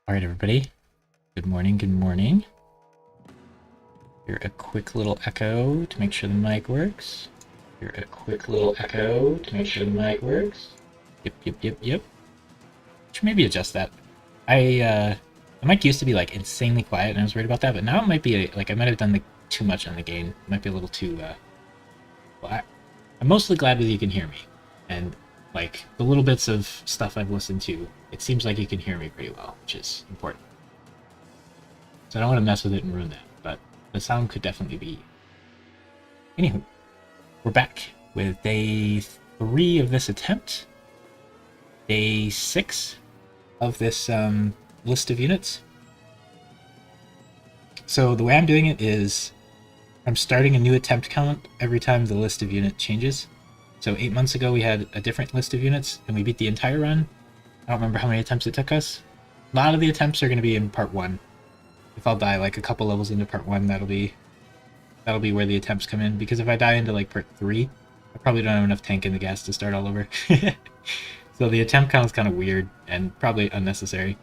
Alright, everybody. Good morning, good morning. Here, a quick little echo to make sure the mic works. Here, a quick little echo to make sure the mic works. Yep. Should maybe adjust that. The mic used to be like insanely quiet, and I was worried about that, but now it might be like I might have done too much on the gain. It might be a little too. Well, I'm mostly glad that you can hear me, and like the little bits of stuff I've listened to, it seems like you can hear me pretty well, which is important. So I don't want to mess with it and ruin that, but the sound could definitely be. Anywho, we're back with day 3 of this attempt. Day 6 of this list of units. So the way I'm doing it is I'm starting a new attempt count every time the list of unit changes. So 8 months ago we had a different list of units and we beat the entire run. I don't remember how many attempts it took us. A lot of the attempts are going to be in part 1. If I'll die like a couple levels into part 1, that'll be where the attempts come in. Because if I die into like part 3, I probably don't have enough tank in the gas to start all over. So the attempt count is kind of weird and probably unnecessary.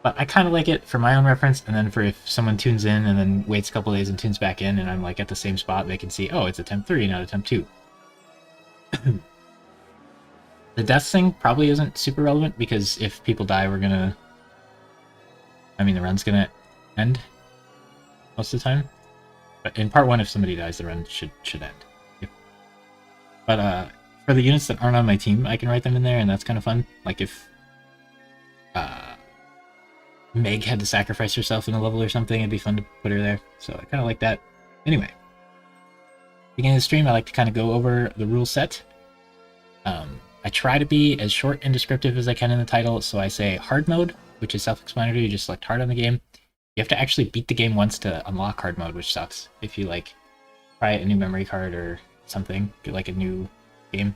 But I kind of like it for my own reference, and then for if someone tunes in and then waits a couple days and tunes back in, and I'm like at the same spot, they can see, oh, it's attempt 3, not attempt 2. The death thing probably isn't super relevant because if people die, the run's gonna end most of the time. But in part 1, if somebody dies, the run should end. Yep. But for the units that aren't on my team, I can write them in there, and that's kind of fun. Like if Meg had to sacrifice herself in a level or something, it'd be fun to put her there. So I kind of like that. Anyway, beginning of the stream, I like to kind of go over the rule set. I try to be as short and descriptive as I can in the title, so I say hard mode, which is self-explanatory. You just select hard on the game. You have to actually beat the game once to unlock hard mode, which sucks. If you like try a new memory card or something, get like a new game.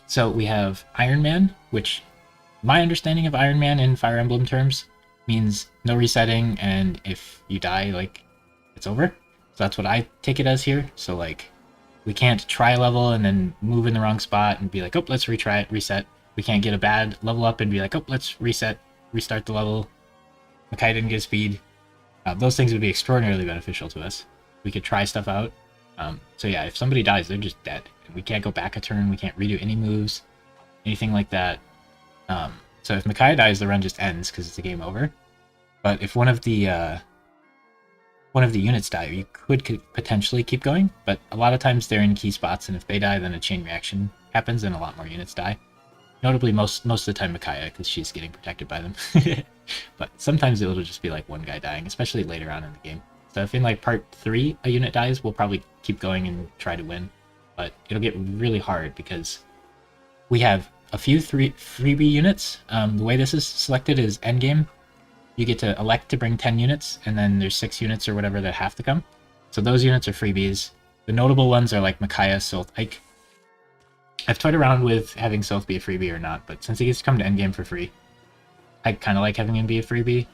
So we have Ironman, which my understanding of Ironman in Fire Emblem terms means no resetting, and if you die, like, it's over. So that's what I take it as here. So like, we can't try a level and then move in the wrong spot and be like, oh, let's retry it, reset. We can't get a bad level up and be like, oh, let's reset, restart the level. Makai didn't get speed. Those things would be extraordinarily beneficial to us. We could try stuff out. So yeah, if somebody dies, they're just dead. We can't go back a turn, we can't redo any moves, anything like that. So if Makai dies, the run just ends because it's a game over. But if one of the units die, you could potentially keep going, but a lot of times they're in key spots, and if they die, then a chain reaction happens and a lot more units die. Notably, most of the time Micaiah, because she's getting protected by them. But sometimes it'll just be like one guy dying, especially later on in the game. So if in like part 3 a unit dies, we'll probably keep going and try to win. But it'll get really hard because we have a few freebie units. The way this is selected is endgame. You get to elect to bring 10 units, and then there's 6 units or whatever that have to come. So those units are freebies. The notable ones are like Micaiah, Soth, Ike. I've toyed around with having Soth be a freebie or not, but since he gets to come to endgame for free, I kind of like having him be a freebie.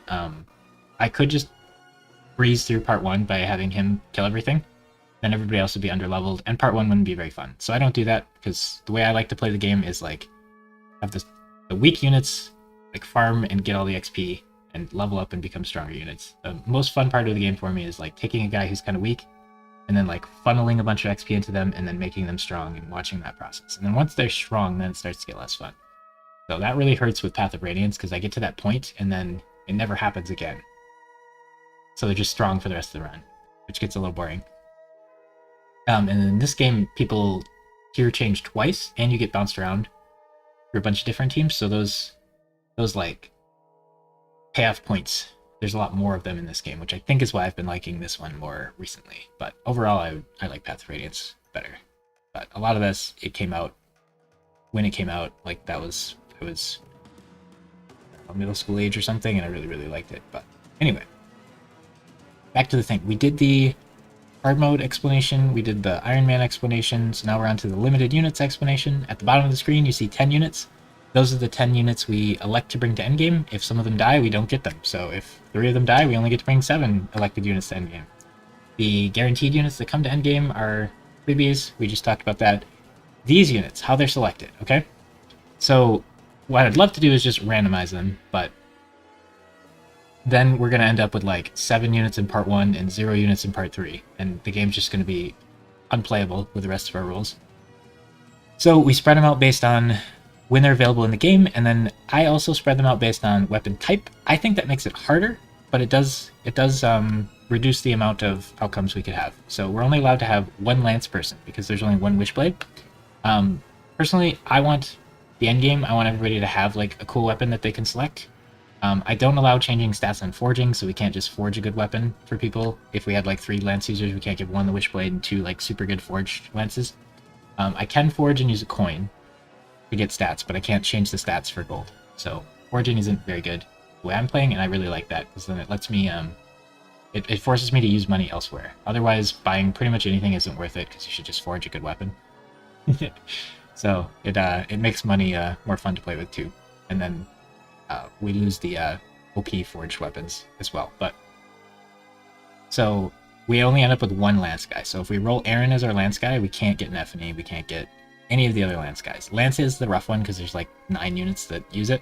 I could just breeze through part 1 by having him kill everything. Then everybody else would be underleveled, and part 1 wouldn't be very fun. So I don't do that, because the way I like to play the game is like, have the weak units, like farm and get all the XP, and level up and become stronger units. The most fun part of the game for me is like taking a guy who's kind of weak, and then like funneling a bunch of XP into them, and then making them strong and watching that process. And then once they're strong, then it starts to get less fun. So that really hurts with Path of Radiance, because I get to that point, and then it never happens again. So they're just strong for the rest of the run, which gets a little boring. And in this game, people tier change twice, and you get bounced around for a bunch of different teams. So those like payoff points, there's a lot more of them in this game, which I think is why I've been liking this one more recently. But overall, I like Path of Radiance better. But a lot of this, it came out when it came out, like I was middle school age or something, and I really liked it. But anyway, back to the thing. We did the hard mode explanation, we did the Ironman explanation, so now we're on to the limited units explanation. At the bottom of the screen, you see 10 units. Those are the 10 units we elect to bring to endgame. If some of them die, we don't get them. So if 3 of them die, we only get to bring 7 elected units to endgame. The guaranteed units that come to endgame are freebies. We just talked about that. These units, how they're selected, okay? So what I'd love to do is just randomize them, but then we're going to end up with like 7 units in part 1 and 0 units in part 3, and the game's just going to be unplayable with the rest of our rules. So we spread them out based on when they're available in the game, and then I also spread them out based on weapon type. I think that makes it harder, but it does reduce the amount of outcomes we could have. So we're only allowed to have 1 lance person because there's only 1 witchblade. Personally, I want the end game. I want everybody to have like a cool weapon that they can select. I don't allow changing stats on forging, so we can't just forge a good weapon for people. If we had like 3 lance users, we can't give 1 the witchblade and 2 like super good forged lances. I can forge and use a coin to get stats, but I can't change the stats for gold. So forging isn't very good the way I'm playing, and I really like that because then it lets me it forces me to use money elsewhere. Otherwise, buying pretty much anything isn't worth it because you should just forge a good weapon. So it makes money more fun to play with too, and then we lose the OP forged weapons as well. But so we only end up with 1 lance guy. So if we roll Aaron as our lance guy, we can't get Nephany, we can't get any of the other lance guys. Lance is the rough one because there's like 9 units that use it.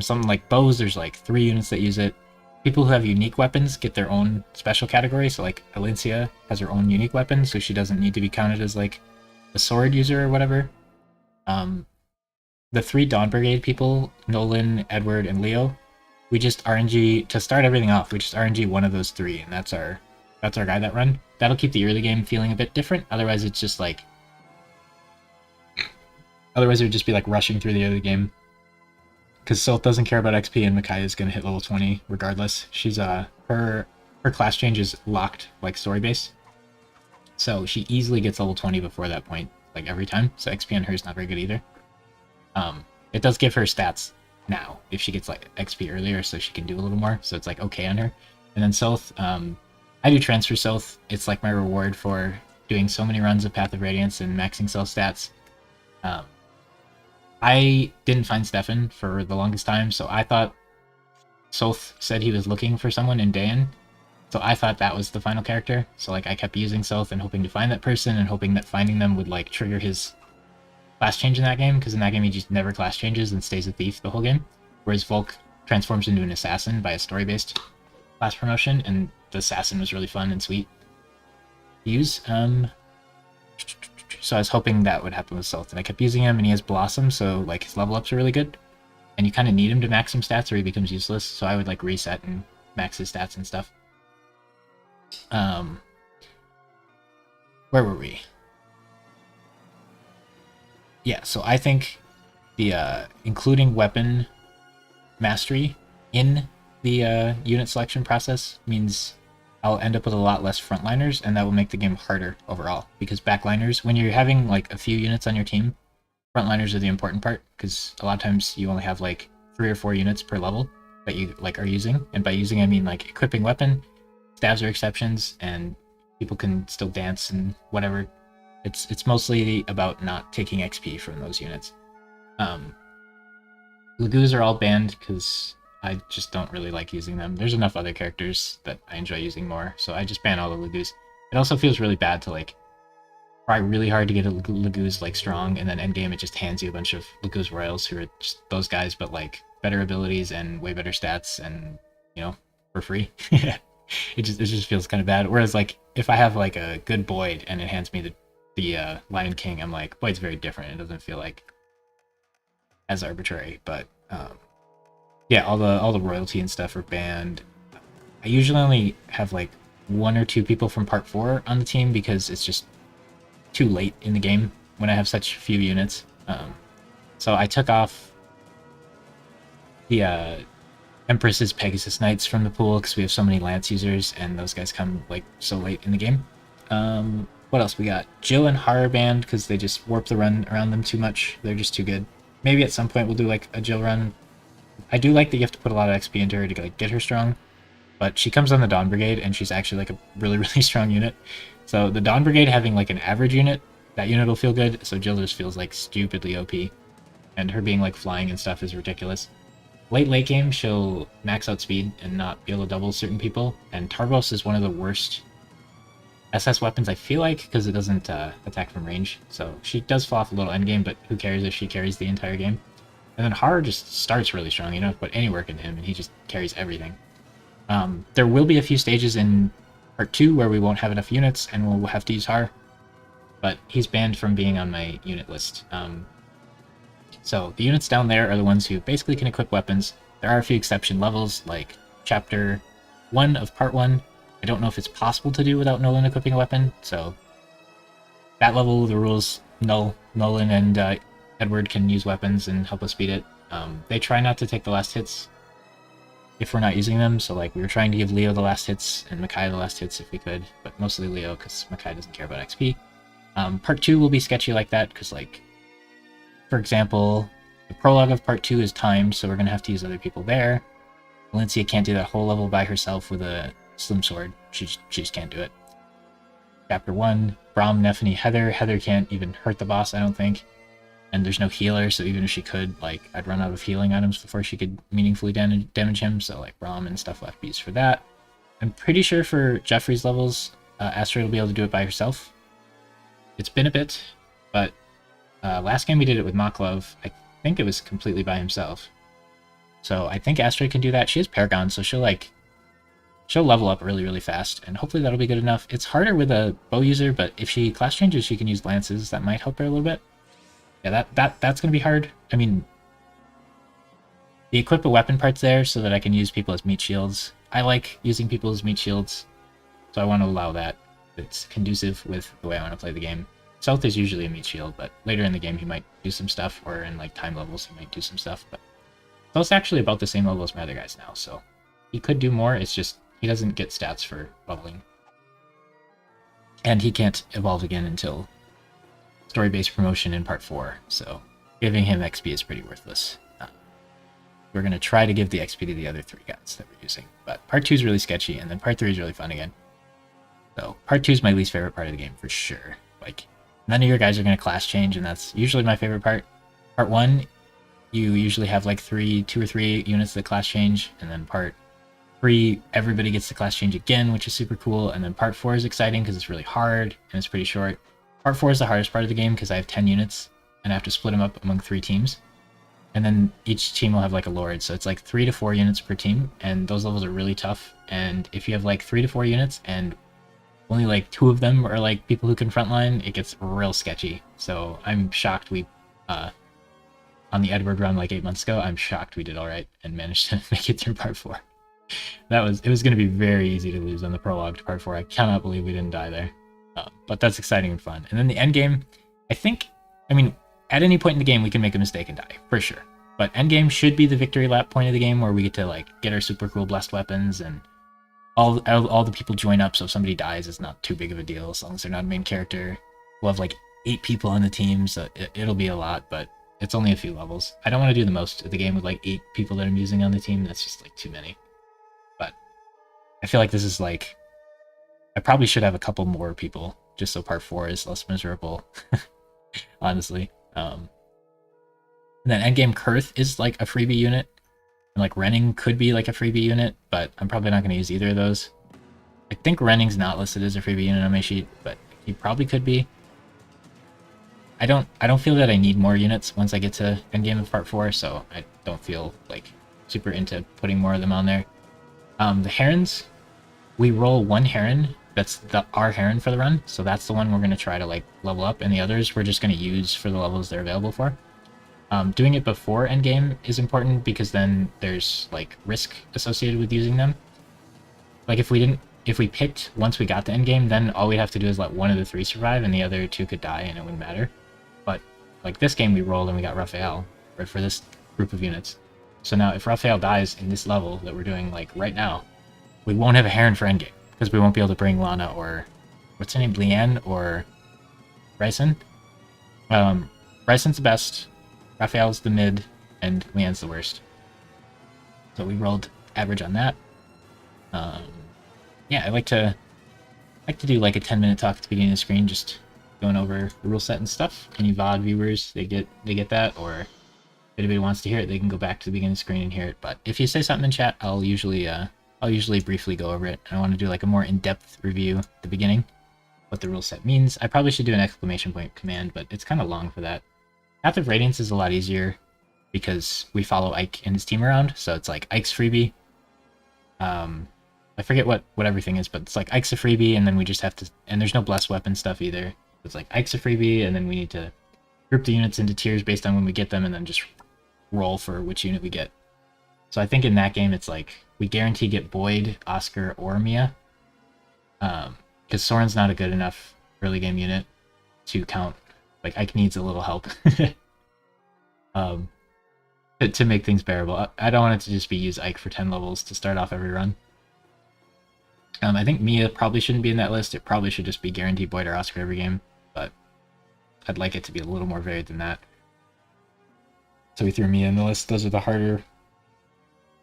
Something like bows, there's like 3 units that use it. People who have unique weapons get their own special category. So like Alencia has her own unique weapon, so she doesn't need to be counted as like a sword user or whatever. The 3 Dawn Brigade people, Nolan, Edward, and Leo, we just RNG to start everything off. We just RNG one of those 3, and that's our guy that run. That'll keep the early game feeling a bit different. Otherwise, it's just like it would just be like rushing through the early game. Because Sylph doesn't care about XP, and Micaiah is gonna hit level 20 regardless. She's her class change is locked like story base, so she easily gets level 20 before that point, like every time. So XP on her is not very good either. It does give her stats now if she gets like XP earlier, so she can do a little more. So it's like okay on her. And then Sylph, I do transfer Sylph. It's like my reward for doing so many runs of Path of Radiance and maxing Sylph stats. I didn't find Stefan for the longest time, so I thought Sylph said he was looking for someone in Dayan, so I thought that was the final character. So like I kept using Sylph and hoping to find that person and hoping that finding them would like trigger his class change in that game, because in that game he just never class changes and stays a thief the whole game, whereas Volk transforms into an assassin by a story-based class promotion, and the assassin was really fun and sweet to use. So I was hoping that would happen with Sylph, and I kept using him, and he has Blossom, so like his level ups are really good, and you kind of need him to max some stats or he becomes useless, so I would like reset and max his stats and stuff. Where were we? Yeah, so I think the including weapon mastery in the unit selection process means I'll end up with a lot less frontliners, and that will make the game harder overall, because backliners, when you're having like a few units on your team, frontliners are the important part, because a lot of times you only have like 3 or 4 units per level that you like are using, and by using I mean like equipping weapon. Stabs are exceptions, and people can still dance and whatever. It's mostly about not taking XP from those units. Lagoos are all banned because I just don't really like using them. There's enough other characters that I enjoy using more, so I just ban all the Lagoos. It also feels really bad to like try really hard to get a Lagoos like strong, and then endgame it just hands you a bunch of Lagoos Royals who are just those guys, but like better abilities and way better stats, and you know, for free. it just feels kind of bad. Whereas like if I have like a good Boyd and it hands me the Lion King, I'm like, Boyd's very different. It doesn't feel like as arbitrary, but yeah, all the royalty and stuff are banned. I usually only have like 1 or 2 people from part 4 on the team because it's just too late in the game when I have such few units. So I took off the Empress's Pegasus Knights from the pool because we have so many Lance users, and those guys come like so late in the game. What else we got? Jill and Horror banned because they just warp the run around them too much. They're just too good. Maybe at some point we'll do like a Jill run. I do like that you have to put a lot of XP into her to like get her strong, but she comes on the Dawn Brigade and she's actually like a really, really strong unit. So the Dawn Brigade having like an average unit, that unit will feel good, so Jill just feels like stupidly OP. And her being like flying and stuff is ridiculous. Late game, she'll max out speed and not be able to double certain people, and Tarvos is one of the worst SS weapons I feel like, because it doesn't attack from range. So she does fall off a little endgame, but who cares if she carries the entire game. And then Har just starts really strong. You don't have to put any work into him, and he just carries everything. There will be a few stages in part 2 where we won't have enough units, and we'll have to use Har. But he's banned from being on my unit list. So the units down there are the ones who basically can equip weapons. There are a few exception levels, like Chapter 1 of Part 1. I don't know if it's possible to do without Nolan equipping a weapon, so that level, the rules, Nolan and Edward can use weapons and help us beat it. They try not to take the last hits if we're not using them, so like we were trying to give Leo the last hits and Makai the last hits if we could, but mostly Leo because Makai doesn't care about XP. Part 2 will be sketchy like that because, like, for example, the prologue of Part 2 is timed, so we're going to have to use other people there. Valencia can't do that whole level by herself with a slim sword. She just can't do it. Chapter 1, Braum, Nephany, Heather. Heather can't even hurt the boss, I don't think. And there's no healer, so even if she could, like, I'd run out of healing items before she could meaningfully damage him, so, like, Braum and stuff will have to be used for that. I'm pretty sure for Jeffrey's levels, Astrid will be able to do it by herself. It's been a bit, but last game we did it with Maklov. I think it was completely by himself. So I think Astrid can do that. She has Paragon, so she'll level up really, really fast, and hopefully that'll be good enough. It's harder with a bow user, but if she class changes, she can use lances. That might help her a little bit. Yeah, that's gonna be hard. I mean, the equip a weapon part's there so that I can use people as meat shields. I like using people as meat shields, so I want to allow that. It's conducive with the way I want to play the game. South is usually a meat shield, but later in the game he might do some stuff, or in like time levels he might do some stuff. But South's actually about the same level as my other guys now, so he could do more. It's just he doesn't get stats for leveling, and he can't evolve again until story-based promotion in Part 4. So giving him XP is pretty worthless. We're gonna try to give the XP to the other 3 guys that we're using, but Part 2 is really sketchy, and then Part 3 is really fun again. So Part 2 is my least favorite part of the game for sure. Like, none of your guys are going to class change, and that's usually my favorite part. Part 1, you usually have like 2 or 3 units that class change, and then Part 3, everybody gets to class change again, which is super cool, and then Part 4 is exciting because it's really hard, and it's pretty short. Part 4 is the hardest part of the game because I have 10 units, and I have to split them up among 3 teams. And then each team will have like a lord, so it's like 3 to 4 units per team, and those levels are really tough. And if you have like 3 to 4 units, and only like 2 of them are like people who can frontline, it gets real sketchy. So I'm shocked we, on the Edward run like 8 months ago, I'm shocked we did alright and managed to make it through Part 4. It was going to be very easy to lose on the prologue to Part 4. I cannot believe we didn't die there. But that's exciting and fun. And then the end game, I mean, at any point in the game we can make a mistake and die, for sure. But end game should be the victory lap point of the game where we get to like get our super cool blessed weapons, and all the people join up, so if somebody dies, it's not too big of a deal as long as they're not a main character. We'll have like 8 people on the team, so it'll be a lot, but it's only a few levels. I don't want to do the most of the game with like 8 people that I'm using on the team. That's just like too many. But I feel like this is like, I probably should have a couple more people just so Part 4 is less miserable, honestly. And then endgame Kurth is like a freebie unit. And like Renning could be like a freebie unit, but I'm probably not going to use either of those. I think Renning's not listed as a freebie unit on my sheet, but he probably could be. I don't feel that I need more units once I get to endgame of Part 4, so I don't feel like super into putting more of them on there. The Herons, we roll 1 Heron. That's our Heron for the run, so that's the one we're going to try to like level up, and the others we're just going to use for the levels they're available for. Doing it before endgame is important because then there's like risk associated with using them. Like if we picked once we got to endgame, then all we'd have to do is let 1 of the 3 survive and the other 2 could die and it wouldn't matter. But like this game we rolled and we got Raphael right for this group of units. So now if Raphael dies in this level that we're doing like right now, we won't have a Heron for endgame because we won't be able to bring Lana or what's her name, Leanne or Bryson. Bryson's the best. Raphael's the mid, and Leanne's the worst. So we rolled average on that. Yeah, I like to do like a 10-minute talk at the beginning of the screen, just going over the rule set and stuff. Any VOD viewers, they get that, or if anybody wants to hear it, they can go back to the beginning of the screen and hear it. But if you say something in chat, I'll usually briefly go over it. I want to do like a more in-depth review at the beginning, what the rule set means. I probably should do an exclamation point command, but it's kind of long for that. Path of Radiance is a lot easier. because we follow Ike and his team around. So it's like Ike's freebie. I forget what everything is, but it's like Ike's a freebie, and then we just have to, and there's no blessed weapon stuff either. It's like Ike's a freebie, and then we need to group the units into tiers based on when we get them, and then just roll for which unit we get. So I think in that game, it's like we guarantee get Boyd, Oscar, or Mia. Because Soren's not a good enough early game unit to count. Like, Ike needs a little help to make things bearable. I don't want it to just be use Ike for 10 levels to start off every run. I think Mia probably shouldn't be in that list. It probably should just be guaranteed Boyd or Oscar every game, but I'd like it to be a little more varied than that. So we threw Mia in the list. Those are the harder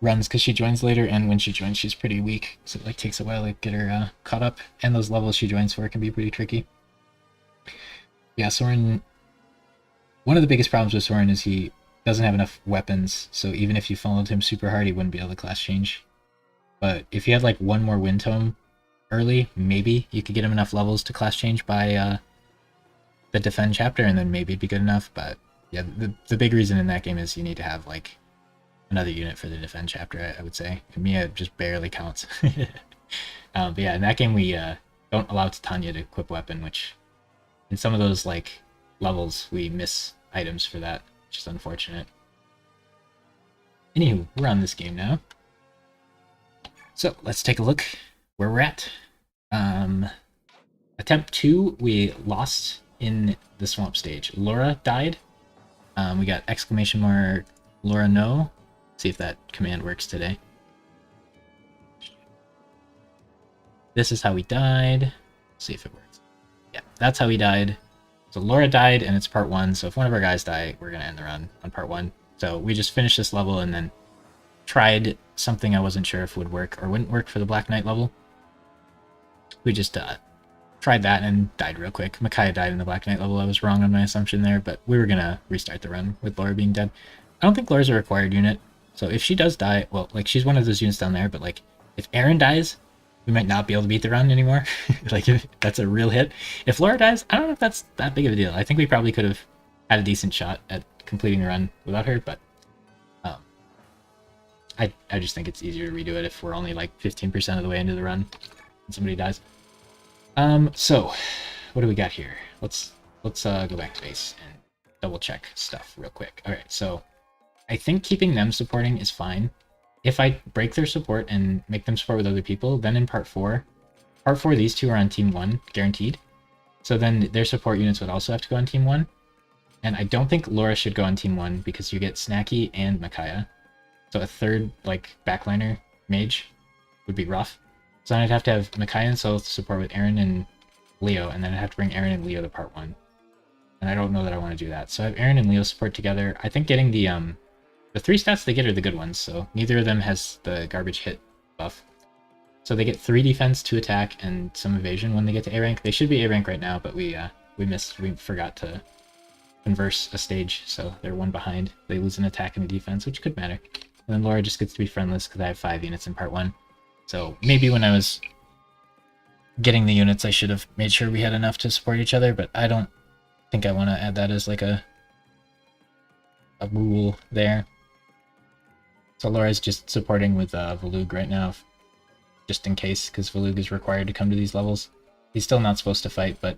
runs because she joins later, and when she joins, she's pretty weak. So it like takes a while to get her caught up, and those levels she joins for can be pretty tricky. Yeah, Soren. One of the biggest problems with Soren is he doesn't have enough weapons. So even if you followed him super hard, he wouldn't be able to class change. But if you had like one more wind tome early, maybe you could get him enough levels to class change by the defend chapter, and then maybe it'd be good enough. But yeah, the big reason in that game is you need to have like another unit for the defend chapter, I would say. And Mia just barely counts. But yeah, in that game we don't allow Titania to equip weapon, which in some of those like levels we miss items for that, which is unfortunate. Anywho, we're on this game now. So let's take a look where we're at. Attempt 2, we lost in the swamp stage. Laura died. We got exclamation mark Laura no. See if that command works today. This is how we died. See if it works. Yeah, that's how we died. So Laura died, and it's part 1. So if one of our guys die, we're gonna end the run on part 1. So we just finished this level and then tried something I wasn't sure if would work or wouldn't work for the Black Knight level. We just tried that and died real quick. Micaiah died in the Black Knight level. I was wrong on my assumption there, but we were gonna restart the run with Laura being dead. I don't think Laura's a required unit, so if she does die, well, like, she's one of those units down there, but like, if Aaron dies, we might not be able to beat the run anymore. Like, if that's a real hit. If Laura dies, I don't know if that's that big of a deal. I think we probably could have had a decent shot at completing the run without her, but I just think it's easier to redo it if we're only like 15% of the way into the run and somebody dies. So what do we got here? Let's go back to base and double check stuff real quick. All right, so I think keeping them supporting is fine. If I break their support and make them support with other people, then in part 4, these two are on team 1 guaranteed. So then their support units would also have to go on team 1. And I don't think Laura should go on team 1 because you get Snacky and Micaiah. So a third, like, backliner mage would be rough. So then I'd have to have Micaiah and Soth support with Aaron and Leo, and then I'd have to bring Aaron and Leo to part 1. And I don't know that I want to do that. So I have Aaron and Leo support together. I think getting the 3 stats they get are the good ones, so neither of them has the garbage hit buff. So they get 3 defense, 2 attack, and some evasion when they get to A rank. They should be A rank right now, but we forgot to converse a stage, so they're 1 behind. They lose an attack and a defense, which could matter. And then Laura just gets to be friendless because I have 5 units in part 1. So maybe when I was getting the units, I should have made sure we had enough to support each other, but I don't think I want to add that as like a rule there. So Laura's just supporting with Valug right now, just in case, because Valug is required to come to these levels. He's still not supposed to fight, but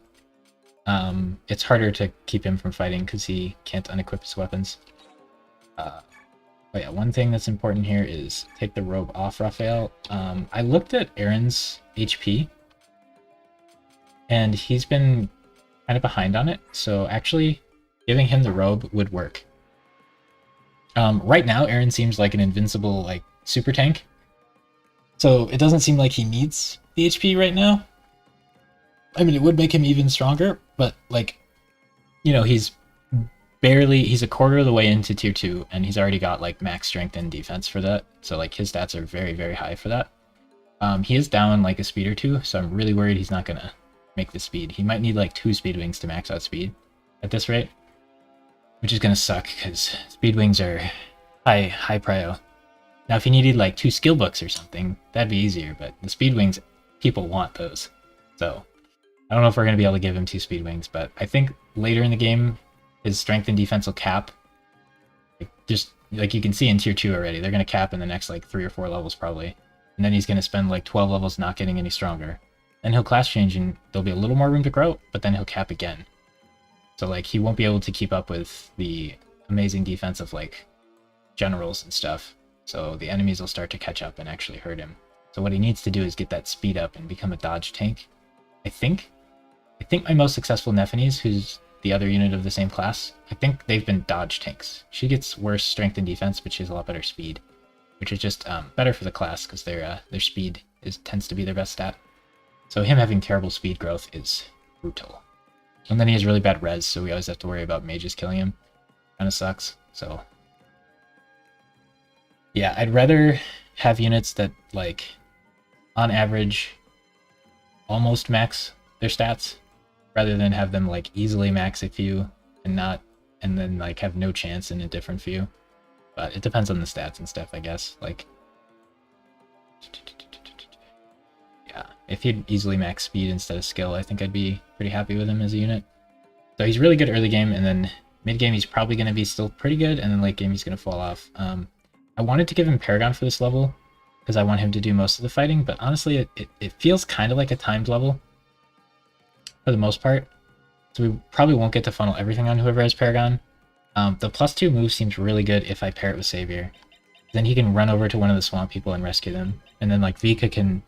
it's harder to keep him from fighting because he can't unequip his weapons. But yeah, one thing that's important here is take the robe off Raphael. I looked at Aaron's HP, and he's been kind of behind on it, so actually giving him the robe would work. Right now, Aaron seems like an invincible, like, super tank, so it doesn't seem like he needs the HP right now. I mean, it would make him even stronger, but, like, you know, he's a quarter of the way into tier 2, and he's already got, like, max strength and defense for that, so, like, his stats are very, very high for that. He is down, like, a speed or 2, so I'm really worried he's not gonna make the speed. He might need, like, 2 speed wings to max out speed at this rate, which is gonna suck, because speed wings are high prio. Now, if he needed, like, 2 skill books or something, that'd be easier, but the speed wings, people want those, so I don't know if we're gonna be able to give him 2 speed wings, but I think later in the game, his strength and defense will cap. Like, just like you can see in tier 2 already, they're going to cap in the next like 3 or 4 levels probably. And then he's going to spend like 12 levels not getting any stronger. Then he'll class change and there'll be a little more room to grow, but then he'll cap again. So like he won't be able to keep up with the amazing defense of like generals and stuff. So the enemies will start to catch up and actually hurt him. So what he needs to do is get that speed up and become a dodge tank. I think my most successful Nephinese, who's the other unit of the same class, I think they've been dodge tanks. She gets worse strength and defense, but she has a lot better speed, which is just better for the class because their speed tends to be their best stat. So him having terrible speed growth is brutal. And then he has really bad res, so we always have to worry about mages killing him. Kind of sucks. So yeah, I'd rather have units that like on average almost max their stats rather than have them like easily max a few and then like have no chance in a different few. But it depends on the stats and stuff, I guess. Like, yeah, if he'd easily max speed instead of skill, I think I'd be pretty happy with him as a unit. So he's really good early game, and then mid game he's probably going to be still pretty good, and then late game he's going to fall off. I wanted to give him Paragon for this level because I want him to do most of the fighting, but honestly it feels kind of like a timed level for the most part. So we probably won't get to funnel everything on whoever has Paragon. The +2 move seems really good if I pair it with Savior. Then he can run over to one of the swamp people and rescue them. And then like Vika can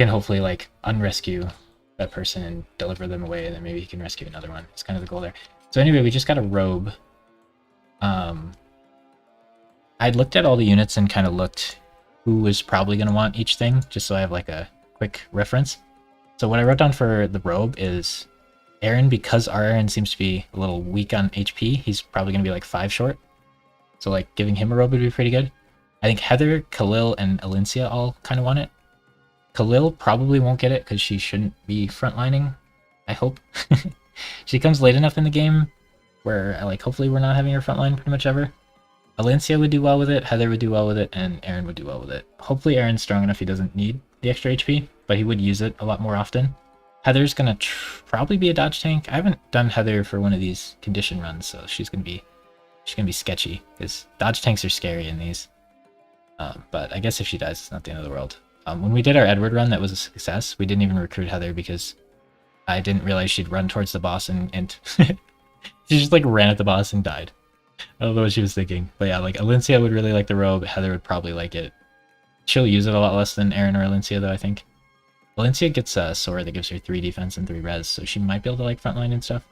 hopefully like unrescue that person and deliver them away, and then maybe he can rescue another one. It's kind of the goal there. So anyway, we just got a robe. I'd looked at all the units and kind of looked who was probably going to want each thing, just so I have like a quick reference. So what I wrote down for the robe is Aaron, because our Aaron seems to be a little weak on HP, he's probably going to be like 5 short. So like giving him a robe would be pretty good. I think Heather, Khalil, and Alincia all kind of want it. Khalil probably won't get it because she shouldn't be frontlining, I hope. She comes late enough in the game where like hopefully we're not having her frontline pretty much ever. Alincia would do well with it, Heather would do well with it, and Aaron would do well with it. Hopefully Aaron's strong enough he doesn't need the extra HP, but he would use it a lot more often. Heather's gonna probably be a dodge tank. I haven't done Heather for one of these condition runs, so she's gonna be sketchy because dodge tanks are scary in these. But I guess if she dies, it's not the end of the world. When we did our Edward run, that was a success. We didn't even recruit Heather because I didn't realize she'd run towards the boss and she just like ran at the boss and died. I don't know what she was thinking, but yeah, like Alincia would really like the robe. Heather would probably like it. She'll use it a lot less than Aaron or Alincia, though, I think. Alincia gets a sword that gives her 3 defense and 3 res, so she might be able to like frontline and stuff.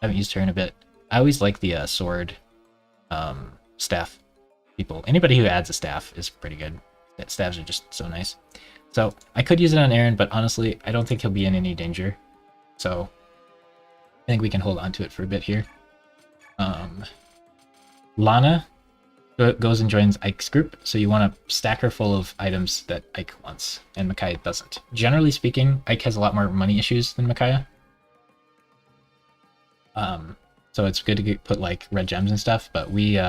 I haven't used her in a bit. I always like the sword staff people. Anybody who adds a staff is pretty good. Staffs are just so nice. So I could use it on Aaron, but honestly, I don't think he'll be in any danger. So I think we can hold on to it for a bit here. Lana goes and joins Ike's group, so you want to stack her full of items that Ike wants, and Micaiah doesn't. Generally speaking, Ike has a lot more money issues than Micaiah. So it's good to put like red gems and stuff, but we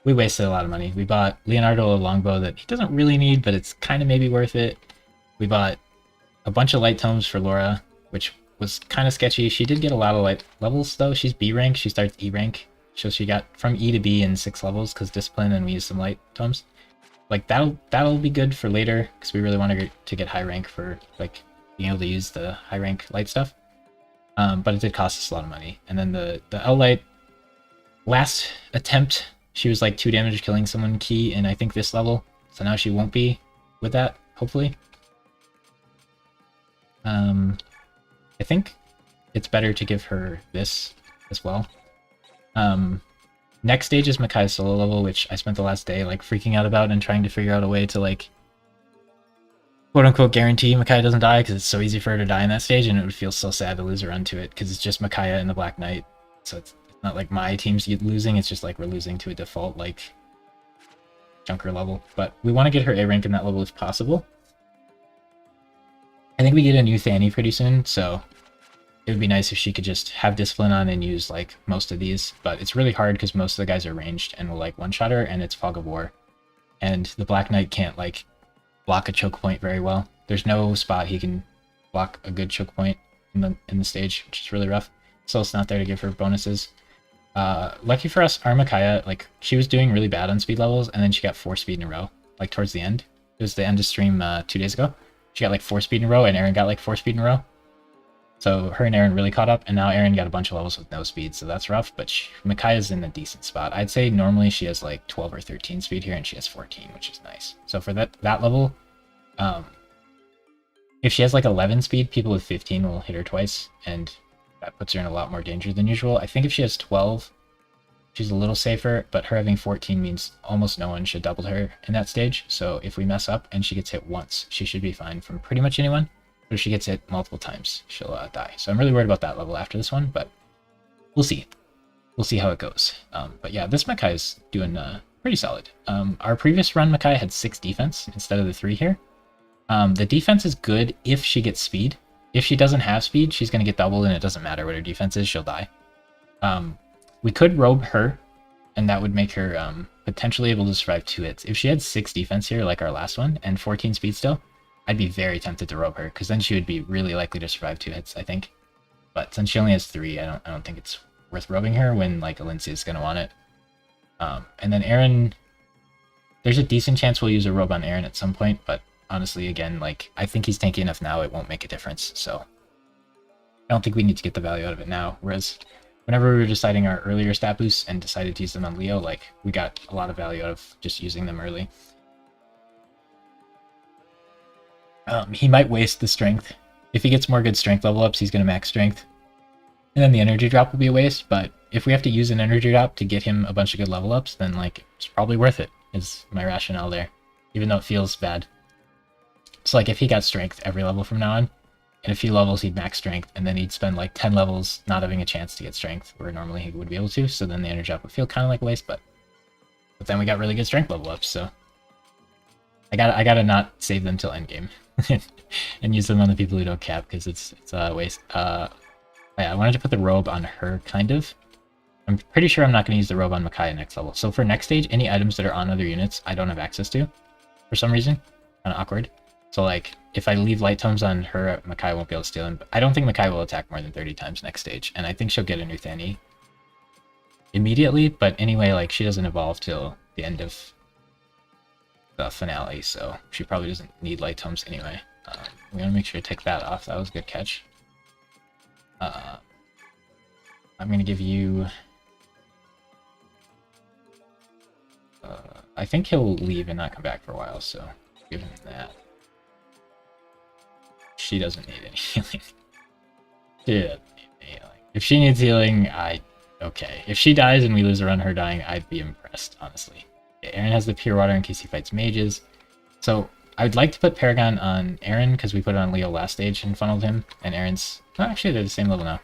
wasted a lot of money. We bought Leonardo a longbow that he doesn't really need, but it's kind of maybe worth it. We bought a bunch of light tomes for Laura, which was kind of sketchy. She did get a lot of light levels though. She's B rank, she starts E rank. So she got from E to B in 6 levels because discipline, and we used some light tomes. Like that'll be good for later because we really want to get high rank for like being able to use the high rank light stuff. But it did cost us a lot of money. And then the L light last attempt, she was like 2 damage killing someone key in I think this level. So now she won't be with that, hopefully. I think it's better to give her this as well. Next stage is Micaiah's solo level, which I spent the last day like freaking out about and trying to figure out a way to like quote unquote guarantee Micaiah doesn't die because it's so easy for her to die in that stage, and it would feel so sad to lose her onto it because it's just Micaiah and the Black Knight. So it's not like my team's losing, it's just like we're losing to a default like junker level. But we want to get her A rank in that level if possible. I think we get a new Thani pretty soon, so it would be nice if she could just have discipline on and use like most of these, but it's really hard because most of the guys are ranged and will like one-shot her, and it's Fog of War. And the Black Knight can't like block a choke point very well. There's no spot he can block a good choke point in the stage, which is really rough. So it's not there to give her bonuses. Lucky for us, our Micaiah, like, she was doing really bad on speed levels, and then she got 4 speed in a row, like, towards the end. It was the end of stream 2 days ago. She got, like, 4 speed in a row, and Aaron got, like, 4 speed in a row. So her and Aaron really caught up, and now Aaron got a bunch of levels with no speed, so that's rough, but Micaiah's in a decent spot. I'd say normally she has, like, 12 or 13 speed here, and she has 14, which is nice. So for that level, if she has, like, 11 speed, people with 15 will hit her twice, and that puts her in a lot more danger than usual. I think if she has 12, she's a little safer, but her having 14 means almost no one should double her in that stage. So if we mess up and she gets hit once, she should be fine from pretty much anyone. But if she gets hit multiple times, she'll die. So I'm really worried about that level after this one, but we'll see. We'll see how it goes. But yeah, this Makai is doing pretty solid. Our previous run Makai had 6 defense instead of the 3 here. The defense is good if she gets speed. If she doesn't have speed, she's going to get doubled, and it doesn't matter what her defense is, she'll die. We could robe her, and that would make her potentially able to survive 2 hits. If she had 6 defense here, like our last one, and 14 speed still, I'd be very tempted to robe her, because then she would be really likely to survive 2 hits, I think. But since she only has 3, I don't think it's worth robing her when, like, Alincia is going to want it. And then Aaron, there's a decent chance we'll use a robe on Aaron at some point, but honestly, again, like, I think he's tanky enough now, it won't make a difference, so I don't think we need to get the value out of it now. Whereas whenever we were deciding our earlier stat boosts and decided to use them on Leo, like, we got a lot of value out of just using them early. He might waste the strength. If he gets more good strength level ups, he's going to max strength. And then the energy drop will be a waste, but if we have to use an energy drop to get him a bunch of good level ups, then, like, it's probably worth it, is my rationale there, even though it feels bad. So, like, if he got strength every level from now on, in a few levels he'd max strength, and then he'd spend, like, 10 levels not having a chance to get strength, where normally he would be able to, so then the energy drop would feel kind of like a waste, but then we got really good strength level ups, so I gotta not save them till endgame, and use them on the people who don't cap, because it's a waste. Yeah, I wanted to put the robe on her, kind of. I'm pretty sure I'm not going to use the robe on Micaiah next level, so for next stage, any items that are on other units I don't have access to, for some reason. Kind of awkward. So, like, if I leave light tomes on her, Micaiah won't be able to steal them. But I don't think Micaiah will attack more than 30 times next stage, and I think she'll get a new Thani immediately, but anyway, like, she doesn't evolve till the end of the finale, so she probably doesn't need light tomes anyway. We want to make sure to take that off. That was a good catch. I'm going to give you... I think he'll leave and not come back for a while, so give him that. She doesn't need any healing. She doesn't need any healing. If she needs healing, okay. If she dies and we lose a run her dying, I'd be impressed, honestly. Aaron has the pure water in case he fights mages. So I would like to put Paragon on Aaron, because we put it on Leo last stage and funneled him, and Aaron's... Oh, actually, they're the same level now.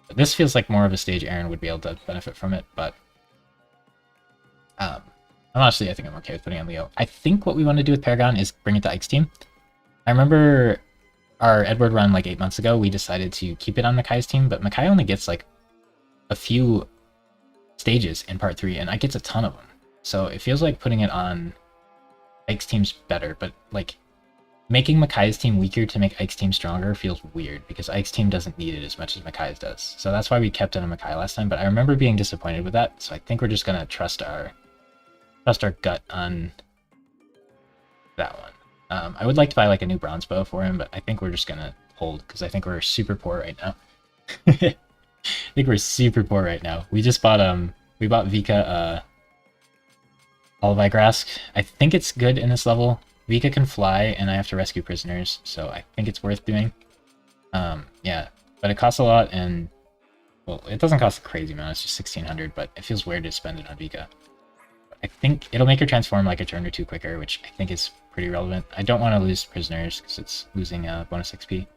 But this feels like more of a stage Aaron would be able to benefit from it, but... honestly, I think I'm okay with putting on Leo. I think what we want to do with Paragon is bring it to Ike's team. I remember our Edward run like 8 months ago, we decided to keep it on Makai's team, but Makai only gets like a few stages in part 3, and Ike gets a ton of them. So it feels like putting it on Ike's team's better, but like making Makai's team weaker to make Ike's team stronger feels weird, because Ike's team doesn't need it as much as Makai's does. So that's why we kept it on Makai last time, but I remember being disappointed with that, so I think we're just going to trust our gut on that one. I would like to buy like a new bronze bow for him, but I think we're just gonna hold, because I think we're super poor right now. I think we're super poor right now. We just bought we bought Vika Olivi Grask. I think it's good in this level. Vika can fly, and I have to rescue prisoners, so I think it's worth doing. Yeah, but it costs a lot, and well, it doesn't cost a crazy amount. It's just 1,600, but it feels weird to spend it on Vika. I think it'll make her transform like a turn or two quicker, which I think is pretty relevant. I don't want to lose prisoners because it's losing bonus XP.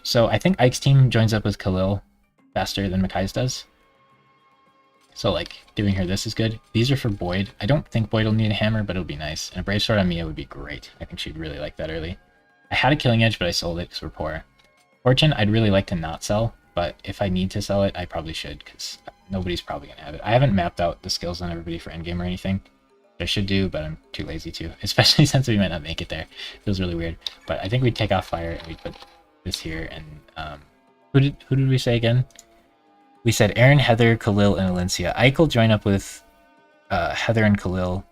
So I think Ike's team joins up with Khalil faster than Makai's does. So like giving her this is good. These are for Boyd. I don't think Boyd will need a hammer, but it'll be nice. And a Brave Sword on Mia would be great. I think she'd really like that early. I had a Killing Edge, but I sold it because we're poor. Fortune, I'd really like to not sell, but if I need to sell it, I probably should, because nobody's probably going to have it. I haven't mapped out the skills on everybody for endgame or anything. I should do, but I'm too lazy to, especially since we might not make it there. It feels really weird. But I think we'd take off fire and we'd put this here, and Who did we say again? We said Aaron, Heather, Khalil, and Alencia. Ike will join up with Heather and Khalil.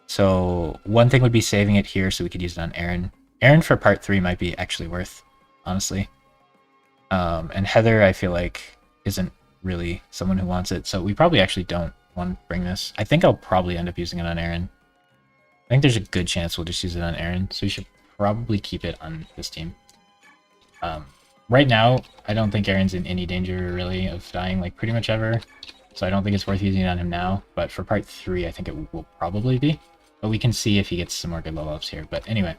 So one thing would be saving it here so we could use it on Aaron. Aaron for part 3 might be actually worth, honestly. And Heather, I feel like, isn't really someone who wants it, so we probably actually don't want to bring this. I think I'll probably end up using it on Aaron. I think there's a good chance we'll just use it on Aaron, so we should probably keep it on this team. Right now, I don't think Aaron's in any danger, really, of dying, like, pretty much ever, so I don't think it's worth using it on him now, but for part 3, I think it will probably be. But we can see if he gets some more good level ups here. But anyway,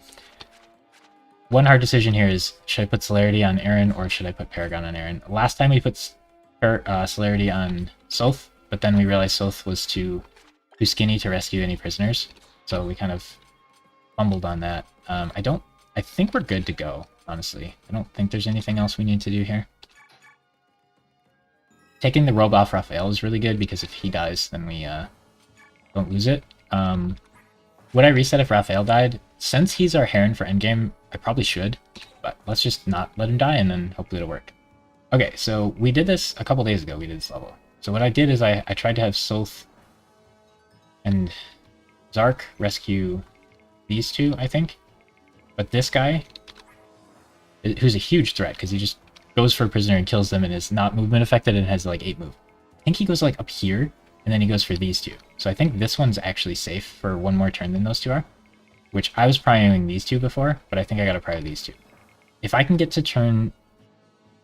one hard decision here is, should I put Celerity on Aaron or should I put Paragon on Aaron? Last time we put Celerity on Soth, but then we realized Soth was too skinny to rescue any prisoners, so we kind of fumbled on that. I think we're good to go, honestly. I don't think there's anything else we need to do here. Taking the robe off Raphael is really good because if he dies, then we don't lose it. Would I reset if Raphael died? Since he's our Heron for endgame, I probably should, but let's just not let him die and then hopefully it'll work. Okay, so we did this a couple days ago, we did this level. So what I did is I tried to have Soth and Zark rescue these two, I think. But this guy, who's a huge threat because he just goes for a prisoner and kills them and is not movement affected and has like 8 move. I think he goes like up here and then he goes for these two. So I think this one's actually safe for one more turn than those two are, which I was prioring these two before, but I think I gotta prior these two. If I can get to turn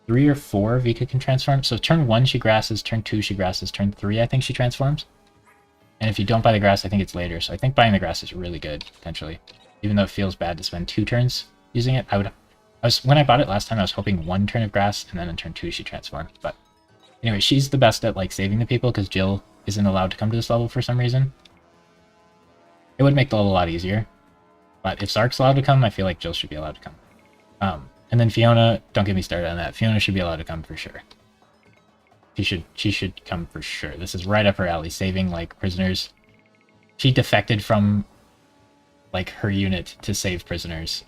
3 or 4, Vika can transform. So turn 1 she grasses, turn 2 she grasses, turn 3 I think she transforms. And if you don't buy the grass, I think it's later. So I think buying the grass is really good, potentially. Even though it feels bad to spend 2 turns using it, when I bought it last time, I was hoping 1 turn of grass and then on turn 2 she transformed. But anyway, she's the best at like saving the people because Jill isn't allowed to come to this level for some reason. It would make the level a lot easier. But if Zark's allowed to come, I feel like Jill should be allowed to come. And then Fiona, don't get me started on that. Fiona should be allowed to come for sure. She should come for sure. This is right up her alley, saving like prisoners. She defected from like her unit to save prisoners.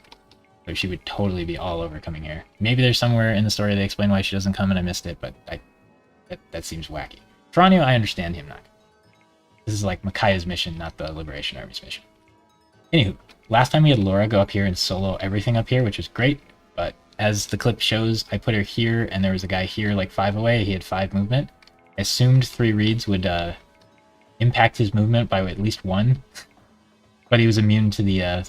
So she would totally be all over coming here. Maybe there's somewhere in the story they explain why she doesn't come and I missed it, but that seems wacky. Franio, I understand him not. This is like Micaiah's mission, not the Liberation Army's mission. Anywho, last time we had Laura go up here and solo everything up here, which was great, but as the clip shows, I put her here and there was a guy here like 5 away, he had 5 movement. I assumed 3 reads would impact his movement by at least 1, but he was immune to the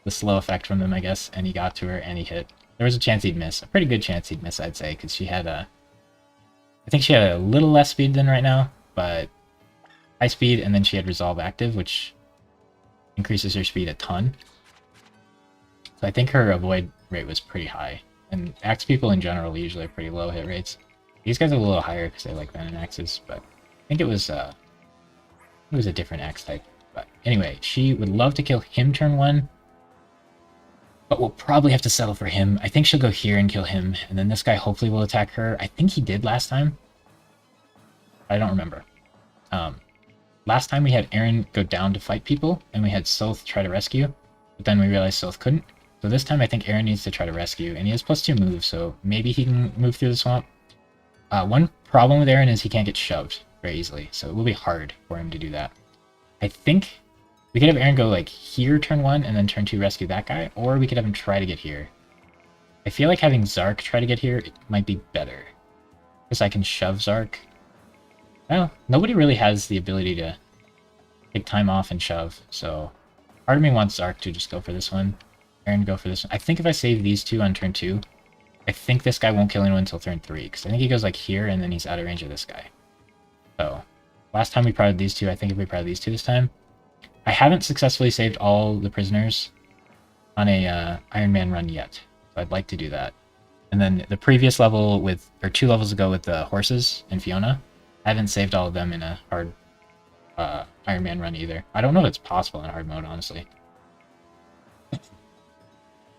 slow effect from them, I guess, and he got to her and he hit. There was a chance he'd miss, a pretty good chance he'd miss, I'd say, because she had I think she had a little less speed than right now, but high speed, and then she had Resolve active, which increases her speed a ton. So I think her avoid rate was pretty high, and axe people in general usually have pretty low hit rates. These guys are a little higher because they like venom axes, but I think it was a different axe type. But anyway, she would love to kill him turn 1, but we'll probably have to settle for him. I think she'll go here and kill him, and then this guy hopefully will attack her. I think he did last time. I don't remember. Last time we had Aaron go down to fight people, and we had Soth try to rescue, but then we realized Soth couldn't. So this time I think Aaron needs to try to rescue, and he has +2 moves, so maybe he can move through the swamp. One problem with Aaron is he can't get shoved very easily, so it will be hard for him to do that. I think we could have Aaron go like here turn 1 and then turn 2 rescue that guy, or we could have him try to get here. I feel like having Zark try to get here it might be better, because I can shove Zark. Well, nobody really has the ability to take time off and shove, so part of me wants Zark to just go for this one. Aaron go for this one. I think if I save these 2 on turn 2, I think this guy won't kill anyone until turn 3, because I think he goes like here and then he's out of range of this guy. So, last time we priored these 2, I think if we prior these 2 this time. I haven't successfully saved all the prisoners on a Ironman run yet, so I'd like to do that. And then the previous level or 2 levels ago with the horses and Fiona, I haven't saved all of them in a hard Ironman run either. I don't know if it's possible in hard mode, honestly.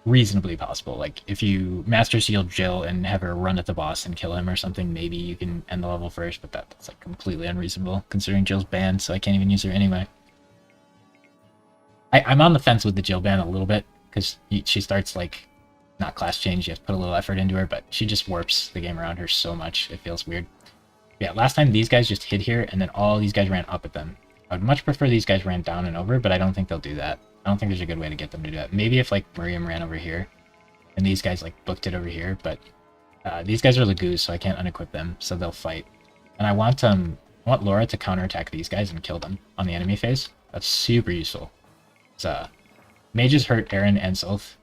Reasonably possible. Like, if you Master Seal Jill and have her run at the boss and kill him or something, maybe you can end the level first, but that's like completely unreasonable, considering Jill's banned, so I can't even use her anyway. I'm on the fence with the Jill ban a little bit, because she starts, like, not class change, you have to put a little effort into her, but she just warps the game around her so much, it feels weird. Yeah, last time these guys just hid here, and then all these guys ran up at them. I would much prefer these guys ran down and over, but I don't think they'll do that. I don't think there's a good way to get them to do that. Maybe if, like, Miriam ran over here, and these guys, like, booked it over here, but these guys are Lagoos, so I can't unequip them, so they'll fight. And I want Laura to counterattack these guys and kill them on the enemy phase. That's super useful. Mages hurt Aaron and Sylph,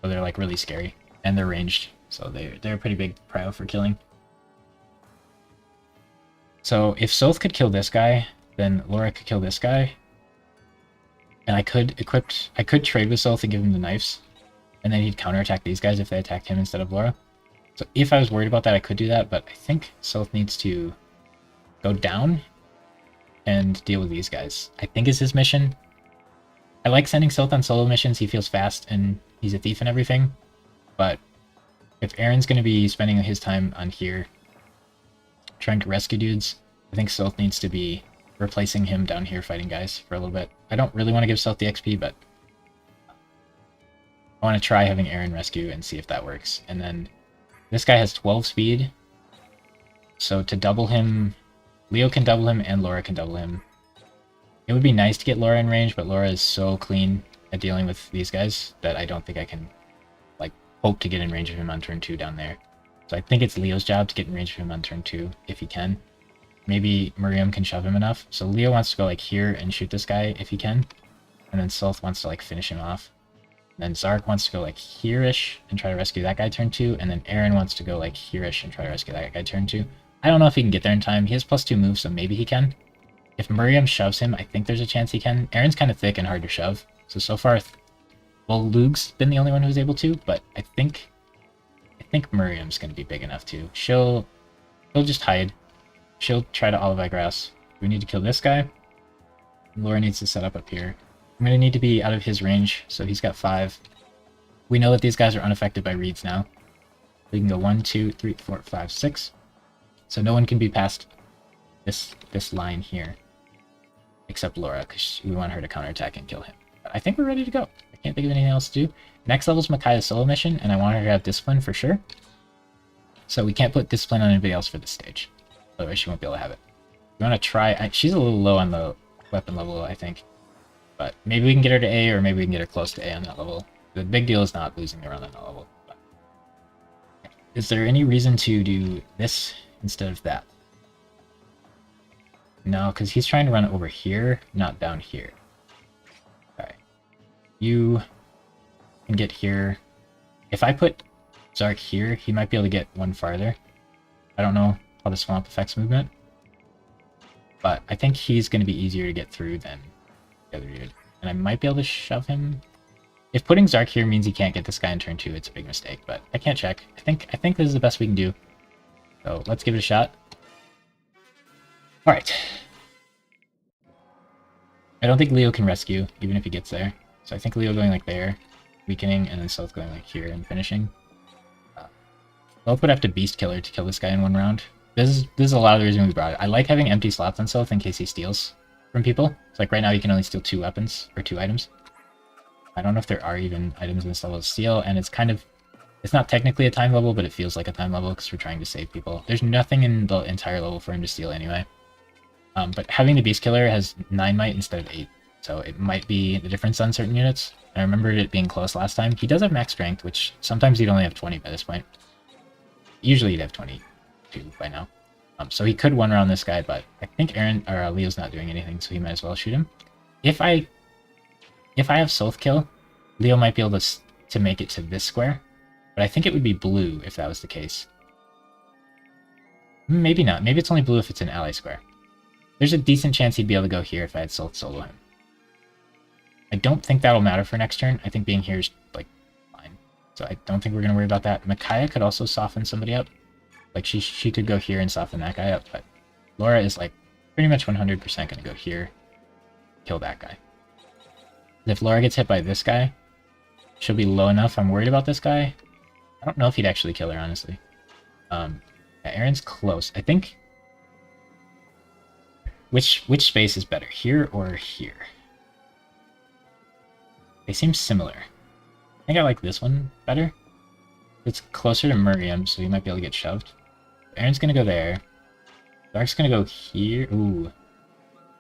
so they're, like, really scary. And they're ranged, so they're a pretty big prio for killing. So if Sylph could kill this guy, then Laura could kill this guy. And I could trade with Sylph and give him the knives. And then he'd counterattack these guys if they attacked him instead of Laura. So if I was worried about that, I could do that, but I think Sylph needs to go down and deal with these guys. I think is his mission. I like sending Sylph on solo missions. He feels fast and he's a thief and everything. But if Aaron's going to be spending his time on here trying to rescue dudes, I think Sylph needs to be replacing him down here fighting guys for a little bit. I don't really want to give Sylph the XP, but I want to try having Aaron rescue and see if that works. And then this guy has 12 speed, so to double him, Leo can double him and Laura can double him. It would be nice to get Laura in range, but Laura is so clean at dealing with these guys that I don't think I can, like, hope to get in range of him on turn 2 down there. So I think it's Leo's job to get in range of him on turn 2, if he can. Maybe Miriam can shove him enough. So Leo wants to go, like, here and shoot this guy if he can. And then Sylph wants to, like, finish him off. And then Zark wants to go, like, here-ish and try to rescue that guy turn 2. And then Aaron wants to go, like, here-ish and try to rescue that guy turn 2. I don't know if he can get there in time. He has +2 moves, so maybe he can. If Miriam shoves him, I think there's a chance he can. Aaron's kind of thick and hard to shove. So far, well, Luke's been the only one who's able to, but I think Miriam's going to be big enough to. She'll just hide. She'll try to Olive Eye Grass. We need to kill this guy. Laura needs to set up here. I'm going to need to be out of his range, so he's got 5. We know that these guys are unaffected by reeds now. We can go 1, 2, 3, 4, 5, 6. So no one can be past this line here. Except Laura, because we want her to counterattack and kill him. But I think we're ready to go. I can't think of anything else to do. Next level is Micaiah's solo mission, and I want her to have discipline for sure. So we can't put discipline on anybody else for this stage. Otherwise she won't be able to have it. We want to try... she's a little low on the weapon level, I think. But maybe we can get her to A, or maybe we can get her close to A on that level. The big deal is not losing her on that level. But is there any reason to do this instead of that? No, because he's trying to run over here, not down here. Okay. You can get here. If I put Zark here, he might be able to get one farther. I don't know how the swamp affects movement. But I think he's going to be easier to get through than the other dude. And I might be able to shove him. If putting Zark here means he can't get this guy in turn 2, it's a big mistake. But I can't check. I think this is the best we can do. So let's give it a shot. Alright. I don't think Leo can rescue, even if he gets there. So I think Leo going like there, weakening, and then Sylph going like here and finishing. Sylph would have to Beast Killer to kill this guy in 1 round. This is a lot of the reason we brought it. I like having empty slots on Sylph in case he steals from people. It's like right now you can only steal 2 weapons, or 2 items. I don't know if there are even items in this level to steal, and it's kind of... It's not technically a time level, but it feels like a time level because we're trying to save people. There's nothing in the entire level for him to steal anyway. But having the Beast Killer has 9 might instead of 8, so it might be the difference on certain units. I remembered it being close last time. He does have max strength, which sometimes he'd only have 20 by this point. Usually he'd have 22 by now. So he could 1-round this guy, but I think Leo's not doing anything, so he might as well shoot him. If I have Sylph kill, Leo might be able to make it to this square. But I think it would be blue if that was the case. Maybe not. Maybe it's only blue if it's an ally square. There's a decent chance he'd be able to go here if I had Sylph solo him. I don't think that'll matter for next turn. I think being here is, like, fine. So I don't think we're going to worry about that. Micaiah could also soften somebody up. Like, she could go here and soften that guy up, but Laura is, like, pretty much 100% going to go here, kill that guy. If Laura gets hit by this guy, she'll be low enough. I'm worried about this guy. I don't know if he'd actually kill her, honestly. Yeah, Aaron's close. I think... Which space is better, here or here? They seem similar. I think I like this one better. It's closer to Miriam, so he might be able to get shoved. Aaron's gonna go there. Zark's gonna go here. Ooh.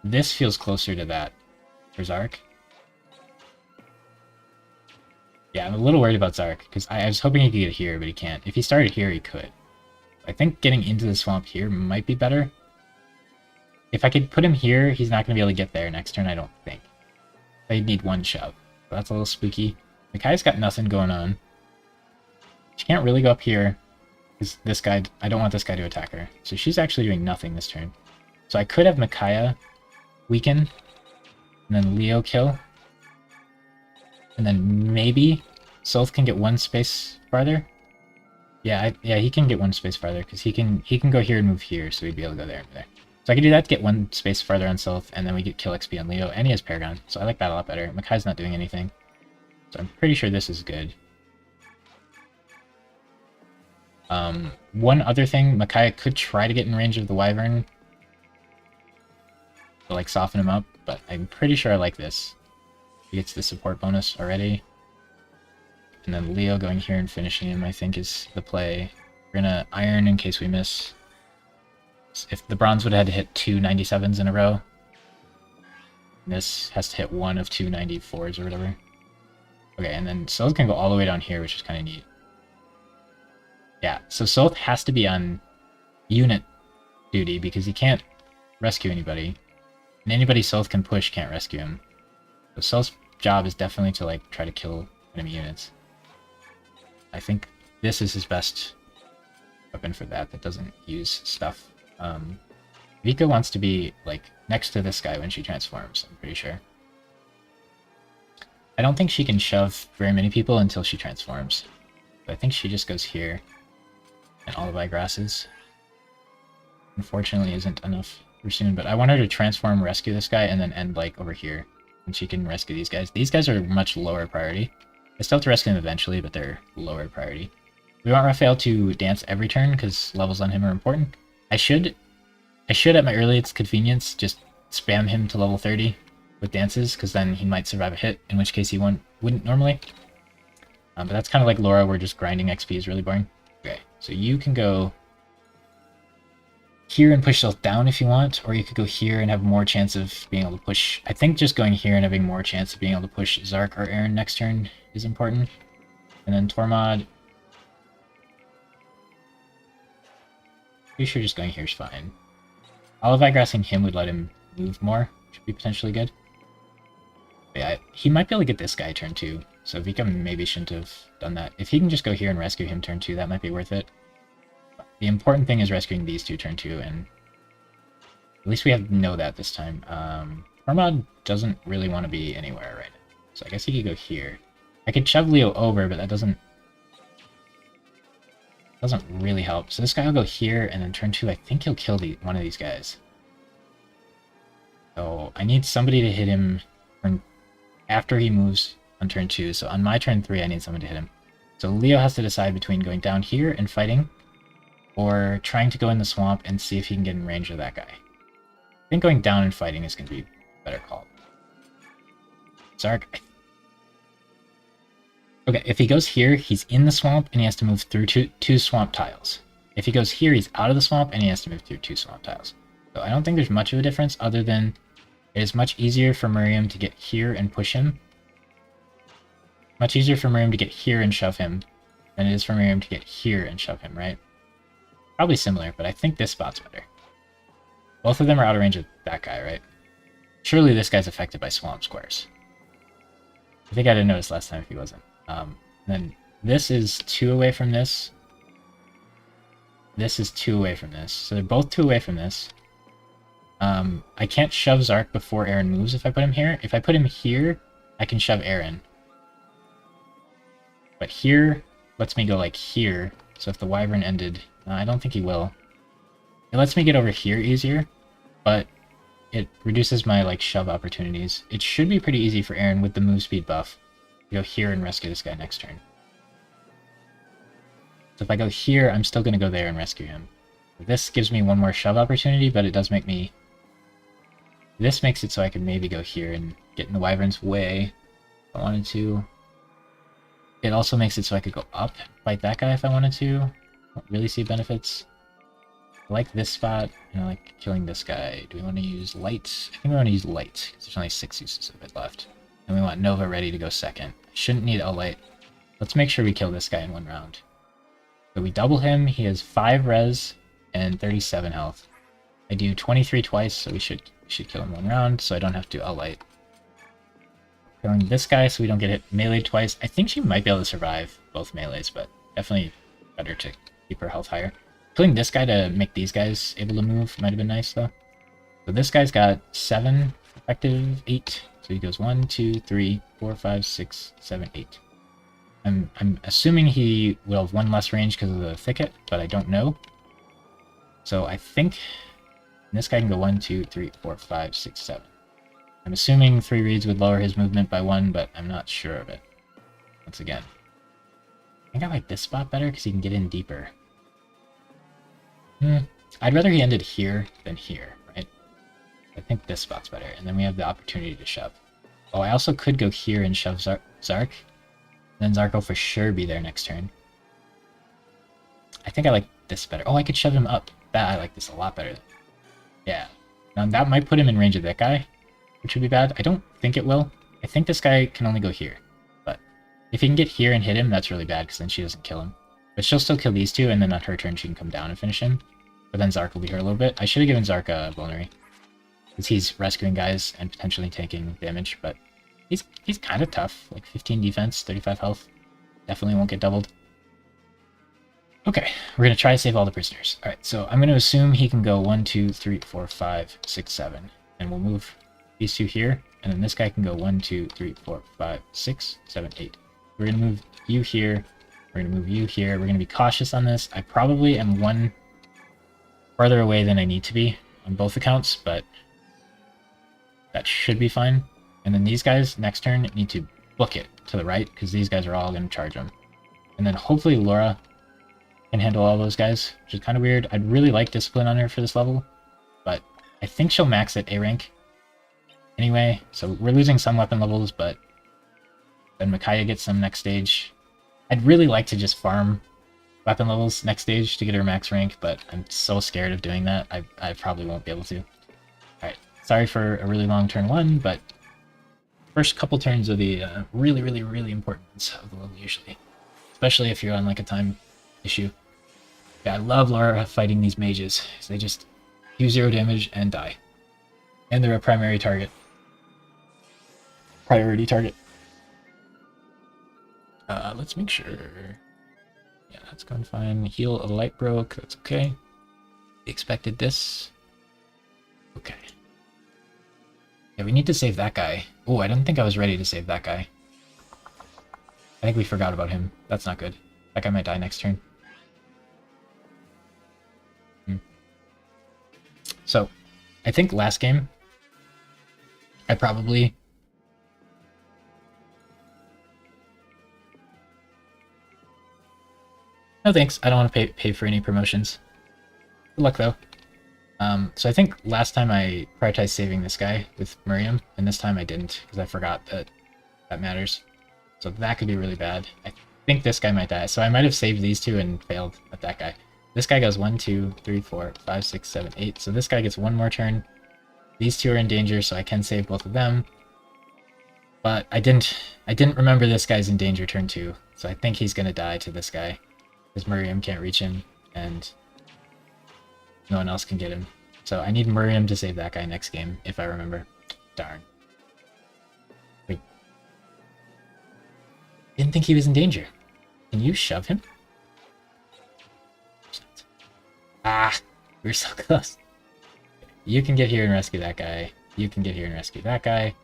This feels closer to that for Zark. Yeah, I'm a little worried about Zark, because I was hoping he could get here, but he can't. If he started here, he could. I think getting into the swamp here might be better. If I could put him here, he's not going to be able to get there next turn, I don't think. I'd need one shove. So that's a little spooky. Mikai's got nothing going on. She can't really go up here, because this guy, I don't want this guy to attack her. So she's actually doing nothing this turn. So I could have Micaiah weaken, and then Leo kill. And then maybe Soth can get one space farther. Yeah, yeah, he can get one space farther, because he can go here and move here, so he'd be able to go there and there. So I can do that to get one space farther on Soth, and then we get kill XP on Leo, and he has Paragon, so I like that a lot better. Makai's not doing anything, so I'm pretty sure this is good. One other thing, Makai could try to get in range of the Wyvern to like soften him up, but I'm pretty sure I like this. He gets the support bonus already. And then Leo going here and finishing him, I think, is the play. We're gonna Iron in case we miss. If the Bronze would have had to hit two 97s in a row, this has to hit one of two 94s or whatever. Okay, and then Soth can go all the way down here, which is kind of neat. Yeah, so Soth has to be on unit duty because he can't rescue anybody. And anybody Soth can push can't rescue him. So Soth's job is definitely to like try to kill enemy units. I think this is his best weapon for that doesn't use stuff. Vika wants to be like next to this guy when she transforms, I'm pretty sure. I don't think she can shove very many people until she transforms. But I think she just goes here and all the Vigrasses. Unfortunately isn't enough for soon, but I want her to transform, rescue this guy, and then end like over here. And she can rescue these guys. These guys are much lower priority. I still have to rescue them eventually, but they're lower priority. We want Raphael to dance every turn because levels on him are important. I should at my earliest convenience just spam him to level 30 with dances, because then he might survive a hit, in which case he wouldn't normally. But that's kind of like Laura, where just grinding XP is really boring. Okay, so you can go here and push yourself down if you want, or you could go here and have more chance of being able to push. I think just going here and having more chance of being able to push Zark or Aaron next turn is important. And then Tormod, pretty sure just going here is fine. Olivigrassing him would let him move more, which would be potentially good. But yeah, he might be able to get this guy turn 2, so Vika maybe shouldn't have done that. If he can just go here and rescue him turn 2, that might be worth it. The important thing is rescuing these two turn 2, and at least we know that this time. Tormod doesn't really want to be anywhere right now, so I guess he could go here. I could shove Leo over, but that doesn't really help. So this guy will go here, and then turn 2, I think he'll kill one of these guys. So I need somebody to hit him after he moves on turn 2. So on my turn 3, I need someone to hit him. So Leo has to decide between going down here and fighting, or trying to go in the swamp and see if he can get in range of that guy. I think going down and fighting is going to be a better call. Zark. Okay, if he goes here, he's in the swamp and he has to move through two swamp tiles. If he goes here, he's out of the swamp and he has to move through 2 swamp tiles. So I don't think there's much of a difference, other than it is much easier for Miriam to get here and push him. Much easier for Miriam to get here and shove him than it is for Miriam to get here and shove him, right? Probably similar, but I think this spot's better. Both of them are out of range of that guy, right? Surely this guy's affected by swamp squares. I think I didn't notice last time if he wasn't. Then this is 2 away from this. This is 2 away from this. So they're both 2 away from this. I can't shove Zark before Aaron moves if I put him here. If I put him here, I can shove Aaron. But here lets me go like here. So if the Wyvern ended, I don't think he will. It lets me get over here easier, but it reduces my like shove opportunities. It should be pretty easy for Aaron with the move speed buff to go here and rescue this guy next turn. So if I go here, I'm still going to go there and rescue him. This gives me one more shove opportunity, but it does make me... This makes it so I can maybe go here and get in the Wyvern's way if I wanted to. It also makes it so I could go up, fight that guy if I wanted to. Don't really see benefits. I like this spot, and I like killing this guy. Do we want to use light? I think we want to use light, because there's only 6 uses of it left. And we want Nova ready to go second. I shouldn't need a light. Let's make sure we kill this guy in 1 round. So we double him, he has 5 res and 37 health. I do 23 twice, so we should kill him 1 round, so I don't have to light. Killing this guy so we don't get hit melee twice. I think she might be able to survive both melees, but definitely better to keep her health higher. Killing this guy to make these guys able to move might have been nice, though. So this guy's got 7, effective 8. So he goes 1, 2, 3, 4, 5, 6, 7, 8. I'm assuming he will have 1 less range because of the thicket, but I don't know. So I think this guy can go 1, 2, 3, 4, 5, 6, 7. I'm assuming 3 reads would lower his movement by 1, but I'm not sure of it. Once again. I think I like this spot better because he can get in deeper. I'd rather he ended here than here, right? I think this spot's better, and then we have the opportunity to shove. Oh, I also could go here and shove Zark. Then Zark will for sure be there next turn. I think I like this better. Oh, I could shove him up. I like this a lot better. Yeah. Now that might put him in range of that guy, which would be bad. I don't think it will. I think this guy can only go here. But if he can get here and hit him, that's really bad, because then she doesn't kill him. But she'll still kill these two, and then on her turn she can come down and finish him. But then Zark will be here a little bit. I should have given Zark a vulnerary, because he's rescuing guys and potentially taking damage, but he's kind of tough. Like 15 defense, 35 health. Definitely won't get doubled. Okay, we're going to try to save all the prisoners. Alright, so I'm going to assume he can go 1, 2, 3, 4, 5, 6, 7. And we'll move these two here, and then this guy can go 1, 2, 3, 4, 5, 6, 7, 8. We're going to move you here. We're going to move you here. We're going to be cautious on this. I probably am 1 farther away than I need to be on both accounts, but that should be fine. And then these guys, next turn, need to book it to the right, because these guys are all going to charge them. And then hopefully Laura can handle all those guys, which is kind of weird. I'd really like Discipline on her for this level, but I think she'll max at A rank anyway, so we're losing some weapon levels, but then Micaiah gets some next stage. I'd really like to just farm weapon levels next stage to get her max rank, but I'm so scared of doing that, I probably won't be able to. Alright, sorry for a really long turn 1, but first couple turns are the really, really, really important ones of the level usually. Especially if you're on like a time issue. Yeah, I love Laura fighting these mages, because they just do 0 damage and die. And they're a primary target. Priority target. Let's make sure. Yeah, that's going fine. Heal a light broke, that's okay. We expected this. Okay. Yeah, we need to save that guy. Oh, I didn't think I was ready to save that guy. I think we forgot about him. That's not good. That guy might die next turn. So, I think last game, I probably... No thanks, I don't want to pay for any promotions. Good luck though. So I think last time I prioritized saving this guy with Miriam, and this time I didn't, because I forgot that that matters. So that could be really bad. I think this guy might die, so I might have saved these two and failed at that guy. This guy goes 1, 2, 3, 4, 5, 6, 7, 8, so this guy gets 1 more turn. These two are in danger, so I can save both of them. But I didn't remember this guy's in danger turn 2, so I think he's gonna die to this guy, because Miriam can't reach him, and no one else can get him. So I need Miriam to save that guy next game, if I remember. Darn. Wait. Didn't think he was in danger. Can you shove him? Ah! We're so close. You can get here and rescue that guy. You can get here and rescue that guy.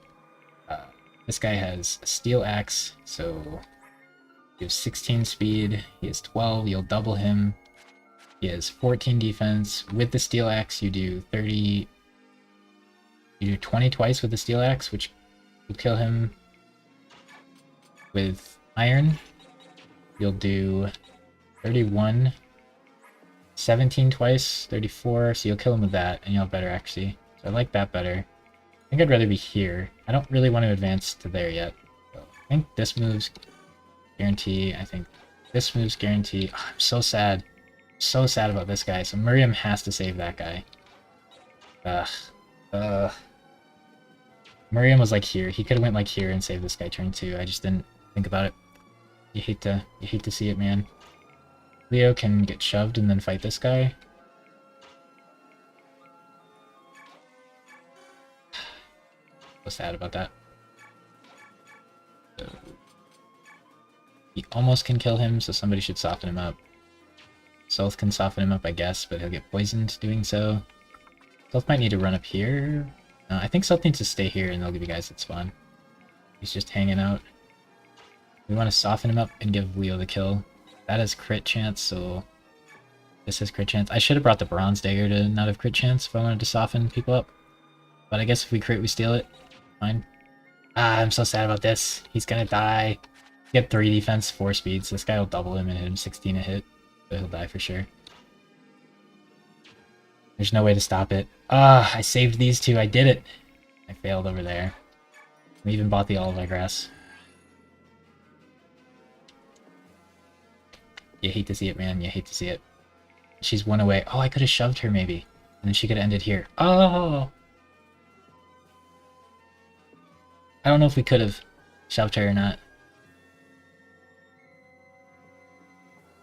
This guy has a steel axe, so he has 16 speed. He has 12. You'll double him. He has 14 defense. With the steel axe, you do 30. You do 20 twice with the steel axe, which will kill him. With iron, you'll do 31. 17 twice, 34, so you'll kill him with that, and you'll have better accuracy. So I like that better. I think I'd rather be here. I don't really want to advance to there yet. So I think this move's Guarantee, I think this move's guarantee. Oh, I'm so sad. So sad about this guy. So Miriam has to save that guy. Ugh. Ugh. Miriam was like here. He could have went like here and saved this guy turn 2. I just didn't think about it. You hate to see it, man. Leo can get shoved and then fight this guy. So sad about that. So, he almost can kill him, so somebody should soften him up. Soth can soften him up, I guess, but he'll get poisoned doing so. Soth might need to run up here. I think Soth needs to stay here and they'll give you guys that spawn. He's just hanging out. We want to soften him up and give Leo the kill. That has crit chance, so this has crit chance. I should have brought the bronze dagger to not have crit chance if I wanted to soften people up. But I guess if we crit, we steal it. Fine. Ah, I'm so sad about this. He's gonna die. Get 3 defense, 4 speeds. This guy will double him and hit him 16 a hit. But he'll die for sure. There's no way to stop it. Ah, I saved these 2. I did it. I failed over there. We even bought the olive grass. You hate to see it, man. You hate to see it. She's 1 away. Oh, I could have shoved her, maybe. And then she could have ended here. Oh! I don't know if we could have shoved her or not.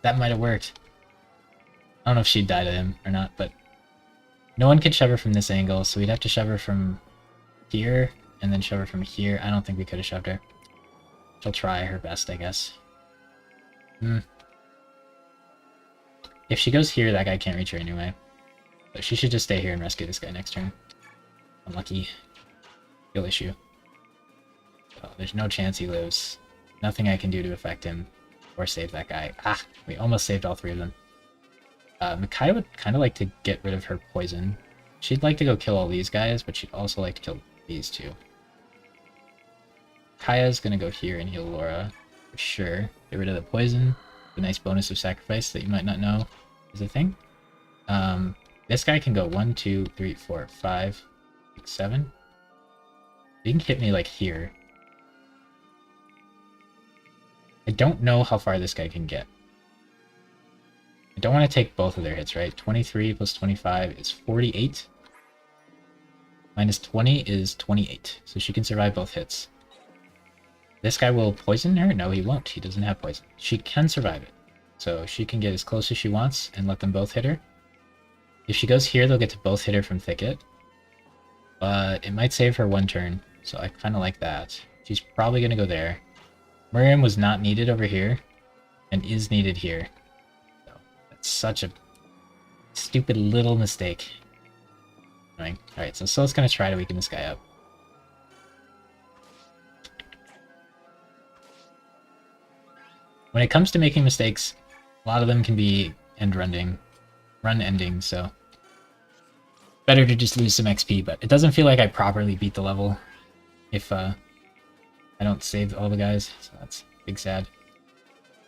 That might have worked. I don't know if she'd die to him or not, but... No one could shove her from this angle, so we'd have to shove her from here, and then shove her from here. I don't think we could have shoved her. She'll try her best, I guess. If she goes here, that guy can't reach her anyway. So she should just stay here and rescue this guy next turn. Unlucky. Skill issue. Oh, there's no chance he lives. Nothing I can do to affect him. Or save that guy. Ah! We almost saved all 3 of them. Micaiah would kind of like to get rid of her poison. She'd like to go kill all these guys, but she'd also like to kill these 2. Kaya's gonna go here and heal Laura. For sure. Get rid of the poison. The nice bonus of sacrifice that you might not know is a thing. This guy can go 1, 2, 3, 4, 5, 6, 7. He can hit me like here. I don't know how far this guy can get. I don't want to take both of their hits, right? 23 plus 25 is 48. Minus 20 is 28. So she can survive both hits. This guy will poison her? No, he won't. He doesn't have poison. She can survive it. So she can get as close as she wants and let them both hit her. If she goes here, they'll get to both hit her from Thicket. But it might save her 1 turn. So I kind of like that. She's probably going to go there. Miriam was not needed over here. And is needed here. So that's such a stupid little mistake. Annoying. Alright, so Soul's going to try to weaken this guy up. When it comes to making mistakes, a lot of them can be run ending, so better to just lose some XP, but it doesn't feel like I properly beat the level if I don't save all the guys, so that's big sad.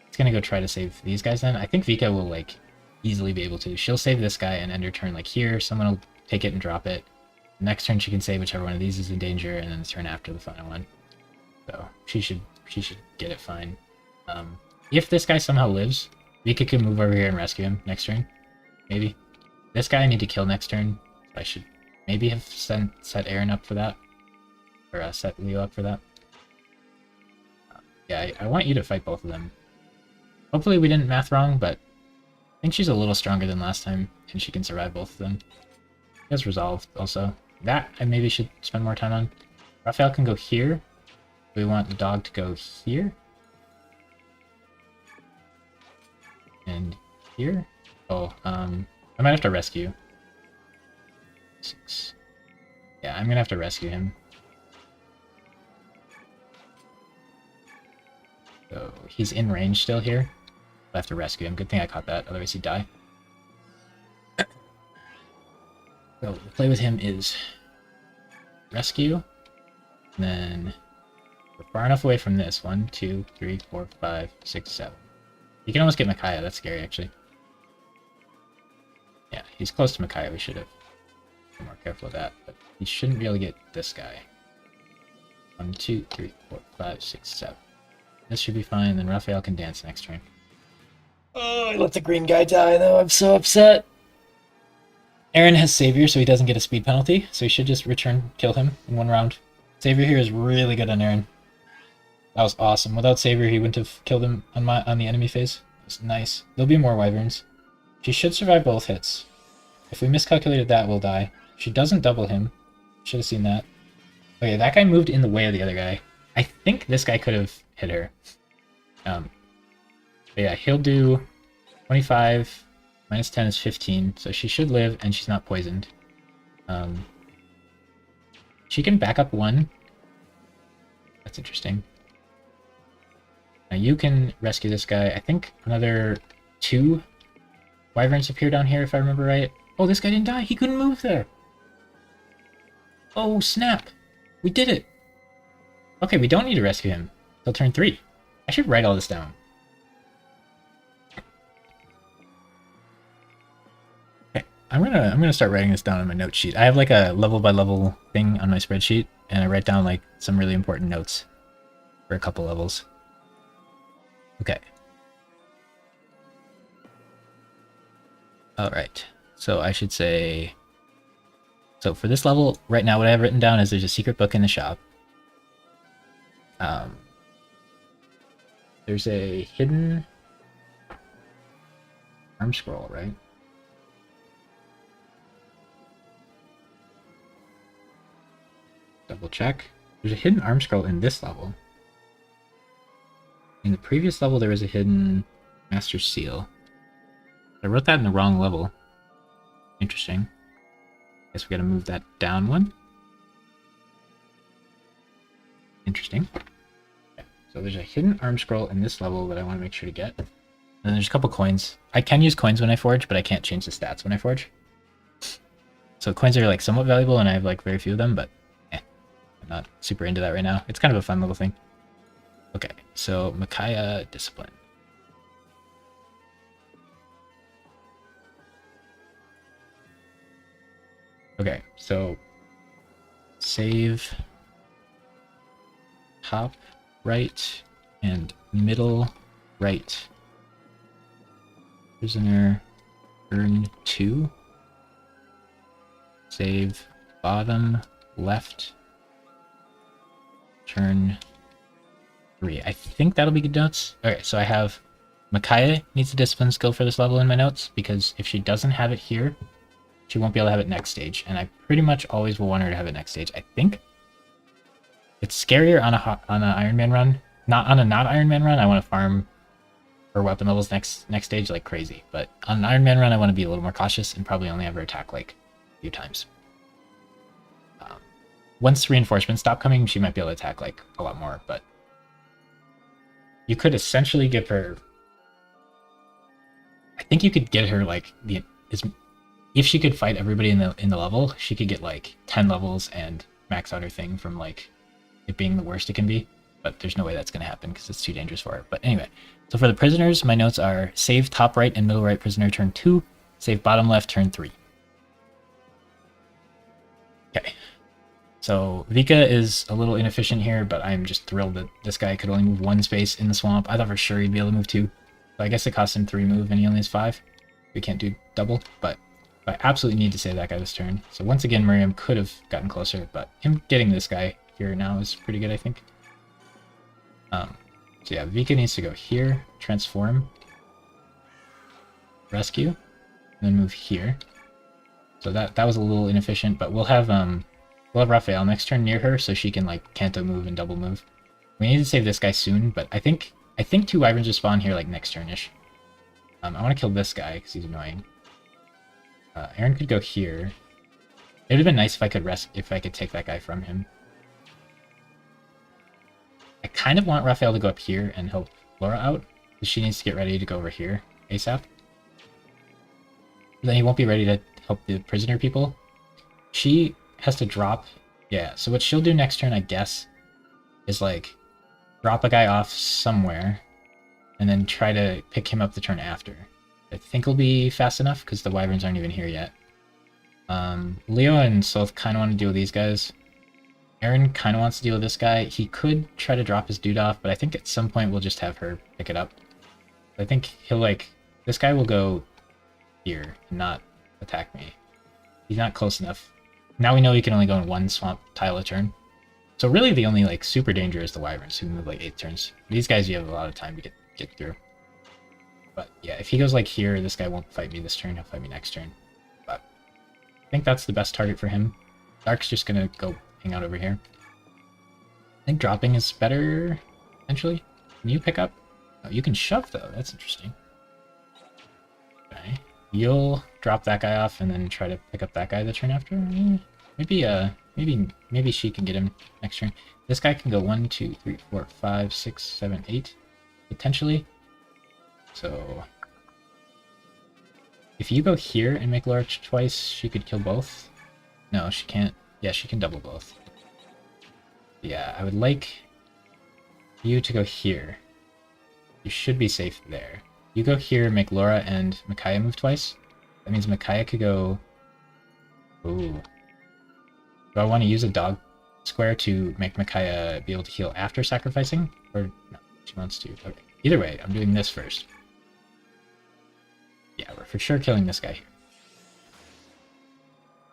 It's gonna go try to save these guys then. I think Vika will like easily be able to. She'll save this guy and end her turn like here, someone will take it and drop it. Next turn she can save whichever one of these is in danger, and then the turn after the final one. So she should get it fine. If this guy somehow lives, Vika can move over here and rescue him next turn. Maybe. This guy I need to kill next turn. I should maybe have set Aaron up for that. Or set Leo up for that. Yeah, I want you to fight both of them. Hopefully we didn't math wrong, but I think she's a little stronger than last time, and she can survive both of them. She has resolved also. That I maybe should spend more time on. Raphael can go here. We want the dog to go here. And here? Oh, I might have to rescue. 6. Yeah, I'm gonna have to rescue him. So, he's in range still here. I have to rescue him. Good thing I caught that, otherwise he'd die. So, the play with him is rescue. And then we're far enough away from this. 1, 2, 3, 4, 5, 6, 7. You can almost get Micaiah. That's scary, actually. Yeah, he's close to Micaiah. We should have been more careful with that. But he shouldn't be able to get this guy. 1, 2, 3, 4, 5, 6, 7. This should be fine, then Raphael can dance next turn. Oh, I let the green guy die, though. I'm so upset. Aaron has Savior, so he doesn't get a speed penalty, so he should just return kill him in one round. Savior here is really good on Aaron. That was awesome. Without Savior, he wouldn't have killed him on the enemy phase. It was nice. There'll be more Wyverns. She should survive both hits. If we miscalculated that, we'll die. She doesn't double him. Should have seen that. Okay, that guy moved in the way of the other guy. I think this guy could have hit her. But yeah, he'll do 25 minus 10 is 15, so she should live, and she's not poisoned. She can back up 1. That's interesting. Now you can rescue this guy. I think another 2 Wyverns appear down here, if I remember right. Oh, this guy didn't die. He couldn't move there. Oh, snap. We did it. Okay, we don't need to rescue him till turn 3. I should write all this down. Okay, I'm gonna start writing this down on my note sheet. I have like a level by level thing on my spreadsheet, and I write down like some really important notes for a couple levels. Okay. Alright, so I should say... So for this level, right now what I have written down is there's a secret book in the shop. There's a hidden arm scroll, right? Double check. There's a hidden arm scroll in this level. In the previous level, there was a hidden Master Seal. I wrote that in the wrong level. Interesting. Guess we gotta move that down 1. Interesting. Okay. So there's a hidden arm scroll in this level that I want to make sure to get. And there's a couple coins. I can use coins when I forge, but I can't change the stats when I forge. So coins are like somewhat valuable, and I have like very few of them, but I'm not super into that right now. It's kind of a fun little thing. Okay, so Micaiah Discipline. Okay, so save top right and middle right. Prisoner turn 2. Save bottom left turn 3. I think that'll be good notes. Okay, so I have Micaiah needs a discipline skill for this level in my notes, because if she doesn't have it here, she won't be able to have it next stage, and I pretty much always will want her to have it next stage, I think. It's scarier on an Ironman run. Not on a not Ironman run, I want to farm her weapon levels next stage like crazy, but on an Ironman run, I want to be a little more cautious and probably only have her attack like a few times. Once reinforcements stop coming, she might be able to attack like a lot more, but you could essentially give her... I think you could get her like if she could fight everybody in the level, she could get like 10 levels and max out her thing from like it being the worst it can be. But there's no way that's going to happen because it's too dangerous for her. But anyway, so for the prisoners, my notes are save top right and middle right prisoner turn 2, save bottom left turn 3. Okay. So Vika is a little inefficient here, but I'm just thrilled that this guy could only move 1 space in the swamp. I thought for sure he'd be able to move 2. So I guess it cost him 3 move and he only has 5. We can't do double, but I absolutely need to save that guy this turn. So once again, Miriam could have gotten closer, but him getting this guy here now is pretty good, I think. So yeah, Vika needs to go here, transform, rescue, and then move here. So that was a little inefficient, but we'll have Raphael next turn near her so she can like canto move and double move. We need to save this guy soon, but I think 2 Wyverns will spawn here like next turn-ish. I want to kill this guy because he's annoying. Aaron could go here. It would have been nice if I could take that guy from him. I kind of want Raphael to go up here and help Laura out, because she needs to get ready to go over here ASAP. Then he won't be ready to help the prisoner people. She has to drop... Yeah, so what she'll do next turn, I guess, is like drop a guy off somewhere and then try to pick him up the turn after. I think it'll be fast enough because the Wyverns aren't even here yet. Leo and Sloth kind of want to deal with these guys. Aaron kind of wants to deal with this guy. He could try to drop his dude off, but I think at some point we'll just have her pick it up. I think he'll like... This guy will go here and not attack me. He's not close enough. Now we know he can only go in one swamp tile a turn. So really the only like super danger is the wyverns who move like 8 turns. These guys you have a lot of time to get through. But yeah, if he goes like here, this guy won't fight me this turn, he'll fight me next turn. But I think that's the best target for him. Dark's just gonna go hang out over here. I think dropping is better, potentially. Can you pick up? Oh, you can shove though, that's interesting. Okay. You'll drop that guy off and then try to pick up that guy the turn after? Maybe she can get him next turn. This guy can go 1, 2, 3, 4, 5, 6, 7, 8, potentially. So if you go here and make Laura twice, she could kill both. No, she can't. Yeah, she can double both. Yeah, I would like you to go here. You should be safe there. You go here, make Laura and Micaiah move twice. That means Micaiah could go... Ooh. Do I want to use a dog square to make Micaiah be able to heal after sacrificing? Or no, she wants to. Okay. Either way, I'm doing this first. Yeah, we're for sure killing this guy here.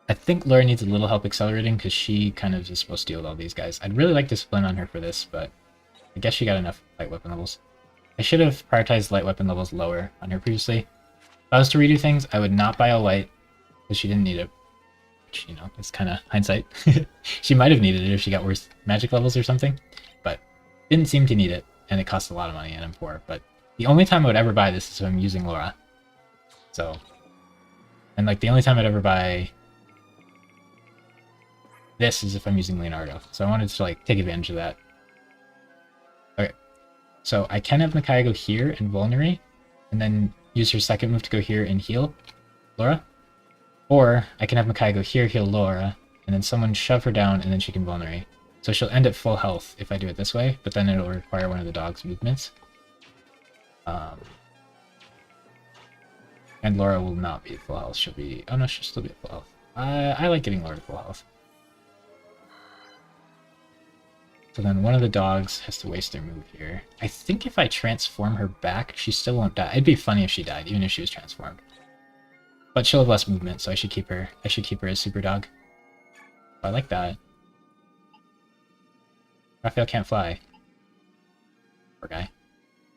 I think Laura needs a little help accelerating because she kind of is supposed to deal with all these guys. I'd really like discipline on her for this, but I guess she got enough light weapon levels. I should have prioritized light weapon levels lower on her previously. If I was to redo things, I would not buy all light because she didn't need it. Which, you know, it's kind of hindsight. She might have needed it if she got worse magic levels or something, but didn't seem to need it, and it costs a lot of money, and I'm poor. But the only time I would ever buy this is if I'm using Laura. So, and like the only time I'd ever buy this is if I'm using Leonardo. So I wanted to like take advantage of that. Okay, so I can have Micaiah go here and vulnerate, and then use her second move to go here and heal Laura. Or I can have Micaiah go here, heal Laura, and then someone shove her down, and then she can vulnerate. So she'll end at full health if I do it this way, but then it'll require one of the dog's movements. And Laura will not be at full health. She'll be... Oh no, she'll still be at full health. I like getting Laura to full health. So then one of the dogs has to waste their move here. I think if I transform her back, she still won't die. It'd be funny if she died, even if she was transformed. But she'll have less movement, so I should keep her. I should keep her as super dog. I like that. Raphael can't fly. Poor guy.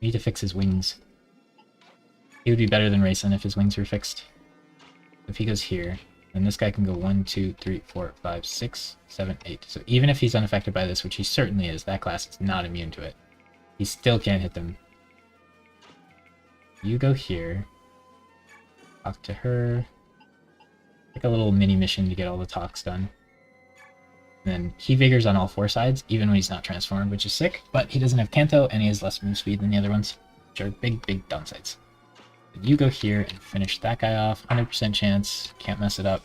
We need to fix his wings. He would be better than Rayson if his wings were fixed. If he goes here, then this guy can go 1, 2, 3, 4, 5, 6, 7, 8. So even if he's unaffected by this, which he certainly is, that class is not immune to it. He still can't hit them. You go here. Talk to her. Like a little mini mission to get all the talks done. And then he vigors on all 4 sides, even when he's not transformed, which is sick. But he doesn't have Canto, and he has less move speed than the other ones, which are big, big downsides. You go here and finish that guy off. 100% chance. Can't mess it up.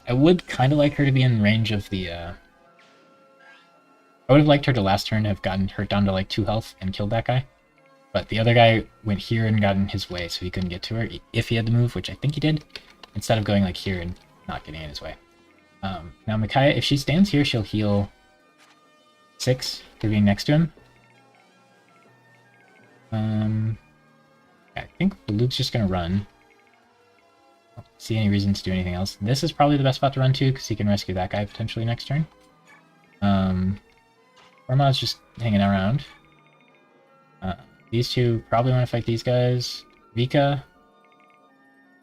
I would kind of like her to be in range of the... I would have liked her to last turn have gotten hurt down to like 2 health and killed that guy. But the other guy went here and got in his way, so he couldn't get to her if he had the move, which I think he did, instead of going like here and not getting in his way. Now Micaiah, if she stands here, she'll heal 6 for being next to him. I think Luke's just going to run. I don't see any reason to do anything else. This is probably the best spot to run to, because he can rescue that guy potentially next turn. Orma's just hanging around. These two probably want to fight these guys. Vika,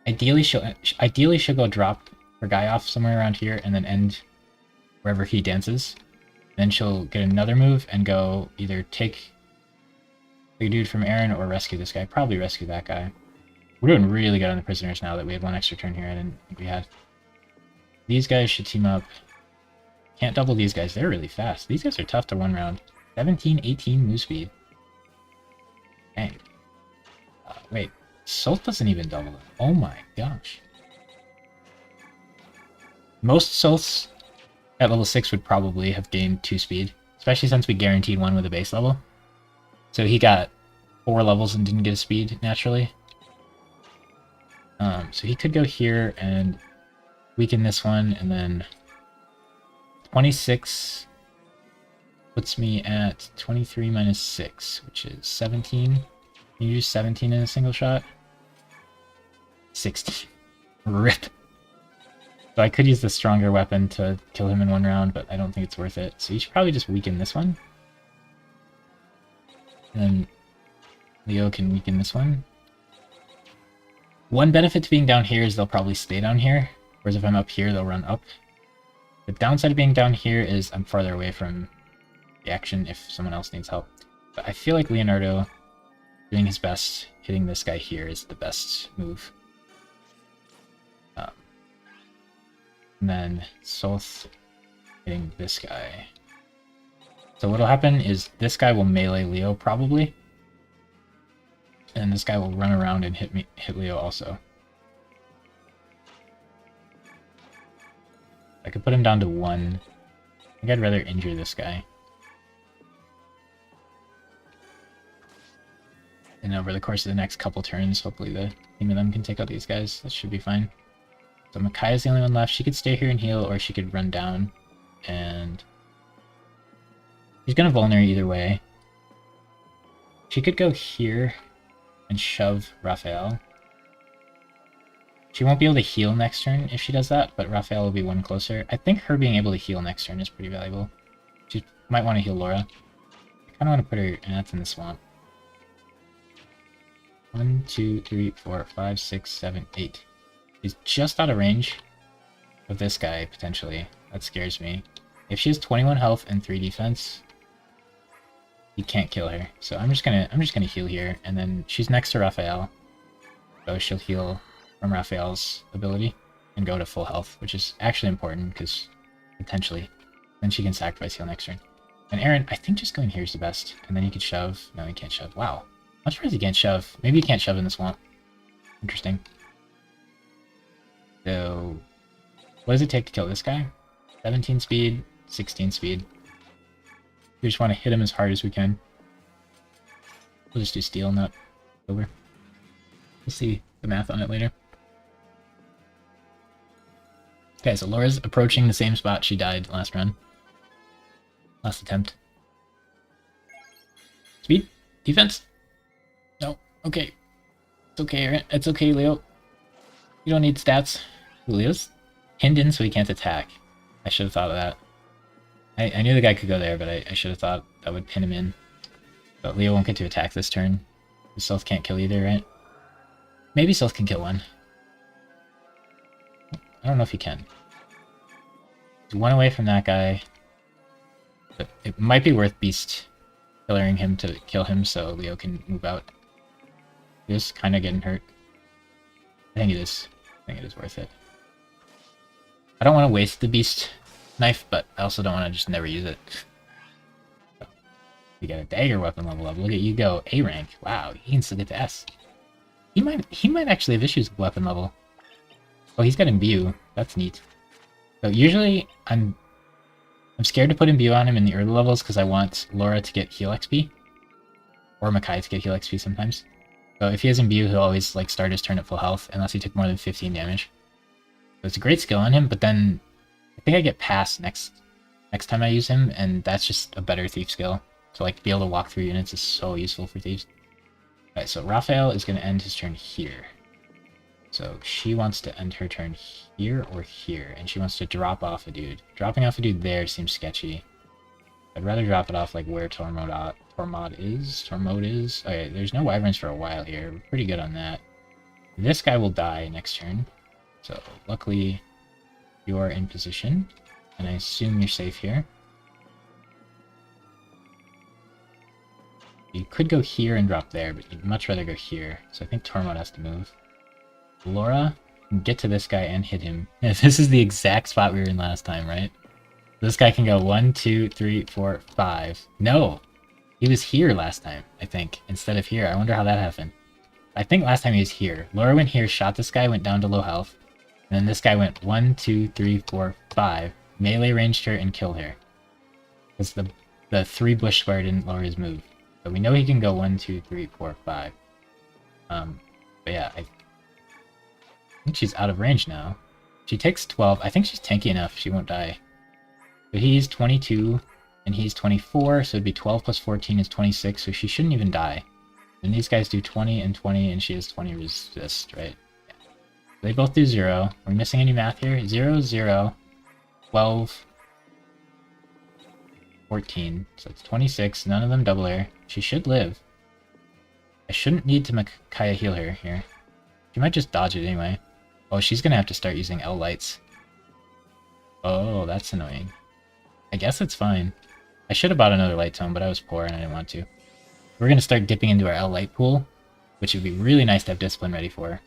ideally she'll go drop her guy off somewhere around here and then end wherever he dances. Then she'll get another move and go either take the dude from Aaron or rescue this guy. Probably rescue that guy. We're doing really good on the prisoners now that we had 1 extra turn here. I didn't think we had. These guys should team up. Can't double these guys. They're really fast. These guys are tough to 1 round. 17, 18 move speed. Dang. Wait. Sult doesn't even double it. Oh my gosh. Most Sults at level 6 would probably have gained 2 speed. Especially since we guaranteed 1 with a base level. So he got 4 levels and didn't get a speed naturally. So he could go here and weaken this one, and then 26 puts me at 23 minus 6, which is 17. Can you do 17 in a single shot? 16. Rip. So I could use the stronger weapon to kill him in one round, but I don't think it's worth it. So you should probably just weaken this one. And then Leo can weaken this one. One benefit to being down here is they'll probably stay down here, whereas if I'm up here, they'll run up. The downside of being down here is I'm farther away from the action if someone else needs help. But I feel like Leonardo doing his best, hitting this guy here is the best move. And then Soth hitting this guy. So what'll happen is this guy will melee Leo probably. And this guy will run around and hit Leo also. I could put him down to 1. I think I'd rather injure this guy. And over the course of the next couple turns, hopefully the team of them can take out these guys. That should be fine. So Makai is the only one left. She could stay here and heal, or she could run down. And she's going to vulner either way. She could go here and shove Raphael. She won't be able to heal next turn if she does that, but Raphael will be one closer. I think her being able to heal next turn is pretty valuable. She might want to heal Laura. I kind of want to put her... that's in the swamp. 1, 2, 3, 4, 5, 6, 7, 8. She's just out of range of this guy, potentially. That scares me. If she has 21 health and 3 defense, you can't kill her. So I'm just gonna heal here, and then she's next to Raphael. So she'll heal from Raphael's ability and go to full health, which is actually important because potentially then she can sacrifice heal next turn. And Aaron, I think just going here is the best, and then you could shove. No, you can't shove. Wow. I'm surprised you can't shove. Maybe you can't shove in the swamp. Interesting. So, what does it take to kill this guy? 17 speed, 16 speed. We just want to hit him as hard as we can. We'll just do steel, not silver. We'll see the math on it later. Okay, so Laura's approaching the same spot she died last run. Last attempt. Speed? Defense? No. Okay. It's okay, Aaron. It's okay, Leo. You don't need stats. Leo's pinned in so he can't attack. I should have thought of that. I knew the guy could go there, but I should have thought that would pin him in. But Leo won't get to attack this turn. Stealth can't kill either, right? Maybe Stealth can kill one. I don't know if he can. He's one away from that guy. But it might be worth Beast killering him to kill him so Leo can move out. He's kind of getting hurt. I think it is. I think it is worth it. I don't want to waste the Beast knife, but I also don't want to just never use it. So, you got a dagger weapon level up. Look at you go. A rank. Wow, he can still get to S. He might actually have issues with weapon level. Oh, he's got imbue. That's neat. So usually I'm scared to put imbue on him in the early levels because I want Laura to get heal XP. Or Makai to get heal XP sometimes. So if he has imbue, he'll always like start his turn at full health unless he took more than 15 damage. So it's a great skill on him, but then I think I get past next time I use him, and that's just a better thief skill. So like be able to walk through units is so useful for thieves. Alright, so Raphael is going to end his turn here. So she wants to end her turn here or here, and she wants to drop off a dude. Dropping off a dude there seems sketchy. I'd rather drop it off like where Tormod is. Okay, there's no wyverns for a while here. We're pretty good on that. This guy will die next turn. So luckily you are in position, and I assume you're safe here. You could go here and drop there, but you'd much rather go here. So I think Tormod has to move. Laura can get to this guy and hit him. Yeah, this is the exact spot we were in last time, right? This guy can go 1, 2, 3, 4, 5. No! He was here last time, I think, instead of here. I wonder how that happened. I think last time he was here. Laura went here, shot this guy, went down to low health. And then this guy went 1, 2, 3, 4, 5. Melee ranged her and killed her. Because the 3 bush square didn't lower his move. So we know he can go 1, 2, 3, 4, 5. But yeah, I think she's out of range now. She takes 12. I think she's tanky enough. She won't die. So he's 22. And he's 24, so it'd be 12 plus 14 is 26, so she shouldn't even die. And these guys do 20 and 20, and she has 20 resist, right? Yeah. They both do 0. Are we missing any math here? 0, 0, 12, 14. So it's 26. None of them double air. She should live. I shouldn't need to Micaiah heal her here. She might just dodge it anyway. Oh, she's gonna have to start using L lights. Oh, that's annoying. I guess it's fine. I should have bought another light tome, but I was poor and I didn't want to. We're gonna start dipping into our L light pool, which would be really nice to have discipline ready for.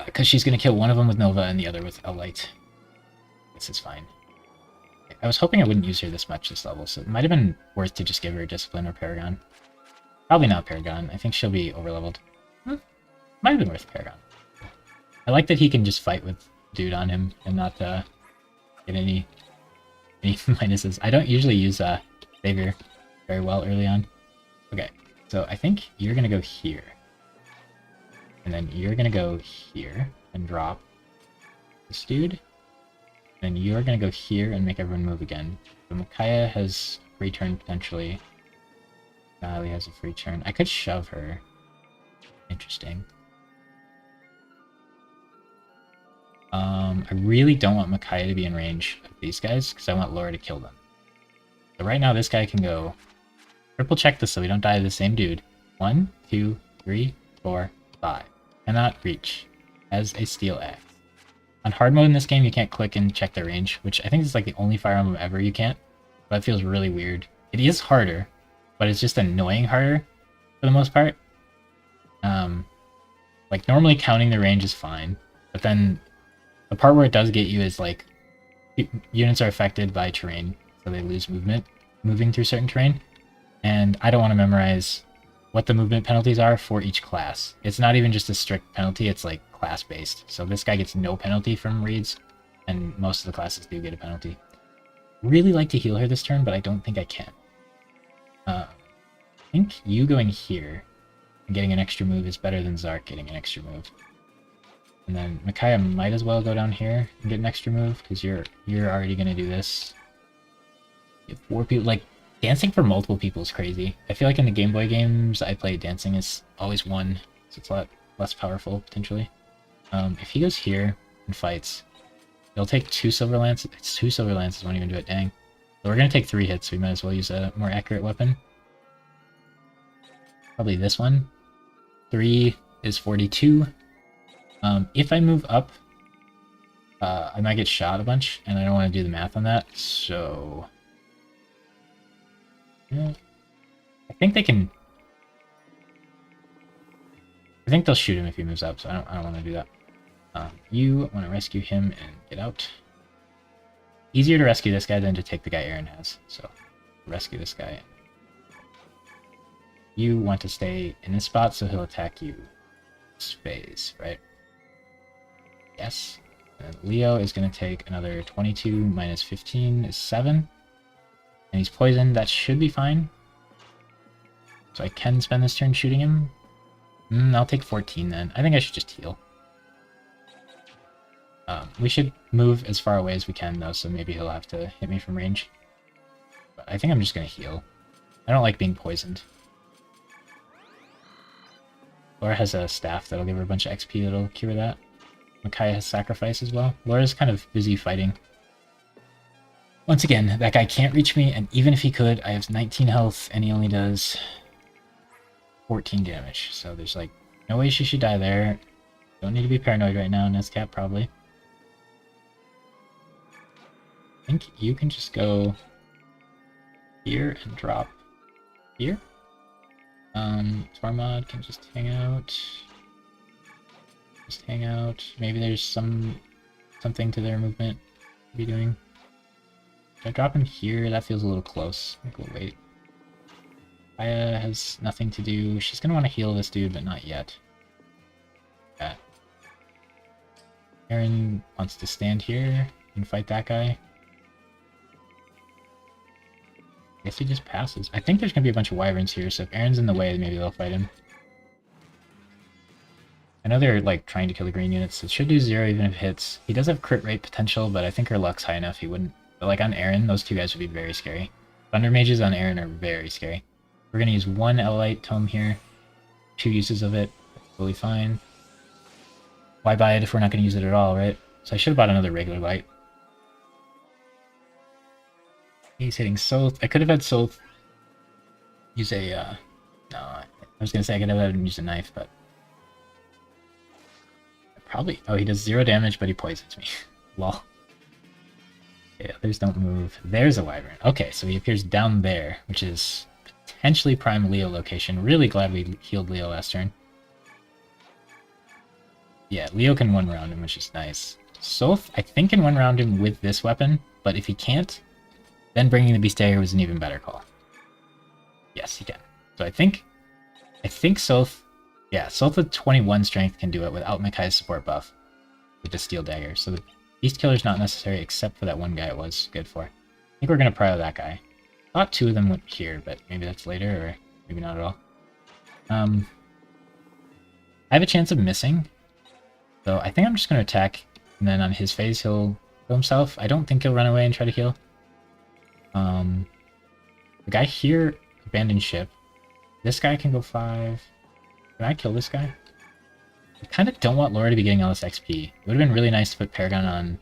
Because she's gonna kill one of them with Nova and the other with L light. This is fine. I was hoping I wouldn't use her this much this level, so it might have been worth to just give her Discipline or Paragon. Probably not Paragon. I think she'll be overleveled. Might have been worth Paragon. I like that he can just fight with dude on him and not get any minuses. I don't usually use Savior very well early on. Okay, so I think you're gonna go here. And then you're gonna go here and drop this dude. And you're gonna go here and make everyone move again. So Micaiah has free turn potentially. Natalie has a free turn. I could shove her. Interesting. I really don't want Micaiah to be in range of these guys because I want Laura to kill them. So right now this guy can go triple check this so we don't die to the same dude. 1, 2, 3, 4, 5. Cannot reach. Has a steel axe. On hard mode in this game, you can't click and check the range, which I think is like the only Fire Emblem ever you can't. But it feels really weird. It is harder, but it's just annoying harder for the most part. Like normally counting the range is fine, but then the part where it does get you is like units are affected by terrain, so they lose movement moving through certain terrain. And I don't want to memorize what the movement penalties are for each class. It's not even just a strict penalty, it's like class-based. So this guy gets no penalty from reads, and most of the classes do get a penalty. Really like to heal her this turn, but I don't think I can. I think you going here and getting an extra move is better than Zark getting an extra move. And then Micaiah might as well go down here and get an extra move, because you're already going to do this. You have 4 people. Like, dancing for multiple people is crazy. I feel like in the Game Boy games I play, dancing is always 1, so it's a lot less powerful, potentially. If he goes here and fights, he'll take 2 silver lances. It's 2 silver lances, won't even do it, dang. So we're going to take 3 hits, so we might as well use a more accurate weapon. Probably this one. 3 is 42. If I move up, I might get shot a bunch, and I don't want to do the math on that, so... Yeah. I think they can... I think they'll shoot him if he moves up, so I don't want to do that. You want to rescue him and get out. Easier to rescue this guy than to take the guy Aaron has, so rescue this guy. You want to stay in this spot, so he'll attack you. Space, right? Yes. And Leo is going to take another 22 minus 15 is 7. And he's poisoned. That should be fine. So I can spend this turn shooting him. I'll take 14 then. I think I should just heal. We should move as far away as we can though, so maybe he'll have to hit me from range. But I think I'm just going to heal. I don't like being poisoned. Laura has a staff that'll give her a bunch of XP that'll cure that. Micaiah has sacrifice as well. Laura's kind of busy fighting. Once again, that guy can't reach me, and even if he could, I have 19 health, and he only does 14 damage. So there's like no way she should die there. Don't need to be paranoid right now, Nescap probably. I think you can just go here and drop here. Tormod can just hang out. Just hang out. Maybe there's something to their movement to be doing. Should I drop him here? That feels a little close. I think we'll wait. Aya has nothing to do. She's gonna want to heal this dude, but not yet. Yeah. Aaron wants to stand here and fight that guy. I guess he just passes. I think there's gonna be a bunch of wyverns here, so if Aaron's in the way, maybe they'll fight him. I know they're like trying to kill the green units, so it should do 0 even if it hits. He does have crit rate potential, but I think her luck's high enough he wouldn't But like on Aaron, those two guys would be very scary. Thunder Mages on Aaron are very scary. We're gonna use one Elite Tome here. 2 uses of it. Totally fine. Why buy it if we're not gonna use it at all, right? So I should have bought another regular light. He's hitting Soth. I could have had Soth use a, no, I was gonna say I could have had him use a knife, but... Probably, oh, he does 0 damage, but he poisons me. Lol. Okay, others don't move. There's a Wyvern. Okay, so he appears down there, which is potentially prime Leo location. Really glad we healed Leo last turn. Yeah, Leo can one-round him, which is nice. Soth, I think, can one-round him with this weapon, but if he can't, then bringing the Beast Dagger was an even better call. Yes, he can. So I think Soth, yeah, Soth with 21 strength can do it without Makai's support buff with the Steel Dagger. So the Beast Killer's not necessary except for that one guy it was good for. I think we're going to prio that guy. I thought 2 of them went here, but maybe that's later, or maybe not at all. I have a chance of missing, so I think I'm just going to attack, and then on his phase he'll kill himself. I don't think he'll run away and try to heal. The guy here, abandoned ship. This guy can go 5. Can I kill this guy? I kind of don't want Laura to be getting all this XP. It would have been really nice to put Paragon on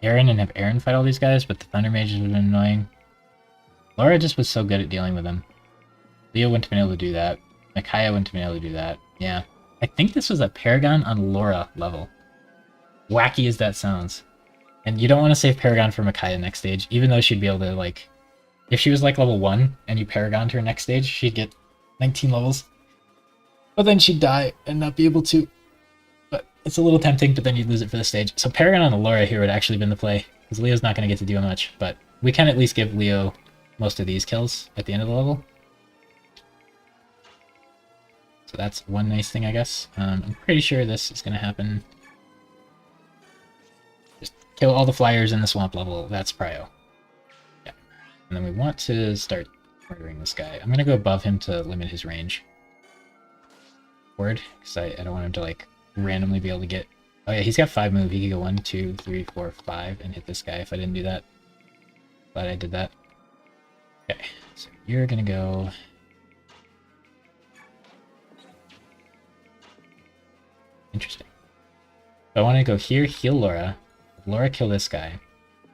Aaron and have Aaron fight all these guys, but the Thunder Mages would have been annoying. Laura just was so good at dealing with them. Leo wouldn't have been able to do that. Micaiah wouldn't have been able to do that. Yeah. I think this was a Paragon on Laura level. Wacky as that sounds. And you don't want to save Paragon for Micaiah next stage, even though she'd be able to, like... If she was, like, level 1, and you Paragon to her next stage, she'd get 19 levels. But then she'd die and not be able to. But it's a little tempting, but then you'd lose it for the stage. So Paragon on Laura here would actually been the play, because Leo's not going to get to do much, but we can at least give Leo most of these kills at the end of the level. So that's one nice thing, I guess. I'm pretty sure this is going to happen. Just kill all the flyers in the swamp level. That's prio. Yeah. And then we want to start murdering this guy. I'm going to go above him to limit his range. Because I don't want him to, like, randomly be able to get... Oh yeah, he's got 5 move. He could go 1, 2, 3, 4, 5 and hit this guy if I didn't do that. Glad I did that. Okay, so you're gonna go... Interesting. So I want to go here, heal Laura. Laura kill this guy.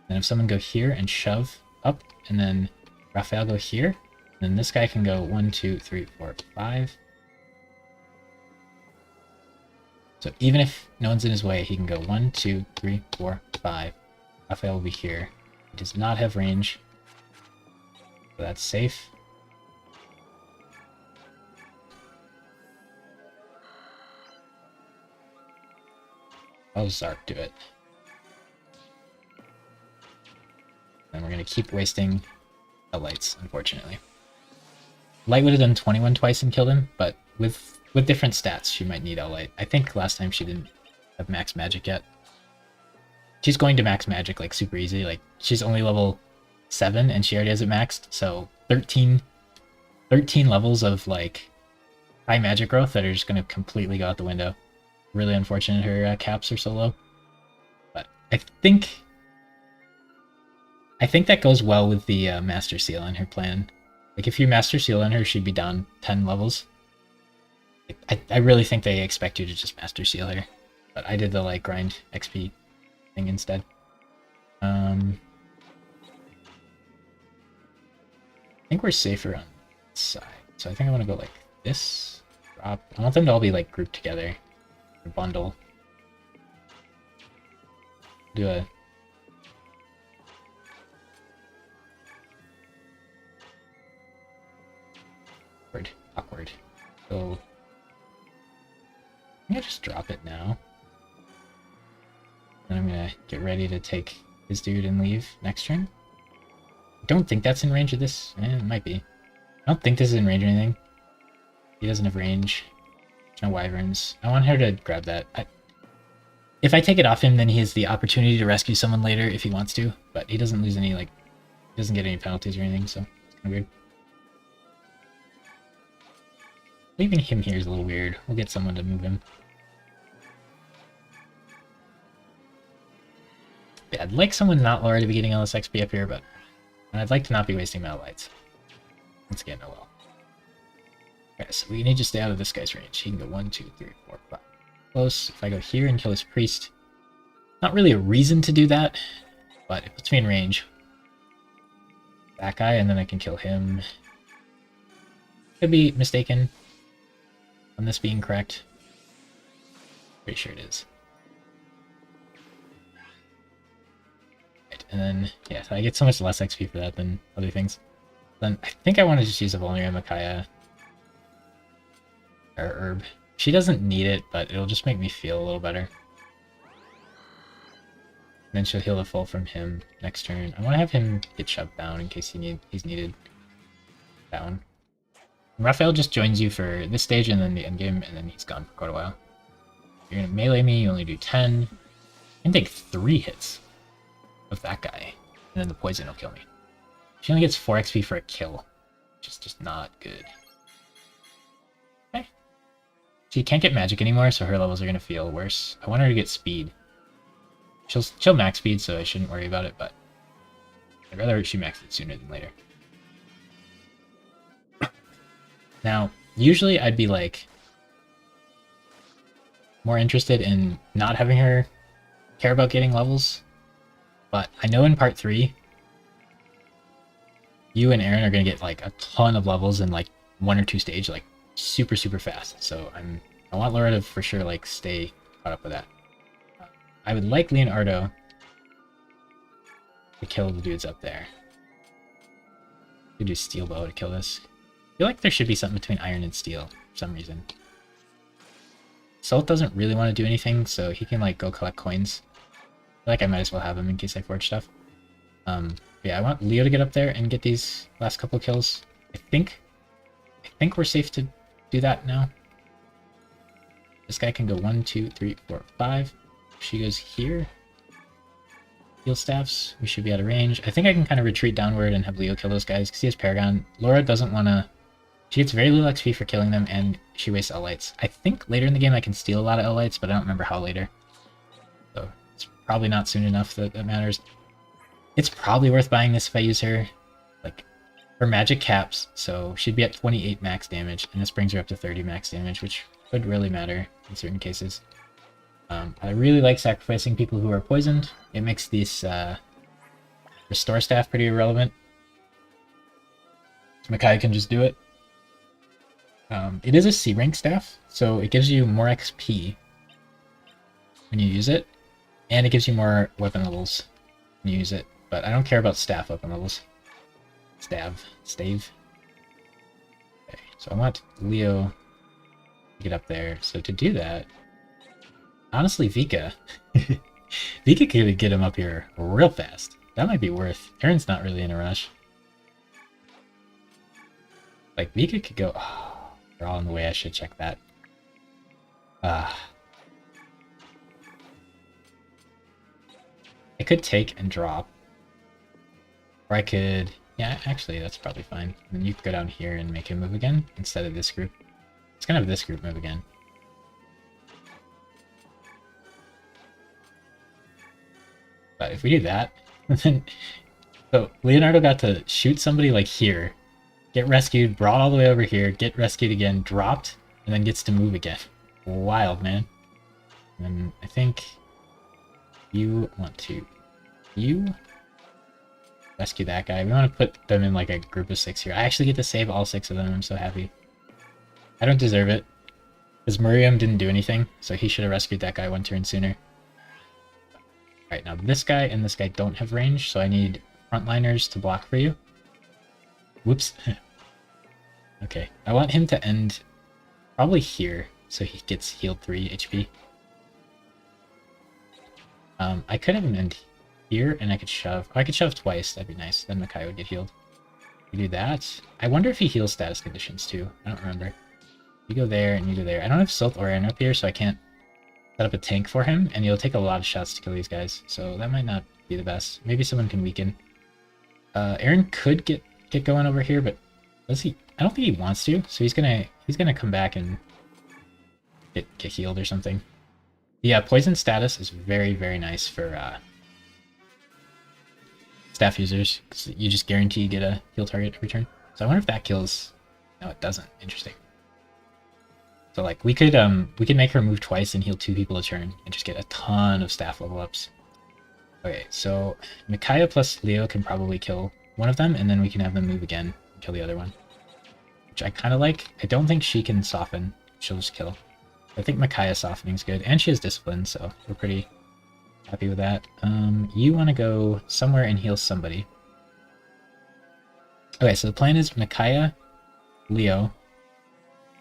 Then if someone go here and shove up, and then Raphael go here, then this guy can go 1, 2, 3, 4, 5. So even if no one's in his way, he can go 1, 2, 3, 4, 5. Raphael will be here. He does not have range. So that's safe. I'll Zark do it. And we're going to keep wasting the lights, unfortunately. Light would have done 21 twice and killed him, but with different stats, she might need L-Light. I think last time she didn't have max magic yet. She's going to max magic, like, super easy. Like, she's only level 7, and she already has it maxed, so 13 levels of, like, high magic growth that are just going to completely go out the window. Really unfortunate her caps are so low. But I think that goes well with the Master Seal on her plan. Like, if you Master Seal on her, she'd be down 10 levels. I really think they expect you to just Master Seal her. But I did the, like, grind XP thing instead. I think we're safer on this side. So I think I want to go like this. Drop. I want them to all be, like, grouped together. Or bundle. Do a... Awkward. So... I'm gonna just drop it now. And I'm gonna get ready to take his dude and leave next turn. I don't think that's in range of this. It might be. I don't think this is in range or anything. He doesn't have range. There's no wyverns. I want her to grab that. If I take it off him, then he has the opportunity to rescue someone later if he wants to. But he doesn't lose any, like... He doesn't get any penalties or anything, so it's kind of weird. Leaving him here is a little weird. We'll get someone to move him. Yeah, I'd like someone not Laura to be getting all this XP up here, but I'd like to not be wasting metal lights. Once again, oh well. Okay, so we need to stay out of this guy's range. He can go 1, 2, 3, 4, 5. Close. If I go here and kill this priest, not really a reason to do that, but it puts me in range. That guy, and then I can kill him. Could be mistaken on this being correct. Pretty sure it is. Right, and then, yeah, so I get so much less XP for that than other things. Then I think I want to just use a Vulnerable Micaiah. Or herb. She doesn't need it, but it'll just make me feel a little better. And then she'll heal the full from him next turn. I want to have him get shoved down in case he's needed down. And Raphael just joins you for this stage and then the end game, and then he's gone for quite a while. If you're gonna melee me, you only do 10. You can take 3 hits of that guy, and then the poison will kill me. She only gets 4 XP for a kill, which is just not good. She can't get magic anymore, so her levels are going to feel worse. I want her to get speed. She'll max speed, so I shouldn't worry about it, but I'd rather she max it sooner than later. Now, usually I'd be like more interested in not having her care about getting levels, but I know in part 3, you and Aaron are going to get like a ton of levels in like 1 or 2 stage, like super fast, so I want Laura to for sure like stay caught up with that. I would like Leonardo to kill the dudes up there. Could do steel bow to kill this. I feel like there should be something between iron and steel for some reason. Salt doesn't really want to do anything, so he can like go collect coins. I feel like I might as well have him in case I forge stuff. Yeah, I want Leo to get up there and get these last couple kills. I think we're safe to do that now. This guy can go 1, 2, 3, 4, 5. She goes here. Heal staffs. We should be out of range. I think I can kind of retreat downward and have Leo kill those guys because he has Paragon. Laura doesn't want to... She gets very little XP for killing them, and she wastes L-Lights. I think later in the game I can steal a lot of L-Lights, but I don't remember how later. So it's probably not soon enough that matters. It's probably worth buying this if I use her. Like, her magic caps, so she'd be at 28 max damage, and this brings her up to 30 max damage, which could really matter in certain cases. I really like sacrificing people who are poisoned. It makes this restore staff pretty irrelevant. Micaiah can just do it. It is a C rank staff, so it gives you more XP when you use it, and it gives you more weapon levels when you use it, but I don't care about staff weapon levels. Stave. Okay, so I want Leo to get up there. So to do that, honestly, Vika. Vika could get him up here real fast. That might be worth. Aaron's not really in a rush. Like, Vika could go... Oh, they're all in the way. I should check that. I could take and drop. Or I could... Yeah, actually, that's probably fine. And then you could go down here and make him move again instead of this group. It's gonna have this group move again. But if we do that, then... So, Leonardo got to shoot somebody like here, get rescued, brought all the way over here, get rescued again, dropped, and then gets to move again. Wild, man. And I think you want to... You... rescue that guy. We want to put them in like a group of 6 here. I actually get to save all 6 of them. I'm so happy. I don't deserve it, because Miriam didn't do anything, so he should have rescued that guy 1 turn sooner. Alright, now this guy and this guy don't have range, so I need frontliners to block for you. Whoops. Okay, I want him to end probably here, so he gets healed 3 HP. I could have him end here, and I could shove. Oh, I could shove twice, that'd be nice. Then Micaiah would get healed. You do that. I wonder if he heals status conditions too. I don't remember. You go there, and you go there. I don't have Salt or Aaron up here, so I can't set up a tank for him, and you'll take a lot of shots to kill these guys, so that might not be the best. Maybe someone can weaken. Aaron could get going over here, but does he? I don't think he wants to, so he's gonna come back and get healed or something. Yeah, poison status is very, very nice for staff users, 'cause you just guarantee you get a heal target every turn. So I wonder if that kills. No, it doesn't. Interesting. So like we could make her move twice and heal 2 people a turn and just get a ton of staff level ups. Okay, so Micaiah plus Leo can probably kill one of them, and then we can have them move again and kill the other one, which I kind of like. I don't think she can soften. She'll just kill. I think Micaiah softening is good, and she has discipline, so we're pretty happy with that. You want to go somewhere and heal somebody. Okay, so the plan is Micaiah, Leo,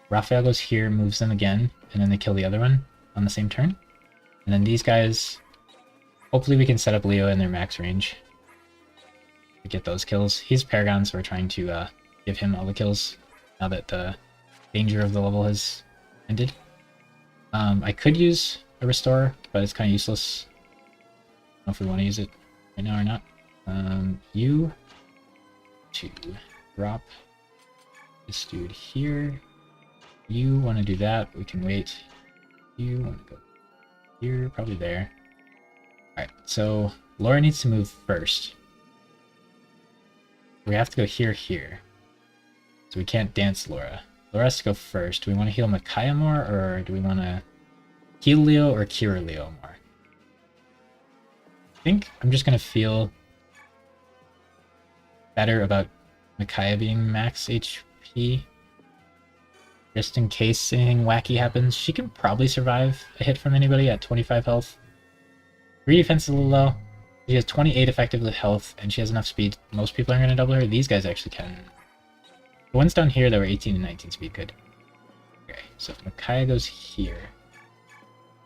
Raphael goes here, moves them again, and then they kill the other one on the same turn. And then these guys, hopefully we can set up Leo in their max range to get those kills. He's Paragon, so we're trying to give him all the kills now that the danger of the level has ended. I could use a restore, but it's kind of useless. I don't know if we want to use it right now or not. You to drop this dude here. You want to do that, we can wait. You want to go here, probably there. Alright, so Laura needs to move first. We have to go here. So we can't dance Laura. Laura has to go first. Do we want to heal Micaiah more, or do we want to heal Leo or cure Leo more? I think I'm just going to feel better about Micaiah being max HP. Just in case anything wacky happens. She can probably survive a hit from anybody at 25 health. 3 defense is a little low. She has 28 effective health, and she has enough speed. Most people are going to double her. These guys actually can. The ones down here that were 18 and 19 speed could. Okay, so if Micaiah goes here,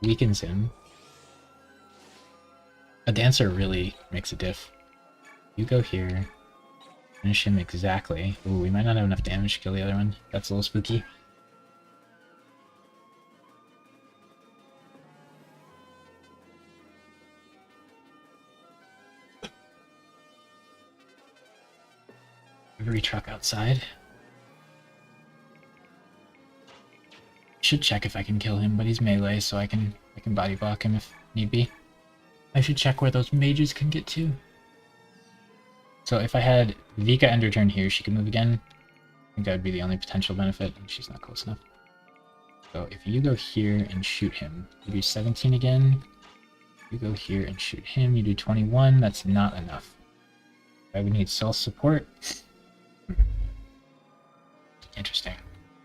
weakens him. A dancer really makes a diff. You go here, finish him exactly. Ooh, we might not have enough damage to kill the other one. That's a little spooky. Every truck outside. Should check if I can kill him, but he's melee, so I can body block him if need be. I should check where those mages can get to. So if I had Vika end her turn here, she could move again. I think that would be the only potential benefit, and she's not close enough. So if you go here and shoot him, you do 17 again. You go here and shoot him, you do 21. That's not enough. I would need self support. Interesting.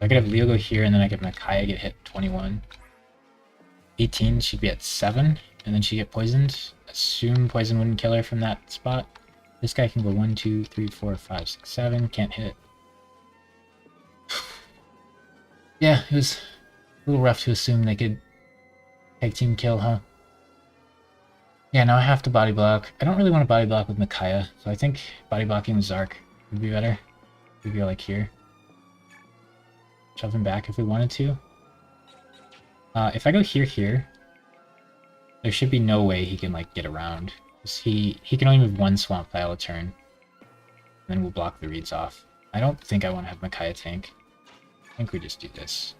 I could have Leo go here, and then I could Micaiah get hit 21. 18, she'd be at 7, and then she'd get poisoned. Assume poison wouldn't kill her from that spot. This guy can go 1, 2, 3, 4, 5, 6, 7. Can't hit. Yeah, it was a little rough to assume they could tag team kill, huh? Yeah, now I have to body block. I don't really want to body block with Micaiah, so I think body blocking with Zark would be better. We go like here. Shove him back if we wanted to. If I go here, there should be no way he can like get around. He can only move 1 swamp tile a turn. And then we'll block the reeds off. I don't think I want to have Micaiah tank. I think we just do this.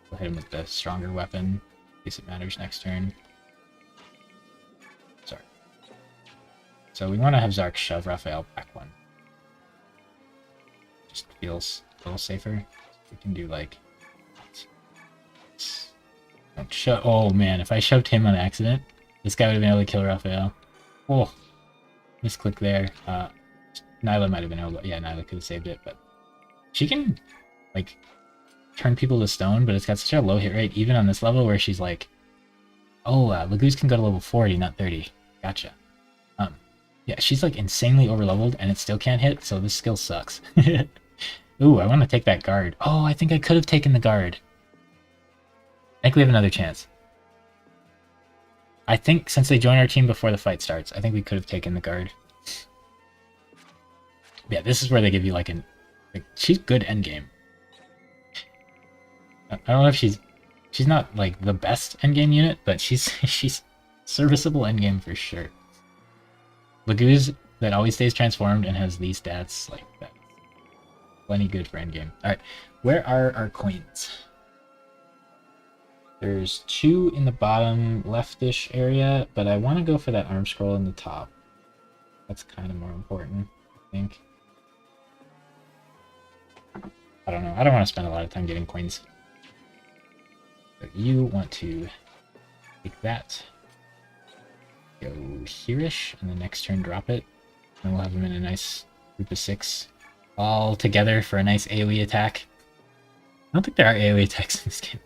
We'll hit him with the stronger weapon, in case it matters next turn. Sorry. So we want to have Zark shove Raphael back 1. Just feels a little safer. We can do like... Don't shove... Oh man, if I shoved him on accident, this guy would have been able to kill Raphael. Oh, misclick there. Nyla might have been able to... Yeah, Nyla could have saved it, but... She can, like, turn people to stone, but it's got such a low hit rate, even on this level, where she's like... Oh, Lagoose can go to level 40, not 30. Gotcha. Yeah, she's like insanely overleveled, and it still can't hit, so this skill sucks. Ooh, I want to take that guard. Oh, I think I could have taken the guard. I think we have another chance. I think since they join our team before the fight starts, I think we could have taken the guard. Yeah, this is where they give you like an... Like, she's good endgame. I don't know if she's not like the best endgame unit, but she's serviceable endgame for sure. Laguz that always stays transformed and has these stats, like that. Plenty good for endgame. Alright, where are our coins? There's 2 in the bottom leftish area, but I want to go for that arm scroll in the top. That's kind of more important, I think. I don't know. I don't want to spend a lot of time getting coins. But you want to take that, go here-ish, and the next turn drop it. And we'll have them in a nice group of 6 all together for a nice AoE attack. I don't think there are AoE attacks in this game.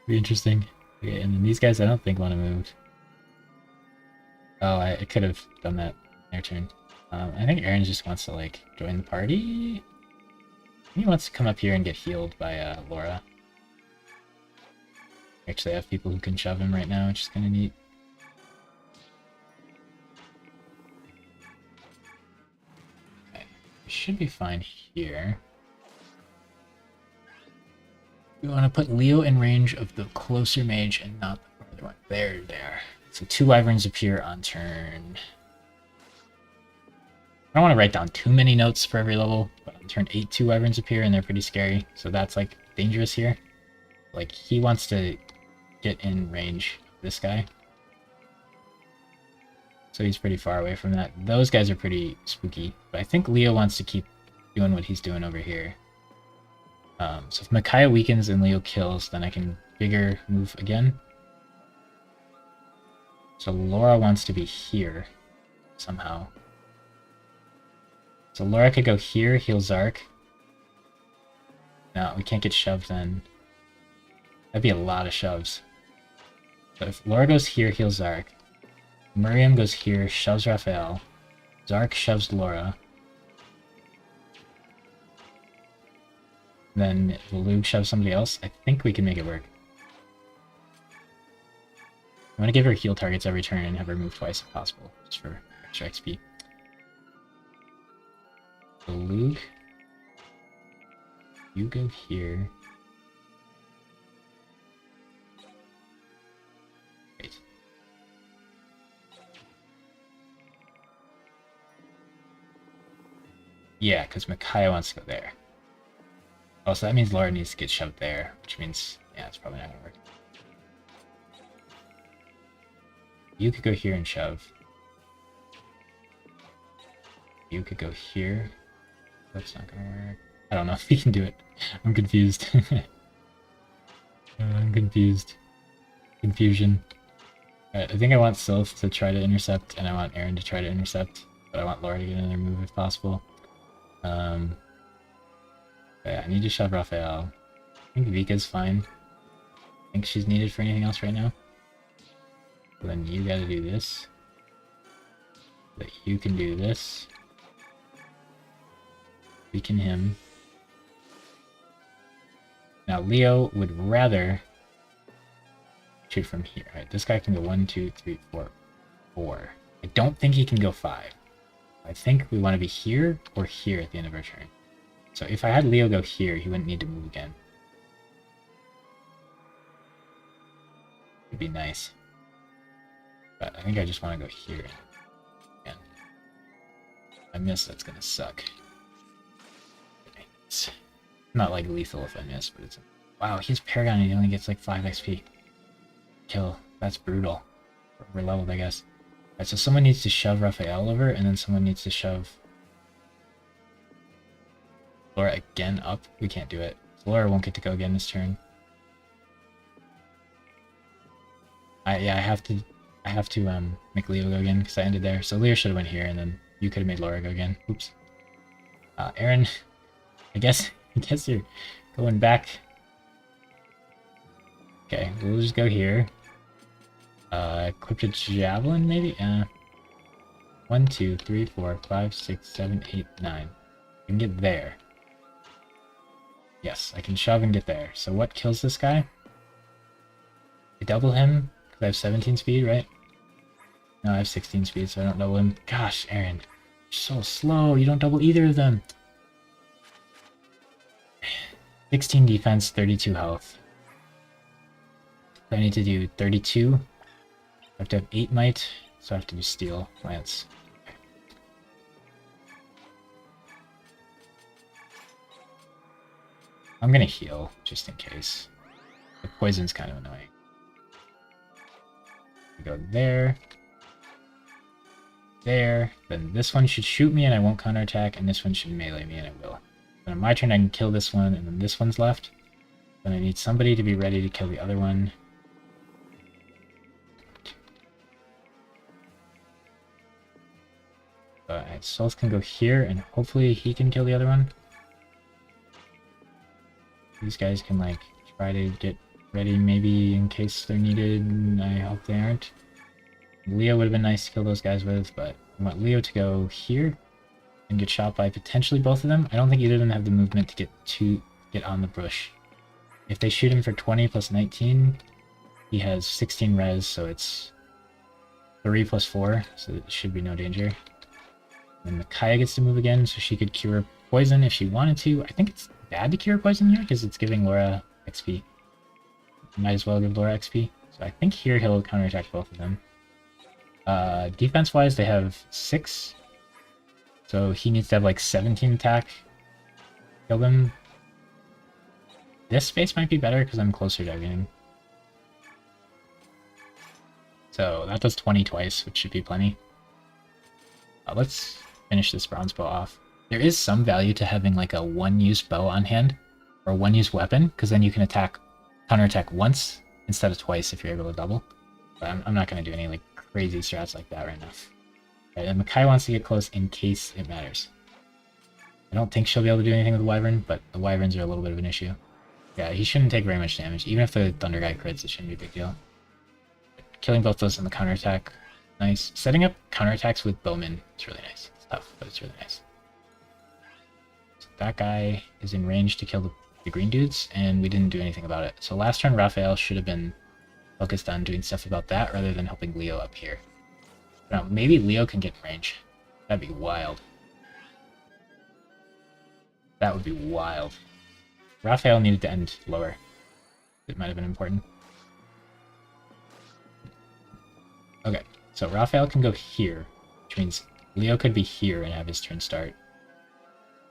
Be interesting. Okay, and then these guys I don't think want to move. Oh, I could have done that their turn. I think Aaron just wants to like join the party. He wants to come up here and get healed by Laura. Actually, I have people who can shove him right now, which is kind of neat. Okay, we should be fine here. We want to put Leo in range of the closer mage and not the farther one. There. So 2 wyverns appear on turn. I don't want to write down too many notes for every level, but on turn 8, 2 wyverns appear and they're pretty scary. So that's like dangerous here. Like he wants to get in range of this guy. So he's pretty far away from that. Those guys are pretty spooky, but I think Leo wants to keep doing what he's doing over here. So if Micaiah weakens and Leo kills, then I can bigger move again. So Laura wants to be here somehow. So Laura could go here, heal Zark. No, we can't get shoved then. That'd be a lot of shoves. So if Laura goes here, heals Zark. Miriam goes here, shoves Raphael. Zark shoves Laura. Then will Lug shove somebody else? I think we can make it work. I want to give her heal targets every turn and have her move twice if possible, just for extra XP. So Lug, you go here. Great. Yeah, because Micaiah wants to go there. Oh, so that means Laura needs to get shoved there, which means, yeah, it's probably not going to work. You could go here and shove. You could go here. That's not going to work. I don't know if he can do it. I'm confused. I'm confused. Confusion. Alright, I think I want Sylph to try to intercept, and I want Aaron to try to intercept, but I want Laura to get another move if possible. Yeah, I need to shove Raphael. I think Vika's fine. I think she's needed for anything else right now. So then you gotta do this. So that you can do this. Weaken him. Now Leo would rather shoot from here. Right, this guy can go 1, 2, 3, 4, 4. I don't think he can go 5. I think we want to be here or here at the end of our turn. So if I had Leo go here, he wouldn't need to move again. It'd be nice. But I think I just want to go here. Again. If I miss, that's gonna suck. It's not like lethal if I miss, but it's... Wow, he's Paragon and he only gets like 5 XP. Kill. That's brutal. We're leveled, I guess. Alright, so someone needs to shove Raphael over, and then someone needs to shove Laura again up. We can't do it. Laura won't get to go again this turn. Yeah, I have to make Leo go again because I ended there. So Leo should have went here, and then you could have made Laura go again. Oops. Aaron, I guess you're going back. Okay, we'll just go here. Equipped a javelin, maybe? 1, 2, 3, 4, 5, 6, 7, 8, 9. I can get there. Yes, I can shove and get there. So what kills this guy? I double him because I have 17 speed, right? No, I have 16 speed, so I don't double him. Gosh, Aaron, you're so slow. You don't double either of them. 16 defense, 32 health. So I need to do 32. I have to have 8 might, so I have to do steel lance. Okay. I'm gonna heal, just in case. The poison's kind of annoying. We go there. there. Then this one should shoot me and I won't counterattack, and this one should melee me and it will. Then on my turn I can kill this one, and then this one's left. Then I need somebody to be ready to kill the other one. Sylph can go here, and hopefully he can kill the other one. These guys can, like, try to get ready maybe in case they're needed. I hope they aren't. Leo would have been nice to kill those guys with, but I want Leo to go here and get shot by potentially both of them. I don't think either of them have the movement to get on the bush. If they shoot him for 20 plus 19, he has 16 res, so it's 3 plus 4, so it should be no danger. Then Micaiah gets to move again, so she could cure poison if she wanted to. I think it's bad to cure poison here because it's giving Laura XP. Might as well give Laura XP. So I think here he'll counterattack both of them. Defense-wise, they have 6. So he needs to have like 17 attack. Kill them. This space might be better because I'm closer to everything. So that does 20 twice, which should be plenty. Let's finish this bronze bow off. There is some value to having like a one-use bow on hand, or one-use weapon, because then you can counterattack once instead of twice if you're able to double. But I'm not going to do any like crazy strats like that right now. Right, and Makai wants to get close in case it matters. I don't think she'll be able to do anything with the Wyvern, but the Wyverns are a little bit of an issue. Yeah, he shouldn't take very much damage. Even if the Thunder guy crits, it shouldn't be a big deal. Killing both those in the counterattack, nice. Setting up counterattacks with Bowman is really nice. It's tough, but it's really nice. So that guy is in range to kill the green dudes, and we didn't do anything about it. So last turn, Raphael should have been focused on doing stuff about that rather than helping Leo up here. Now, maybe Leo can get in range. That'd be wild. That would be wild. Raphael needed to end lower. It might have been important. Okay, so Raphael can go here, which means Leo could be here and have his turn start.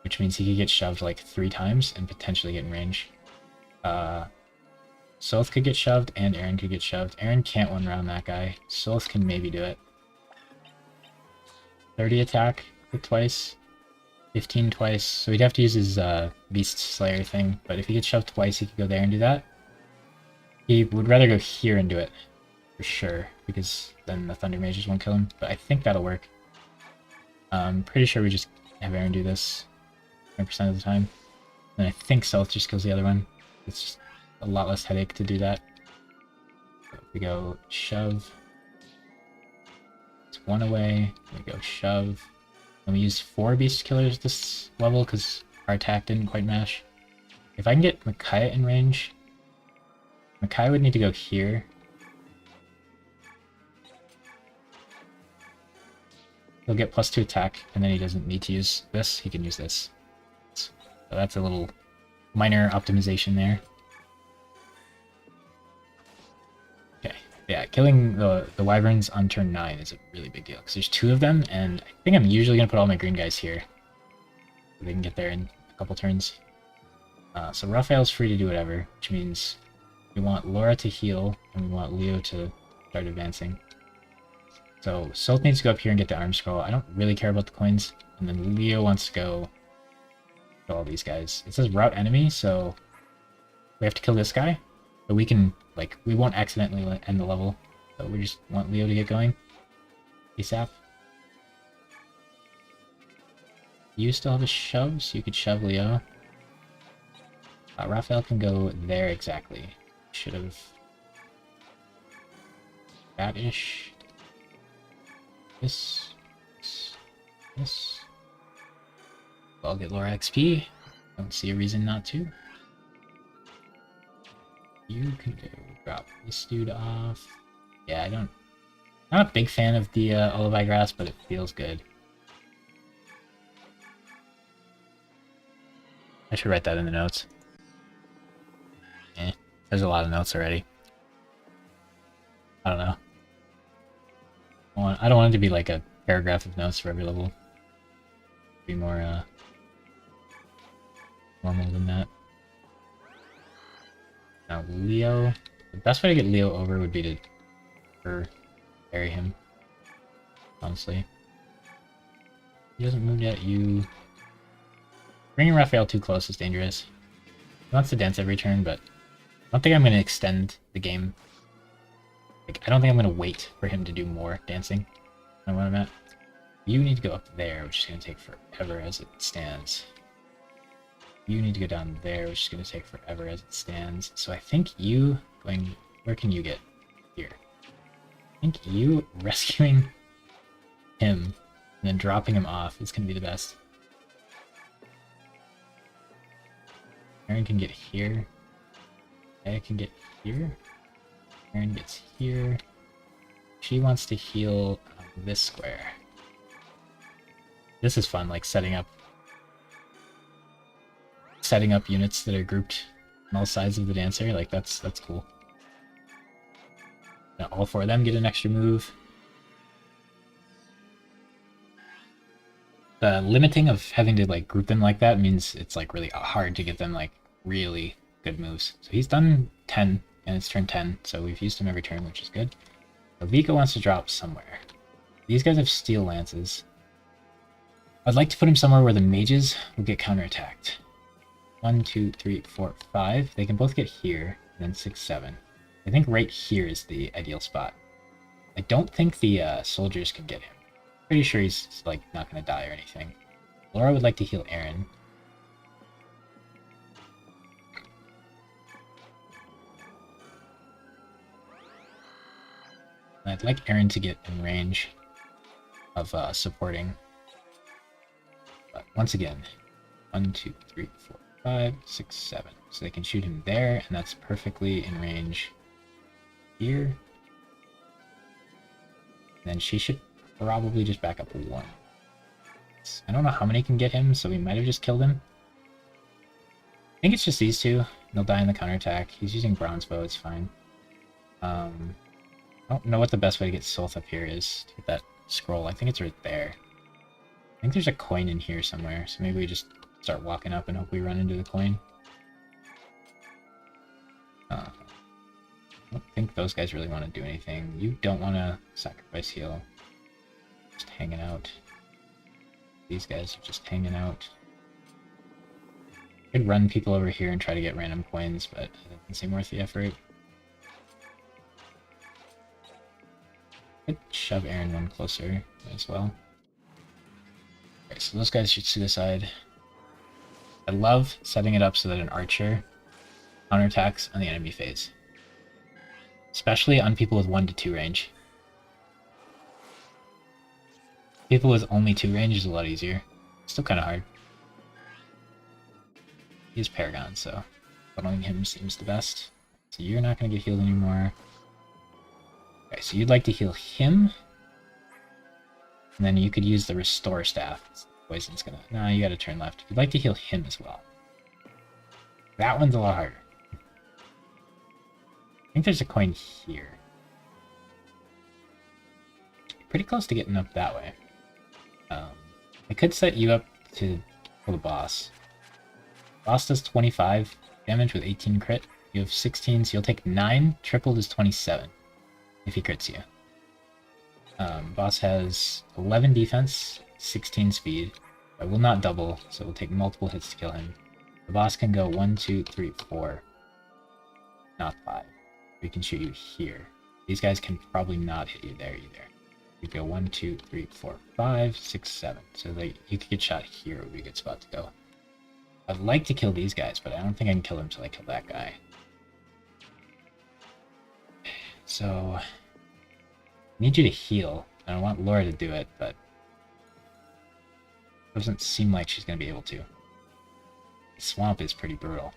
Which means he could get shoved like 3 times and potentially get in range. Sylph could get shoved and Aaron could get shoved. Aaron can't one-round that guy. Sylph can maybe do it. 30 attack with twice. 15 twice. So he'd have to use his Beast Slayer thing. But if he gets shoved twice, he could go there and do that. He would rather go here and do it. For sure. Because then the Thunder Mages won't kill him. But I think that'll work. I'm pretty sure we just have Aaron do this 100% of the time. And I think Sylph just kills the other one. It's just a lot less headache to do that. So we go shove. It's 1 away. We go shove. And we use 4 Beast Killers this level because our attack didn't quite match. If I can get Micaiah in range, Micaiah would need to go here. He'll get +2 attack, and then he doesn't need to use this. He can use this. So that's a little minor optimization there. Okay, yeah, killing the Wyverns on turn 9 is a really big deal, because there's 2 of them, and I think I'm usually going to put all my green guys here. So they can get there in a couple turns. So Raphael's free to do whatever, which means we want Laura to heal, and we want Leo to start advancing. So Sylph needs to go up here and get the arm scroll. I don't really care about the coins. And then Leo wants to go kill all these guys. It says route enemy, so we have to kill this guy. But we can, like, we won't accidentally end the level. So we just want Leo to get going. ASAP. You still have a shove, so you could shove Leo. Raphael can go there exactly. Should have... that-ish. This. I'll get Laura XP. Don't see a reason not to. You can go drop this dude off. Yeah, not a big fan of the Olive Grass, but it feels good. I should write that in the notes. There's a lot of notes already. I don't know. I don't want it to be like a paragraph of notes for every level. Be more normal than that. Now Leo, the best way to get Leo over would be to bury him, honestly. He hasn't moved yet. You bringing Raphael too close is dangerous. He wants to dance every turn, but I don't think I'm going to extend the game. Like, I don't think I'm going to wait for him to do more dancing than what I'm at. You need to go up there, which is going to take forever as it stands. You need to go down there, which is going to take forever as it stands. So I think you going... Where can you get? Here. I think you rescuing him and then dropping him off is going to be the best. Aaron can get here. I can get here. Aaron gets here. She wants to heal this square. This is fun, like setting up units that are grouped on all sides of the dancer. Like that's cool. Now all four of them get an extra move. The limiting of having to like group them like that means it's like really hard to get them like really good moves. So he's done 10 and it's turn 10, so we've used him every turn, which is good. So Vika wants to drop somewhere. These guys have steel lances. I'd like to put him somewhere where the mages will get counterattacked. 1, 2, 3, 4, 5. They can both get here, and then 6, 7. I think right here is the ideal spot. I don't think the soldiers can get him. Pretty sure he's like not going to die or anything. Laura would like to heal Aaron. I'd like Aaron to get in range of supporting. But once again, 1, 2, 3, 4, 5, 6, 7. So they can shoot him there, and that's perfectly in range here. And then she should probably just back up 1. I don't know how many can get him, so we might have just killed him. I think it's just these two. They'll die in the counterattack. He's using bronze bow, it's fine. I don't know what the best way to get Solth up here is to get that scroll. I think it's right there. I think there's a coin in here somewhere, so maybe we just start walking up and hope we run into the coin. I don't think those guys really want to do anything. You don't want to sacrifice heal. Just hanging out. These guys are just hanging out. Could run people over here and try to get random coins, but it doesn't seem worth the effort. Could shove Aaron one closer as well. Okay, so those guys should suicide. I love setting it up so that an archer counterattacks on the enemy phase. Especially on people with 1 to 2 range. People with only 2 range is a lot easier. Still kind of hard. He's Paragon, so following him seems the best. So you're not going to get healed anymore. Okay, so you'd like to heal him. And then you could use the Restore Staff. Poison's gonna... No, you gotta turn left. You'd like to heal him as well. That one's a lot harder. I think there's a coin here. Pretty close to getting up that way. I could set you up to kill the boss. Boss does 25 damage with 18 crit. You have 16, so you'll take 9. Tripled is 27 if he crits you. Boss has 11 defense, 16 speed. I will not double, so it will take multiple hits to kill him. The boss can go 1, 2, 3, 4. Not 5. We can shoot you here. These guys can probably not hit you there either. You go 1, 2, 3, 4, 5, 6, 7. So that you could get shot here would be a good spot to go. I'd like to kill these guys, but I don't think I can kill them until I kill that guy. So I need you to heal. I don't want Laura to do it, but it doesn't seem like she's going to be able to. The swamp is pretty brutal.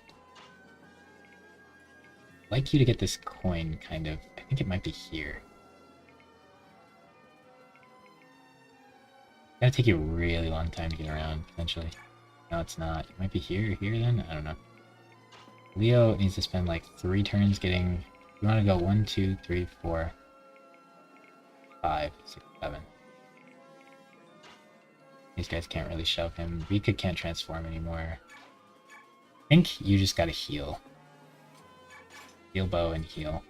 I'd like you to get this coin, kind of. I think it might be here. It's going to take you a really long time to get around, potentially. No, it's not. It might be here then? I don't know. Leo needs to spend like 3 turns getting... You want to go 1, 2, 3, 4, 5, 6, 7. These guys can't really shove him. Rika can't transform anymore. I think you just gotta heal. Heal bow and heal.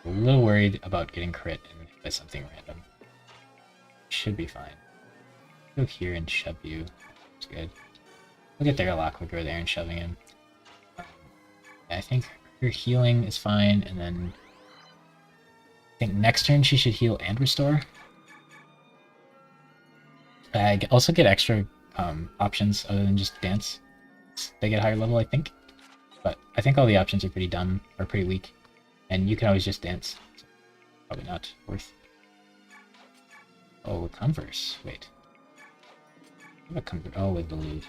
A little worried about getting crit and by something random. Should be fine. Go here and shove you. That's good. We'll get there a lot quicker with Aaron shoving him. I think her healing is fine, and then I think next turn she should heal and restore. I also get extra options other than just dance. They get higher level, I think. But I think all the options are pretty dumb, or pretty weak. And you can always just dance. So probably not worth. Oh, Converse. Wait. I have a Converse. Oh, with the loot.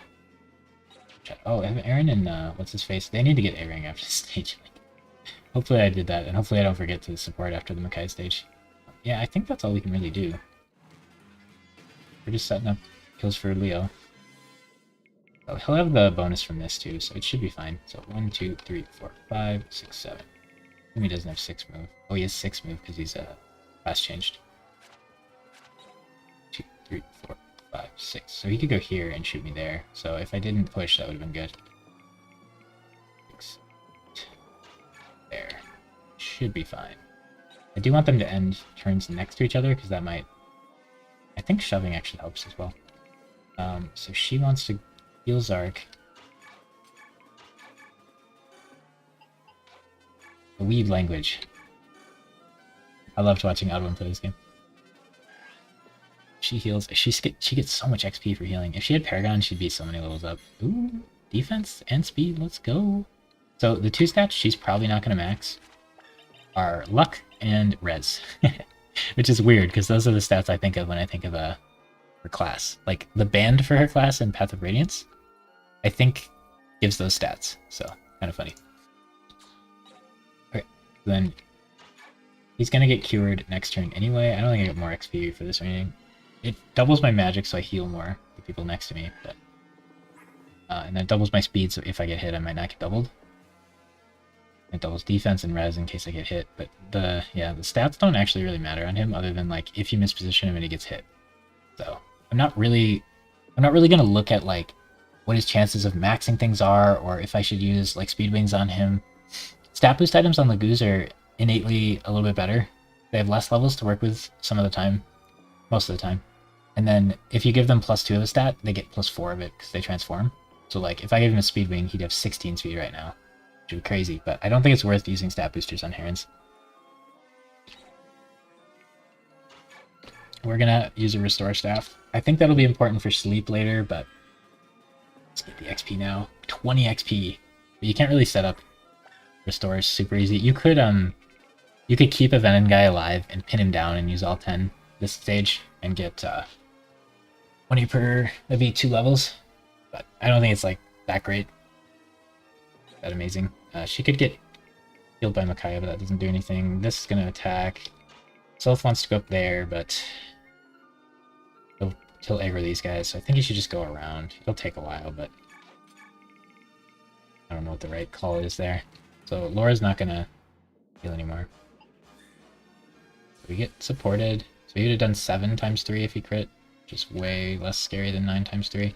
Oh, I have Aaron and what's his face? They need to get A-Ring after the stage. Hopefully I did that, and hopefully I don't forget to support after the Makai stage. Yeah, I think that's all we can really do. We're just setting up kills for Leo. Oh, he'll have the bonus from this too, so it should be fine. So 1, 2, 3, 4, 5, 6, 7. He doesn't have 6 move. Oh, he has 6 move because he's fast changed. 2, 3, 4, 5, 6. So he could go here and shoot me there. So if I didn't push, that would have been good. 6. There. Should be fine. I do want them to end turns next to each other because that might... I think shoving actually helps as well. So she wants to heal Zark. The weeb language. I loved watching Oddone play this game. She heals. She gets so much XP for healing. If she had Paragon, she'd be so many levels up. Ooh, defense and speed. Let's go. So the 2 stats she's probably not going to max are luck and res. Which is weird, because those are the stats I think of when I think of her class. Like, the band for her class in Path of Radiance, I think, gives those stats. So, kind of funny. Okay, then he's going to get cured next turn anyway. I don't think I get more XP for this or anything. It doubles my magic, so I heal more the people next to me. But and then it doubles my speed, so if I get hit, I might not get doubled. It doubles defense and res in case I get hit, but the stats don't actually really matter on him, other than like if you misposition him and he gets hit. So I'm not really gonna look at like what his chances of maxing things are, or if I should use like speed wings on him. Stat boost items on Lagoos are innately a little bit better. They have less levels to work with some of the time, most of the time. And then if you give them +2 of a stat, they get +4 of it because they transform. So like if I gave him a speed wing, he'd have 16 speed right now. Which would be crazy, but I don't think it's worth using stat boosters on Herons. We're gonna use a restore staff. I think that'll be important for sleep later, but let's get the XP now. 20 XP. But you can't really set up restores super easy. You could keep a Venom guy alive and pin him down and use all 10 this stage and get 20 per, that'd be 2 levels. But I don't think it's like that great. That amazing. She could get healed by Micaiah, but that doesn't do anything. This is gonna attack. Sylph wants to go up there, but he'll aggro these guys, so I think he should just go around. It'll take a while, but I don't know what the right call is there. So Laura's not gonna heal anymore. So we get supported. So he would have done 7 times 3 if he crit, which is way less scary than 9 times 3.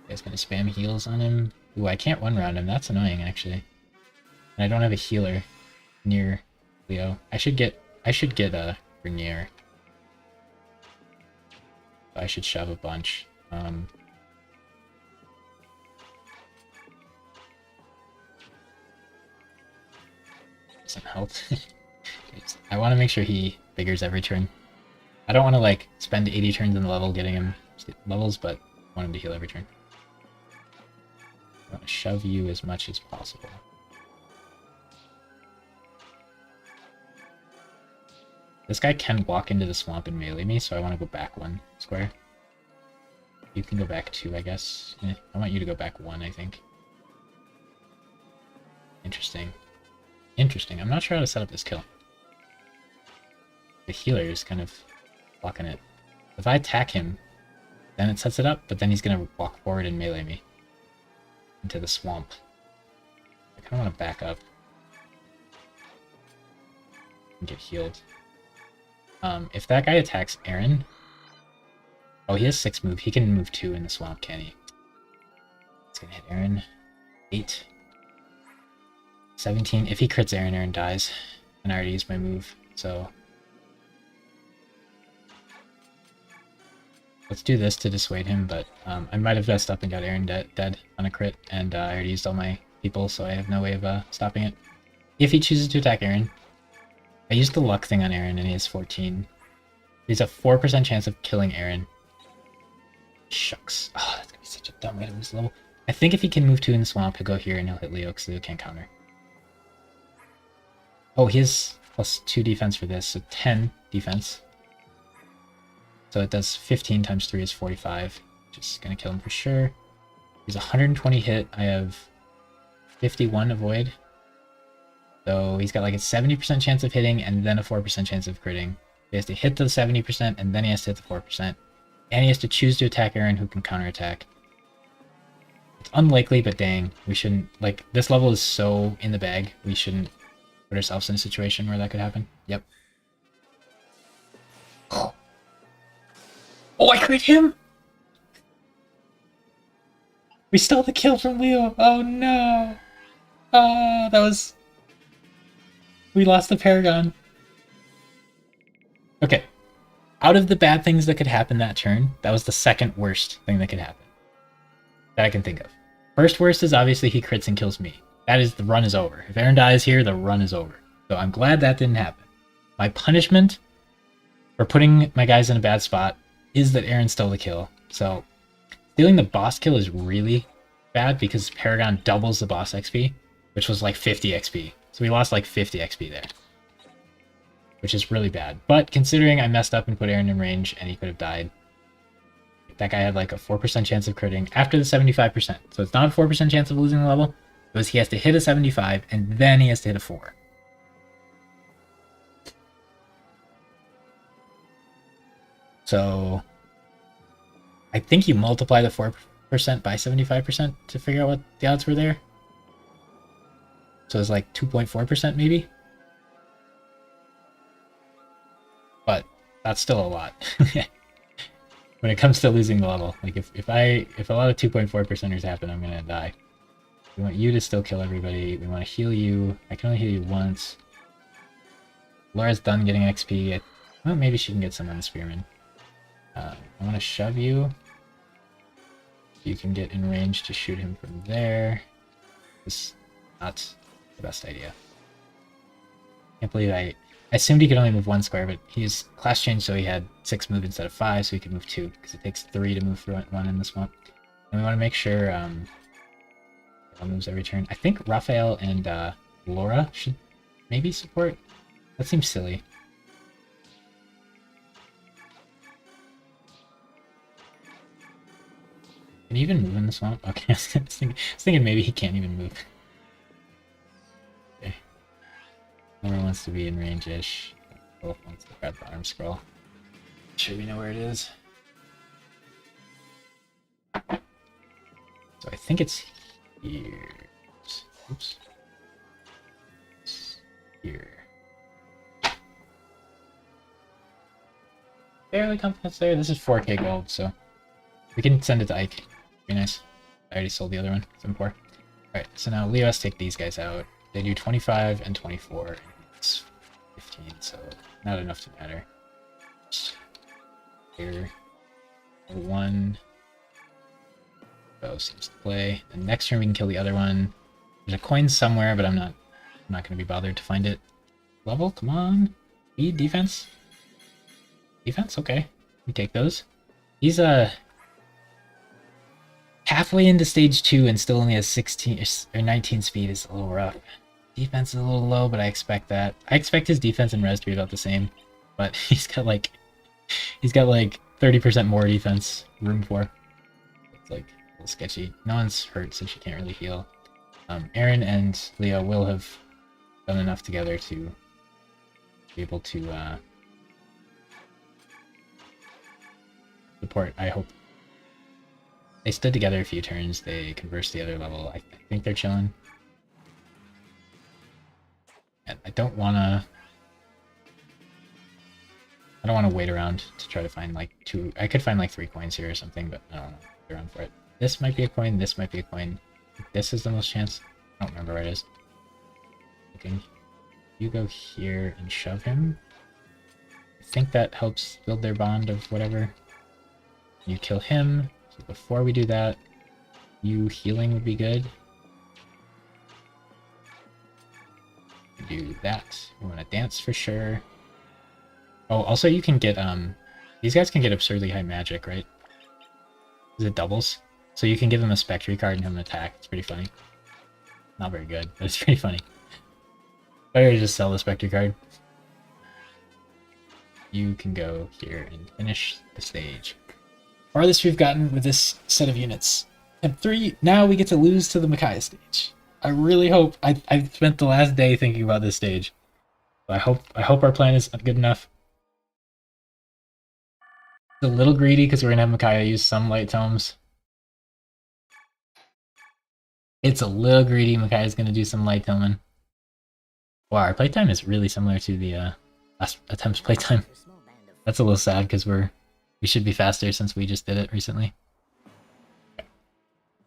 Guy's gonna spam heals on him. Ooh, I can't one round him. That's annoying, actually. And I don't have a healer near Leo. I should get a Grenier. I should shove a bunch. Doesn't help. I want to make sure he figures every turn. I don't want to like spend 80 turns in the level getting him levels, but I want him to heal every turn. I want to shove you as much as possible. This guy can walk into the swamp and melee me, so I want to go back 1 square. You can go back 2, I guess. I want you to go back 1, I think. Interesting. Interesting. I'm not sure how to set up this kill. The healer is kind of blocking it. If I attack him, then it sets it up, but then he's going to walk forward and melee me into the swamp. I kind of want to back up and get healed. If that guy attacks Aaron... Oh, he has 6 move. He can move 2 in the swamp, can he? It's gonna hit Aaron. 8. 17. If he crits Aaron, Aaron dies. And I already used my move, so... let's do this to dissuade him, but I might have messed up and got Aaron dead on a crit, and I already used all my people, so I have no way of stopping it. If he chooses to attack Aaron, I used the luck thing on Aaron, and he has 14. He's a 4% chance of killing Aaron. Shucks. Oh, that's gonna be such a dumb way to lose level. I think if he can move 2 in the swamp, he'll go here and he'll hit Leo, because Leo can't counter. Oh, he has +2 defense for this, so 10 defense. So it does 15 times 3 is 45. Just gonna kill him for sure. He's 120 hit. I have 51 avoid. So he's got like a 70% chance of hitting and then a 4% chance of critting. He has to hit the 70% and then he has to hit the 4%. And he has to choose to attack Aaron, who can counterattack. It's unlikely, but dang, we shouldn't, like, this level is so in the bag, we shouldn't put ourselves in a situation where that could happen. Yep. Oh, I crit him! We stole the kill from Leo! Oh no! Oh, that was... We lost the Paragon. Okay. Out of the bad things that could happen that turn, that was the second worst thing that could happen. That I can think of. First worst is obviously he crits and kills me. That is, the run is over. If Aaron dies here, the run is over. So I'm glad that didn't happen. My punishment for putting my guys in a bad spot is that Aaron stole the kill. So stealing the boss kill is really bad because Paragon doubles the boss XP, which was like 50 XP. So we lost like 50 XP there, which is really bad. But considering I messed up and put Aaron in range and he could have died, that guy had like a 4% chance of critting after the 75%. So it's not a 4% chance of losing the level. It was he has to hit a 75 and then he has to hit a 4. So I think you multiply the 4% by 75% to figure out what the odds were there. So it's like 2.4% maybe. But that's still a lot. When it comes to losing the level. Like if a lot of 2.4%ers happen, I'm gonna die. We want you to still kill everybody. We want to heal you. I can only heal you once. Laura's done getting XP. Well, maybe she can get some on the Spearman. I want to shove you. You can get in range to shoot him from there. This is not the best idea. Can't believe I assumed he could only move 1 square, but he's class changed, so he had 6 move instead of 5, so he could move 2, because it takes 3 to move through 1 in the swamp. And we want to make sure moves every turn. I think Raphael and Laura should maybe support. That seems silly. Can he even move in the swamp? Okay, I was thinking maybe he can't even move. Okay. Laura wants to be in range-ish. Both wants to grab the arm scroll. Sure we know where it is. So I think it's here. Oops. It's here. Fairly confident there. This is 4k gold, so we can send it to Ike. Be nice. I already sold the other one. 7-4. Alright, so now Leo has to take these guys out. They do 25 and 24. It's 15, so not enough to matter. Here. 1. So seems to play. And next turn we can kill the other one. There's a coin somewhere, but I'm not going to be bothered to find it. Level, come on. Speed, defense. Defense, okay. We take those. He's halfway into stage 2 and still only has 16 or 19 speed is a little rough. Defense is a little low, but I expect that. I expect his defense and res to be about the same, but he's got like 30% more defense room for. It's like a little sketchy. No one's hurt, so she can't really heal. Aaron and Leo will have done enough together to be able to support, I hope. They stood together a few turns, they conversed the other level. I think they're chilling. And I don't wanna wait around to try to find like 2. I could find like 3 coins here or something, but I don't know. Wait around for it. This might be a coin, this might be a coin. This is the most chance. I don't remember where it is. Okay. You go here and shove him. I think that helps build their bond of whatever. You kill him. So before we do that, you healing would be good. Do that. We want to dance for sure. Oh, also you can get these guys can get absurdly high magic, right? Is it doubles? So you can give him a Spectre card and him an attack. It's pretty funny. Not very good, but it's pretty funny. Better to just sell the Spectre card. You can go here and finish the stage. Farthest we've gotten with this set of units. And 3, now we get to lose to the Micaiah stage. I really hope, I spent the last day thinking about this stage. I hope our plan is good enough. It's a little greedy because we're gonna have Micaiah use some light tomes. It's a little greedy. Micaiah's gonna do some light toming. Wow, our playtime is really similar to the last attempt's playtime. That's a little sad because we should be faster since we just did it recently. Okay.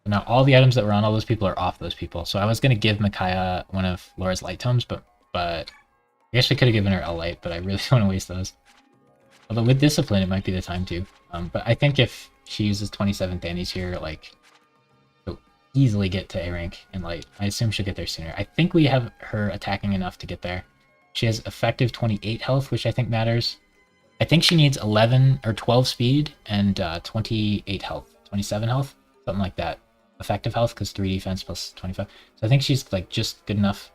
So now all the items that were on all those people are off those people. So I was gonna give Micaiah one of Laura's light tomes, but I guess I could have given her a light, but I really don't want to waste those. Although with discipline, it might be the time to. But I think if she uses 27 Danny's here, like, she'll easily get to A rank in light. I assume she'll get there sooner. I think we have her attacking enough to get there. She has effective 28 health, which I think matters. I think she needs 11 or 12 speed and 28 health, 27 health, something like that. Effective health because 3 defense plus 25. So I think she's like just good enough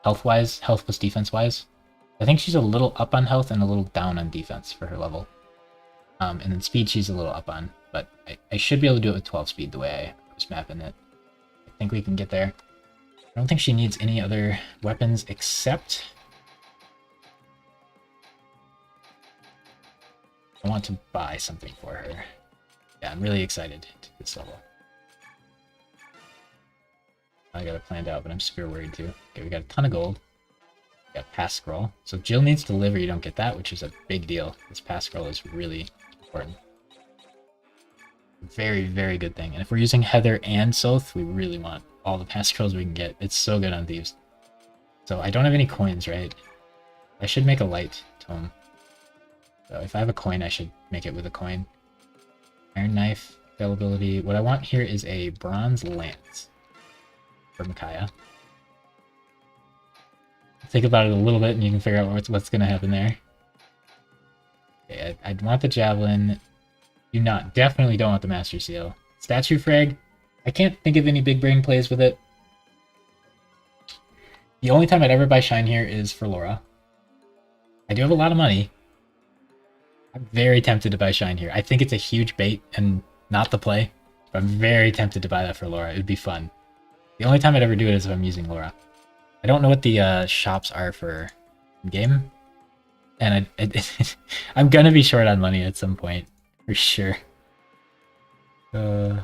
health-wise, health plus defense-wise. I think she's a little up on health and a little down on defense for her level. And then speed she's a little up on, but I should be able to do it with 12 speed the way I was mapping it. I think we can get there. I don't think she needs any other weapons except... I want to buy something for her. Yeah, I'm really excited to this level. I got it planned out, but I'm super worried too. Okay, we got a ton of gold. We got pass scroll. So Jill needs to live or you don't get that, which is a big deal. This pass scroll is really important. Very, very good thing. And if we're using Heather and Soth, we really want all the pass scrolls we can get. It's so good on Thieves. So I don't have any coins, right? I should make a light tome. So if I have a coin, I should make it with a coin. Iron knife, availability. What I want here is a bronze lance for Micaiah. Think about it a little bit and you can figure out what's going to happen there. Okay, I'd want the javelin. Definitely don't want the master seal. Statue frag. I can't think of any big brain plays with it. The only time I'd ever buy shine here is for Laura. I do have a lot of money. I'm very tempted to buy shine here. I think it's a huge bait and not the play. But I'm very tempted to buy that for Laura. It would be fun. The only time I'd ever do it is if I'm using Laura. I don't know what the shops are for game, and I'm gonna be short on money at some point for sure. I'm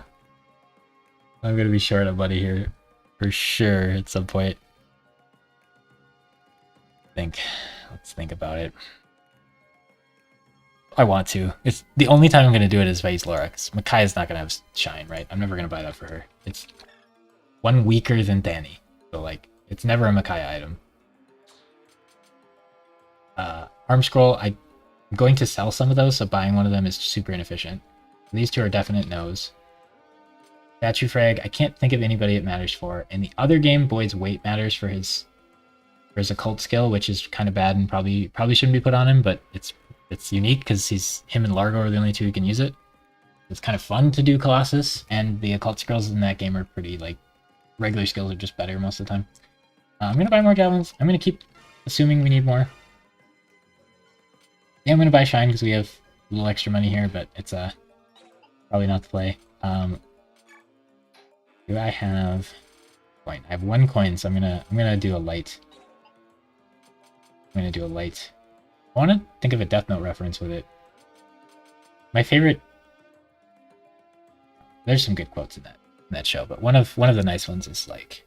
gonna be short on money here for sure at some point. Let's think about it. I want to. It's the only time I'm gonna do it is if I use Laura, because Micaiah's not gonna have shine, right? I'm never gonna buy that for her. It's one weaker than Danny, so like. It's never a Micaiah item. Arm scroll, I'm going to sell some of those, so buying one of them is super inefficient. These two are definite no's. Statue frag, I can't think of anybody it matters for. In the other game, Boyd's weight matters for his occult skill, which is kind of bad and probably shouldn't be put on him, but it's unique because him and Largo are the only two who can use it. It's kind of fun to do Colossus, and the occult skills in that game are pretty, like, regular skills are just better most of the time. I'm going to buy more javelins. I'm going to keep assuming we need more. Yeah, I'm going to buy shine because we have a little extra money here, but it's probably not the play. Do I have coin? I have 1 coin, so I'm gonna do a light. I'm gonna do a light. I want to think of a Death Note reference with it. My favorite. There's some good quotes in that show, but one of the nice ones is like.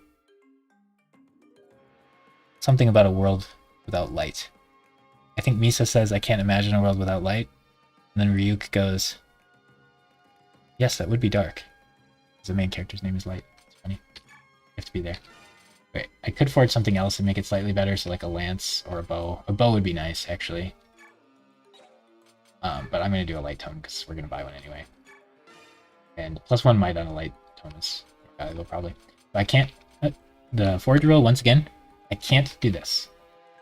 Something about a world without light. I think Misa says, I can't imagine a world without light. And then Ryuk goes, yes, that would be dark. The main character's name is Light. It's funny. You have to be there. Wait, I could forge something else and make it slightly better, so like a lance or a bow. A bow would be nice, actually. But I'm going to do a light tome because we're going to buy one anyway. And +1 might on a light tome is valuable probably. But I can't... the forge roll, once again, I can't do this.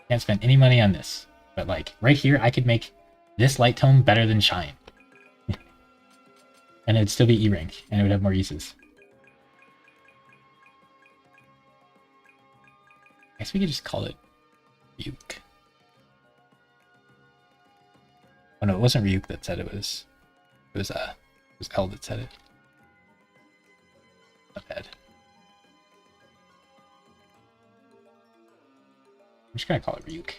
Can't spend any money on this. But like, right here, I could make this light tome better than Shine. And it'd still be E rank, and it would have more uses. I guess we could just call it Ryuk. Oh no, it wasn't Ryuk that said it was L that said it. Not bad. I'm just gonna call it Ryuk.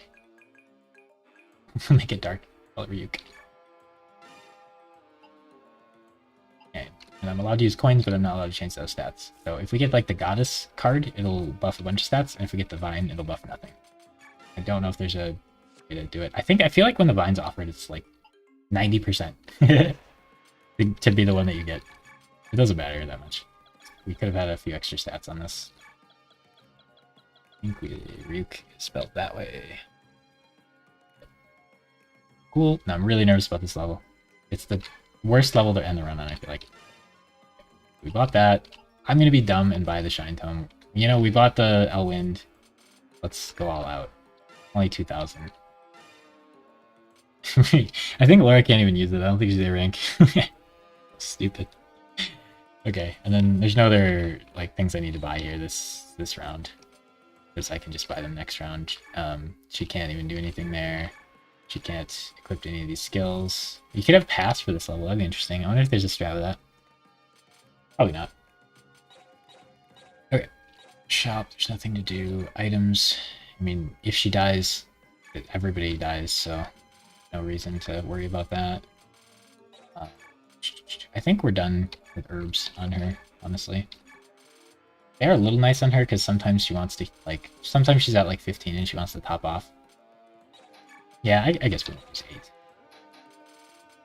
Make it dark. Call it Ryuk. Okay. And I'm allowed to use coins, but I'm not allowed to change those stats. So if we get like the Goddess card, it'll buff a bunch of stats, and if we get the Vine, it'll buff nothing. I don't know if there's a way to do it. I feel like when the Vine's offered, it's like 90% to be the one that you get. It doesn't matter that much. We could have had a few extra stats on this. I think Ryuk is spelled that way. Cool. Now I'm really nervous about this level. It's the worst level to end the run on, I feel like. We bought that. I'm going to be dumb and buy the Shine Tome. You know, we bought the Elwind. Let's go all out. Only 2,000. I think Laura can't even use it. I don't think she's A rank. Stupid. Okay, and then there's no other like things I need to buy here this round. Because I can just buy them next round. She can't even do anything there. She can't equip any of these skills. You could have pass for this level. That'd be interesting. I wonder if there's a strat of that. Probably not. Okay. Shop. There's nothing to do. Items. I mean, if she dies, everybody dies, so no reason to worry about that. I think we're done with herbs on her, honestly. They are a little nice on her because sometimes she wants to, like, sometimes she's at like 15 and she wants to top off. Yeah, I guess we'll use 8.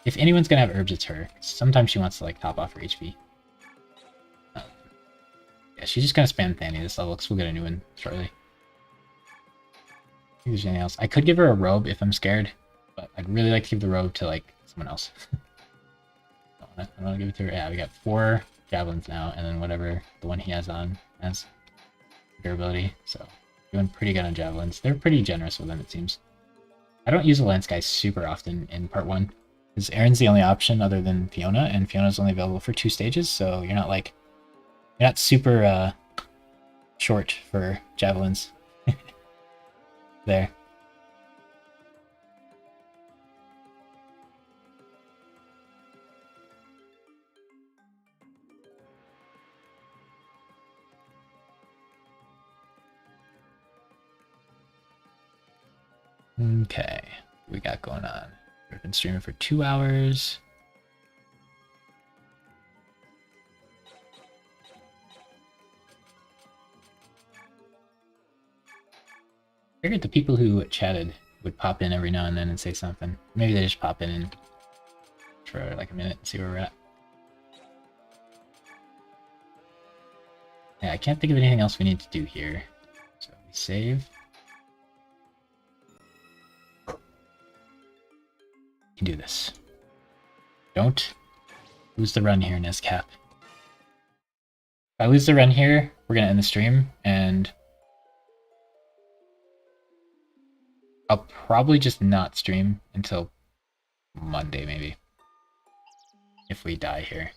If anyone's gonna have herbs, it's her. Sometimes she wants to like top off her HP. Yeah, she's just gonna spam Fanny this level because we'll get a new one shortly. I think there's anything else. I could give her a robe if I'm scared, but I'd really like to give the robe to like someone else. I don't want to give it to her. Yeah, we got 4 javelins now, and then whatever the one he has on has durability. So doing pretty good on javelins. They're pretty generous with them, it seems. I don't use the lance guy super often in part 1 because Aaron's the only option other than Fiona, and Fiona's only available for 2 stages, so you're not super short for javelins. There. Okay, what we got going on? We've been streaming for 2 hours. I figured the people who chatted would pop in every now and then and say something. Maybe they just pop in and for like a minute and see where we're at. Yeah, I can't think of anything else we need to do here. So we save. We can do this. Don't lose the run here, Nescap. If I lose the run here, we're gonna end the stream, and I'll probably just not stream until Monday, maybe. If we die here.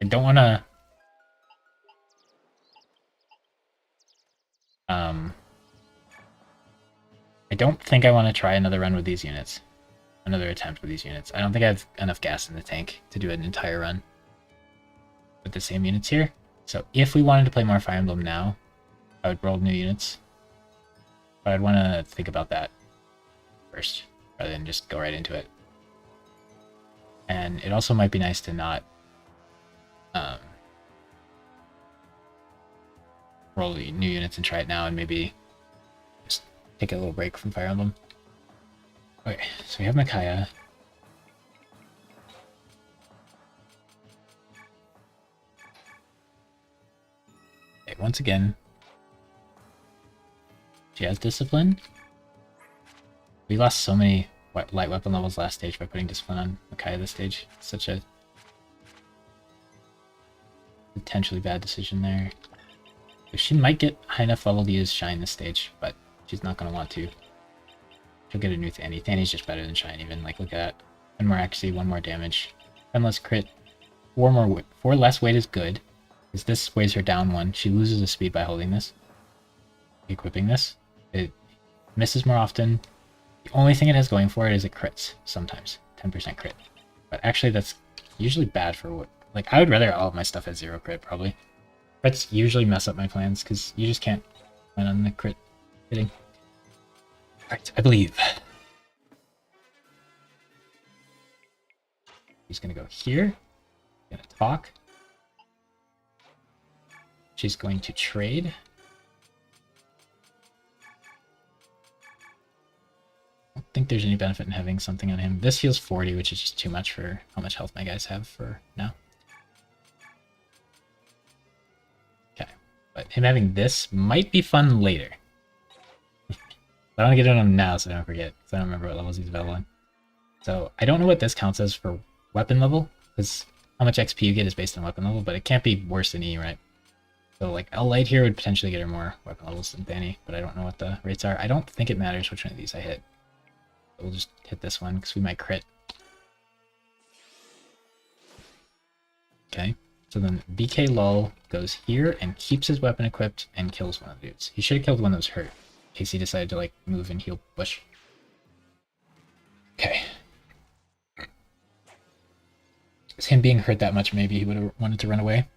I don't wanna... I don't think I want to try another run with these units. Another attempt with these units. I don't think I have enough gas in the tank to do an entire run with the same units here. So if we wanted to play more Fire Emblem now, I would roll new units. But I'd want to think about that first, rather than just go right into it. And it also might be nice to not roll the new units and try it now and maybe just take a little break from Fire Emblem. Okay, so we have Micaiah. Okay, once again, she has discipline. We lost so many light weapon levels last stage by putting discipline on Micaiah this stage. Such a potentially bad decision there. She might get high enough level to use Shine this stage, but she's not going to want to. She'll get a new Thanny. Thanny's just better than Shine even. Like, look at that. 1 more accuracy, 1 more damage. 10 less crit. 4 less weight is good, because this weighs her down 1. She loses a speed by holding this. Equipping this. It misses more often. The only thing it has going for it is it crits sometimes. 10% crit. But actually that's usually bad for what... Like, I would rather all of my stuff has 0 crit, probably. Crits usually mess up my plans, because you just can't plan on the crit hitting. Alright, I believe. She's gonna go here. Gonna talk. She's going to trade. I don't think there's any benefit in having something on him. This heals 40, which is just too much for how much health my guys have for now. Okay, but him having this might be fun later. I want to get it on him now so I don't forget, because I don't remember what levels he's available on. So I don't know what this counts as for weapon level, because how much XP you get is based on weapon level, but it can't be worse than E, right? So like L Light here would potentially get her more weapon levels than Thanny, but I don't know what the rates are. I don't think it matters which one of these I hit. So we'll just hit this one because we might crit. Okay, so then BK Lull goes here and keeps his weapon equipped and kills one of the dudes. He should have killed one that was hurt, in case he decided to like move and heal Bush. Okay. It's him being hurt that much, maybe he would have wanted to run away.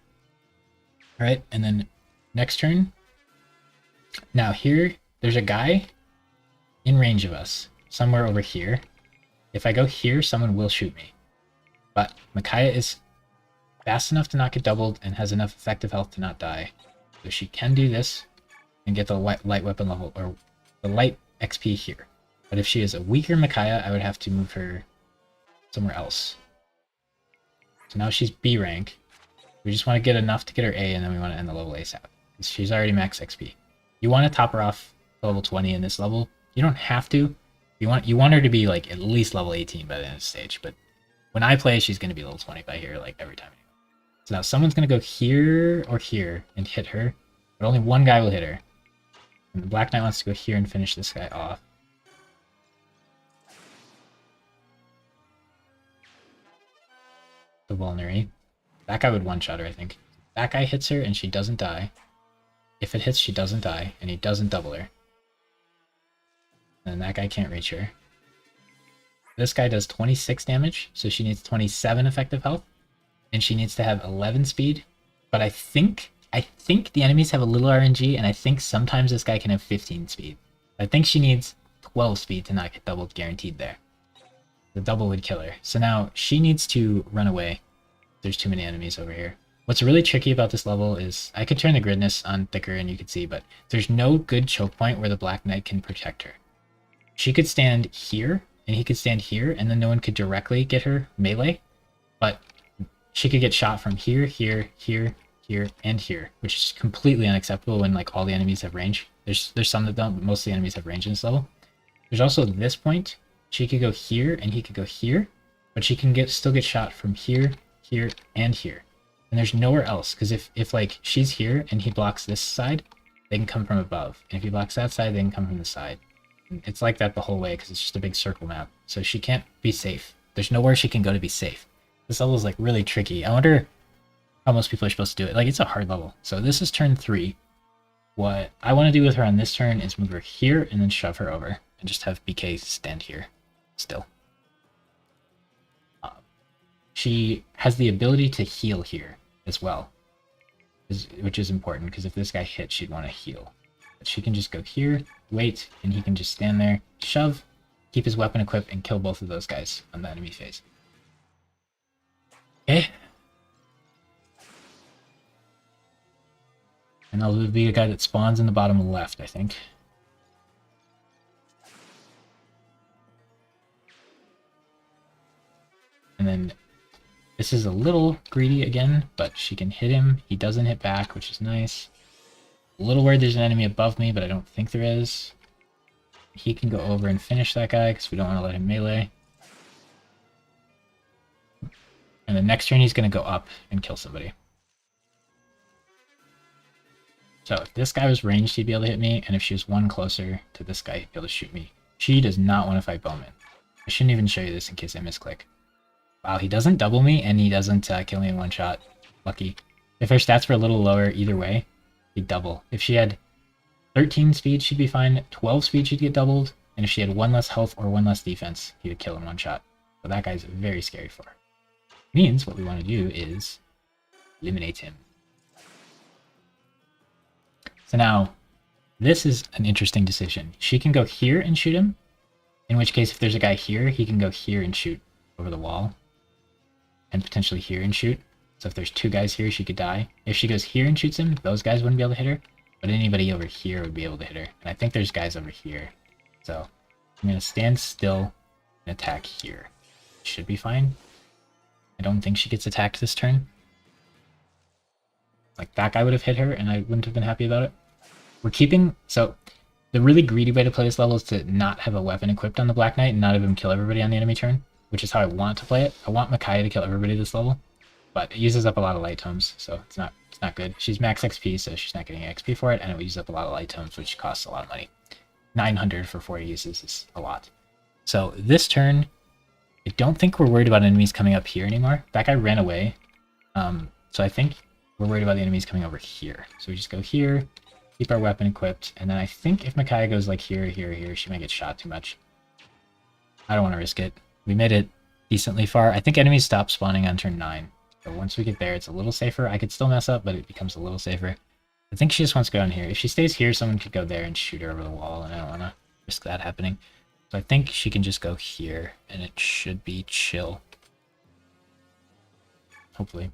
Alright, and then next turn. Now here, there's a guy in range of us, somewhere over here. If I go here, someone will shoot me. But Micaiah is fast enough to not get doubled and has enough effective health to not die. So she can do this and get the light weapon level, or the light XP here. But if she is a weaker Micaiah, I would have to move her somewhere else. So now she's B rank. We just want to get enough to get her A, and then we want to end the level ASAP. She's already max XP. You want to top her off to level 20 in this level. You don't have to. You want her to be like at least level 18 by the end of the stage. But when I play, she's going to be level 20 by here, like every time. So now someone's going to go here or here and hit her, but only one guy will hit her. And the Black Knight wants to go here and finish this guy off. The Vulnerary. That guy would one-shot her, I think. That guy hits her and she doesn't die. If it hits, she doesn't die, and he doesn't double her. And that guy can't reach her. This guy does 26 damage, so she needs 27 effective health. And she needs to have 11 speed. But I think the enemies have a little RNG, and I think sometimes this guy can have 15 speed. I think she needs 12 speed to not get doubled guaranteed there. The double would kill her. So now she needs to run away. There's too many enemies over here. What's really tricky about this level is I could turn the gridness on thicker and you could see, but there's no good choke point where the Black Knight can protect her. She could stand here and he could stand here, and then no one could directly get her melee, but she could get shot from here, here, here, here, and here, which is completely unacceptable when like all the enemies have range. There's some that don't, but most of the enemies have range in this level. There's also this point. She could go here and he could go here, but she can still get shot from here, here, and here. And there's nowhere else, because if like she's here and he blocks this side, they can come from above. And if he blocks that side, they can come from the side. And it's like that the whole way, because it's just a big circle map. So she can't be safe. There's nowhere she can go to be safe. This level is like really tricky. I wonder how most people are supposed to do it. Like, it's a hard level. So this is turn 3. What I want to do with her on this turn is move her here and then shove her over and just have BK stand here still. She has the ability to heal here as well, which is important, because if this guy hits, she'd want to heal. But she can just go here, wait, and he can just stand there, shove, keep his weapon equipped, and kill both of those guys on the enemy phase. Okay. And that'll be a guy that spawns in the bottom left, I think. And then this is a little greedy again, but she can hit him. He doesn't hit back, which is nice. A little worried there's an enemy above me, but I don't think there is. He can go over and finish that guy because we don't want to let him melee. And the next turn he's going to go up and kill somebody. So if this guy was ranged, he'd be able to hit me, and if she was one closer to this guy, he'd be able to shoot me. She does not want to fight Bowman. I shouldn't even show you this in case I misclick. Wow, he doesn't double me, and he doesn't kill me in one shot. Lucky. If her stats were a little lower either way, he'd double. If she had 13 speed, she'd be fine. 12 speed, she'd get doubled. And if she had 1 less health or 1 less defense, he would kill in one shot. So that guy's very scary for her. Means what we want to do is eliminate him. So now, this is an interesting decision. She can go here and shoot him, in which case if there's a guy here, he can go here and shoot over the wall, and potentially here and shoot. So if there's 2 guys here, she could die. If she goes here and shoots him, those guys wouldn't be able to hit her, but anybody over here would be able to hit her. And I think there's guys over here. So I'm going to stand still and attack here. Should be fine. I don't think she gets attacked this turn. Like, that guy would have hit her, and I wouldn't have been happy about it. We're keeping... So, the really greedy way to play this level is to not have a weapon equipped on the Black Knight and not have him kill everybody on the enemy turn, which is how I want to play it. I want Micaiah to kill everybody this level, but it uses up a lot of light tomes, so it's not good. She's max XP, so she's not getting XP for it, and it would use up a lot of light tomes, which costs a lot of money. 900 for 40 uses is a lot. So, this turn, I don't think we're worried about enemies coming up here anymore. That guy ran away, so I think we're worried about the enemies coming over here. So we just go here, keep our weapon equipped, and then I think if Micaiah goes like here, here, here, she might get shot too much. I don't want to risk it. We made it decently far. I think enemies stop spawning on turn 9. So once we get there, it's a little safer. I could still mess up, but it becomes a little safer. I think she just wants to go down here. If she stays here, someone could go there and shoot her over the wall, and I don't want to risk that happening. So I think she can just go here, and it should be chill. Hopefully.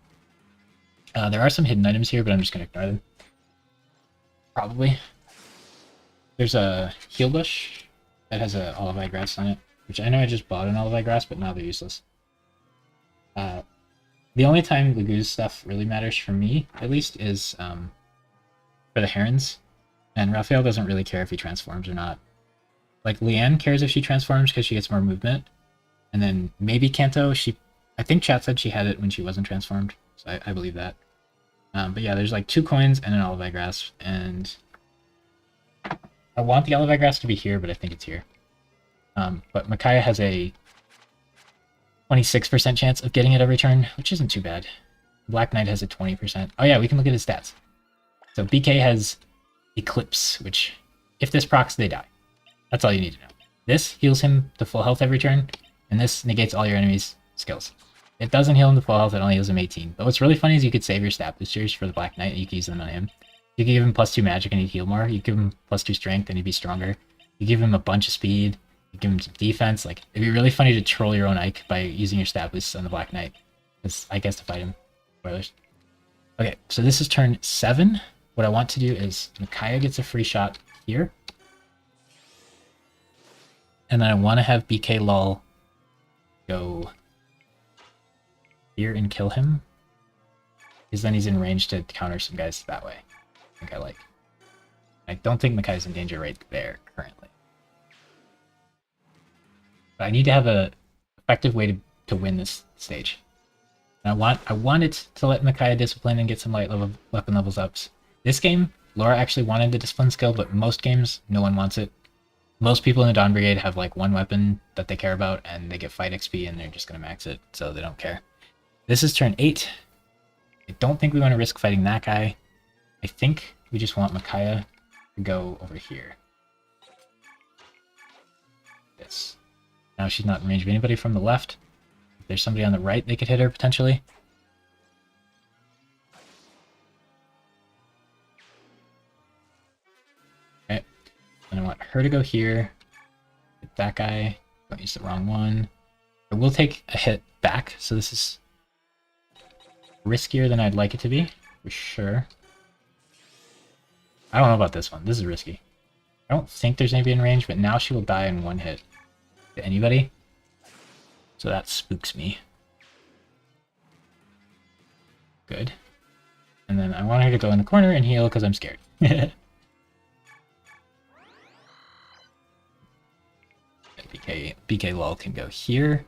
There are some hidden items here, but I'm just going to ignore them. Probably. There's a heal bush that has a olive eye grass on it, which I know I just bought an olive eye grass, but now they're useless. The only time Lagoo's stuff really matters for me, at least, is for the herons. And Raphael doesn't really care if he transforms or not. Like, Leanne cares if she transforms because she gets more movement. And then maybe Kanto, I think chat said she had it when she wasn't transformed, so I believe that. But yeah, there's like 2 coins and an olive eye grass, and I want the olive eye grass to be here, but I think it's here. But Micaiah has a 26% chance of getting it every turn, which isn't too bad. Black Knight has a 20%. Oh yeah, we can look at his stats. So BK has Eclipse, which, if this procs, they die. That's all you need to know. This heals him to full health every turn, and this negates all your enemies' skills. It doesn't heal him to full health, it only heals him 18. But what's really funny is you could save your stat boosters for the Black Knight, and you can use them on him. You could give him +2 magic and he'd heal more. You give him +2 strength and he'd be stronger. You give him a bunch of speed. You give him some defense. Like, it'd be really funny to troll your own Ike by using your stat boosts on the Black Knight. Because I guess to fight him. Spoilers. Okay, so this is turn 7. What I want to do is Micaiah gets a free shot here. And then I want to have BK Lol go here and kill him, because then he's in range to counter some guys that way. I think I like. I don't think Micaiah's in danger right there currently. But I need to have a effective way to win this stage. And I want it to let Micaiah discipline and get some light level weapon levels up. This game, Laura actually wanted the discipline skill, but most games, no one wants it. Most people in the Dawn Brigade have like 1 weapon that they care about, and they get fight XP, and they're just going to max it, so they don't care. This is turn 8. I don't think we want to risk fighting that guy. I think we just want Micaiah to go over here. This. Now she's not in range of anybody from the left. If there's somebody on the right, they could hit her potentially. Okay. And I want her to go here. Hit that guy. Don't use the wrong one. I will take a hit back, so this is riskier than I'd like it to be, for sure. I don't know about this one. This is risky. I don't think there's anybody in range, but now she will die in 1 hit to anybody. So that spooks me. Good. And then I want her to go in the corner and heal because I'm scared. Okay, BK Lol can go here.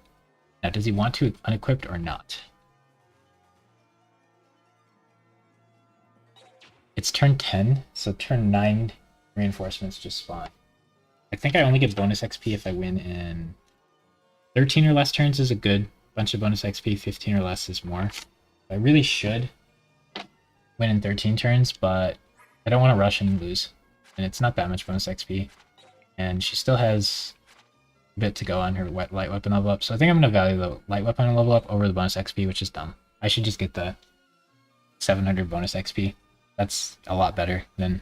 Now, does he want to unequipped or not? It's turn 10, so turn 9 reinforcements just spawn. I think I only get bonus XP if I win in 13 or less turns is a good bunch of bonus XP, 15 or less is more. I really should win in 13 turns, but I don't want to rush and lose. And it's not that much bonus XP. And she still has a bit to go on her light weapon level up, so I think I'm going to value the light weapon level up over the bonus XP, which is dumb. I should just get the 700 bonus XP. That's a lot better than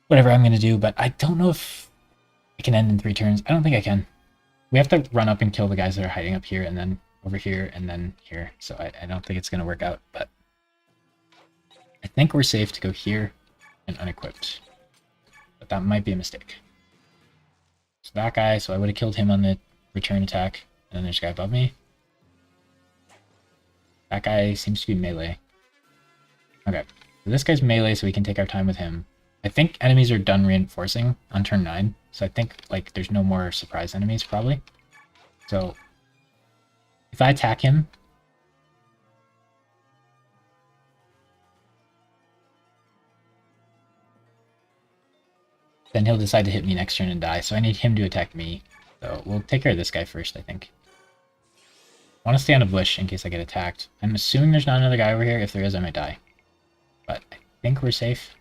whatever I'm going to do, but I don't know if I can end in 3 turns. I don't think I can. We have to run up and kill the guys that are hiding up here, and then over here, and then here. So I don't think it's going to work out, but I think we're safe to go here and unequipped. But that might be a mistake. So that guy, so I would have killed him on the return attack, and then there's a guy above me. That guy seems to be melee. Okay, so this guy's melee, so we can take our time with him. I think enemies are done reinforcing on turn 9, so I think like there's no more surprise enemies probably. So if I attack him, then he'll decide to hit me next turn and die, so I need him to attack me. So we'll take care of this guy first, I think. I want to stay on a bush in case I get attacked. I'm assuming there's not another guy over here. If there is, I might die. But I think we're safe.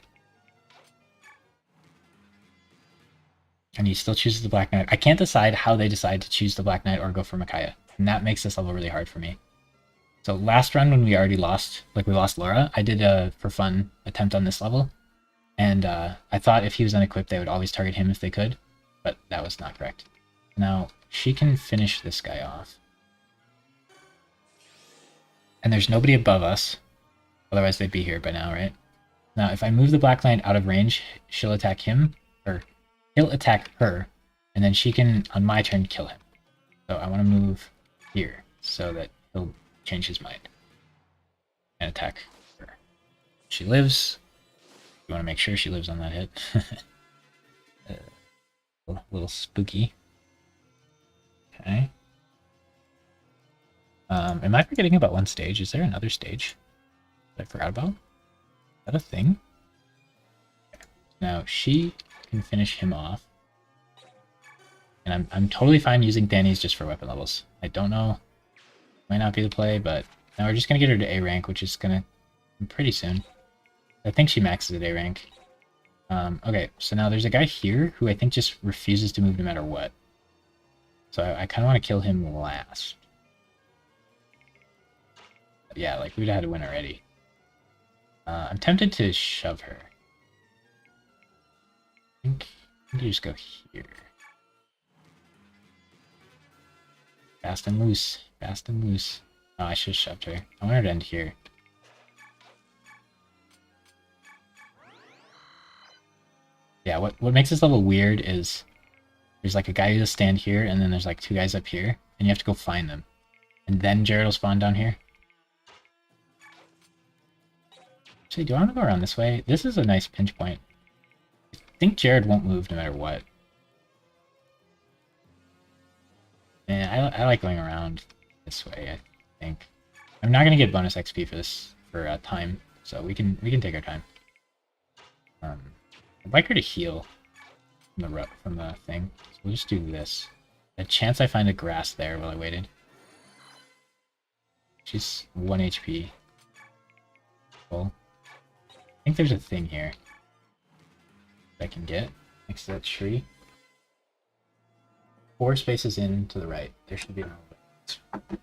And he still chooses the Black Knight. I can't decide how they decide to choose the Black Knight or go for Micaiah. And that makes this level really hard for me. So last run when we already lost, like we lost Laura, I did a, for fun, attempt on this level. And I thought if he was unequipped, they would always target him if they could. But that was not correct. Now, she can finish this guy off. And there's nobody above us. Otherwise they'd be here by now, right? Now, if I move the Black Knight out of range, she'll attack him, or he'll attack her, and then she can, on my turn, kill him. So I want to move here so that he'll change his mind and attack her. She lives. You want to make sure she lives on that hit. A little spooky. Okay. Am I forgetting about one stage? Is there another stage that I forgot about? Is that a thing? Okay. Now she can finish him off. And I'm totally fine using Danny's just for weapon levels. I don't know. Might not be the play, but now we're just gonna get her to A rank, which is gonna pretty soon. I think she maxes at A rank. Okay, so now there's a guy here who I think just refuses to move no matter what. So I kind of want to kill him last. Yeah, like we'd have had to win already. I'm tempted to shove her. I think you just go here. Fast and loose. Fast and loose. Oh, I should have shoved her. I want her to end here. Yeah, what makes this level weird is there's like a guy who just stand here, and then there's like 2 guys up here, and you have to go find them. And then Jared will spawn down here. Actually, do I want to go around this way? This is a nice pinch point. I think Jared won't move no matter what. Man, I like going around this way, I think. I'm not going to get bonus XP for this, for time, so we can take our time. I'd like her to heal from the thing, so we'll just do this. A chance I find a grass there while I waited. She's 1 HP. Cool. I think there's a thing here that I can get next to that tree. 4 spaces in to the right. There should be an elevator.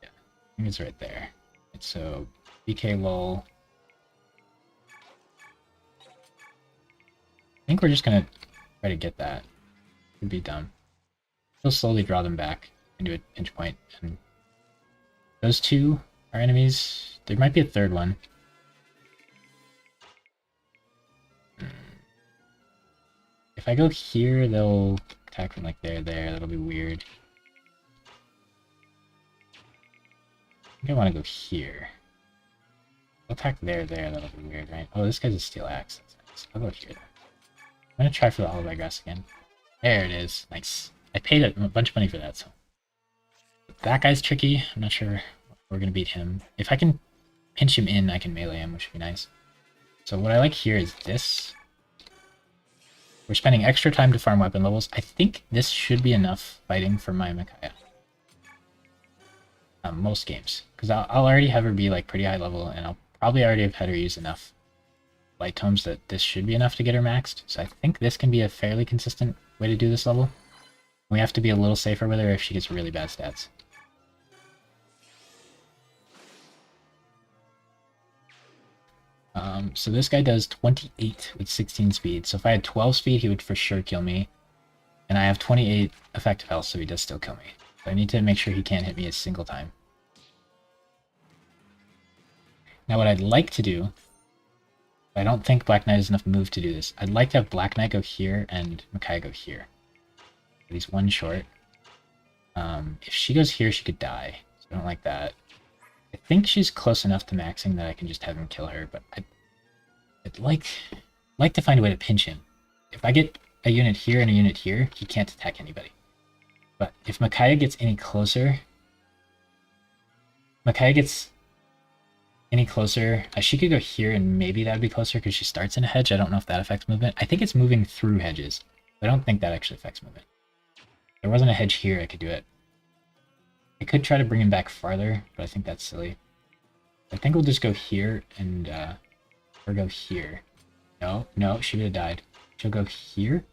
Yeah, I think it's right there. It's so BK lol. I think we're just gonna try to get that. Could be dumb. We'll slowly draw them back into a pinch point, and those 2 are enemies. There might be a 3rd one. If I go here, they'll attack from like there. That'll be weird. I think I want to go here. I'll attack there. That'll be weird, right? Oh, this guy's a steel axe. That's nice. I'll go here then. I'm gonna try for the hollow grass again. There it is. Nice. I paid a bunch of money for that, so. That guy's tricky. I'm not sure we're going to beat him. If I can pinch him in, I can melee him, which would be nice. So what I like here is this. We're spending extra time to farm weapon levels. I think this should be enough fighting for my Micaiah. Most games. Because I'll already have her be like pretty high level, and I'll probably already have had her use enough light tomes that this should be enough to get her maxed. So I think this can be a fairly consistent way to do this level. We have to be a little safer with her if she gets really bad stats. So this guy does 28 with 16 speed. So if I had 12 speed, he would for sure kill me. And I have 28 effective health, so he does still kill me. So I need to make sure he can't hit me a single time. Now what I'd like to do, I don't think Black Knight has enough move to do this. I'd like to have Black Knight go here and Micaiah go here. But he's one short. If she goes here, she could die. So I don't like that. I think she's close enough to maxing that I can just have him kill her, but I'd like to find a way to pinch him. If I get a unit here and a unit here, he can't attack anybody. But if Micaiah gets any closer, she could go here and maybe that would be closer because she starts in a hedge. I don't know if that affects movement. I think it's moving through hedges. I don't think that actually affects movement. If there wasn't a hedge here, I could do it. I could try to bring him back farther, but I think that's silly. I think we'll just go here and, or go here. No, she would have died. She'll go here.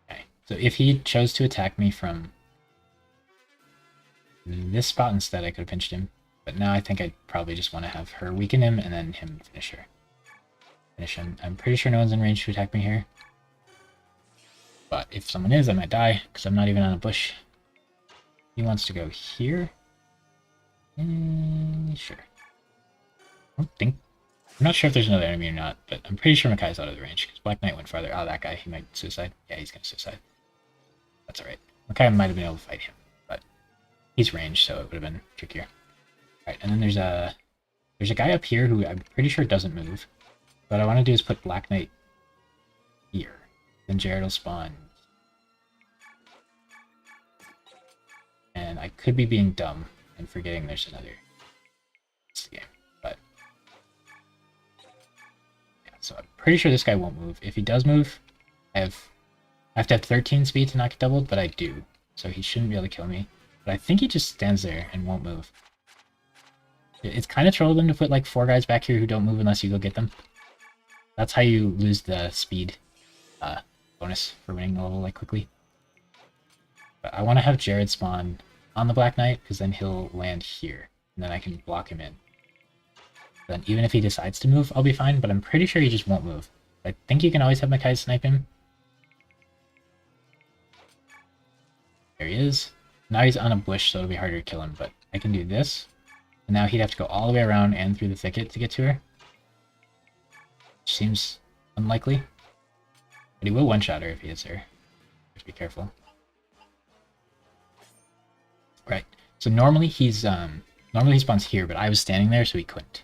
Okay, so if he chose to attack me from this spot instead, I could have pinched him. But now I think I'd probably just want to have her weaken him and then him finish her. Finish him. I'm pretty sure no one's in range to attack me here. But if someone is, I might die, because I'm not even on a bush. He wants to go here. Sure. I'm not sure if there's another enemy or not, but I'm pretty sure Micaiah's out of the range, because Black Knight went farther. Oh, that guy, he might suicide. Yeah, he's going to suicide. That's alright. Micaiah might have been able to fight him, but he's ranged, so it would have been trickier. Alright, and then there's a guy up here who I'm pretty sure doesn't move. What I want to do is put Black Knight here. Then Jared will spawn. And I could be being dumb and forgetting there's another. It's the game, but yeah. So I'm pretty sure this guy won't move. If he does move, I have to have 13 speed to not get doubled, but I do, so he shouldn't be able to kill me. But I think he just stands there and won't move. It's kind of trolling to put like 4 guys back here who don't move unless you go get them. That's how you lose the speed bonus for winning the level like quickly. But I want to have Jared spawn on the Black Knight because then he'll land here and then I can block him in. Then even if he decides to move, I'll be fine, but I'm pretty sure he just won't move. I think you can always have Micaiah snipe him. There he is. Now he's on a bush, so it'll be harder to kill him, but I can do this. And now he'd have to go all the way around and through the thicket to get to her. Which seems unlikely. But he will one-shot her if he hits her. Just be careful. Right. So normally he spawns here, but I was standing there, so he couldn't.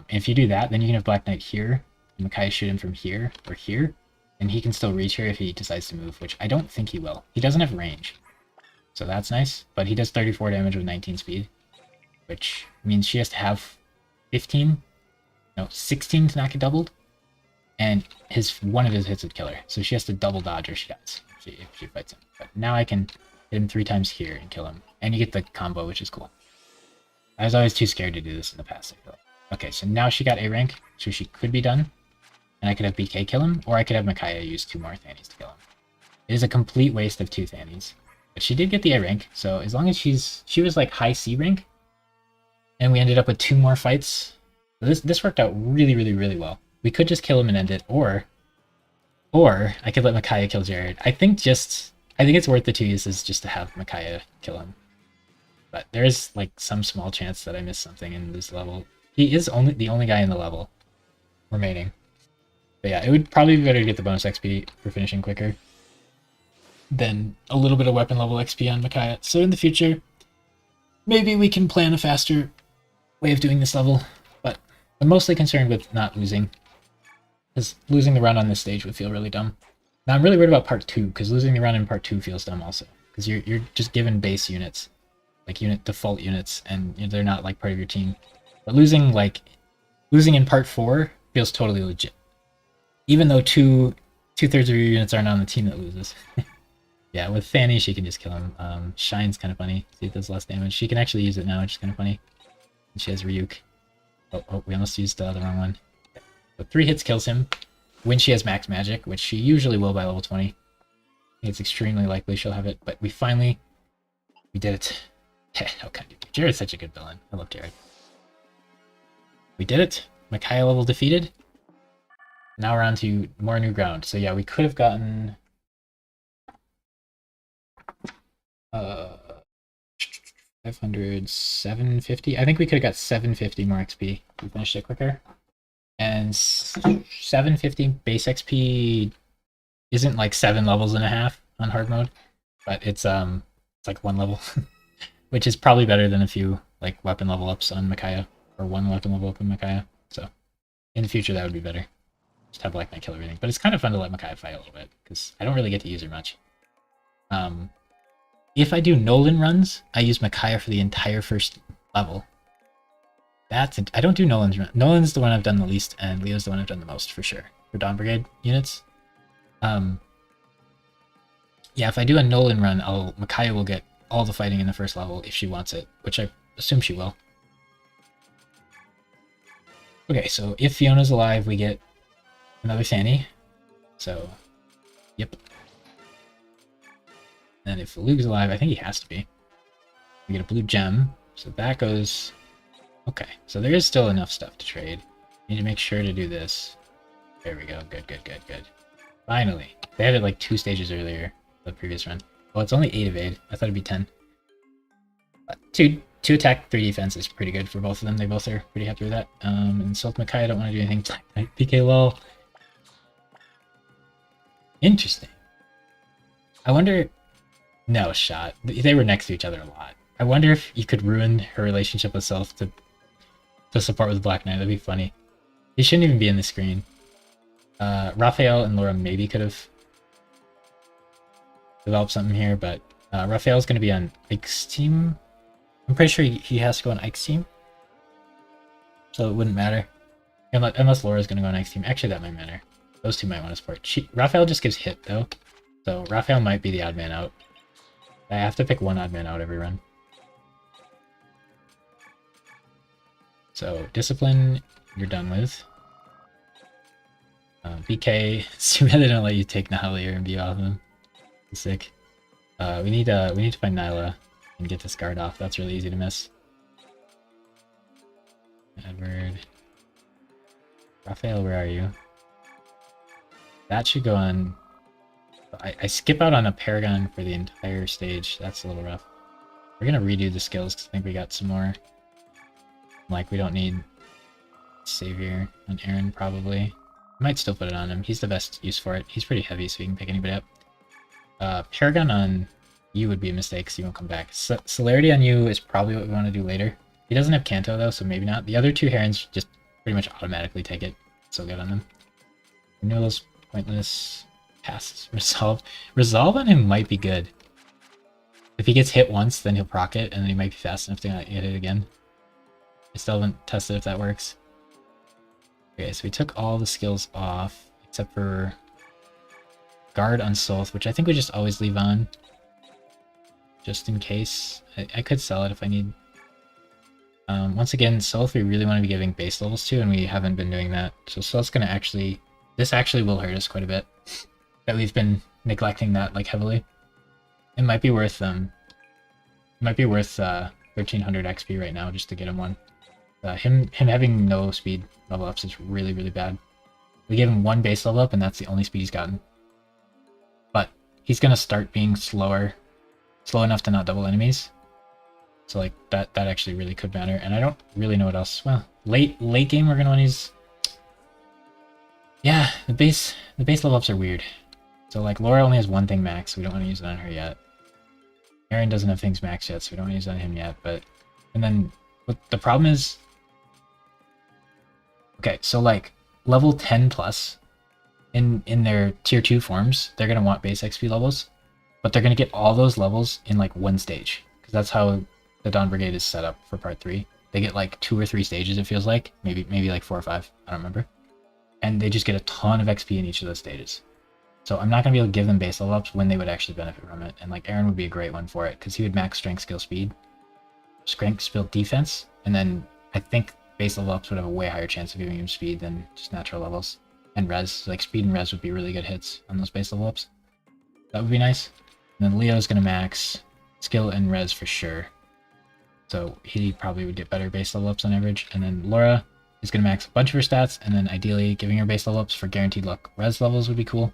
If you do that, then you can have Black Knight here, and Micaiah shoot him from here or here, and he can still reach her if he decides to move, which I don't think he will. He doesn't have range, so that's nice. But he does 34 damage with 19 speed, which means she has to have 16 to not get doubled, and one of his hits would kill her. So she has to double dodge or she dies if she fights him. But now I can hit him 3 times here and kill him, and you get the combo, which is cool. I was always too scared to do this in the past, I feel like. Okay, so now she got A rank, so she could be done, and I could have BK kill him, or I could have Micaiah use 2 more Thannies to kill him. It is a complete waste of 2 Thannies, but she did get the A rank, so as long as she was like high C rank, and we ended up with 2 more fights. This worked out really, really, really well. We could just kill him and end it, or I could let Micaiah kill Jared. I think it's worth the 2 uses just to have Micaiah kill him. But there is like some small chance that I missed something in this level. He is the only guy in the level remaining. But yeah, it would probably be better to get the bonus XP for finishing quicker than a little bit of weapon level XP on Micaiah. So in the future, maybe we can plan a faster way of doing this level, but I'm mostly concerned with not losing. Because losing the run on this stage would feel really dumb. Now I'm really worried about part 2, because losing the run in part 2 feels dumb also. Because you're just given base units, like default units, and they're not like part of your team. But losing in part 4 feels totally legit. Even though two-thirds of your units aren't on the team that loses. Yeah, with Fanny, she can just kill him. Shine's kind of funny. See, it does less damage. She can actually use it now, which is kind of funny. And she has Ryuk. Oh, we almost used the wrong one. So 3 hits kills him. When she has max magic, which she usually will by level 20. It's extremely likely she'll have it, but we did it. How kind of you. Jared's such a good villain. I love Jared. We did it. Micaiah level defeated. Now we're on to more new ground. So yeah, we could have gotten 500, 750. I think we could have got 750 more XP. We finished it quicker. And 750 base XP isn't like 7 levels and a half on hard mode, but it's like 1 level, which is probably better than a few like weapon level ups on Micaiah, or 1 weapon level up in Micaiah. So in the future that would be better. Just have Black Knight kill everything. But it's kind of fun to let Micaiah fight a little bit, because I don't really get to use her much. If I do Nolan runs, I use Micaiah for the entire first level. I don't do Nolan's run. Nolan's the one I've done the least, and Leo's the one I've done the most for sure. For Dawn Brigade units. Yeah, if I do a Nolan run, Micaiah will get all the fighting in the first level if she wants it, which I assume she will. Okay, so if Fiona's alive, we get another Fanny. So, yep. And if Luke's alive, I think he has to be. We get a blue gem, so that goes... Okay, so there is still enough stuff to trade. Need to make sure to do this. There we go, good. Finally. They had it like 2 stages earlier, the previous run. Well, it's only 8 evade. I thought it'd be 10. But 2 attack, 3 defense is pretty good for both of them. They both are pretty happy with that. And so with Micaiah, I don't want to do anything. PK lol. Interesting. I wonder... No shot. They were next to each other a lot. I wonder if you could ruin her relationship with Self to support with Black Knight. That'd be funny. He shouldn't even be in the screen. Raphael and Laura maybe could have developed something here, but Raphael's going to be on Ike's team. I'm pretty sure he has to go on Ike's team. So it wouldn't matter. Unless Laura's going to go on Ike's team. Actually, that might matter. Those two might want to support. Raphael just gives hit, though. So Raphael might be the odd man out. I have to pick one odd man out every run. So, Discipline, you're done with. BK, too bad they don't let you take Nahali or MB off him. Sick. We need to find Nyla and get this guard off. That's really easy to miss. Edward. Raphael, where are you? That should go on... I skip out on a Paragon for the entire stage. That's a little rough. We're gonna redo the skills because I think we got some more. Like, we don't need Savior on Aaron, probably. Might still put it on him. He's the best use for it. He's pretty heavy, so he can pick anybody up. Paragon on you would be a mistake, so you won't come back. Celerity on you is probably what we want to do later. He doesn't have Kanto, though, so maybe not. The other 2 Herons just pretty much automatically take it. So good on them. Renewal's pointless. Pass. Resolve on him might be good. If he gets hit once, then he'll proc it, and then he might be fast enough to not get it again. I still haven't tested if that works. Okay, so we took all the skills off, except for Guard on Solth, which I think we just always leave on. Just in case. I could sell it if I need. Once again, Solth we really want to be giving base levels to, and we haven't been doing that. So Solth's gonna actually... This actually will hurt us quite a bit. That we've been neglecting that like heavily. It might be worth 1300 XP right now just to get him one. Him having no speed level ups is really bad. We gave him 1 base level up and that's the only speed he's gotten. But he's gonna start being slow enough to not double enemies. So like that actually really could matter. And I don't really know what else. Well, late game we're gonna want to use. Yeah, the base level ups are weird. So like Laura only has 1 thing max, so we don't want to use it on her yet. Aaron doesn't have things max yet, so we don't want to use it on him yet. And then the problem is, okay, so like level 10 plus in their tier 2 forms, they're going to want base XP levels, but they're going to get all those levels in like one stage, because that's how the Dawn Brigade is set up for part 3. They get like 2 or 3 stages, it feels like, maybe like 4 or 5, I don't remember, and they just get a ton of XP in each of those stages. So I'm not going to be able to give them base level ups when they would actually benefit from it, and like Aaron would be a great one for it, because he would max strength, skill, speed, strength, skill, defense, and then I think base level ups would have a way higher chance of giving him speed than just natural levels. And res, like speed and res would be really good hits on those base level ups. That would be nice. And then Leo's gonna max skill and res for sure. So he probably would get better base level ups on average. And then Laura is gonna max a bunch of her stats, and then ideally giving her base level ups for guaranteed luck res levels would be cool.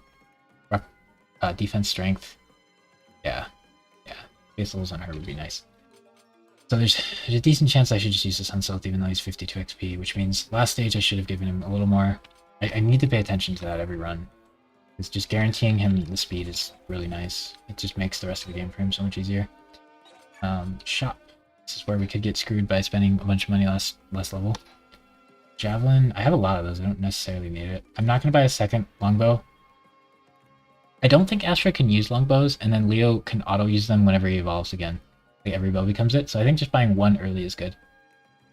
Defense, strength. Yeah. Base levels on her would be nice. So there's a decent chance I should just use this on Stealth even though he's 52 XP, which means last stage I should have given him a little more. I need to pay attention to that every run. It's just guaranteeing him the speed is really nice. It just makes the rest of the game for him so much easier. Shop. This is where we could get screwed by spending a bunch of money less level. Javelin. I have a lot of those. I don't necessarily need it. I'm not going to buy a second longbow. I don't think Astra can use longbows, and then Leo can auto-use them whenever he evolves again. Like every bow becomes it, so I think just buying one early is good.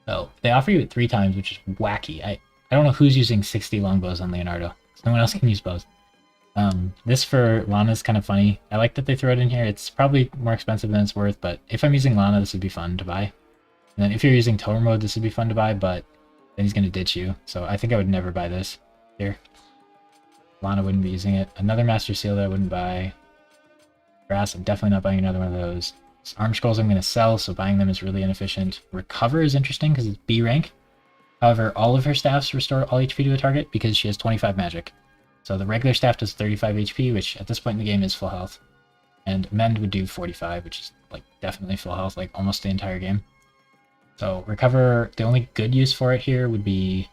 So they offer you it 3 times, which is wacky. I don't know who's using 60 longbows on Leonardo. No one else can use bows. This for Lana is kind of funny. I like that they throw it in here. It's probably more expensive than it's worth, but if I'm using Lana, this would be fun to buy. And then if you're using Tower mode, this would be fun to buy, but then he's going to ditch you. So I think I would never buy this here. Lana wouldn't be using it. Another Master Seal that I wouldn't buy. Brass, I'm definitely not buying another one of those. Arm Scrolls I'm going to sell, so buying them is really inefficient. Recover is interesting because it's B rank. However, all of her staffs restore all HP to a target because she has 25 magic. So the regular staff does 35 HP, which at this point in the game is full health. And Mend would do 45, which is like definitely full health, like almost the entire game. So Recover, the only good use for it here would be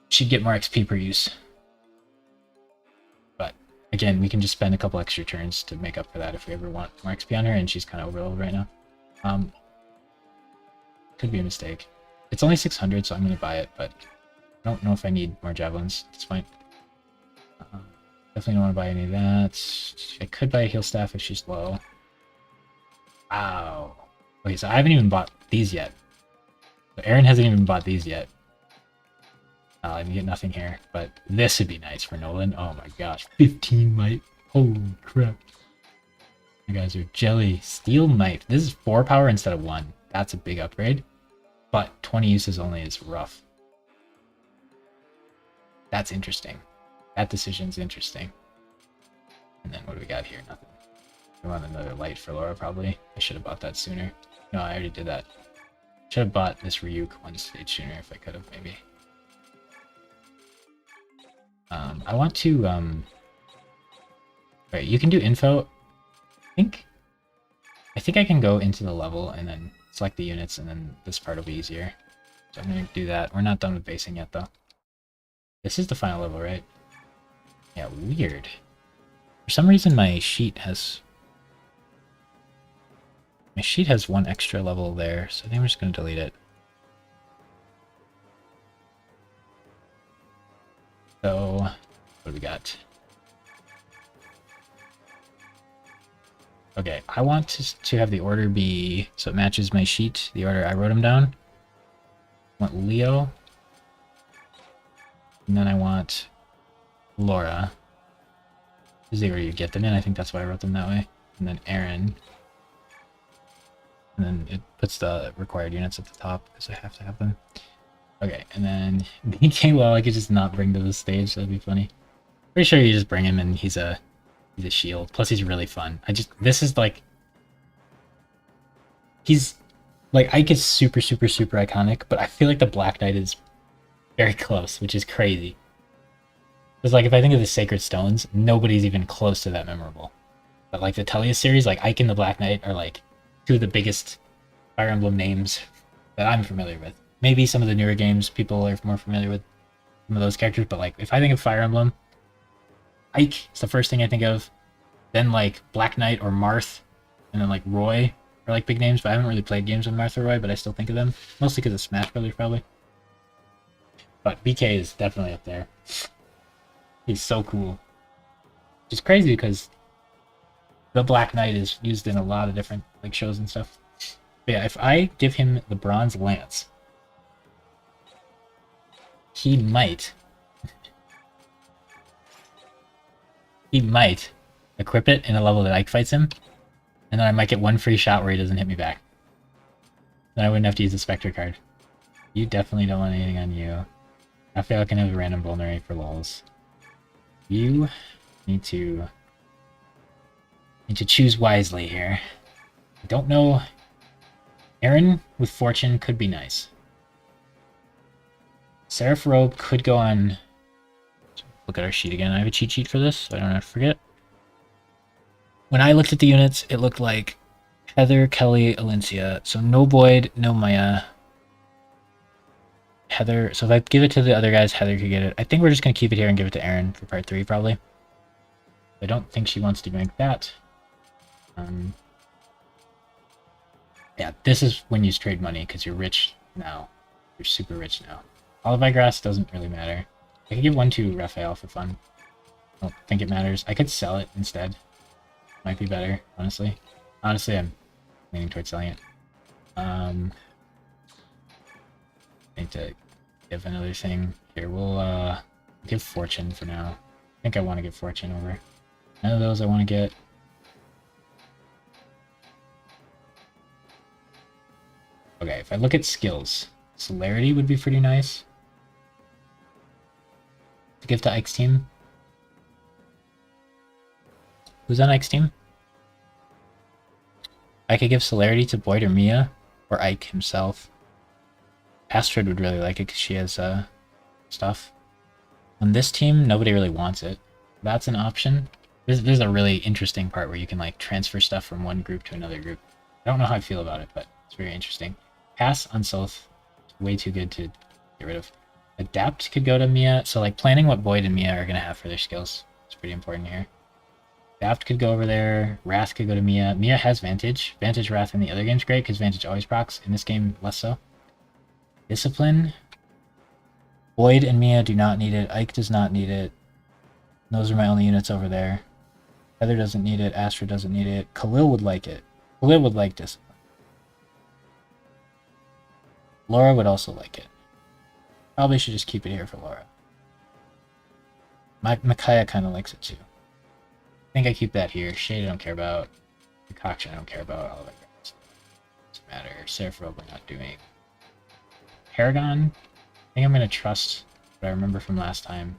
she'd get more XP per use. But again, we can just spend a couple extra turns to make up for that if we ever want more XP on her, and she's kind of overloaded right now. Could be a mistake. It's only 600, so I'm going to buy it, but I don't know if I need more javelins at this point. Definitely don't want to buy any of that. I could buy a heal staff if she's low. Wow. Okay, so I haven't even bought these yet. So Aaron hasn't even bought these yet. I can get nothing here, but this would be nice for Nolan. Oh my gosh, 15 might. Holy crap. You guys are jelly. Steel knife. This is 4 power instead of 1. That's a big upgrade. But 20 uses only is rough. That's interesting. That decision's interesting. And then what do we got here? Nothing. We want another light for Laura, probably. I should have bought that sooner. No, I already did that. Should have bought this Ryuk one stage sooner if I could have, maybe. I want to, Right, you can do info. I think I can go into the level and then select the units, and then this part will be easier. So I'm going to do that. We're not done with basing yet, though. This is the final level, right? Yeah, weird. For some reason, my sheet has... My sheet has 1 extra level there, so I think we're just going to delete it. So, what do we got? Okay, I want to have the order be so it matches my sheet, the order I wrote them down. I want Leo. And then I want Laura. This is the order you get them in. I think that's why I wrote them that way. And then Aaron. And then it puts the required units at the top because I have to have them. Okay, and then BK, well, I could just not bring to this stage. That'd be funny. Pretty sure you just bring him and he's a shield. Plus he's really fun. This is like, he's like, Ike is super iconic, but I feel like the Black Knight is very close, which is crazy. Because like, if I think of the Sacred Stones, nobody's even close to that memorable. But like the Tellius series, like Ike and the Black Knight are like 2 of the biggest Fire Emblem names that I'm familiar with. Maybe some of the newer games people are more familiar with some of those characters, but like if I think of Fire Emblem, Ike is the first thing I think of, then like Black Knight or Marth, and then like Roy are like big names, but I haven't really played games with Marth or Roy, but I still think of them, mostly because of Smash Brothers probably. But BK is definitely up there. He's so cool. Which is crazy because the Black Knight is used in a lot of different like shows and stuff. But yeah, if I give him the Bronze Lance, he might equip it in a level that Ike fights him, and then I might get one free shot where he doesn't hit me back. Then I wouldn't have to use the Spectre card. You definitely don't want anything on you. Raphael can have a random vulnerate for lols. You need to choose wisely here. I don't know. Aaron with Fortune could be nice. Seraph Robe could go on. Look at our sheet again. I have a cheat sheet for this, so I don't have to forget. When I looked at the units, it looked like Heather, Kelly, Alencia. So no Boyd, no Maya. Heather. So if I give it to the other guys, Heather could get it. I think we're just going to keep it here and give it to Aaron for part 3, probably. I don't think she wants to make that. Yeah, this is when you trade money, because you're rich now. You're super rich now. Olive Grass doesn't really matter. I could give one to Raphael for fun. I don't think it matters. I could sell it instead. Might be better, honestly. Honestly, I'm leaning towards selling it. I need to give another thing. Here, we'll give Fortune for now. I think I want to give Fortune over. None of those I want to get. Okay, if I look at skills, Celerity would be pretty nice to give to Ike's team. Who's on Ike's team? I could give Celerity to Boyd or Mia, or Ike himself. Astrid would really like it because she has stuff. On this team, nobody really wants it. That's an option. There's a really interesting part where you can like transfer stuff from one group to another group. I don't know how I feel about it, but it's very interesting. Pass on Sylph, way too good to get rid of. Adapt could go to Mia, so like planning what Boyd and Mia are going to have for their skills is pretty important here. Adapt could go over there, Wrath could go to Mia. Mia has Vantage. Vantage Wrath in the other game's great because Vantage always procs. In this game, less so. Discipline. Boyd and Mia do not need it. Ike does not need it. Those are my only units over there. Heather doesn't need it. Astra doesn't need it. Khalil would like it. Khalil would like Discipline. Laura would also like it. Probably should just keep it here for Laura. Micaiah kind of likes it too. I think I keep that here. Shade I don't care about. Concoction I don't care about. All of it doesn't matter. Seraph Robe we're not doing. Paragon, I think I'm going to trust what I remember from last time.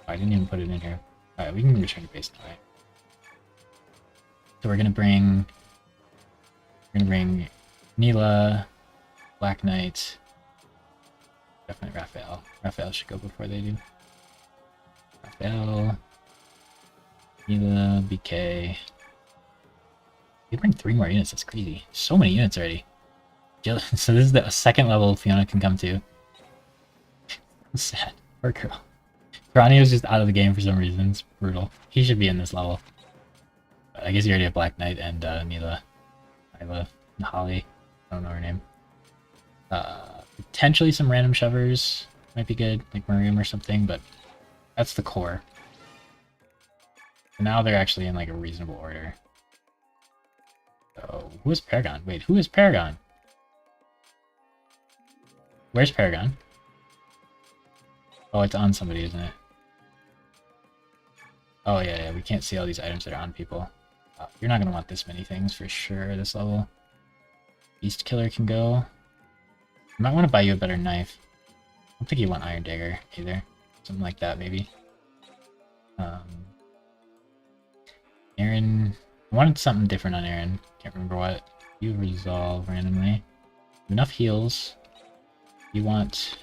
Oh, I didn't even put it in here. Alright, we can return to base now, right? So we're going to bring Neela, Black Knight, definitely Raphael. Raphael should go before they do. Raphael, Neela, BK. We bring 3 more units, that's crazy. So many units already. So this is the second level Fiona can come to. Sad. Poor girl. Piranha's just out of the game for some reason. It's brutal. He should be in this level. But I guess you already have Black Knight and Neela. Isla. And Holly. I don't know her name. Potentially some random shovers might be good, like Miriam or something, but that's the core. And now they're actually in like a reasonable order. So, who is Paragon? Wait, who is Paragon? Where's Paragon? Oh, it's on somebody, isn't it? Oh, yeah, we can't see all these items that are on people. You're not going to want this many things for sure, this level. Beast Killer can go. You might want to buy you a better knife. I don't think you want Iron Dagger, either. Something like that, maybe. Aaron... I wanted something different on Aaron. Can't remember what. You resolve randomly. Enough heals. You want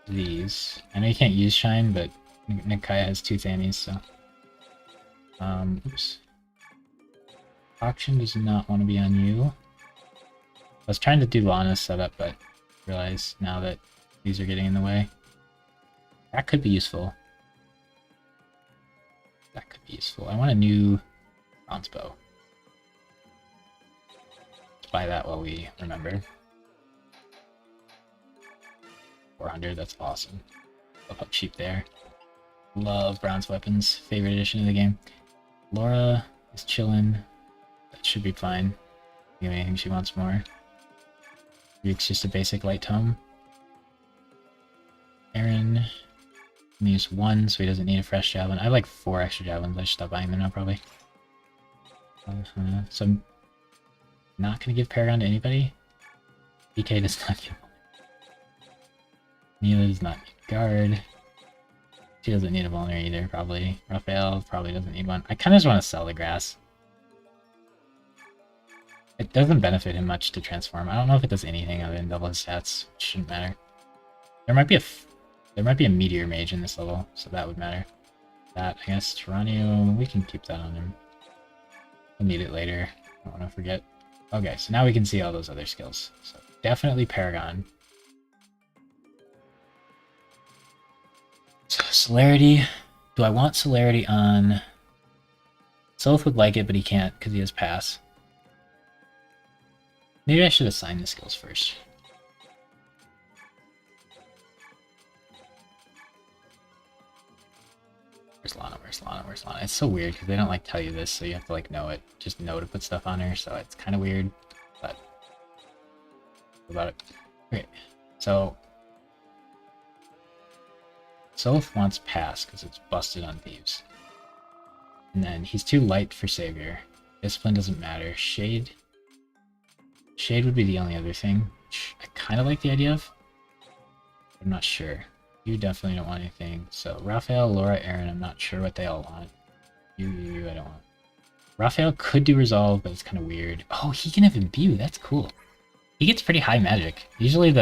these. I know you can't use Shine, but Nikaya has 2 Thannies, so... oops. Auction does not want to be on you. I was trying to do Lana's setup, but realized now that these are getting in the way. That could be useful. That could be useful. I want a new bronze bow. Let's buy that while we remember. 400, that's awesome. Love how cheap they are. Love bronze weapons. Favorite edition of the game. Laura is chilling. That should be fine. Give me anything she wants more. Ryuk's just a basic light tome. Aaron can use 1, so he doesn't need a fresh javelin. I have like 4 extra javelins. I should stop buying them now, probably. So I'm not going to give Paragon to anybody. DK does not give one. Mila does not need guard. She doesn't need a vulner either, probably. Raphael probably doesn't need one. I kind of just want to sell the grass. It doesn't benefit him much to transform. I don't know if it does anything other than double his stats. It shouldn't matter. There might be a meteor mage in this level, so that would matter. That, I guess, Tyranio, we can keep that on him. We'll need it later. I don't want to forget. Okay, so now we can see all those other skills. So definitely Paragon. So celerity. Do I want celerity on... Sylph would like it, but he can't because he has pass. Maybe I should assign the skills first. Where's Lana? Where's Lana? Where's Lana? It's so weird because they don't like tell you this, so you have to like know it. Just know to put stuff on her, so it's kind of weird. But about it. Okay, so Sylph wants pass because it's busted on thieves, and then he's too light for savior. Discipline doesn't matter. Shade would be the only other thing, which I kind of like the idea of. I'm not sure. You definitely don't want anything. So Raphael, Laura, Aaron, I'm not sure what they all want. You, I don't want. Raphael could do resolve, but it's kind of weird. Oh, he can have imbue. That's cool. He gets pretty high magic. Usually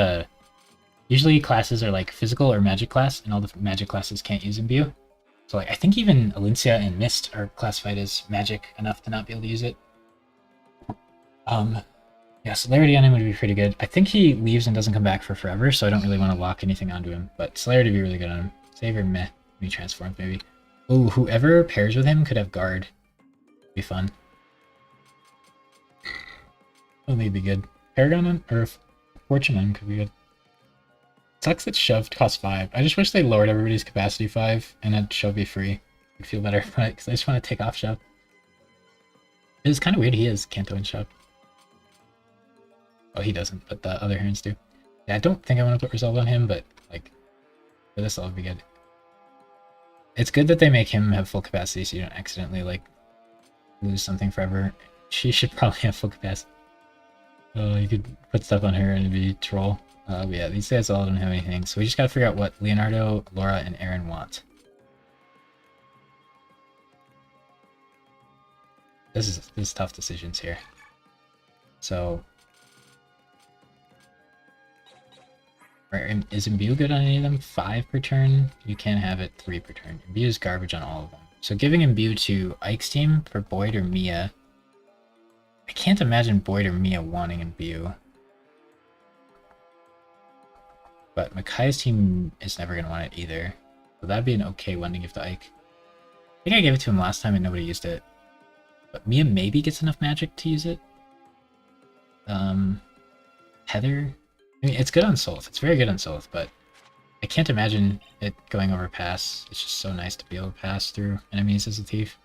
classes are like physical or magic class, and all the magic classes can't use imbue. So like I think even Alincia and Mist are classified as magic enough to not be able to use it. Yeah, celerity on him would be pretty good. I think he leaves and doesn't come back for forever, so I don't really want to lock anything onto him. But celerity would be really good on him. Savior, meh. He transforms, maybe. Oh, whoever pairs with him could have guard. Be fun. Oh, maybe good. Paragon on, or Fortune on could be good. Sucks that Shove costs 5. I just wish they lowered everybody's capacity 5 and had Shove be free. I'd feel better, but because I just want to take off Shove. It's kind of weird he is Kanto and Shove. Oh, he doesn't, but the other Herons do. Yeah, I don't think I want to put Resolve on him, but like, for this, that'll be good. It's good that they make him have full capacity so you don't accidentally like lose something forever. She should probably have full capacity. Oh, you could put stuff on her and it'd be troll. But yeah, these guys all don't have anything, so we just gotta figure out what Leonardo, Laura, and Aaron want. This is tough decisions here. So, is Imbue good on any of them? 5 per turn? You can have it 3 per turn. Imbue is garbage on all of them. So giving Imbue to Ike's team for Boyd or Mia. I can't imagine Boyd or Mia wanting Imbue. But Makai's team is never going to want it either. So that'd be an okay one to give to Ike. I think I gave it to him last time and nobody used it. But Mia maybe gets enough magic to use it. Heather? I mean, it's good on Solth. It's very good on Solth, but I can't imagine it going over pass. It's just so nice to be able to pass through enemies as a thief.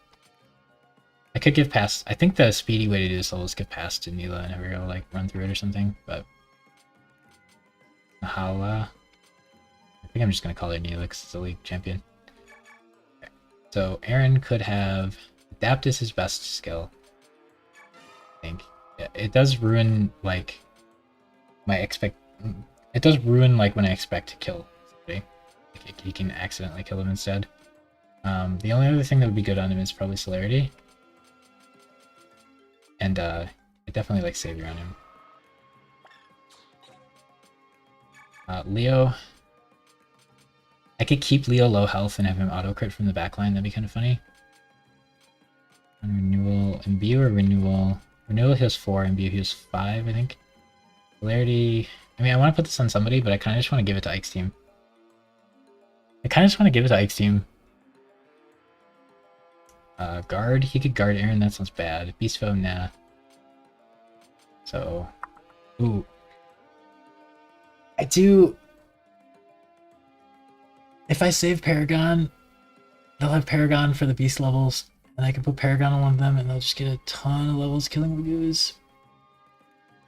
I could give pass. I think the speedy way to do this level is give pass to Neela and have her go like run through it or something, but Nahala. I think I'm just gonna call her Neela because it's a league champion. Okay. So Aaron could have Adapt is his best skill. I think. Yeah, it does ruin like it does ruin like when I expect to kill somebody. Like, he can accidentally kill them instead. The only other thing that would be good on him is probably celerity. And I definitely like Savior on him. Leo. I could keep Leo low health and have him auto crit from the backline. That'd be kind of funny. On renewal, Imbue or renewal? Renewal heals 4, Imbue heals 5, I think. Celerity. I mean, I want to put this on somebody, but I kind of just want to give it to Ike's team. Guard. He could guard Aaron. That sounds bad. Beast foe, nah. So, ooh. I do If I save Paragon, they'll have Paragon for the beast levels, and I can put Paragon on one of them, and they'll just get a ton of levels killing Lagoos.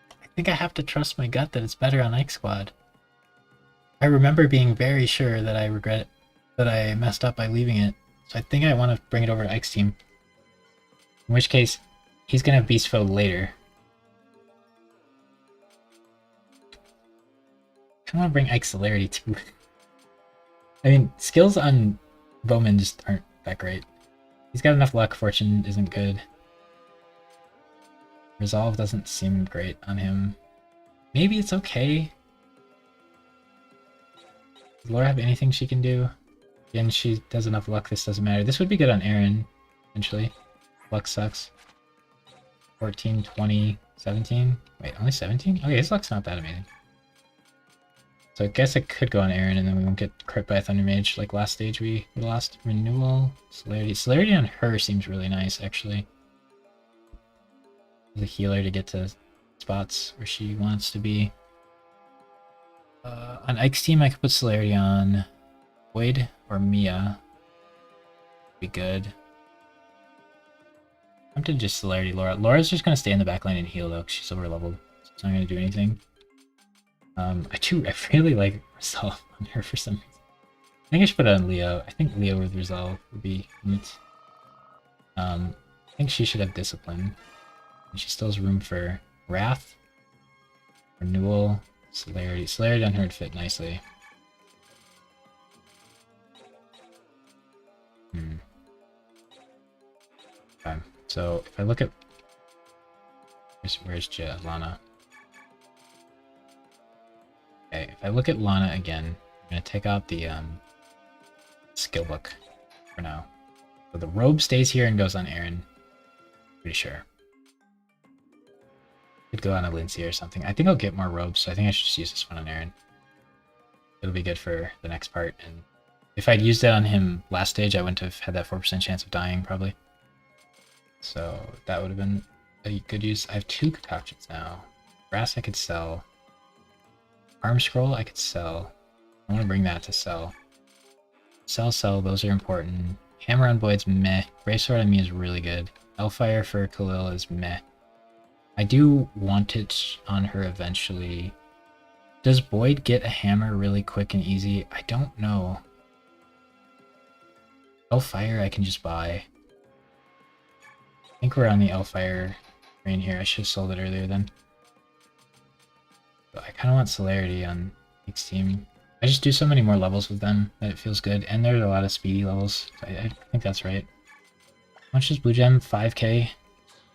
I think I have to trust my gut that it's better on Ike Squad. I remember being very sure that I regret that I messed up by leaving it, so I think I want to bring it over to Ike's team. In which case, he's gonna have Beast Foe later. I want to bring Ike's Celerity too. I mean, skills on Bowman just aren't that great. He's got enough luck, Fortune isn't good. Resolve doesn't seem great on him. Maybe it's okay. Does Laura have anything she can do? Again, she does enough luck, this doesn't matter. This would be good on Aaron, eventually. Luck sucks. 14, 20, 17? Wait, only 17? Okay, his luck's not that amazing. So I guess it could go on Aaron, and then we won't get crit by Thunder Mage like last stage we lost. Renewal, Celerity. Celerity on her seems really nice, actually. As a healer to get to spots where she wants to be. On Ike's team, I could put Celerity on Void or Mia. Be good. I'm to just Celerity Laura. Laura's just going to stay in the backline and heal, though, because she's over leveled. So it's not going to do anything. I really like Resolve on her for some reason. I think I should put it on Leo. I think Leo with Resolve would be neat. I think she should have Discipline. And she still has room for Wrath, Renewal, Celerity. Celerity on her would fit nicely. Okay, so if I look at... Where's Lana? Okay, if I look at Lana again, I'm going to take out the skill book for now. So the robe stays here and goes on Aaron. Pretty sure. Could go on a Lindsay or something. I think I'll get more robes, so I think I should just use this one on Aaron. It'll be good for the next part. And if I'd used it on him last stage, I wouldn't have had that 4% chance of dying, probably. So that would have been a good use. I have 2 concoctions now. Brass I could sell. Arm Scroll I could sell. I want to bring that to sell. Sell, those are important. Hammer on Void's meh. Brave Sword on me is really good. Hellfire for Khalil is meh. I do want it on her eventually. Does Boyd get a hammer really quick and easy? I don't know. Hellfire I can just buy. I think we're on the Hellfire train here. I should have sold it earlier then. But I kind of want Celerity on Ike's team. I just do so many more levels with them that it feels good. And there's a lot of speedy levels. So I think that's right. How much is Blue Gem? 5k?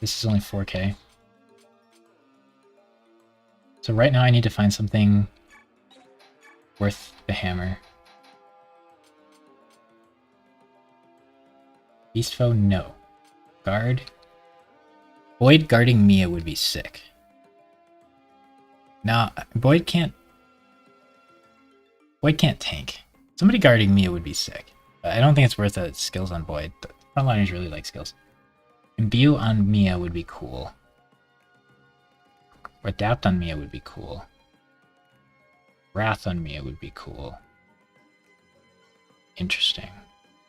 This is only 4k. So right now I need to find something worth the hammer. Beast Foe? No. Guard? Boyd guarding Mia would be sick. Nah, Boyd can't tank. Somebody guarding Mia would be sick. I don't think it's worth the skills on Boyd. The frontliners really like skills. Imbue on Mia would be cool. Or Adapt on Mia would be cool. Wrath on Mia would be cool. Interesting.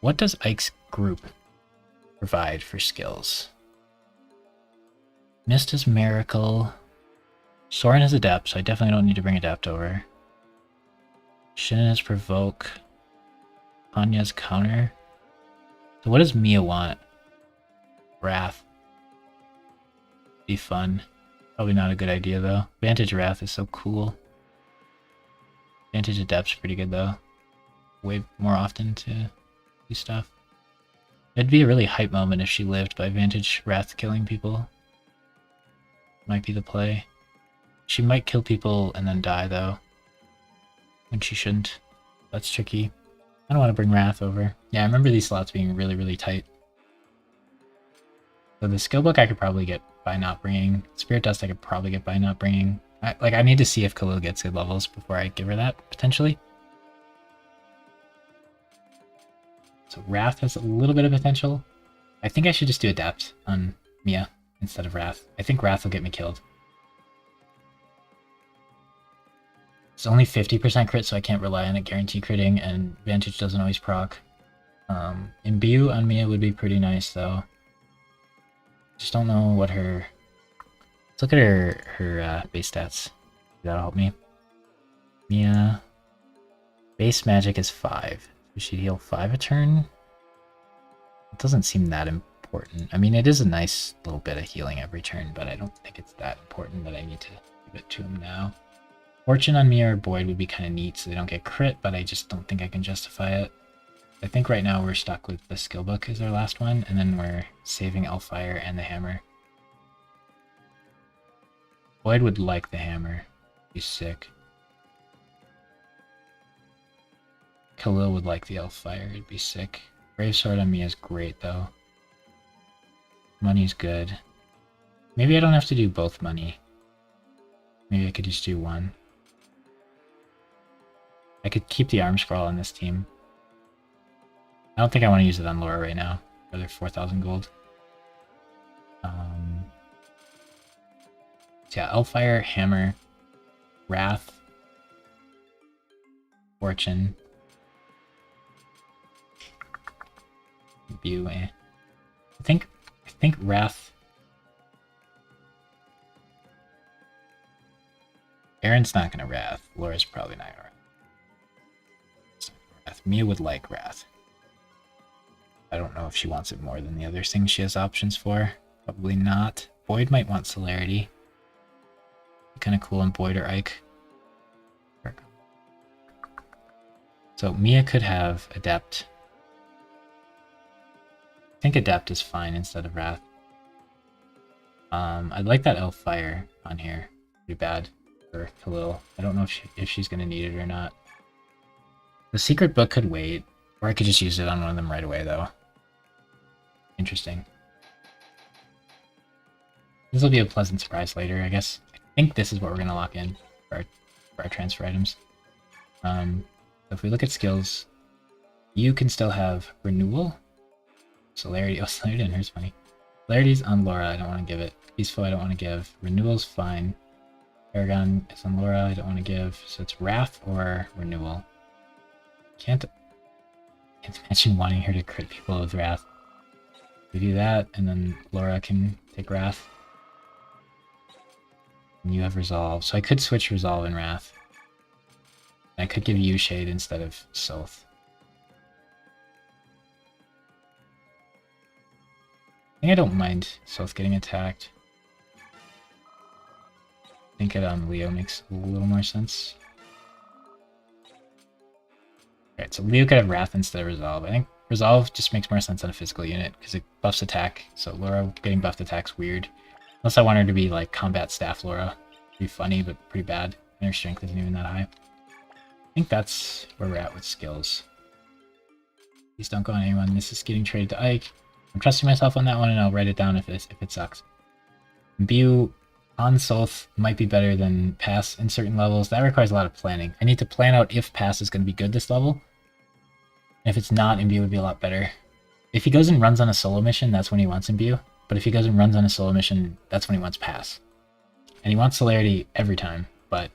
What does Ike's group provide for skills? Mist is Miracle. Soren has Adapt, so I definitely don't need to bring Adapt over. Shin has Provoke. Anya's Counter. So what does Mia want? Wrath. Be fun. Probably not a good idea though. Vantage Wrath is so cool. Vantage Adept's pretty good though. Way more often to do stuff. It'd be a really hype moment if she lived by Vantage Wrath killing people. Might be the play. She might kill people and then die though. When she shouldn't. That's tricky. I don't want to bring Wrath over. Yeah, I remember these slots being really, really tight. So the skill book I could probably get by not bringing. Spirit Dust I could probably get by not bringing. I need to see if Khalil gets good levels before I give her that, potentially. So Wrath has a little bit of potential. I think I should just do Adapt on Mia instead of Wrath. I think Wrath will get me killed. It's only 50% crit, so I can't rely on it guarantee critting, and Vantage doesn't always proc. Imbue on Mia would be pretty nice, though. Just don't know what her... Let's look at her base stats. That'll help me. Mia... Base magic is 5. Does she heal 5 a turn? It doesn't seem that important. I mean, it is a nice little bit of healing every turn, but I don't think it's that important that I need to give it to him now. Fortune on Mia or Boyd would be kind of neat so they don't get crit, but I just don't think I can justify it. I think right now we're stuck with the skill book as our last one, and then we're saving Elfire and the hammer. Boyd would like the hammer. He's sick. Khalil would like the Elfire. It'd be sick. Brave Sword on me is great, though. Money's good. Maybe I don't have to do both money. Maybe I could just do one. I could keep the arm scroll on this team. I don't think I want to use it on Laura right now. Another 4,000 gold. So yeah, Elfire, Hammer, Wrath, Fortune, Imbue. I think Wrath. Aaron's not gonna Wrath. Laura's probably not gonna Wrath. Mia would like Wrath. I don't know if she wants it more than the other things she has options for. Probably not. Boyd might want Celerity. Kind of cool on Boyd or Ike. So Mia could have Adept. I think Adept is fine instead of Wrath. I'd like that Elfire on here. Pretty bad for Khalil. I don't know if she's going to need it or not. The secret book could wait, or I could just use it on one of them right away, though. Interesting. This will be a pleasant surprise later, I guess. I think this is what we're going to lock in for our transfer items. So if we look at skills, you can still have Renewal. Celerity. Oh, Celerity in here's funny. Celerity's on Laura. I don't want to give it. Peaceful, I don't want to give. Renewal's fine. Paragon is on Laura. I don't want to give. So it's Wrath or Renewal. Can't imagine wanting her to crit people with Wrath. We do that, and then Laura can take Wrath. And you have Resolve. So I could switch Resolve and Wrath. I could give you Shade instead of Soth. I think I don't mind Soth getting attacked. I think it on Leo makes a little more sense. Alright, so Leo could have Wrath instead of Resolve. I think Resolve just makes more sense on a physical unit because it buffs attack. So Laura getting buffed attack's weird. Unless I want her to be like combat staff Laura. It'd be funny, but pretty bad. And her strength isn't even that high. I think that's where we're at with skills. Please don't go on anyone. This is getting traded to Ike. I'm trusting myself on that one, and I'll write it down if it sucks. Imbue on Soth might be better than Pass in certain levels. That requires a lot of planning. I need to plan out if Pass is going to be good this level. And if it's not, Imbue would be a lot better. If he goes and runs on a solo mission, that's when he wants Imbue. But if he goes and runs on a solo mission, that's when he wants Pass. And he wants Celerity every time, but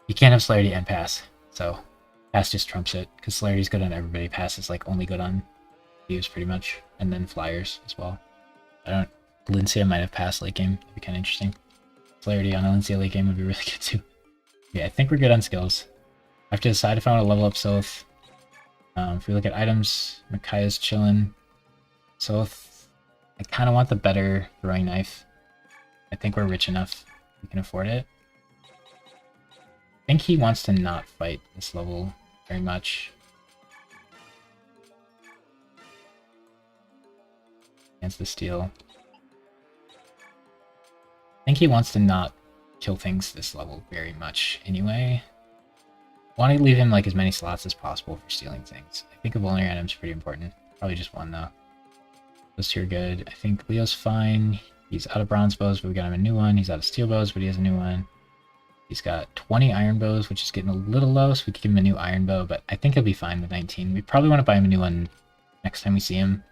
you can't have Celerity and Pass. So Pass just trumps it, because Celerity's good on everybody. Pass is like only good on Views pretty much, and then Flyers as well. Lincia might have Pass late game. That'd be kind of interesting. Celerity on a Lincia late game would be really good too. Yeah, I think we're good on skills. I have to decide if I want to level up Soth. If we look at items, Micaiah's chilling. Soth, I kind of want the better throwing knife. I think we're rich enough. We can afford it. I think he wants to not fight this level very much. Against the steel. I think he wants to not kill things this level very much anyway. I want to leave him like as many slots as possible for stealing things. I think a vulnerary item's pretty important. Probably just one though. Those two are good. I think Leo's fine. He's out of bronze bows, but we got him a new one. He's out of steel bows, but he has a new one. He's got 20 iron bows, which is getting a little low, so we could give him a new iron bow, but I think he'll be fine with 19. We probably want to buy him a new one next time we see him.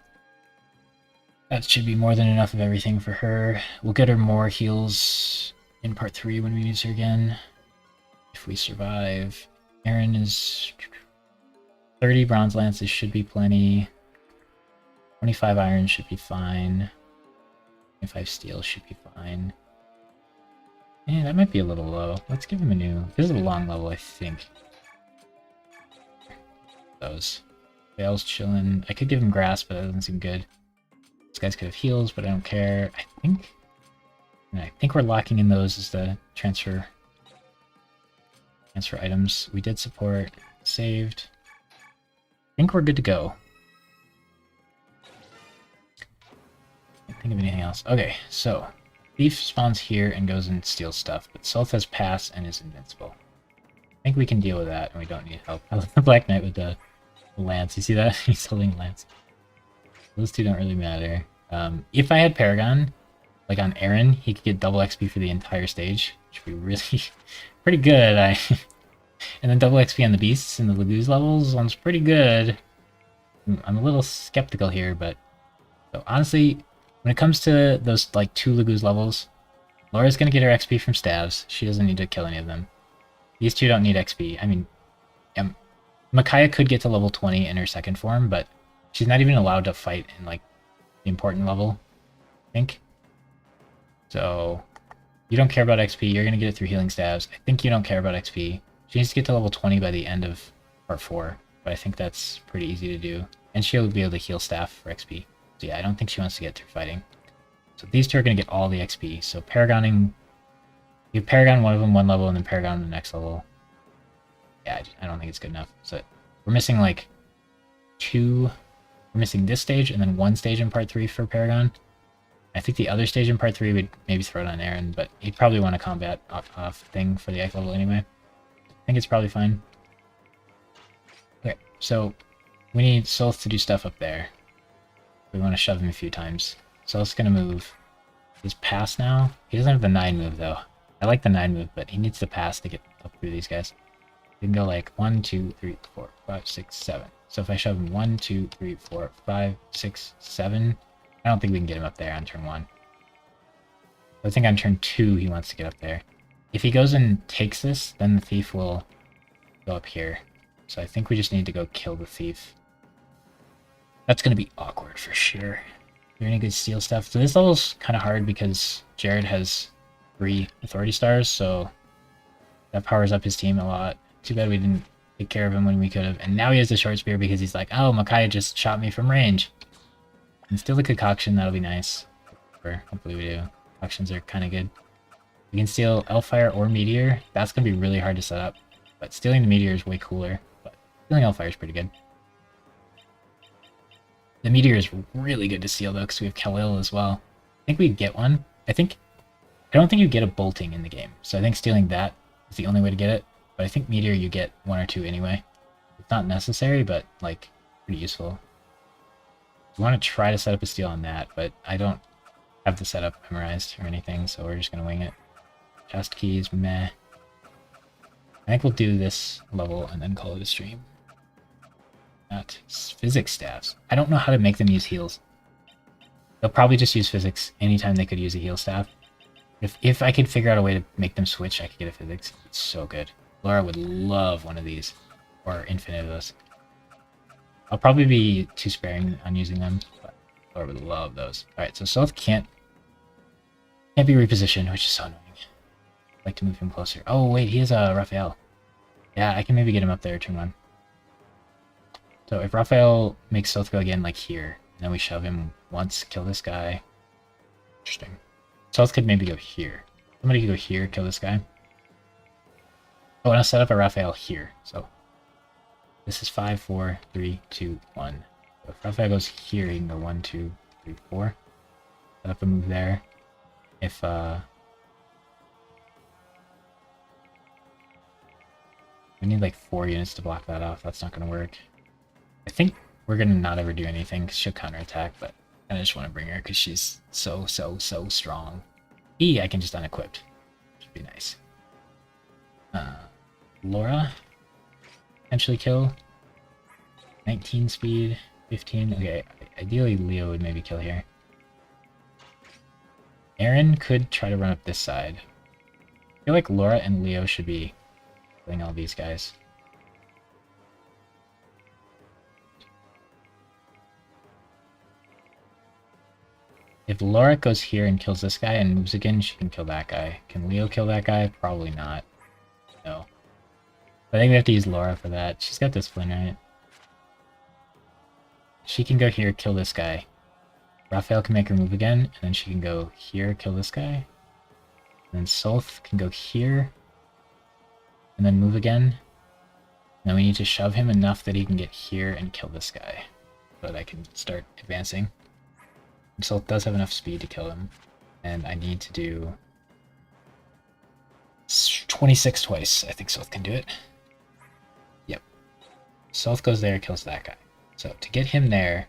That should be more than enough of everything for her. We'll get her more heals in part 3 when we use her again. If we survive, Aaron is 30 bronze lances should be plenty. 25 iron should be fine. 25 steel should be fine. Yeah, that might be a little low. Let's give him a new. This is a long level, I think. Those. Bale's chilling. I could give him grass, but that doesn't seem good. These guys could have heals, but I don't care. I think we're locking in those as the transfer items. We did support. Saved. I think we're good to go. Can't think of anything else. Okay, so Thief spawns here and goes and steals stuff, but Sylph has pass and is invincible. I think we can deal with that, and we don't need help. I love the Black Knight with the lance. You see that? He's holding lance. Those two don't really matter. If I had Paragon, like on Aaron, he could get double XP for the entire stage, which would be really pretty good. And then double XP on the beasts and the Laguz levels sounds pretty good. I'm a little skeptical here, but so honestly, when it comes to those like 2 Laguz levels, Laura's gonna get her XP from stabs. She doesn't need to kill any of them. These two don't need XP. I mean, Micaiah could get to level 20 in her second form, but she's not even allowed to fight in like the important level, I think. So you don't care about XP, you're gonna get it through healing stabs. I think you don't care about XP. She needs to get to level 20 by the end of part 4, but I think that's pretty easy to do. And she'll be able to heal staff for XP. So yeah, I don't think she wants to get through fighting. So these two are gonna get all the XP. So Paragoning, you Paragon one of them one level and then Paragon the next level. Yeah, I don't think it's good enough. So we're missing like 2, we're missing this stage and then 1 stage in part 3 for Paragon. I think the other stage in part 3 would maybe throw it on Aaron, but he'd probably want a combat off thing for the Ike level anyway. I think it's probably fine. Okay, so we need Sylph to do stuff up there. We want to shove him a few times. Sylph's gonna move. He's pass now. He doesn't have the 9 move though. I like the 9 move, but he needs to pass to get up through these guys. You can go like 1, 2, 3, 4, 5, 6, 7. So if I shove him 1, 2, 3, 4, 5, 6, 7, I don't think we can get him up there on turn 1. I think on turn 2 he wants to get up there. If he goes and takes this, then the thief will go up here. So I think we just need to go kill the thief. That's going to be awkward for sure. Is there any good steel stuff? So this level's kind of hard because Jared has 3 authority stars, so that powers up his team a lot. Too bad we didn't take care of him when we could have. And now he has the short spear because he's like, oh, Micaiah just shot me from range. And steal the concoction, that'll be nice. Hopefully we do. Concoctions are kind of good. We can steal Elfire or Meteor. That's going to be really hard to set up. But stealing the Meteor is way cooler. But stealing Elfire is pretty good. The Meteor is really good to steal though, because we have Khalil as well. I think we'd get one. I don't think you get a bolting in the game. So I think stealing that is the only way to get it. But I think Meteor you get 1 or 2 anyway. It's not necessary, but like pretty useful. We want to try to set up a steal on that, but I don't have the setup memorized or anything, so we're just going to wing it. Chest keys, meh. I think we'll do this level and then call it a stream. Not physics staffs. I don't know how to make them use heals. They'll probably just use physics anytime they could use a heal staff. If I could figure out a way to make them switch, I could get a physics. It's so good. Laura would love one of these, or infinite of those. I'll probably be too sparing on using them, but Laura would love those. Alright, so Sylph can't be repositioned, which is so annoying. I'd like to move him closer. Oh wait, he has a Raphael. Yeah, I can maybe get him up there turn 1. So if Raphael makes Sylph go again, like here, and then we shove him once, kill this guy. Interesting. Sylph could maybe go here. Somebody could go here, kill this guy. Oh, and I'll set up a Raphael here, so this is 5, 4, 3, 2, 1. So if Raphael goes here, he can go 1, 2, 3, 4. Set up a move there. If we need like 4 units to block that off, that's not going to work. I think we're going to not ever do anything because she'll counterattack, but I just want to bring her because she's so strong. I can just unequip. Should be nice. Laura, potentially kill. 19 speed, 15. Okay, ideally Leo would maybe kill here. Aaron could try to run up this side. I feel like Laura and Leo should be killing all these guys. If Laura goes here and kills this guy and moves again, she can kill that guy. Can Leo kill that guy? Probably not. No. I think we have to use Laura for that. She's got discipline, right? She can go here, kill this guy. Raphael can make her move again, and then she can go here, kill this guy. And then Solth can go here, and then move again. Now we need to shove him enough that he can get here and kill this guy, so that I can start advancing. And Solth does have enough speed to kill him, and I need to do 26 twice. I think Solth can do it. Yep. Solth goes there, kills that guy. So to get him there,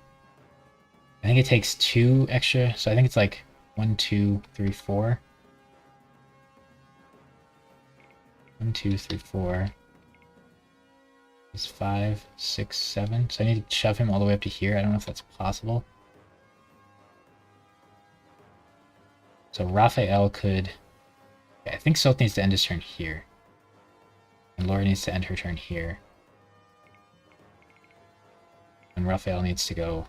I think it takes 2 extra, so I think it's like 1, 2, 3, 4. 1, 2, 3, 4. Is 5, 6, 7. So I need to shove him all the way up to here. I don't know if that's possible. So Raphael could... Okay, I think Solth needs to end his turn here. And Laura needs to end her turn here. And Raphael needs to go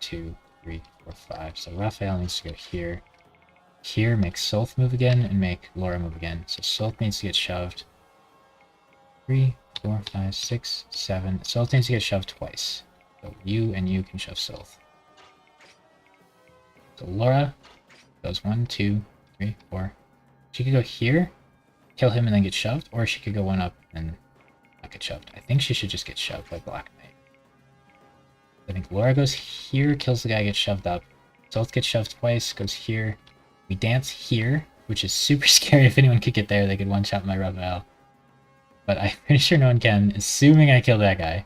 2, 3, 4, 5. So Raphael needs to go here. Here, make Solth move again, and make Laura move again. So Solth needs to get shoved. 3, 4, 5, 6, 7. Solth needs to get shoved twice. So you and you can shove Solth. So Laura goes 1, 2, 3, 4. She could go here, kill him, and then get shoved, or she could go 1 up and not get shoved. I think she should just get shoved by Black Knight. I think Laura goes here, kills the guy, gets shoved up. Solth gets shoved twice, goes here. We dance here, which is super scary. If anyone could get there, they could one-shot my Raphael. But I'm pretty sure no one can, assuming I kill that guy.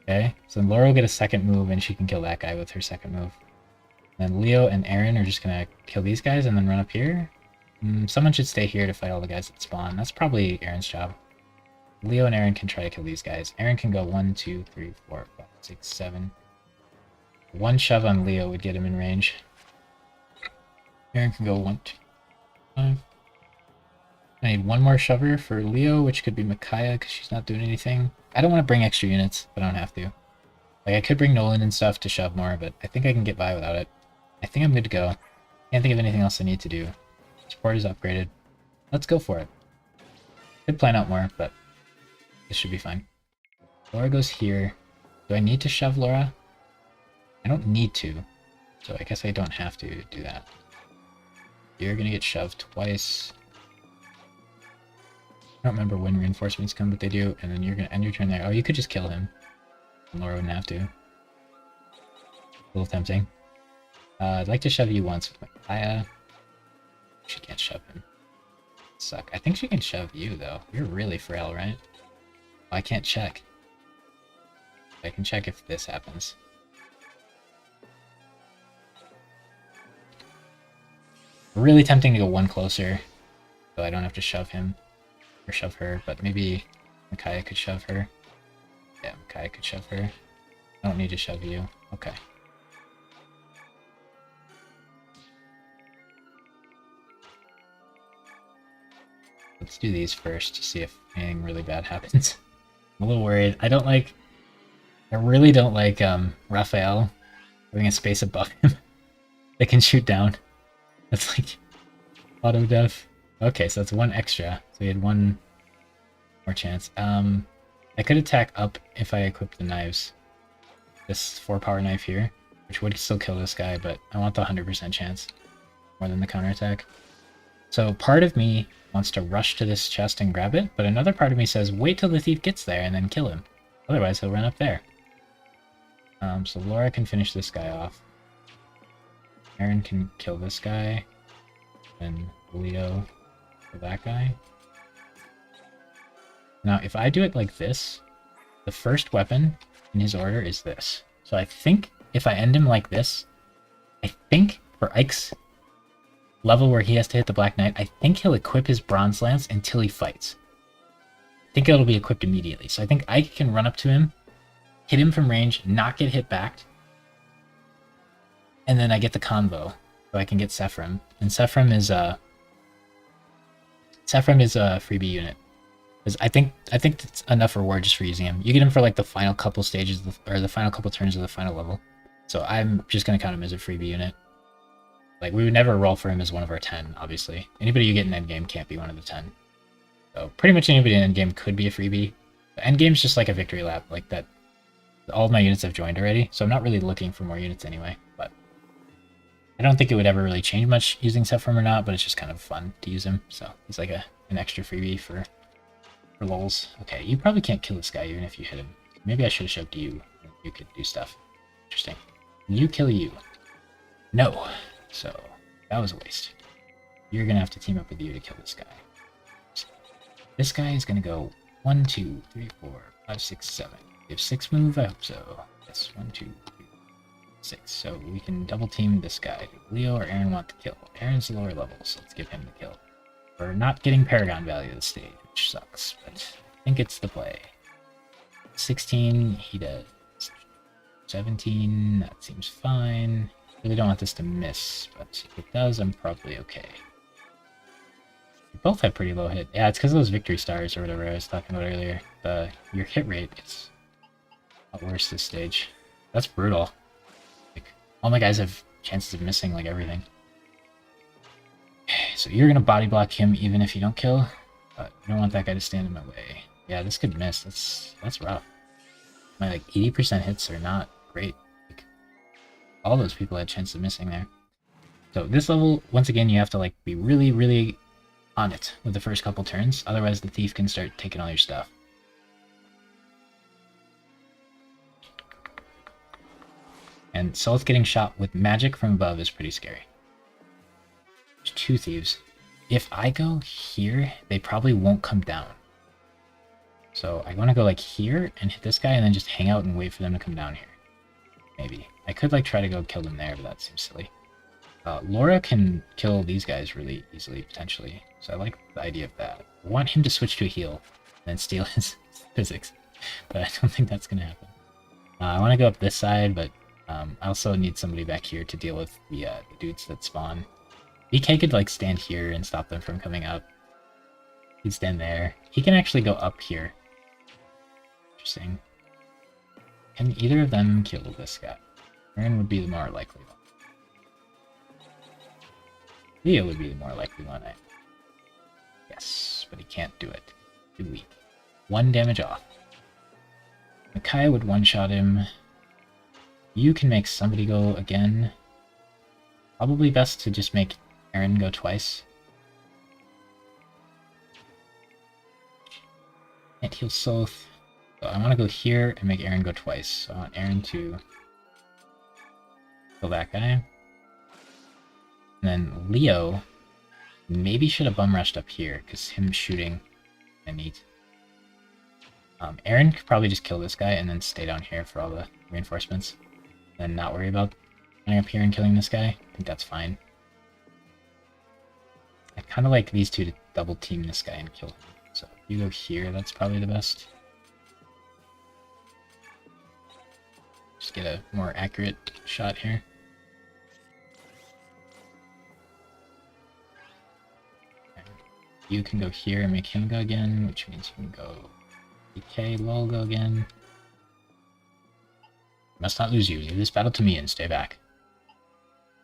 Okay, so Laura will get a second move, and she can kill that guy with her second move. And then Leo and Aaron are just gonna kill these guys and then run up here. Someone should stay here to fight all the guys that spawn. That's probably Aaron's job. Leo and Aaron can try to kill these guys. Aaron can go 1, 2, 3, 4, 5, 6, 7. 1 shove on Leo would get him in range. Aaron can go 1, 2, 5. I need 1 more shover for Leo, which could be Micaiah because she's not doing anything. I don't want to bring extra units, but I don't have to. Like, I could bring Nolan and stuff to shove more, but I think I can get by without it. I think I'm good to go. Can't think of anything else I need to do. Support is upgraded. Let's go for it. Could plan out more, but this should be fine. Laura goes here. Do I need to shove Laura? I don't need to, so I guess I don't have to do that. You're gonna get shoved twice. I don't remember when reinforcements come, but they do, and then you're gonna end your turn there. Oh, you could just kill him. Laura wouldn't have to. A little tempting. I'd like to shove you once with Micaiah. She can't shove him. Suck. I think she can shove you, though. You're really frail, right? Oh, I can't check. I can check if this happens. Really tempting to go 1 closer, so I don't have to shove him. Or shove her, but maybe Micaiah could shove her. Yeah, Micaiah could shove her. I don't need to shove you. Okay. Let's do these first to see if anything really bad happens. I'm a little worried. I really don't like Raphael having a space above him that can shoot down. That's like auto def. Okay, so that's 1 extra. So we had 1 more chance. I could attack up if I equip the knives. This 4-power knife here, which would still kill this guy, but I want the 100% chance more than the counterattack. So part of me wants to rush to this chest and grab it, but another part of me says wait till the thief gets there and then kill him. Otherwise he'll run up there. So Laura can finish this guy off. Aaron can kill this guy. And Leo kill that guy. Now if I do it like this, the first weapon in his order is this. So I think if I end him like this, I think for Ike's level where he has to hit the Black Knight, I think he'll equip his Bronze Lance until he fights. I think it'll be equipped immediately. So I think Ike can run up to him, hit him from range, not get hit back, and then I get the convo, so I can get Sephram. And Sephram is a freebie unit. Because I think it's enough reward just for using him. You get him for like the final couple stages or the final couple turns of the final level. So I'm just gonna count him as a freebie unit. Like we would never roll for him as one of our 10, obviously. Anybody you get in endgame can't be one of the 10. So pretty much anybody in endgame could be a freebie. The endgame's just like a victory lap, like that. All of my units have joined already, so I'm not really looking for more units anyway. But I don't think it would ever really change much using Sephiroth or not, but it's just kind of fun to use him. So he's like an extra freebie for lols. Okay, you probably can't kill this guy even if you hit him. Maybe I should have showed you. You could do stuff. Interesting. You kill you. No. So that was a waste. You're gonna have to team up with you to kill this guy. So, this guy is gonna go 1, 2, 3, 4, 5, 6, 7. You have 6 move? I hope so. Yes, 1, 2, 3, 6. So we can double team this guy. Leo or Aaron want to kill. Aaron's lower level, so let's give him the kill. We're not getting Paragon value this stage, which sucks, but I think it's the play. 16, he does. 17, that seems fine. Really don't want this to miss, but if it does, I'm probably okay. We both have pretty low hit. Yeah, it's because of those victory stars or whatever I was talking about earlier. Your hit rate is a lot worse this stage. That's brutal. Like, all my guys have chances of missing like everything. Okay, so you're gonna body block him even if you don't kill, but I don't want that guy to stand in my way. Yeah, this could miss. That's rough. My like 80% hits are not great. Like, all those people had chances of missing there. So this level, once again, you have to like be really, really on it with the first couple turns. Otherwise, the thief can start taking all your stuff. And Salt getting shot with magic from above is pretty scary. There's 2 thieves. If I go here, they probably won't come down. So I want to go like here and hit this guy and then just hang out and wait for them to come down here. Maybe. I could like try to go kill them there, but that seems silly. Laura can kill these guys really easily, potentially. So I like the idea of that. I want him to switch to a heal and then steal his physics. But I don't think that's going to happen. I want to go up this side, but I also need somebody back here to deal with the dudes that spawn. BK could like stand here and stop them from coming up. He'd stand there. He can actually go up here. Interesting. Can either of them kill this guy? Aaron would be the more likely one. Leo would be the more likely one. Yes, but he can't do it. Too weak. 1 damage off. Micaiah would one-shot him. You can make somebody go again. Probably best to just make Aaron go twice. Can't heal Soth. So I want to go here and make Aaron go twice. So I want Aaron to kill that guy. And then Leo maybe should have bum rushed up here, because him shooting I need. Aaron could probably just kill this guy and then stay down here for all the reinforcements. And not worry about going up here and killing this guy. I think that's fine. I kind of like these two to double team this guy and kill him. So if you go here, that's probably the best. Just get a more accurate shot here. You can go here and make him go again, which means you can go DK, lol, go again. Must not lose you. Leave this battle to me and stay back.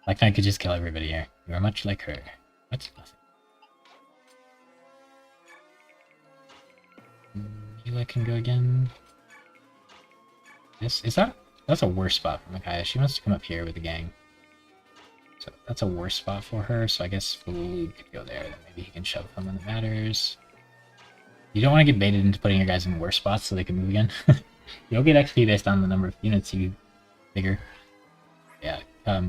Like I could just kill everybody here. You are much like her. What? Nothing. Mila can go again. That's a worse spot for Micaiah. She wants to come up here with the gang. So that's a worse spot for her, so I guess Falud could go there, then maybe he can shove them when it matters. You don't want to get baited into putting your guys in worse spots so they can move again. You'll get XP based on the number of units you figure. Yeah,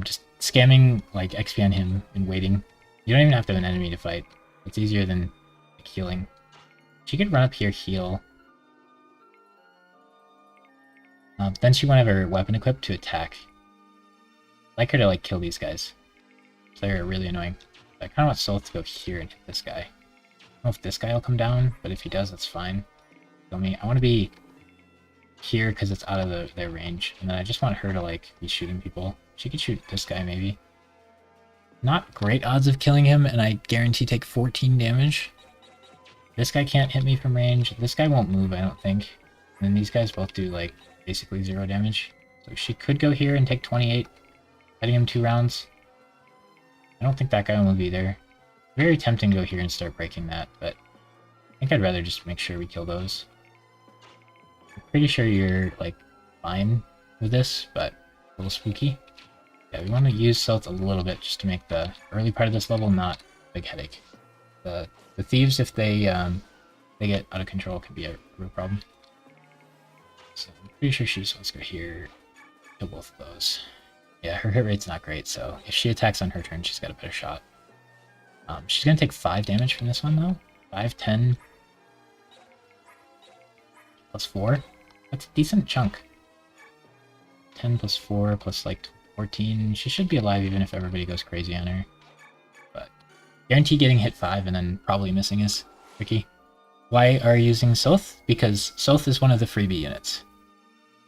just scamming like XP on him and waiting. You don't even have to have an enemy to fight. It's easier than like, healing. She could run up here, heal. Then she won't have her weapon equipped to attack. I'd like her to like kill these guys. They're really annoying. I kind of want Soth to go here and hit this guy. I don't know if this guy will come down, but if he does, that's fine. Feel me? I want to be here because it's out of their range, and then I just want her to like be shooting people. She could shoot this guy maybe. Not great odds of killing him, and I guarantee take 14 damage. This guy can't hit me from range. This guy won't move, I don't think. And then these guys both do, like, basically 0 damage. So she could go here and take 28, hitting him 2 rounds. I don't think that guy will move either. Very tempting to go here and start breaking that, but I think I'd rather just make sure we kill those. I'm pretty sure you're, like, fine with this, but a little spooky. Yeah, we want to use stealth a little bit just to make the early part of this level not a big headache. The thieves, if they get out of control, could be a real problem. So I'm pretty sure she just wants to go here, kill both of those. Yeah, her hit rate's not great, so if she attacks on her turn, she's got a better shot. She's gonna take 5 damage from this one, though. 5, 10, plus 4. That's a decent chunk. 10 plus 4 plus, like, 14. She should be alive even if everybody goes crazy on her. But guarantee getting hit 5 and then probably missing is tricky. Why are you using Soth? Because Soth is one of the freebie units.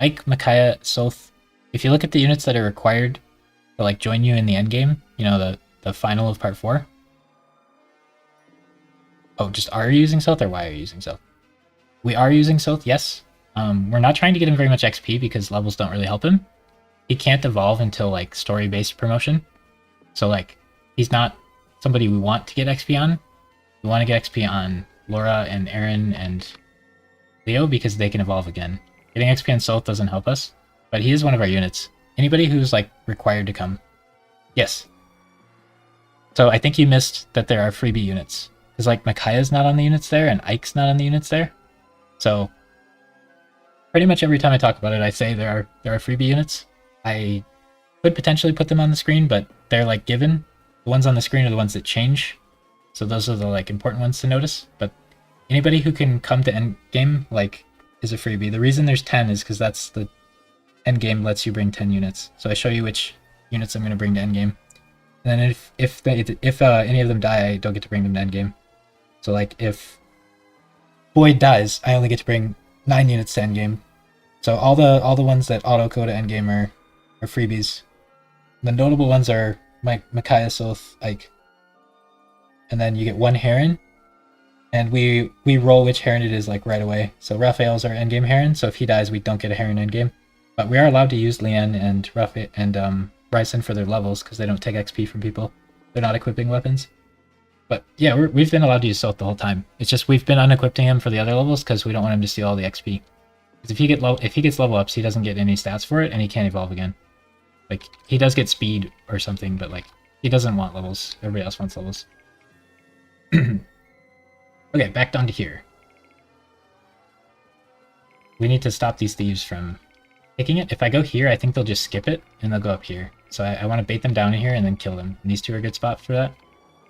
Ike, Micaiah, Soth. If you look at the units that are required to, like, join you in the endgame, you know, the final of part 4. Oh, just are you using Soth or why are you using Soth? We are using Soth, yes. We're not trying to get him very much XP because levels don't really help him. He can't evolve until, like, story-based promotion. So, like, he's not somebody we want to get XP on. We want to get XP on Laura and Aaron and Leo because they can evolve again. Getting XP on Soth doesn't help us, but he is one of our units. Anybody who's, like, required to come. Yes. So I think you missed that there are freebie units. Because, like, Micaiah's not on the units there and Ike's not on the units there. So pretty much every time I talk about it, I say there are freebie units. I could potentially put them on the screen, but they're, like, given. The ones on the screen are the ones that change. So those are the, like, important ones to notice. But anybody who can come to endgame, like, is a freebie. The reason there's 10 is because that's the endgame lets you bring 10 units. So I show you which units I'm going to bring to endgame. And then if any of them die, I don't get to bring them to endgame. So, like, if Boyd dies, I only get to bring 9 units to endgame. So all the ones that auto go to endgame are freebies. The notable ones are Micaiah, Soth, Ike. And then you get 1 Heron. And we roll which Heron it is, like, right away. So Raphael's our endgame Heron, so if he dies, we don't get a Heron endgame. But we are allowed to use Leanne and Raphael and Bryson for their levels, because they don't take XP from people. They're not equipping weapons. But yeah, we've been allowed to use Soth the whole time. It's just we've been unequipping him for the other levels, because we don't want him to steal all the XP. Because if he gets level ups, he doesn't get any stats for it, and he can't evolve again. Like, he does get speed or something, but, like, he doesn't want levels. Everybody else wants levels. Okay, back down to here. We need to stop these thieves from taking it. If I go here, I think they'll just skip it, and they'll go up here. So I want to bait them down in here and then kill them. And these two are a good spot for that.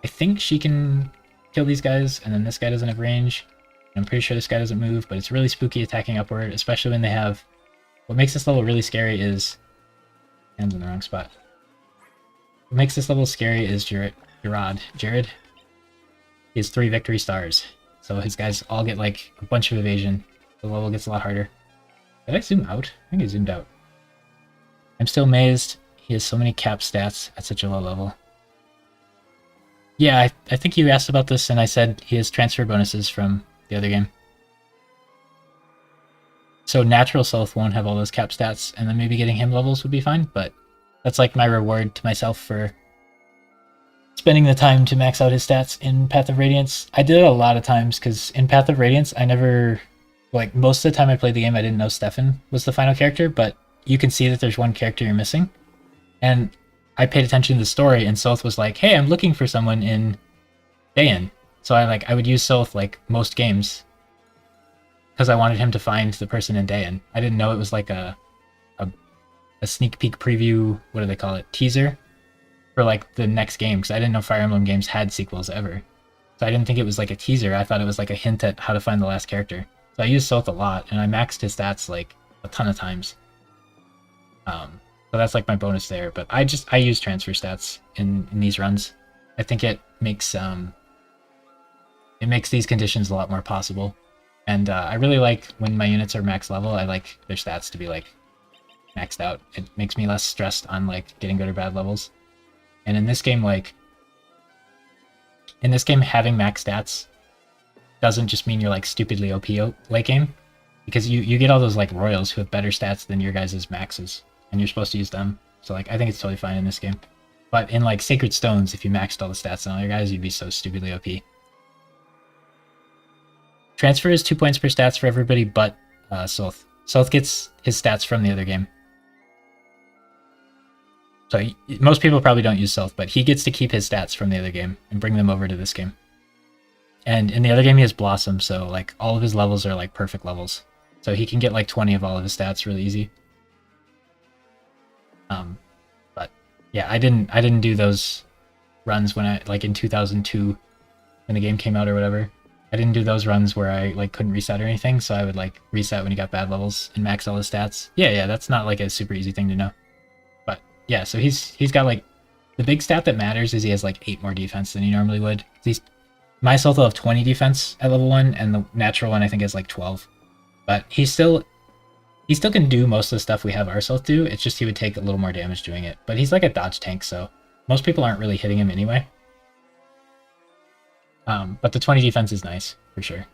I think she can kill these guys, and then this guy doesn't have range. I'm pretty sure this guy doesn't move, but it's really spooky attacking upward, especially when they have... What makes this level really scary is... Hands in the wrong spot. What makes this level scary is Jared. He has 3 victory stars. So his guys all get, like, a bunch of evasion. The level gets a lot harder. Did I zoom out? I think I zoomed out. I'm still amazed he has so many cap stats at such a low level. Yeah, I think you asked about this, and I said he has transfer bonuses from the other game. So natural Soth won't have all those cap stats, and then maybe getting him levels would be fine, but that's, like, my reward to myself for spending the time to max out his stats in Path of Radiance. I did it a lot of times, because in Path of Radiance, I never... Like, most of the time I played the game, I didn't know Stefan was the final character, but you can see that there's one character you're missing. And I paid attention to the story, and Soth was like, hey, I'm looking for someone in Dayan. So I would use Soth, like, most games, because I wanted him to find the person in Dayan. I didn't know it was, like, a sneak peek preview, what do they call it, teaser, for, like, the next game, because I didn't know Fire Emblem games had sequels ever. So I didn't think it was, like, a teaser. I thought it was, like, a hint at how to find the last character. So I used Soth a lot, and I maxed his stats, like, a ton of times. So that's, like, my bonus there. But I use transfer stats in these runs. I think it makes these conditions a lot more possible. And I really like when my units are max level, I like their stats to be, like, maxed out. It makes me less stressed on, like, getting good or bad levels. And in this game, like... In this game, having max stats doesn't just mean you're like stupidly OP late game, because you get all those like royals who have better stats than your guys' maxes, and you're supposed to use them. So like I think it's totally fine in this game. But in like Sacred Stones, if you maxed all the stats on all your guys, you'd be so stupidly OP. Transfer is 2 points per stats for everybody but Soth. Soth gets his stats from the other game. So most people probably don't use Soth, but he gets to keep his stats from the other game and bring them over to this game. And in the other game he has Blossom, so like all of his levels are like perfect levels. So he can get like 20 of all of his stats really easy. But yeah, I didn't do those runs when I like in 2002 when the game came out or whatever. I didn't do those runs where I like couldn't reset or anything, so I would like reset when he got bad levels and max all his stats. Yeah, that's not like a super easy thing to know. But yeah, so he's got like the big stat that matters is he has like 8 more defense than he normally would. My Soth will have 20 defense at level 1, and the natural one I think is like 12. But he still can do most of the stuff we have our Soth do. It's just he would take a little more damage doing it. But he's like a dodge tank, so most people aren't really hitting him anyway. But the 20 defense is nice, for sure.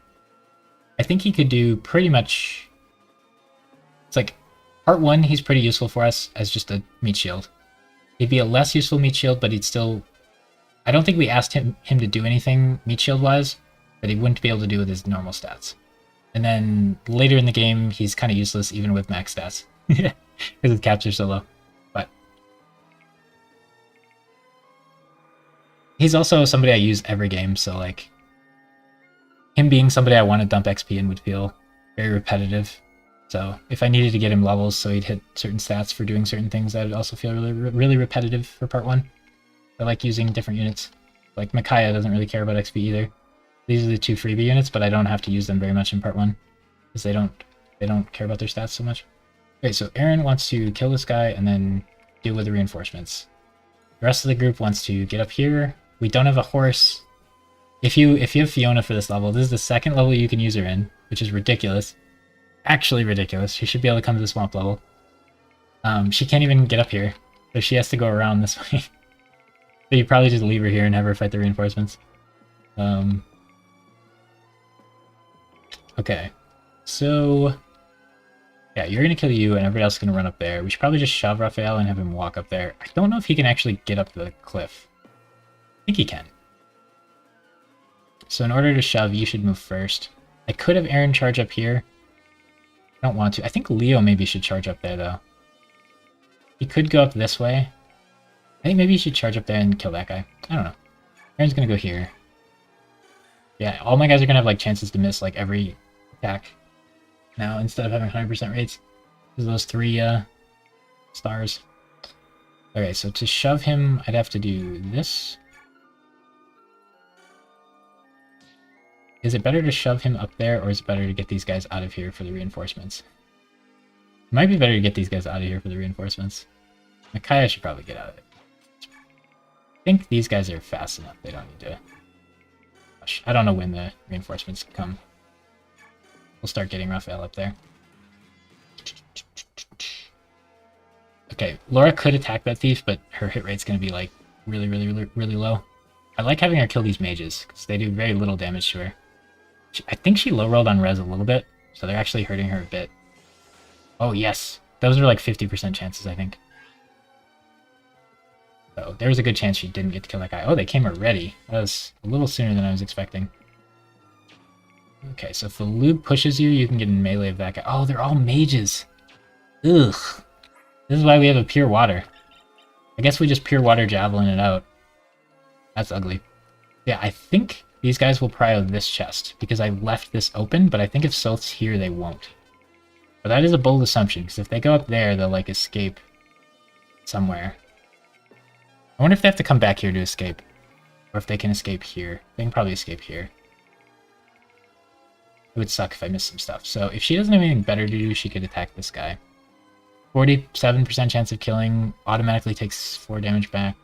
I think he could do pretty much... It's like, part 1, he's pretty useful for us as just a meat shield. He'd be a less useful meat shield, but he'd still... I don't think we asked him to do anything meat shield-wise, that he wouldn't be able to do with his normal stats. And then later in the game, he's kind of useless even with max stats, because his caps are so low. But he's also somebody I use every game, so like him being somebody I want to dump XP in would feel very repetitive. So if I needed to get him levels so he'd hit certain stats for doing certain things, that would also feel really repetitive for part 1. I like using different units. Like Micaiah doesn't really care about XP either. These are the 2 freebie units, but I don't have to use them very much in part 1 because they don't care about their stats so much. Okay, so Aaron wants to kill this guy and then deal with the reinforcements. The rest of the group wants to get up here. We don't have a horse. If you have Fiona for this level, this is the 2nd level you can use her in, which is ridiculous. Actually ridiculous. She should be able to come to the swamp level. She can't even get up here, so she has to go around this way. So you probably just leave her here and have her fight the reinforcements. Okay, so yeah, you're gonna kill you, and everybody else is gonna run up there. We should probably just shove Raphael and have him walk up there. I don't know if he can actually get up the cliff. I think he can. So in order to shove, you should move first. I could have Aaron charge up here. I don't want to. I think Leo maybe should charge up there, though. He could go up this way. I think maybe he should charge up there and kill that guy. I don't know. Aaron's gonna go here. Yeah, all my guys are gonna have like chances to miss like every attack now instead of having 100% rates. Because those 3 stars. Okay, so to shove him, I'd have to do this. Is it better to shove him up there, or is it better to get these guys out of here for the reinforcements? It might be better to get these guys out of here for the reinforcements. Micaiah should probably get out of it. I think these guys are fast enough. They don't need to rush. I don't know when the reinforcements come. We'll start getting Raphael up there. Okay, Laura could attack that thief, but her hit rate's going to be like really low. I like having her kill these mages, because they do very little damage to her. I think she low-rolled on res a little bit, so they're actually hurting her a bit. Oh, yes. Those are like 50% chances, I think. So there was a good chance she didn't get to kill that guy. Oh, they came already. That was a little sooner than I was expecting. Okay, so if the lube pushes you, you can get in melee of that guy. Oh, they're all mages. Ugh. This is why we have a pure water. I guess we just pure water javelin it out. That's ugly. Yeah, I think these guys will prio this chest, because I left this open, but I think if Soth's here, they won't. But that is a bold assumption, because if they go up there, they'll, like, escape somewhere. I wonder if they have to come back here to escape. Or if they can escape here. They can probably escape here. It would suck if I missed some stuff. So if she doesn't have anything better to do, she could attack this guy. 47% chance of killing, automatically takes 4 damage back.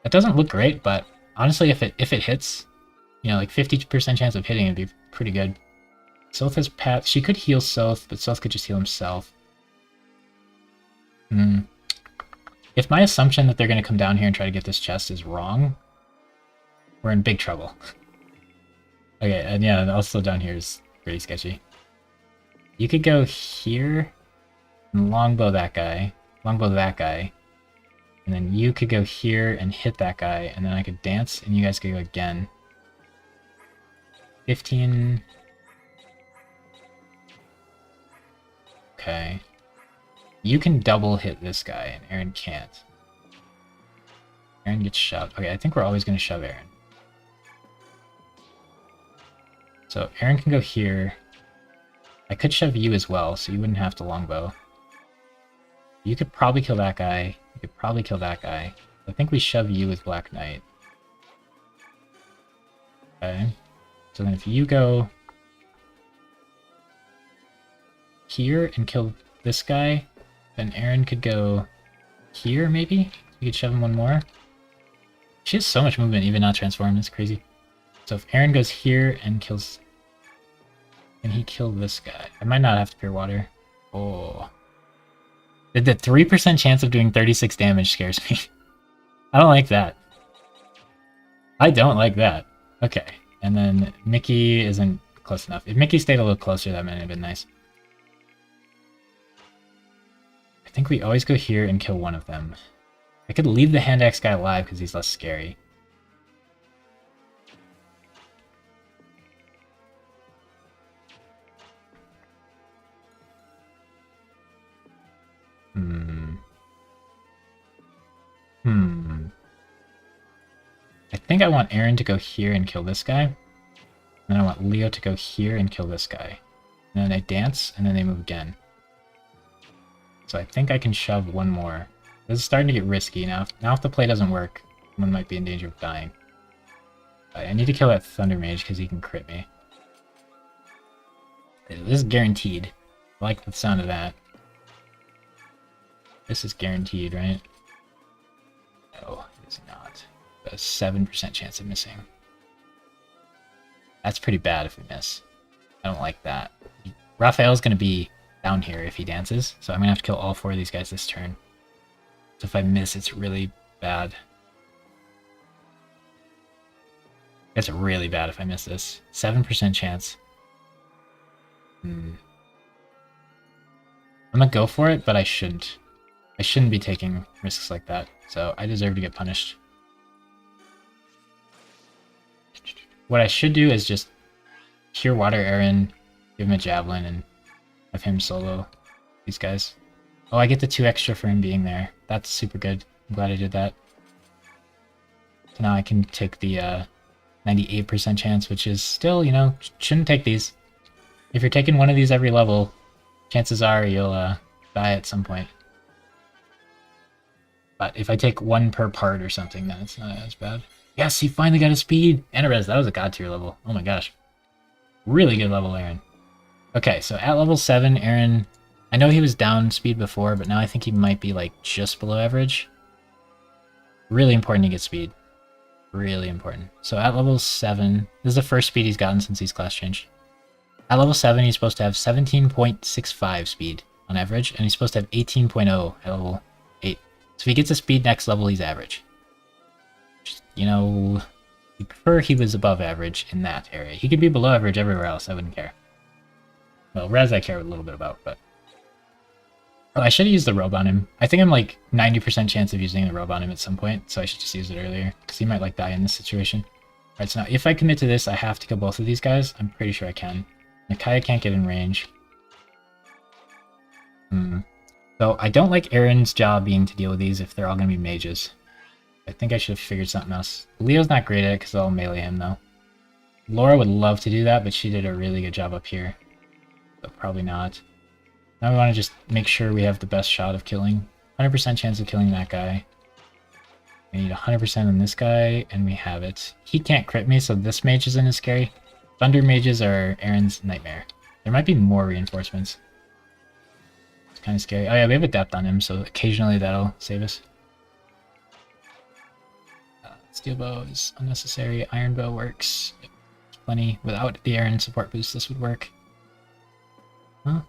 That doesn't look great, but honestly, if it hits, you know, like 50% chance of hitting, it'd be pretty good. Soth has path. She could heal Soth, but Soth could just heal himself. If my assumption that they're going to come down here and try to get this chest is wrong, we're in big trouble. Okay, and yeah, also down here is pretty sketchy. You could go here and longbow that guy, longbow that guy, and then you could go here and hit that guy, and then I could dance, and you guys could go again. 15. Okay. You can double hit this guy, and Aaron can't. Aaron gets shoved. Okay, I think we're always going to shove Aaron. So Aaron can go here. I could shove you as well, so you wouldn't have to longbow. You could probably kill that guy. You could probably kill that guy. I think we shove you with Black Knight. Okay. So then if you go here and kill this guy, then Aaron could go here, maybe? We could shove him one more. She has so much movement, even not transformed. It's crazy. So if Aaron goes here and kills... Can he kill this guy? I might not have to Pure Water. Oh. The 3% chance of doing 36 damage scares me. I don't like that. I don't like that. Okay. And then Mickey isn't close enough. If Mickey stayed a little closer, that might have been nice. I think we always go here and kill one of them. I could leave the hand axe guy alive because he's less scary. I think I want Aaron to go here and kill this guy. And then I want Leo to go here and kill this guy. And then they dance, and then they move again. So I think I can shove one more. This is starting to get risky now. Now if the play doesn't work, someone might be in danger of dying. I need to kill that Thunder Mage because he can crit me. This is guaranteed. I like the sound of that. This is guaranteed, right? No, it is not. A 7% chance of missing. That's pretty bad if we miss. I don't like that. Raphael's going to be down here if he dances, so I'm going to have to kill all 4 of these guys this turn. So if I miss, it's really bad. It's really bad if I miss this. 7% chance. I'm going to go for it, but I shouldn't. I shouldn't be taking risks like that, so I deserve to get punished. What I should do is just Cure Water Aaron, give him a Javelin, and have him solo these guys. Oh, I get the 2 extra for him being there. That's super good. I'm glad I did that. So now I can take the 98% chance, which is still, you know, shouldn't take these. If you're taking one of these every level, chances are you'll die at some point. But if I take 1 per part or something, then it's not as bad. Yes, he finally got a speed and a res. That was a god tier level. Oh my gosh. Really good level, Aaron. Okay, so at level 7, Aaron... I know he was down speed before, but now I think he might be like just below average. Really important to get speed. Really important. So at level 7, this is the first speed he's gotten since he's class changed. At level 7, he's supposed to have 17.65 speed on average, and he's supposed to have 18.0 at level 8. So if he gets a speed next level, he's average. Just, you know, we prefer he was above average in that area. He could be below average everywhere else, I wouldn't care. Well, res I care a little bit about, but... Oh, I should have used the robe on him. I think I'm like 90% chance of using the robe on him at some point, so I should just use it earlier, because he might like die in this situation. Alright, so now if I commit to this, I have to kill both of these guys. I'm pretty sure I can. Nakaya can't get in range. So I don't like Aaron's job being to deal with these if they're all going to be mages. I think I should have figured something else. Leo's not great at it because they'll melee him though. Laura would love to do that, but she did a really good job up here. So probably not. Now we want to just make sure we have the best shot of killing. 100% chance of killing that guy. We need 100% on this guy, and we have it. He can't crit me, so this mage isn't as scary. Thunder mages are Aaron's nightmare. There might be more reinforcements. It's kind of scary. Oh yeah, we have a depth on him, so occasionally that'll save us. Steel bow is unnecessary. Iron bow works. There's plenty. Without the Aaron support boost, this would work. Huh?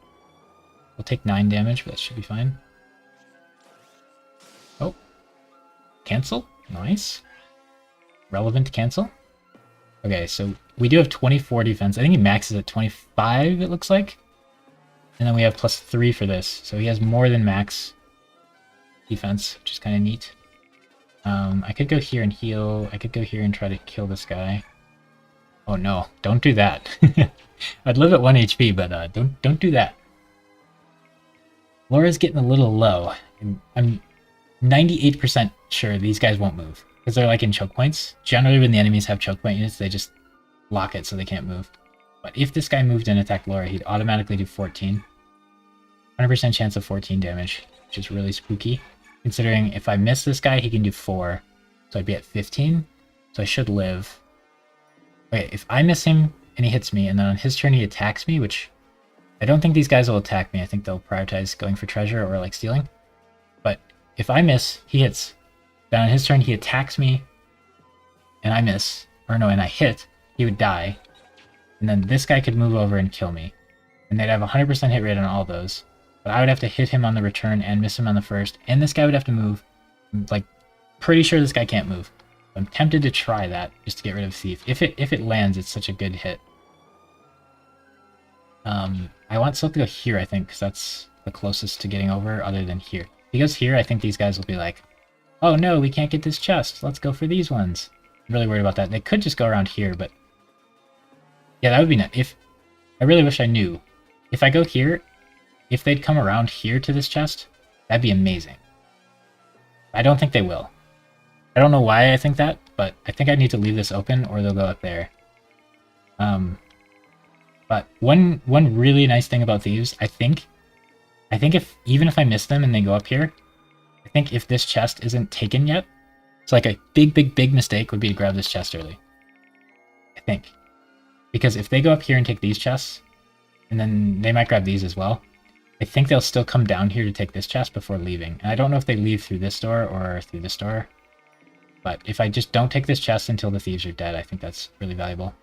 We'll take 9 damage, but that should be fine. Oh. Cancel? Nice. Relevant to cancel. Okay, so we do have 24 defense. I think he maxes at 25, it looks like. And then we have +3 for this. So he has more than max defense, which is kind of neat. I could go here and heal. I could go here and try to kill this guy. Oh no, don't do that. I'd live at 1 HP, but don't do that. Laura's getting a little low. I'm 98% sure these guys won't move, because they're like in choke points. Generally when the enemies have choke point units, they just lock it so they can't move. But if this guy moved and attacked Laura, he'd automatically do 14. 100% chance of 14 damage, which is really spooky. Considering if I miss this guy, he can do 4. So I'd be at 15. So I should live. Okay, if I miss him and he hits me, and then on his turn he attacks me, which I don't think these guys will attack me. I think they'll prioritize going for treasure or like stealing. But if I miss, he hits. Then on his turn he attacks me, and I miss. Or no, and I hit, he would die. And then this guy could move over and kill me. And they'd have 100% hit rate on all those. But I would have to hit him on the return and miss him on the first. And this guy would have to move. I'm like, pretty sure this guy can't move. I'm tempted to try that just to get rid of Thief. If it lands, it's such a good hit. I want Silk to go here, I think, because that's the closest to getting over other than here. If he goes here, I think these guys will be like, oh no, we can't get this chest. Let's go for these ones. I'm really worried about that. They could just go around here, but yeah, that would be nice. I really wish I knew. If I go here, if they'd come around here to this chest, that'd be amazing. I don't think they will. I don't know why I think that, but I think I need to leave this open or they'll go up there. But one really nice thing about thieves, I think even if I miss them and they go up here, I think if this chest isn't taken yet, it's like a big mistake would be to grab this chest early. I think. Because if they go up here and take these chests, and then they might grab these as well, I think they'll still come down here to take this chest before leaving. And I don't know if they leave through this door or through this door. But if I just don't take this chest until the thieves are dead, I think that's really valuable.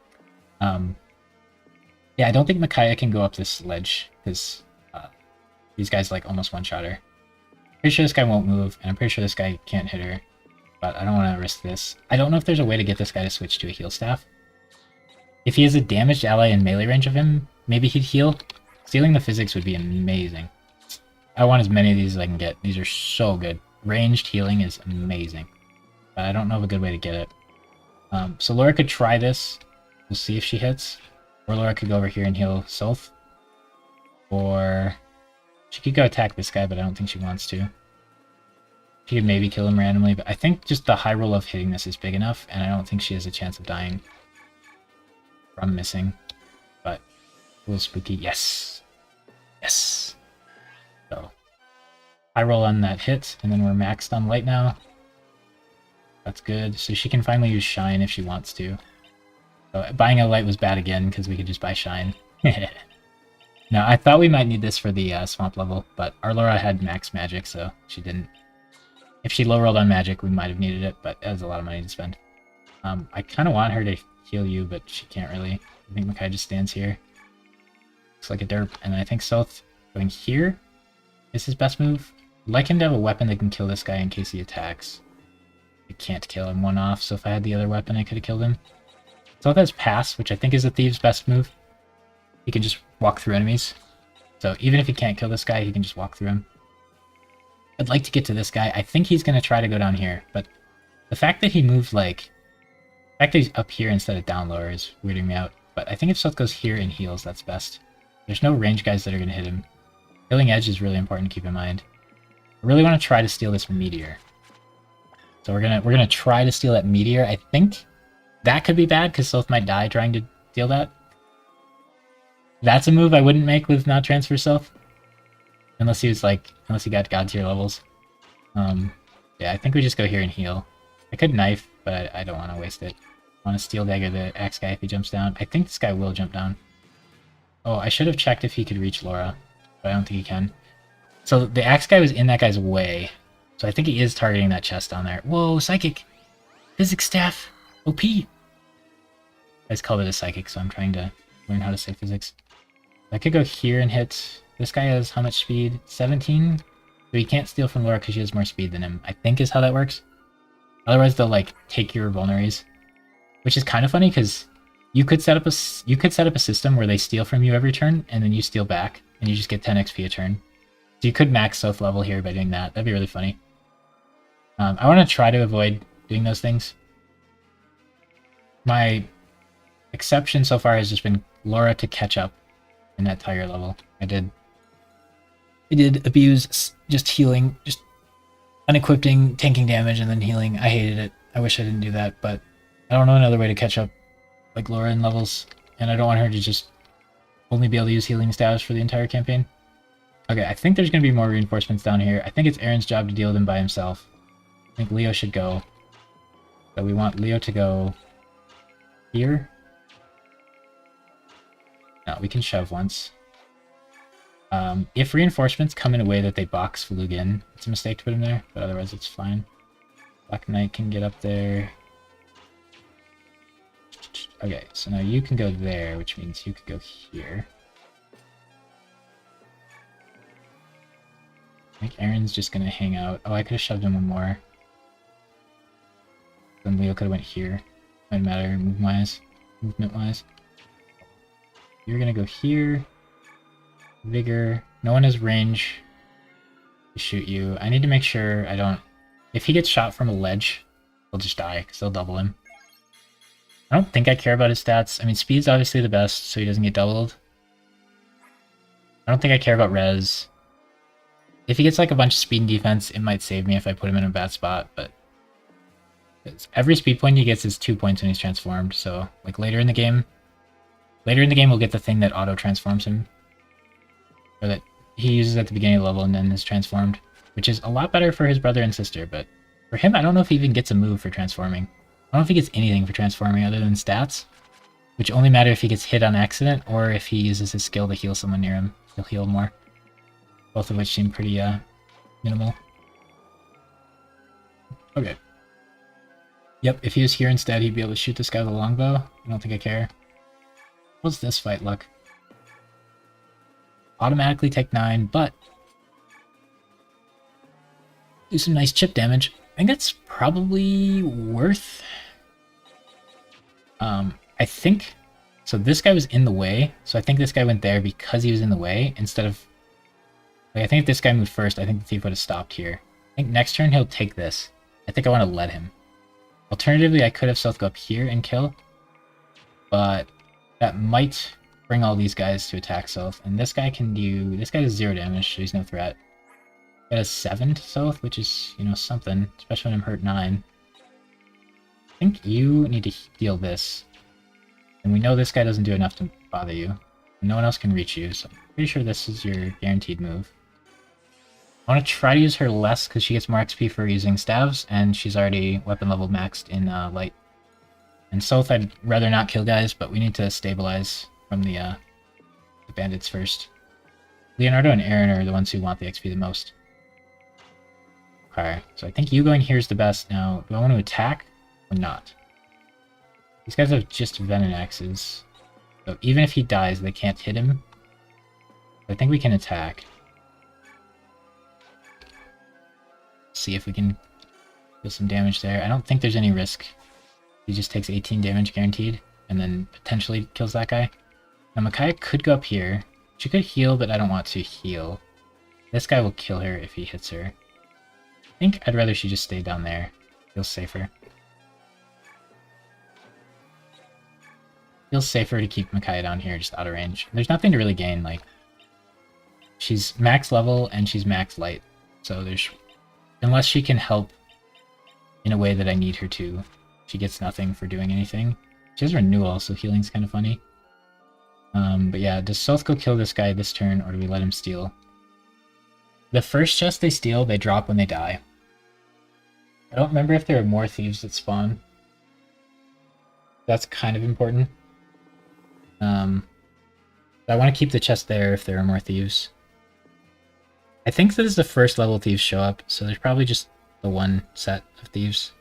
Yeah, I don't think Micaiah can go up this ledge, because these guys like almost one-shot her. Pretty sure this guy won't move, and I'm pretty sure this guy can't hit her. But I don't want to risk this. I don't know if there's a way to get this guy to switch to a heal staff. If he has a damaged ally in melee range of him, maybe he'd heal. Stealing the physics would be amazing. I want as many of these as I can get. These are so good. Ranged healing is amazing. But I don't know of a good way to get it. So Laura could try this. We'll see if she hits. Or Laura could go over here and heal Sylph. Or she could go attack this guy, but I don't think she wants to. She could maybe kill him randomly, but I think just the high roll of hitting this is big enough, and I don't think she has a chance of dying from missing. But a little spooky. Yes! Yes! So, high roll on that hit, and then we're maxed on light now. That's good. So she can finally use Shine if she wants to. So buying a light was bad again, because we could just buy Shine. Now, I thought we might need this for the swamp level, but our Laura had max magic, so she didn't. If she low rolled on magic, we might have needed it, but that was a lot of money to spend. I kind of want her to heal you, but she can't really. I think Makai just stands here. Looks like a derp, and I think Sylph going here is his best move. I'd like him to have a weapon that can kill this guy in case he attacks. I can't kill him one off, so if I had the other weapon, I could have killed him. Sylph has Pass, which I think is a Thieve's best move. He can just walk through enemies. So even if he can't kill this guy, he can just walk through him. I'd like to get to this guy. I think he's going to try to go down here, but the fact that he moved like... The fact that he's up here instead of down lower is weirding me out. But I think if Sylph goes here and heals, that's best. There's no range guys that are going to hit him. Killing Edge is really important to keep in mind. I really want to try to steal this Meteor. So we're gonna try to steal that Meteor. I think that could be bad because Sylph might die trying to steal that. That's a move I wouldn't make with not transfer Sylph. Unless he got God tier levels. Yeah, I think we just go here and heal. I could knife, but I don't want to waste it. I want to steel dagger the axe guy if he jumps down. I think this guy will jump down. Oh, I should have checked if he could reach Laura, but I don't think he can. So the axe guy was in that guy's way. So I think he is targeting that chest down there. Whoa, psychic! Physics staff! OP! I just called it a psychic, so I'm trying to learn how to say physics. I could go here and hit... This guy has how much speed? 17? So he can't steal from Laura because she has more speed than him, I think is how that works. Otherwise they'll like take your vulneraries. Which is kind of funny because You could set up a system where they steal from you every turn, and then you steal back, and you just get 10 XP a turn. So you could max South level here by doing that. That'd be really funny. I want to try to avoid doing those things. My exception so far has just been Laura to catch up in that Tiger level. I did abuse just healing, just unequipping, tanking damage, and then healing. I hated it. I wish I didn't do that, but I don't know another way to catch up like Laura in levels, and I don't want her to just only be able to use healing status for the entire campaign. Okay, I think there's going to be more reinforcements down here. I think it's Aaron's job to deal with them by himself. I think Leo should go. So we want Leo to go here. No, we can shove once. If reinforcements come in a way that they box Flug in, it's a mistake to put him there, but otherwise it's fine. Black Knight can get up there. Okay, so now you can go there, which means you could go here. I think Aaron's just gonna hang out. Oh, I could have shoved him one more. Then Leo could have went here. Might matter movement-wise. You're gonna go here. Vigor. No one has range to shoot you. I need to make sure I don't... If he gets shot from a ledge, he'll just die, because they'll double him. I don't think I care about his stats. I mean, speed's obviously the best, so he doesn't get doubled. I don't think I care about res. If he gets like a bunch of speed and defense, it might save me if I put him in a bad spot, but... Every speed point he gets is 2 points when he's transformed, so like later in the game we'll get the thing that auto-transforms him. Or that he uses at the beginning of the level and then is transformed, which is a lot better for his brother and sister, but for him, I don't know if he even gets a move for transforming. I don't know if he gets anything for transforming other than stats, which only matter if he gets hit on accident or if he uses his skill to heal someone near him. He'll heal more. Both of which seem pretty minimal. Okay. Yep, if he was here instead, he'd be able to shoot this guy with a longbow. I don't think I care. What's this fight look? Automatically take 9, but do some nice chip damage. I think that's probably worth... I think... So this guy was in the way, so I think this guy went there because he was in the way, instead of... Like, I think if this guy moved first, I think the thief would have stopped here. I think next turn he'll take this. I think I want to let him. Alternatively, I could have Stealth go up here and kill, but that might bring all these guys to attack Stealth, and this guy can do... This guy does 0 damage, so he's no threat. Got a 7 to Stealth, which is, you know, something, especially when I'm hurt 9. I think you need to deal this. And we know this guy doesn't do enough to bother you. And no one else can reach you, so I'm pretty sure this is your guaranteed move. I want to try to use her less because she gets more XP for using staves, and she's already weapon level maxed in light. And Stealth, I'd rather not kill guys, but we need to stabilize from the bandits first. Leonardo and Aaron are the ones who want the XP the most. Okay, so I think you going here is the best. Now, do I want to attack or not? These guys have just venom axes, so even if he dies, they can't hit him. I think we can attack. See if we can deal some damage there. I don't think there's any risk. He just takes 18 damage guaranteed, and then potentially kills that guy. Now Micaiah could go up here. She could heal, but I don't want to heal. This guy will kill her if he hits her. I think I'd rather she just stay down there. Feels safer. Feels safer to keep Micaiah down here, just out of range. There's nothing to really gain, like... She's max level and she's max light, so there's... Unless she can help in a way that I need her to, she gets nothing for doing anything. She has renewal, so healing's kind of funny. But yeah, does Stealth go kill this guy this turn, or do we let him steal? The first chest they steal, they drop when they die. I don't remember if there are more thieves that spawn. That's kind of important. I want to keep the chest there if there are more thieves. I think this is the first level thieves show up, so there's probably just the one set of thieves.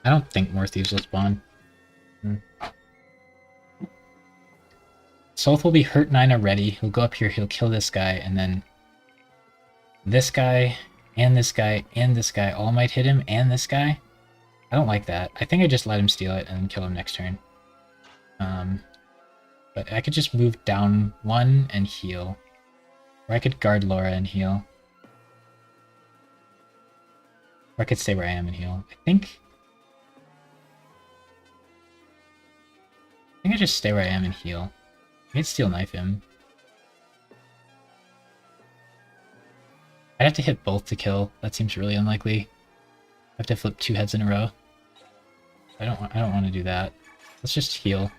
I don't think more thieves will spawn. Stealth will be hurt 9 already. He'll go up here, he'll kill this guy, and then this guy, and this guy, and this guy all might hit him, and this guy. I don't like that. I think I just let him steal it and kill him next turn. But I could just move down one and heal. Or I could guard Laura and heal. Or I could stay where I am and heal. I think I just stay where I am and heal. I could steel knife him. I'd have to hit both to kill. That seems really unlikely. I have to flip 2 heads in a row. I don't want to do that. Let's just heal.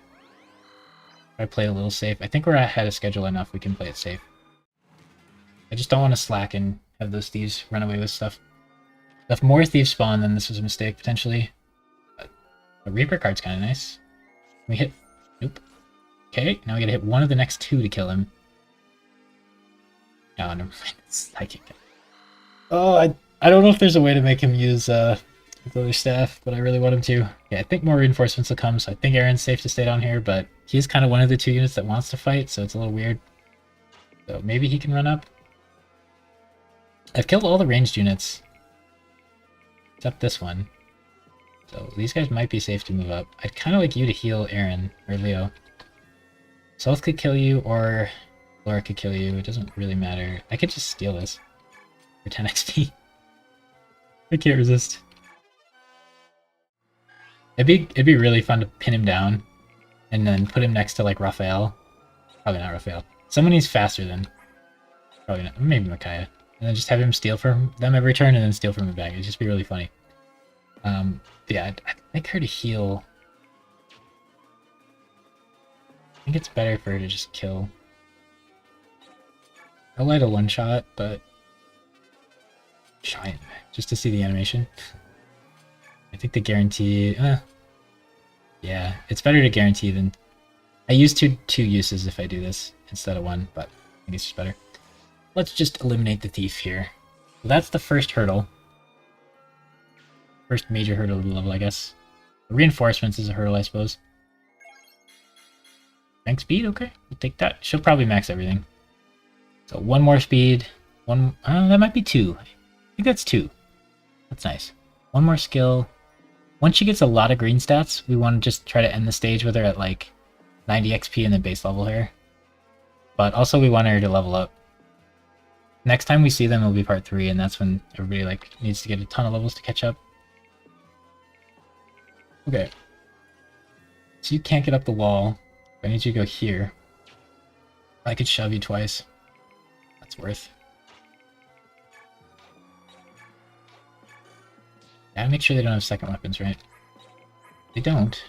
I play a little safe. I think we're ahead of schedule enough we can play it safe. I just don't want to slack and have those thieves run away with stuff. If more thieves spawn, then this was a mistake, potentially. But a Reaper card's kind of nice. We hit... Nope. Okay, now we gotta hit one of the next 2 to kill him. Oh, never mind. I can't get... Oh, I don't know if there's a way to make him use his other staff, but I really want him to. Yeah, I think more reinforcements will come, so I think Aaron's safe to stay down here, but he's kind of one of the 2 units that wants to fight, so it's a little weird. So maybe he can run up. I've killed all the ranged units. Except this one. So these guys might be safe to move up. I'd kind of like you to heal Aaron, or Leo. South could kill you, or Laura could kill you. It doesn't really matter. I could just steal this for 10 XP. I can't resist. It'd be really fun to pin him down, and then put him next to like Raphael. Probably not Raphael. Someone he's faster than. Probably not. Maybe Micaiah. And then just have him steal from them every turn, and then steal from him back. It'd just be really funny. Yeah, I'd like her to heal. I think it's better for her to just kill. I'll light a one-shot, but... Giant, just to see the animation. I think the guarantee... yeah, it's better to guarantee than... I use two uses if I do this instead of 1, but I think it's just better. Let's just eliminate the thief here. So that's the first hurdle. First major hurdle of the level, I guess. Reinforcements is a hurdle, I suppose. Bank speed, okay. We'll take that. She'll probably max everything. So 1 more speed. That might be 2. I think that's 2. That's nice. 1 more skill. Once she gets a lot of green stats, we want to just try to end the stage with her at like 90 XP and then base level her. But also we want her to level up. Next time we see them will be part 3, and that's when everybody like needs to get a ton of levels to catch up. Okay. So you can't get up the wall. I need you to go here. I could shove you twice. That's worth. Gotta make sure they don't have second weapons, right? They don't.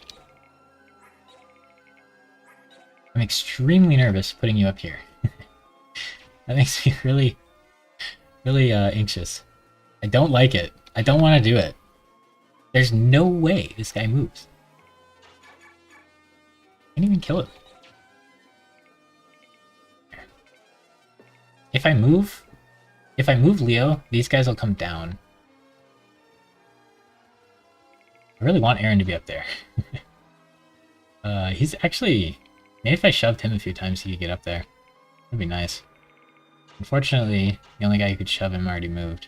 I'm extremely nervous putting you up here. That makes me really, really anxious. I don't like it. I don't want to do it. There's no way this guy moves. Can't even kill it. If I move Leo, these guys will come down. I really want Aaron to be up there. He's actually... Maybe if I shoved him a few times, he could get up there. That'd be nice. Unfortunately, the only guy who could shove him already moved.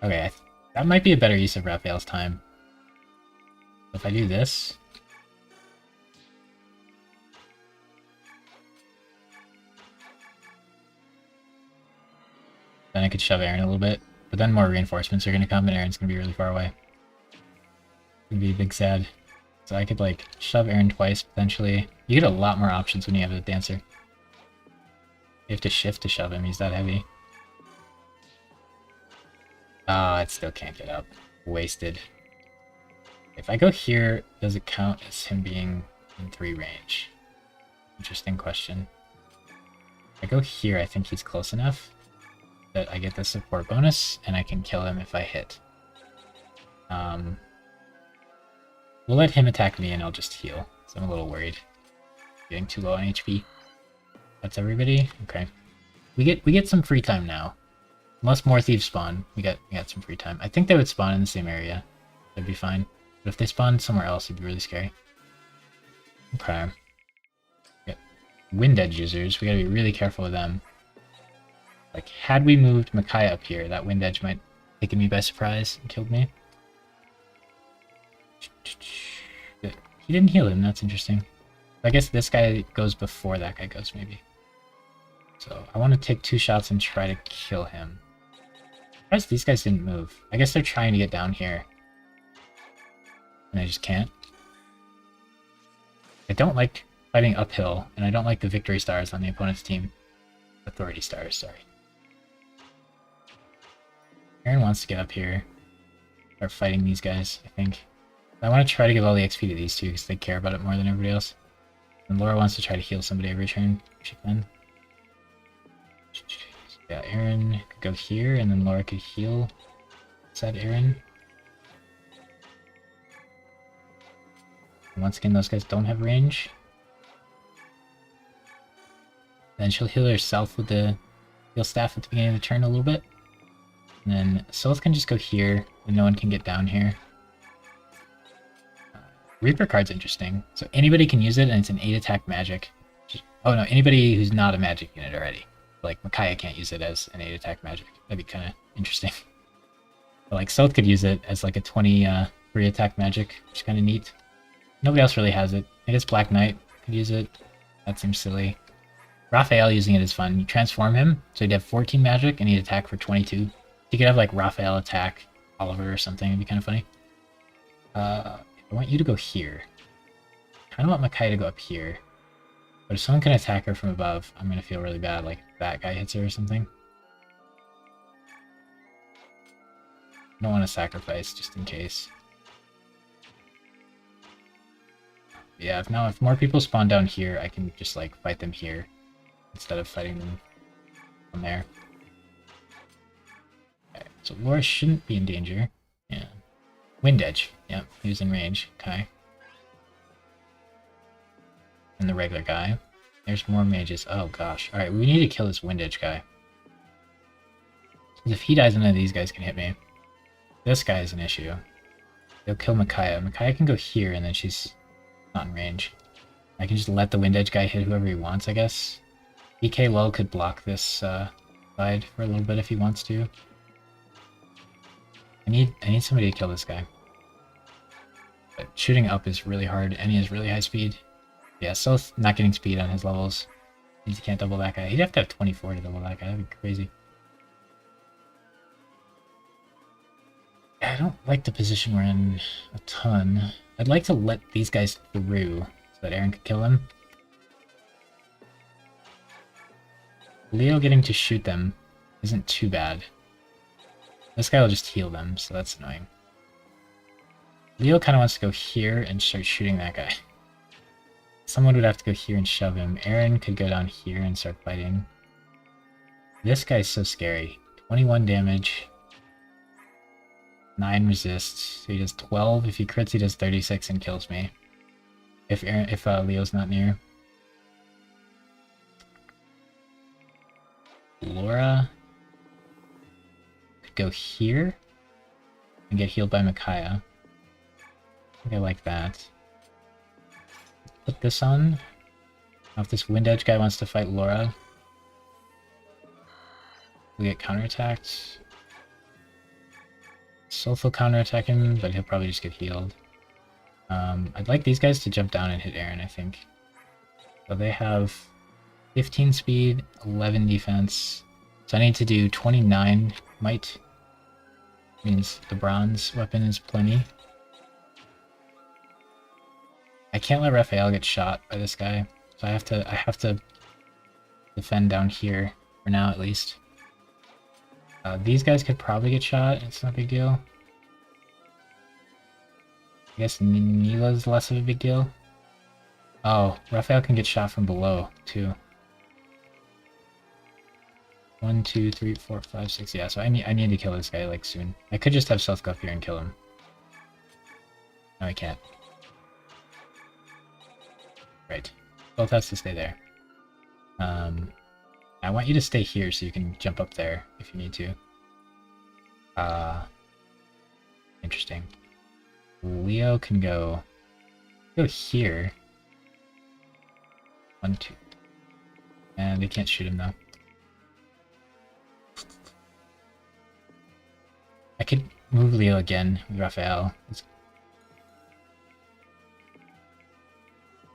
Okay, that might be a better use of Raphael's time. If I do this... Then I could shove Aaron a little bit. But then more reinforcements are going to come and Aaron's going to be really far away. It's going to be a big sad. So I could like shove Aaron twice, potentially. You get a lot more options when you have a dancer. You have to shift to shove him, he's that heavy. Oh, it still can't get up. Wasted. If I go here, does it count as him being in 3 range? Interesting question. If I go here, I think he's close enough that I get the support bonus, and I can kill him if I hit. We'll let him attack me, and I'll just heal. So I'm a little worried. Getting too low on HP. That's everybody? Okay. We get some free time now. Unless more thieves spawn, we got some free time. I think they would spawn in the same area. That'd be fine. But if they spawned somewhere else, it'd be really scary. Okay. Yeah. Wind edge users, we gotta be really careful with them. Like, had we moved Micaiah up here, that wind edge might have taken me by surprise and killed me. He didn't heal him, that's interesting. I guess this guy goes before that guy goes, maybe. So I want to take 2 shots and try to kill him. I guess these guys didn't move. I guess they're trying to get down here. And I just can't. I don't like fighting uphill, and I don't like the victory stars on the opponent's team. Authority stars, sorry. Aaron wants to get up here. Start fighting these guys, I think. I want to try to give all the XP to these two because they care about it more than everybody else. And Laura wants to try to heal somebody every turn if she can. Yeah, Aaron could go here, and then Laura could heal. Is that Aaron? And once again, those guys don't have range. Then she'll heal herself with the heal staff at the beginning of the turn a little bit. And then Sylph can just go here, and no one can get down here. Reaper card's interesting. So anybody can use it, and it's an 8 attack magic. Oh no, anybody who's not a magic unit already. Like, Micaiah can't use it as an 8 attack magic. That'd be kind of interesting. But like, Sylph could use it as like a 23 attack magic, which is kind of neat. Nobody else really has it. I guess Black Knight could use it. That seems silly. Raphael using it is fun. You transform him, so he'd have 14 magic, and he'd attack for 22. You could have like Raphael attack Oliver or something. It'd be kind of funny. I want you to go here. I kind of want Micaiah to go up here. But if someone can attack her from above, I'm going to feel really bad, like that guy hits her or something. I don't want to sacrifice, just in case. Yeah, if more people spawn down here, I can just like fight them here instead of fighting them from there. Okay, so Laura shouldn't be in danger. Yeah. Wind Edge. Yep, he was in range. Okay. And the regular guy. There's more mages. Oh gosh. Alright, we need to kill this Wind Edge guy. Because if he dies, none of these guys can hit me. This guy is an issue. They'll kill Micaiah. Micaiah can go here, and then she's not in range. I can just let the Wind Edge guy hit whoever he wants, I guess. EK Lull could block this side for a little bit if he wants to. I need somebody to kill this guy. But shooting up is really hard, and he has really high speed. Yeah, Sylph not getting speed on his levels. Means he can't double that guy. He'd have to have 24 to double that guy. That'd be crazy. I don't like the position we're in a ton. I'd like to let these guys through so that Aaron could kill them. Leo getting to shoot them isn't too bad. This guy will just heal them, so that's annoying. Leo kind of wants to go here and start shooting that guy. Someone would have to go here and shove him. Aaron could go down here and start fighting. This guy's so scary. 21 damage. 9 resist. So he does 12. If he crits, he does 36 and kills me. If Leo's not near. Laura could go here and get healed by Micaiah. I think I like that. Put this on. Now if this Wind Edge guy wants to fight Laura, we get counterattacked. Sylph will counterattack him, but he'll probably just get healed. I'd like these guys to jump down and hit Aaron, I think. So they have 15 speed, 11 defense. So I need to do 29 might. Means the bronze weapon is plenty. I can't let Raphael get shot by this guy, so I have to defend down here for now at least. These guys could probably get shot. It's not a big deal. I guess Neela's less of a big deal. Oh, Raphael can get shot from below too. 1, 2, 3, 4, 5, 6. Yeah, so I need to kill this guy like soon. I could just have Sylph go up here and kill him. No, I can't. Right. Both has to stay there. I want you to stay here so you can jump up there if you need to. Interesting. Leo can go here. 1, 2. And they can't shoot him though. I could move Leo again with Raphael.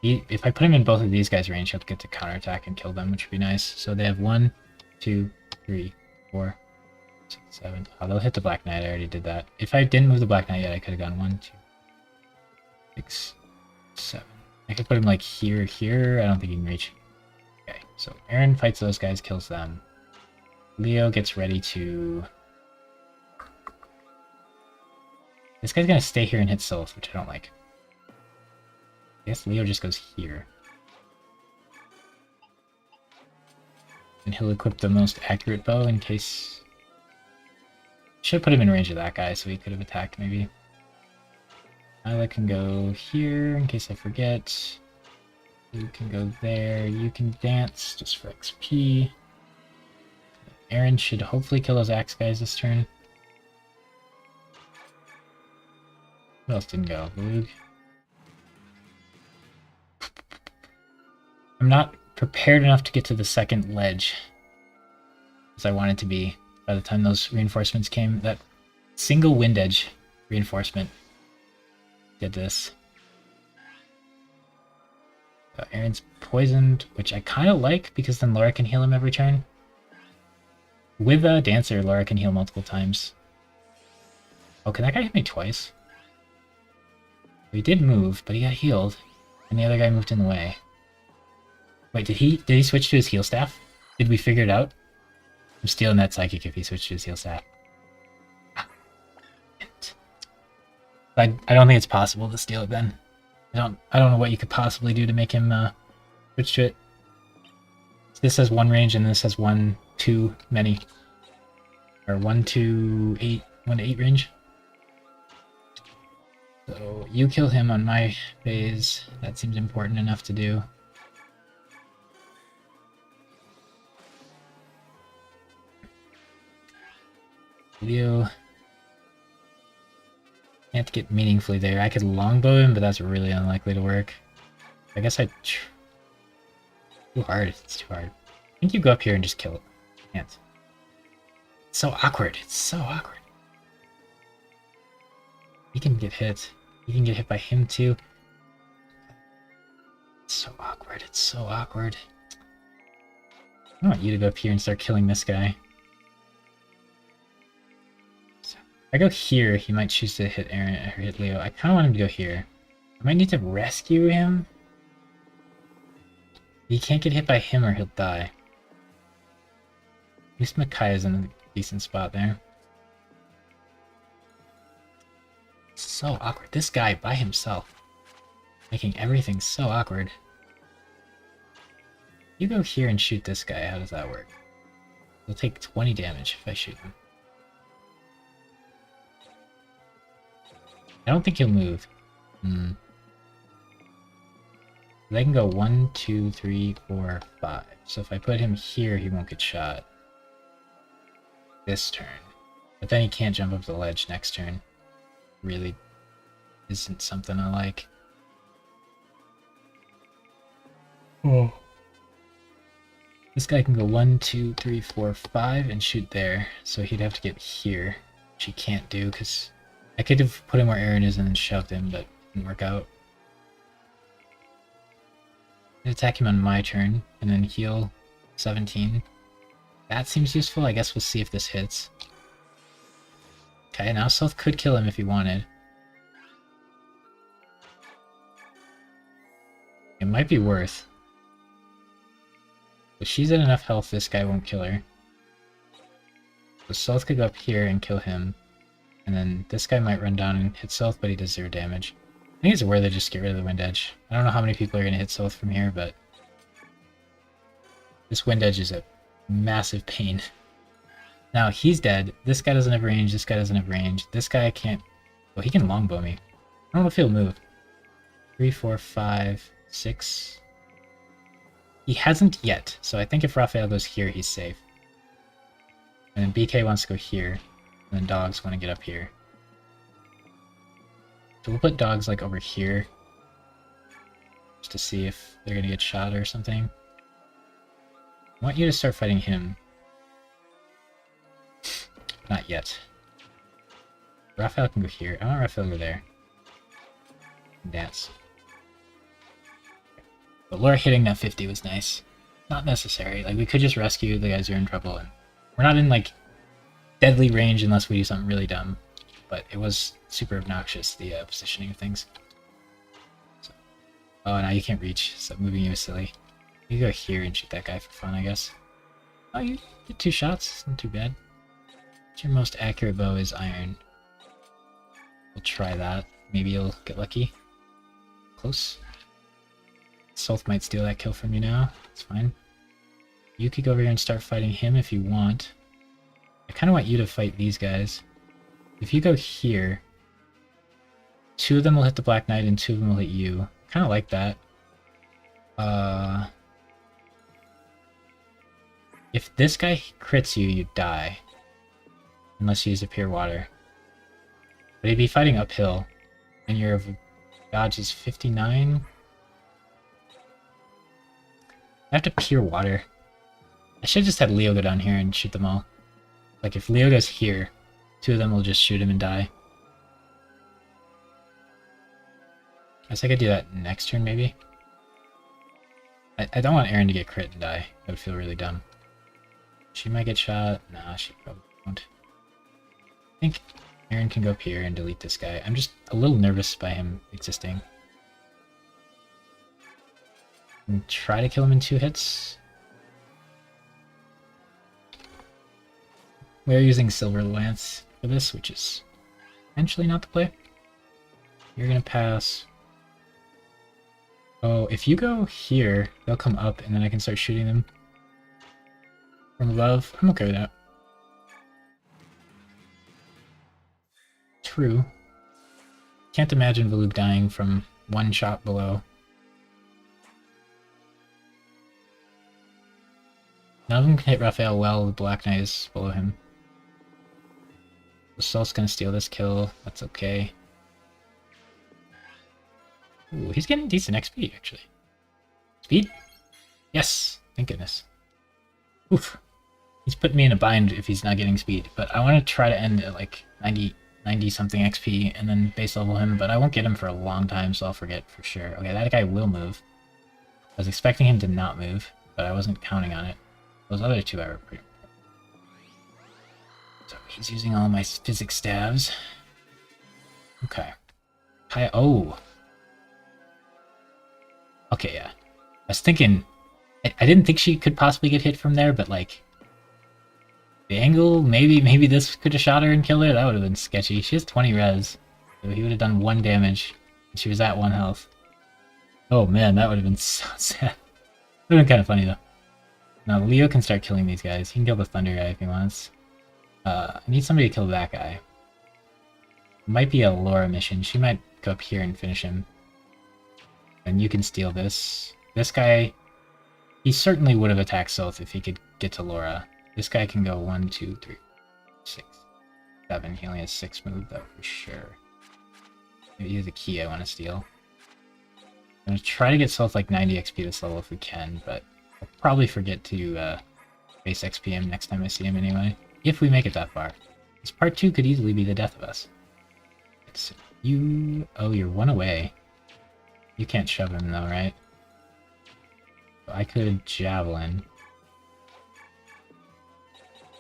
If I put him in both of these guys' range, he'll get to counterattack and kill them, which would be nice. So they have 1, 2, 3, 4, 6, 7. Oh, they'll hit the Black Knight. I already did that. If I didn't move the Black Knight yet, I could have gone 1, 2, 6, 7. I could put him like here, here. I don't think he can reach. Okay, so Aaron fights those guys, kills them. Leo gets ready to... This guy's gonna stay here and hit Sylph, which I don't like. I guess Leo just goes here. And he'll equip the most accurate bow in case... Should have put him in range of that guy so he could have attacked maybe. Isla can go here in case I forget. You can go there. You can dance just for XP. Aaron should hopefully kill those axe guys this turn. Who else didn't go? Balug. I'm not prepared enough to get to the second ledge as I wanted to be by the time those reinforcements came. That single wind edge reinforcement did this. Aaron's poisoned, which I kind of like because then Laura can heal him every turn. With a Dancer, Laura can heal multiple times. Oh, can that guy hit me twice? He did move, but he got healed, and the other guy moved in the way. Wait, did he switch to his heal staff? Did we figure it out? I'm stealing that psychic if he switched to his heal staff. I don't think it's possible to steal it then. I don't know what you could possibly do to make him switch to it. This has 1 range and this has 1 to many. Or 1 to 8 range. So you kill him on my phase. That seems important enough to do. Leo can't get meaningfully there. I could longbow him, but that's really unlikely to work. I guess too hard. It's too hard. I think you go up here and just kill it. Can't. It's so awkward. It's so awkward. He can get hit. He can get hit by him too. It's so awkward. It's so awkward. I want you to go up here and start killing this guy. If I go here, he might choose to hit Aaron or hit Leo. I kind of want him to go here. I might need to rescue him. He can't get hit by him or he'll die. At least Micaiah's in a decent spot there. It's so awkward. This guy by himself. Making everything so awkward. You go here and shoot this guy. How does that work? He'll take 20 damage if I shoot him. I don't think he'll move. They can go 1, 2, 3, 4, 5. So if I put him here, he won't get shot. This turn. But then he can't jump up the ledge next turn. Really isn't something I like. Oh. This guy can go 1, 2, 3, 4, 5 and shoot there. So he'd have to get here, which he can't do because I could have put him where Aaron is and then shoved him, but it didn't work out. I'd attack him on my turn and then heal 17. That seems useful. I guess we'll see if this hits. Okay, now Sylph could kill him if he wanted. It might be worth. But she's at enough health, this guy won't kill her. So Sylph could go up here and kill him. And then this guy might run down and hit Sylph, but he does 0 damage. I think it's worth it just get rid of the wind edge. I don't know how many people are going to hit Sylph from here, but this wind edge is a massive pain. Now he's dead. This guy doesn't have range. This guy doesn't have range. This guy can't. Well, he can longbow me. I don't know if he'll move. 3, 4, 5, 6. He hasn't yet, so I think if Raphael goes here, he's safe. And then BK wants to go here. And then dogs want to get up here. So we'll put dogs like over here. Just to see if they're going to get shot or something. I want you to start fighting him. Not yet. Raphael can go here. I want Raphael to go there. Dance. But Laura hitting that 50 was nice. Not necessary. Like, we could just rescue the guys who are in trouble, and we're not in, like, deadly range unless we do something really dumb. But it was super obnoxious, the positioning of things. So. Oh, now you can't reach, so moving you is silly. You go here and shoot that guy for fun, I guess. Oh, you get 2 shots. It's not too bad. Your most accurate bow is iron. We'll try that. Maybe you'll get lucky. Close. Stealth might steal that kill from you now. It's fine. You could go over here and start fighting him if you want. I kind of want you to fight these guys. If you go here, 2 of them will hit the Black Knight and 2 of them will hit you. Kind of like that. If this guy crits you, you die. Unless you use a Pure Water. But he'd be fighting uphill. And your dodge is 59. I have to Pure Water. I should have just had Leo go down here and shoot them all. Like, if Leo goes here, 2 of them will just shoot him and die. I guess I could do that next turn, maybe? I don't want Aaron to get crit and die. That would feel really dumb. She might get shot. Nah, she probably won't. I think Aaron can go up here and delete this guy. I'm just a little nervous by him existing. And try to kill him in 2 hits. We are using Silver Lance for this, which is potentially not the play. You're gonna pass. Oh, if you go here, they'll come up and then I can start shooting them from above. I'm okay with that. True. Can't imagine Voloob dying from 1 shot below. None of them can hit Raphael well, the Black Knight is below him. The Stealth's gonna steal this kill, that's okay. Ooh, he's getting decent XP, actually. Speed? Yes! Thank goodness. Oof. He's putting me in a bind if he's not getting speed, but I want to try to end at like 90 something XP and then base level him, but I won't get him for a long time, so I'll forget for sure. Okay, that guy will move. I was expecting him to not move, but I wasn't counting on it. Those other 2 I were pretty... So he's using all my physics stabs. Okay. Oh! Okay, yeah. I was thinking... I didn't think she could possibly get hit from there, but like... The angle, maybe this could have shot her and killed her? That would have been sketchy. She has 20 res. So he would have done 1 damage. And she was at 1 health. Oh man, that would have been so sad. Would have been kind of funny though. Now Leo can start killing these guys. He can kill the Thunder guy if he wants. I need somebody to kill that guy. Might be a Laura mission. She might go up here and finish him. And you can steal this. This guy, he certainly would have attacked Sylph if he could get to Laura. This guy can go 1, 2, 3, 6, 7. He only has 6 move though, for sure. Maybe the key I want to steal. I'm going to try to get Sylph like 90 XP this level if we can, but I'll probably forget to base XP him next time I see him anyway. If we make it that far. This part 2 could easily be the death of us. It's you... Oh, you're 1 away. You can't shove him though, right? So I could Javelin.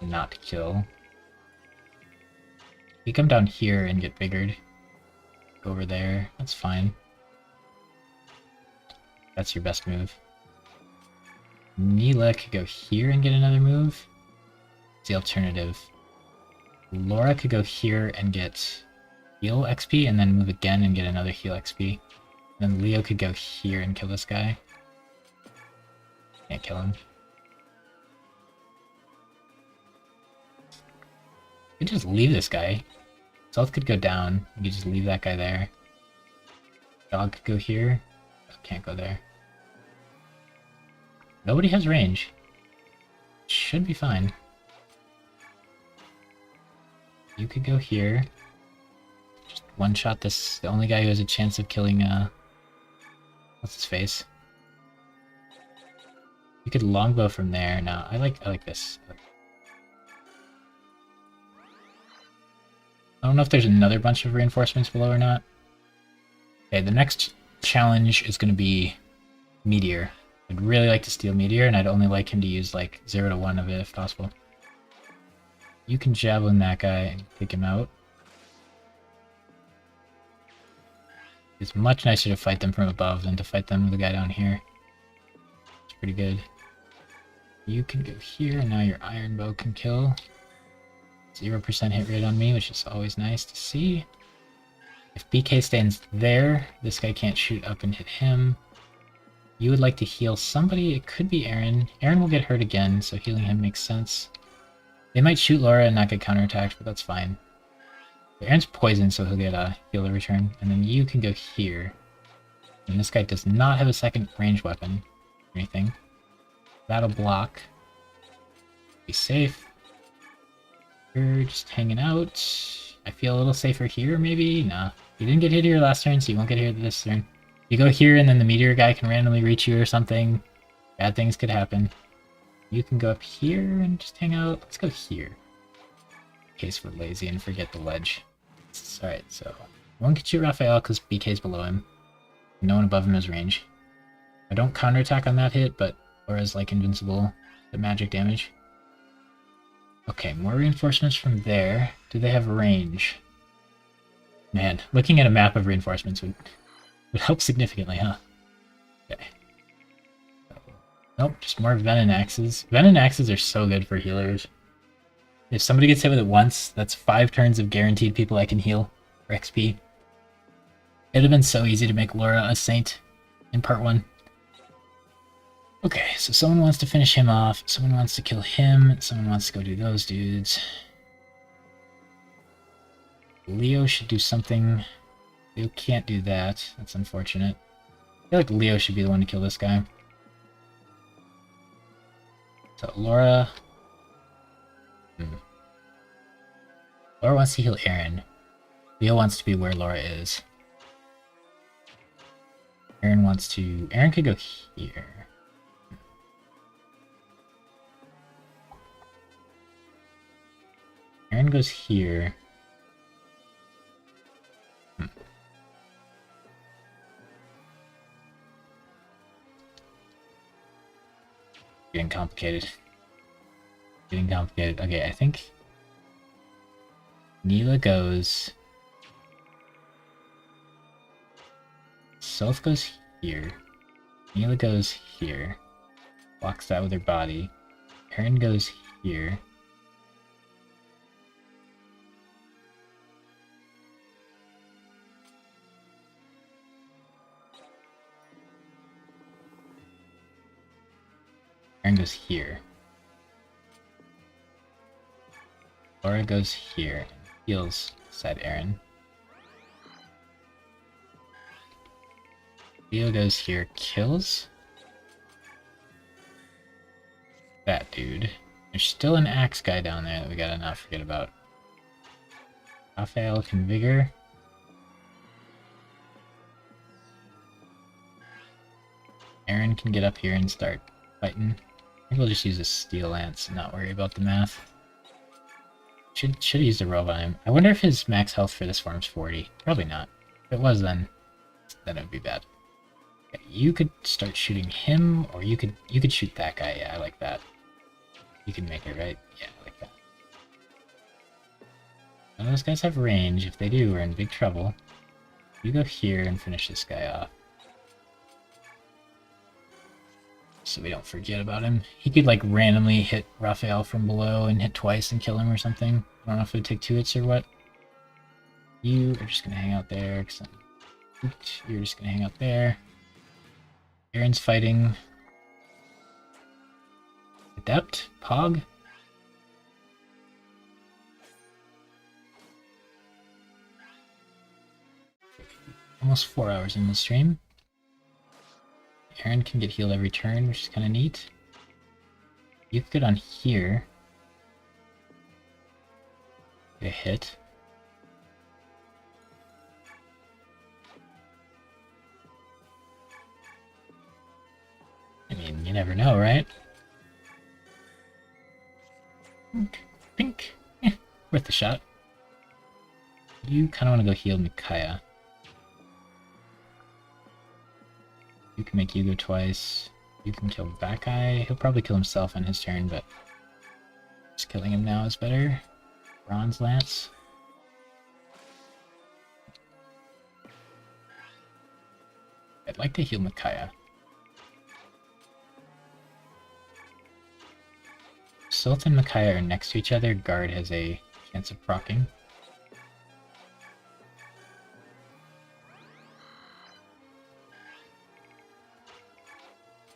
Not kill. We come down here and get biggered. Go over there. That's fine. That's your best move. Mila could go here and get another move. It's the alternative. Laura could go here and get heal XP and then move again and get another heal XP. Then Leo could go here and kill this guy. Can't kill him. You could just leave this guy. Stealth could go down. You could just leave that guy there. Dog could go here. Can't go there. Nobody has range. Should be fine. You could go here. Just one-shot this. The only guy who has a chance of killing, what's his face? You could longbow from there. No, I like this. I don't know if there's another bunch of reinforcements below or not. Okay, the next challenge is going to be Meteor. I'd really like to steal Meteor, and I'd only like him to use like 0 to 1 of it if possible. You can javelin that guy and take him out. It's much nicer to fight them from above than to fight them with the guy down here. It's pretty good. You can go here, and now your iron bow can kill. 0% hit rate on me, which is always nice to see. If BK stands there, this guy can't shoot up and hit him. You would like to heal somebody. It could be Aaron. Aaron will get hurt again, so healing him makes sense. They might shoot Laura and not get counterattacked, but that's fine. Aaron's poisoned, so he'll get a healer return. And then you can go here. And this guy does not have a second range weapon or anything. That'll block. Be safe. You're just hanging out. I feel a little safer here, maybe? Nah. You didn't get hit here last turn, so you won't get hit this turn. You go here, and then the meteor guy can randomly reach you or something. Bad things could happen. You can go up here and just hang out. Let's go here. In case we're lazy and forget the ledge. Alright, so I won't get you Raphael because BK's below him. No one above him has range. I don't counterattack on that hit, but Laura's like invincible to magic damage. Okay, more reinforcements from there. Do they have range? Man, looking at a map of reinforcements would help significantly, huh? Okay. Nope, just more Venom Axes. Venom Axes are so good for healers. If somebody gets hit with it once, that's 5 turns of guaranteed people I can heal for XP. It'd have been so easy to make Laura a saint in part 1. Okay, so someone wants to finish him off, someone wants to kill him, someone wants to go do those dudes. Leo should do something. Leo can't do that. That's unfortunate. I feel like Leo should be the one to kill this guy. So Laura... Laura wants to heal Aaron. Leo wants to be where Laura is. Aaron wants to... Aaron could go here. Aaron goes here. Getting complicated. Getting complicated. Okay, I think Neela goes... Soph goes here. Neela goes here. Blocks that with her body. Aaron goes here. Aaron goes here. Laura goes here and heals beside Aaron. Leo goes here, kills that dude. There's still an axe guy down there that we gotta not forget about. Raphael can vigor. Aaron can get up here and start fighting. I think we'll just use a steel lance and not worry about the math. Should have used a robot on him. I wonder if his max health for this form's 40. Probably not. If it was, then it would be bad. Okay, you could start shooting him, or you could shoot that guy. Yeah, I like that. You can make it, right? Yeah, I like that. None of those guys have range. If they do, we're in big trouble. You go here and finish this guy off. So we don't forget about him. He could like randomly hit Raphael from below and hit twice and kill him or something. I don't know if it would take 2 hits or what. You are just gonna hang out there. You're just gonna hang out there. Aaron's fighting. Adept? Pog? Almost 4 hours in the stream. Aaron can get healed every turn, which is kind of neat. You could get on here. Get a hit. I mean, you never know, right? Pink. Worth a shot. You kind of want to go heal Micaiah. You can make Yugo twice. You can kill that guy. He'll probably kill himself on his turn, but just killing him now is better. Bronze Lance. I'd like to heal Micaiah. Sylph and Micaiah are next to each other. Guard has a chance of proccing.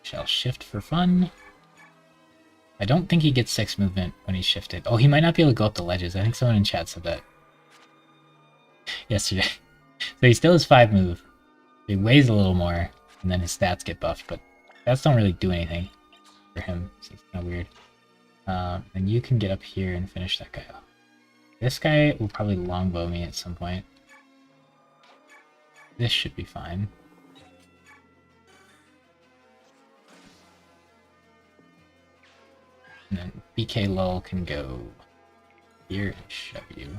Shall shift for fun. I don't think he gets 6 movement when he's shifted. Oh, he might not be able to go up the ledges. I think someone in chat said that yesterday. So he still has 5 move. He weighs a little more, and then his stats get buffed, but stats don't really do anything for him, so it's kind of weird. And you can get up here and finish that guy off. This guy will probably longbow me at some point. This should be fine. And then BK Lull can go here and shove you.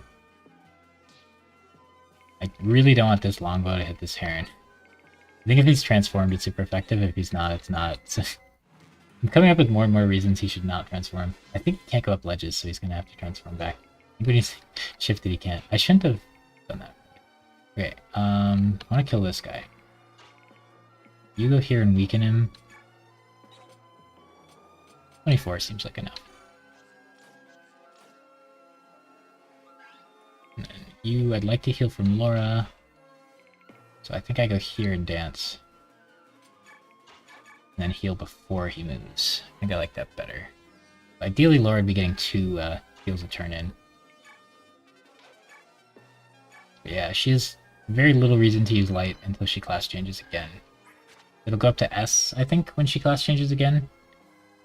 I really don't want this longbow to hit this Heron. I think if he's transformed, it's super effective. If he's not, it's not. So I'm coming up with more and more reasons he should not transform. I think he can't go up ledges, so he's going to have to transform back. I think when he's shifted, he can't. I shouldn't have done that. Okay, I want to kill this guy. You go here and weaken him. 24 seems like enough. And then you, I'd like to heal from Laura. So I think I go here and dance. And then heal before he moves. I think I like that better. Ideally, Laura would be getting 2 heals a turn in. But yeah, she has very little reason to use light until she class changes again. It'll go up to S, I think, when she class changes again.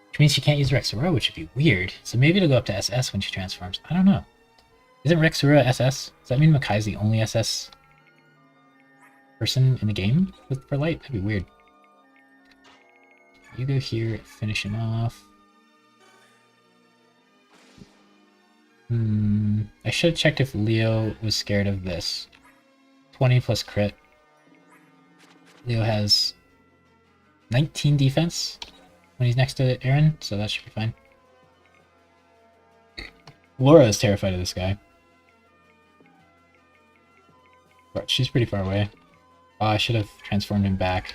Which means she can't use Rexaurora, which would be weird. So maybe it'll go up to SS when she transforms. I don't know. Isn't Rexaurora SS? Does that mean Makai's the only SS person in the game for light? That'd be weird. You go here, finish him off. I should have checked if Leo was scared of this. 20 plus crit. Leo has 19 defense when he's next to Aaron, so that should be fine. Laura is terrified of this guy. But she's pretty far away. Oh, I should have transformed him back.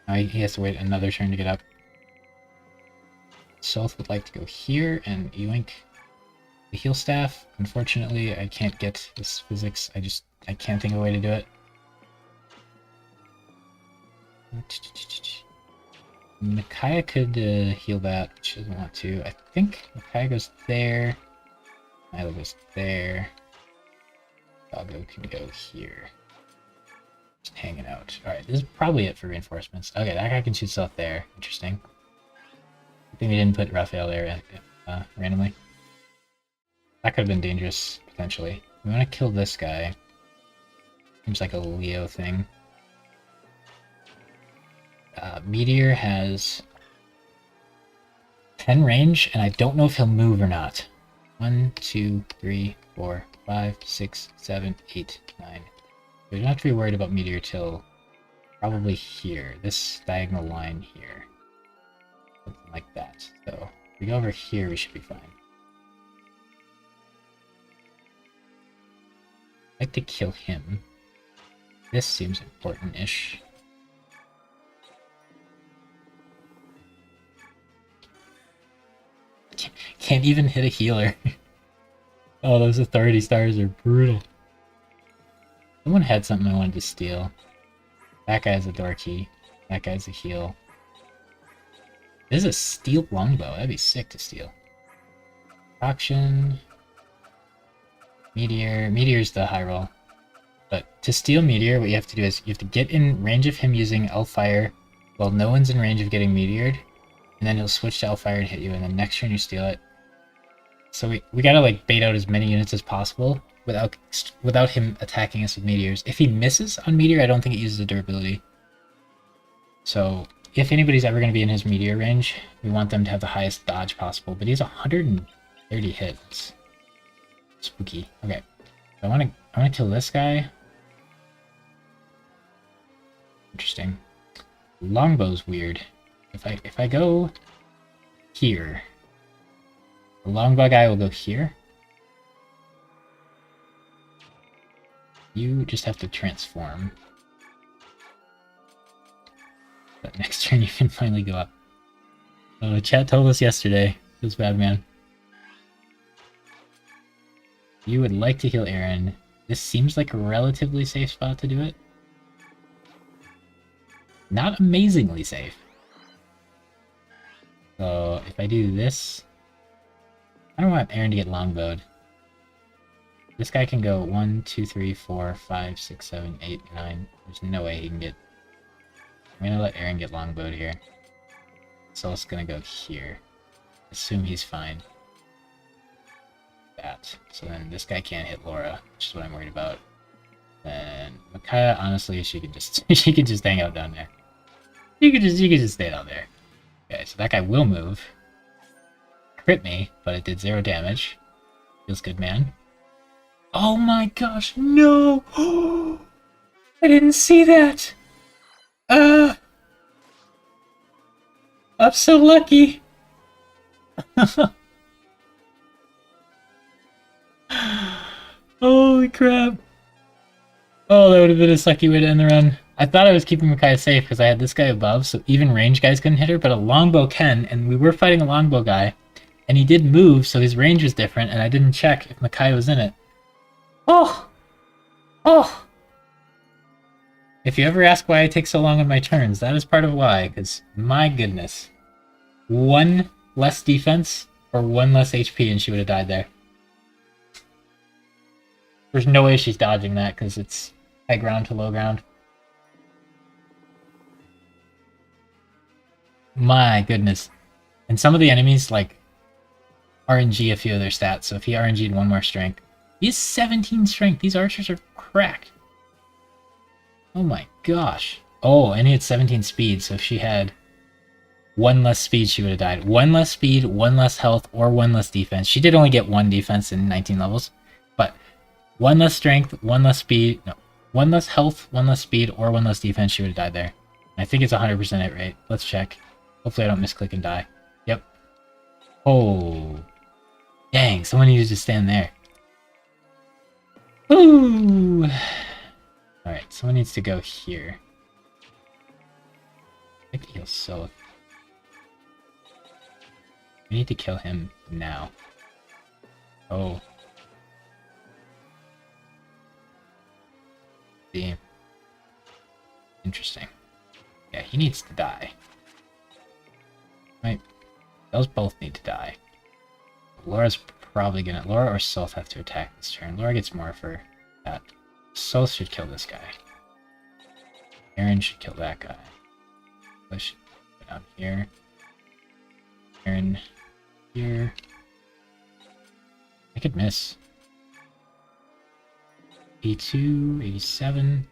Now he has to wait another turn to get up. Sylph would like to go here and yoink the heal staff. Unfortunately, I can't get this physics. I can't think of a way to do it. Micaiah could heal that, but she doesn't want to. I think Micaiah goes there. Milo goes there. Doggo can go here. Just hanging out. Alright, this is probably it for reinforcements. Okay, that guy can shoot stuff there. Interesting. I think we didn't put Raphael there randomly. That could have been dangerous, potentially. We want to kill this guy. Seems like a Leo thing. Meteor has 10 range, and I don't know if he'll move or not. 1, 2, 3, 4, 5, 6, 7, 8, 9. We don't have to be worried about Meteor till probably here. This diagonal line here. Something like that. So if we go over here, we should be fine. I'd like to kill him. This seems important-ish. Can't even hit a healer. Oh, those authority stars are brutal. Someone had something I wanted to steal. That guy's a door key. That guy's a heal. This is a steel longbow. That'd be sick to steal. Auction. Meteor. Meteor's the high roll. But to steal Meteor, what you have to do is you have to get in range of him using Elfire while no one's in range of getting Meteored. And then he'll switch to Elfire and hit you, and then next turn you steal it. So we gotta like bait out as many units as possible without him attacking us with meteors. If he misses on meteor, I don't think it uses the durability. So if anybody's ever gonna be in his meteor range, we want them to have the highest dodge possible. But he has 130 hits. Spooky. Okay, I wanna kill this guy. Interesting. Longbow's weird. If I go here, the longbow guy will go here. You just have to transform. But next turn you can finally go up. Oh, chat told us yesterday. Feels bad, man. You would like to heal Aaron. This seems like a relatively safe spot to do it. Not amazingly safe. So if I do this, I don't want Aaron to get longbowed. This guy can go 1, 2, 3, 4, 5, 6, 7, 8, 9. There's no way he can get... I'm gonna let Aaron get longbowed here. So it's gonna go here. Assume he's fine. That. So then this guy can't hit Laura, which is what I'm worried about. Then Micaiah, honestly, she could just she could just hang out down there. You could just stay down there. Okay, so that guy will move. Crit me, but it did 0 damage. Feels good, man. Oh my gosh, no! I didn't see that! I'm so lucky! Holy crap! Oh, that would have been a sucky way to end the run. I thought I was keeping Micaiah safe because I had this guy above, so even range guys couldn't hit her, but a longbow can, and we were fighting a longbow guy, and he did move, so his range was different, and I didn't check if Micaiah was in it. Oh! Oh! If you ever ask why I take so long on my turns, that is part of why, because my goodness. 1 less defense or 1 less HP and she would have died there. There's no way she's dodging that because it's high ground to low ground. My goodness. And some of the enemies, like, RNG a few of their stats, so if he RNG'd 1 more strength. He has 17 strength. These archers are cracked. Oh my gosh. Oh, and he had 17 speed, so if she had 1 less speed, she would have died. 1 less speed, 1 less health, or 1 less defense. She did only get 1 defense in 19 levels, but 1 less strength, 1 less speed, no, 1 less health, 1 less speed, or 1 less defense, she would have died there. I think it's 100% hit rate. Let's check. Hopefully I don't misclick and die. Yep. Oh. Dang, someone needed to stand there. Ooh. Alright, someone needs to go here. I think he'll so... We need to kill him now. Oh. See. Interesting. Yeah, he needs to die. Right. Those both need to die. Laura's probably gonna... Laura or Sylph have to attack this turn. Laura gets more for that. Sylph should kill this guy. Aaron should kill that guy. Push down here. Aaron here. I could miss. 82, 87.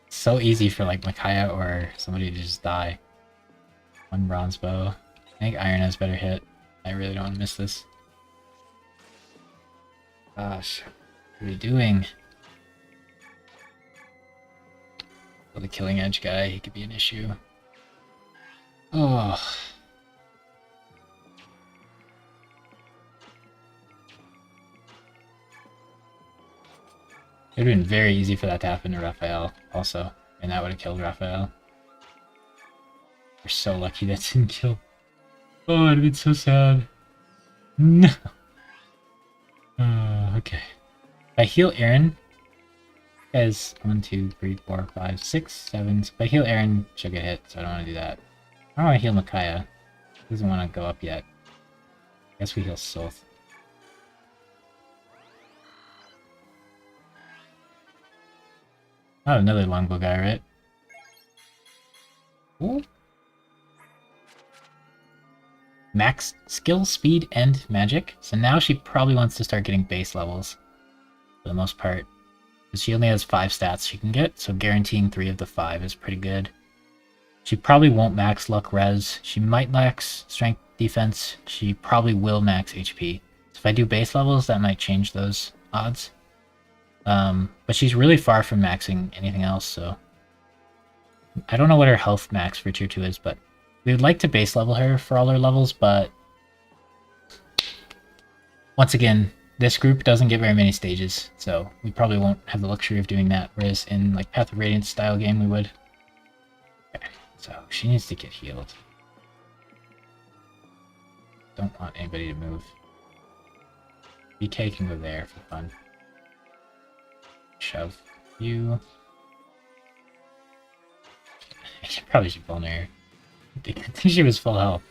So easy for like Micaiah or somebody to just die. 1 bronze bow. I think Iron has better hit. I really don't want to miss this. Gosh, what are we doing? Well, the killing edge guy, he could be an issue. Oh. It would have been very easy for that to happen to Raphael, also. And that would have killed Raphael. We're so lucky that didn't kill. Oh, it'd been so sad. No. Okay. If I heal Aaron, guys, 1, 2, 3, 4, 5, 6, 7. So if I heal Aaron, she'll get hit, so I don't want to do that. I don't want to heal Micaiah. He doesn't want to go up yet. I guess we heal Sylph. Oh, another longbow guy, right? Ooh. Max skill, speed, and magic. So now she probably wants to start getting base levels. For the most part. Because she only has 5 stats she can get, so guaranteeing 3 of the 5 is pretty good. She probably won't max luck res. She might max strength defense. She probably will max HP. So if I do base levels, that might change those odds. But she's really far from maxing anything else, so I don't know what her health max for tier 2 is, but we would like to base level her for all her levels, but once again, this group doesn't get very many stages, so we probably won't have the luxury of doing that, whereas in like Path of Radiance style game we would. Okay, so she needs to get healed. Don't want anybody to move. BK can go there for fun. Shove you. I probably should vulner her. I think she was full health.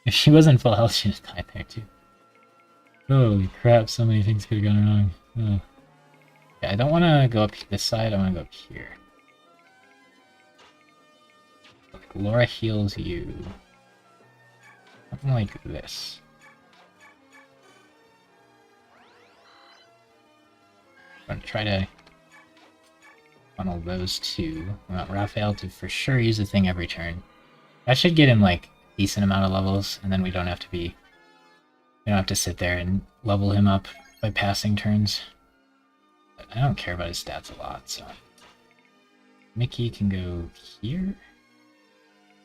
If she wasn't full health, she'd have died there too. Holy crap, so many things could have gone wrong. Oh. Yeah, I don't want to go up this side, I want to go up here. Like, Laura heals you. Something like this. I'm going to try to funnel those two. We want Raphael to for sure use the thing every turn. That should get him like a decent amount of levels, and then we don't have to sit there and level him up by passing turns. But I don't care about his stats a lot, so Mickey can go here.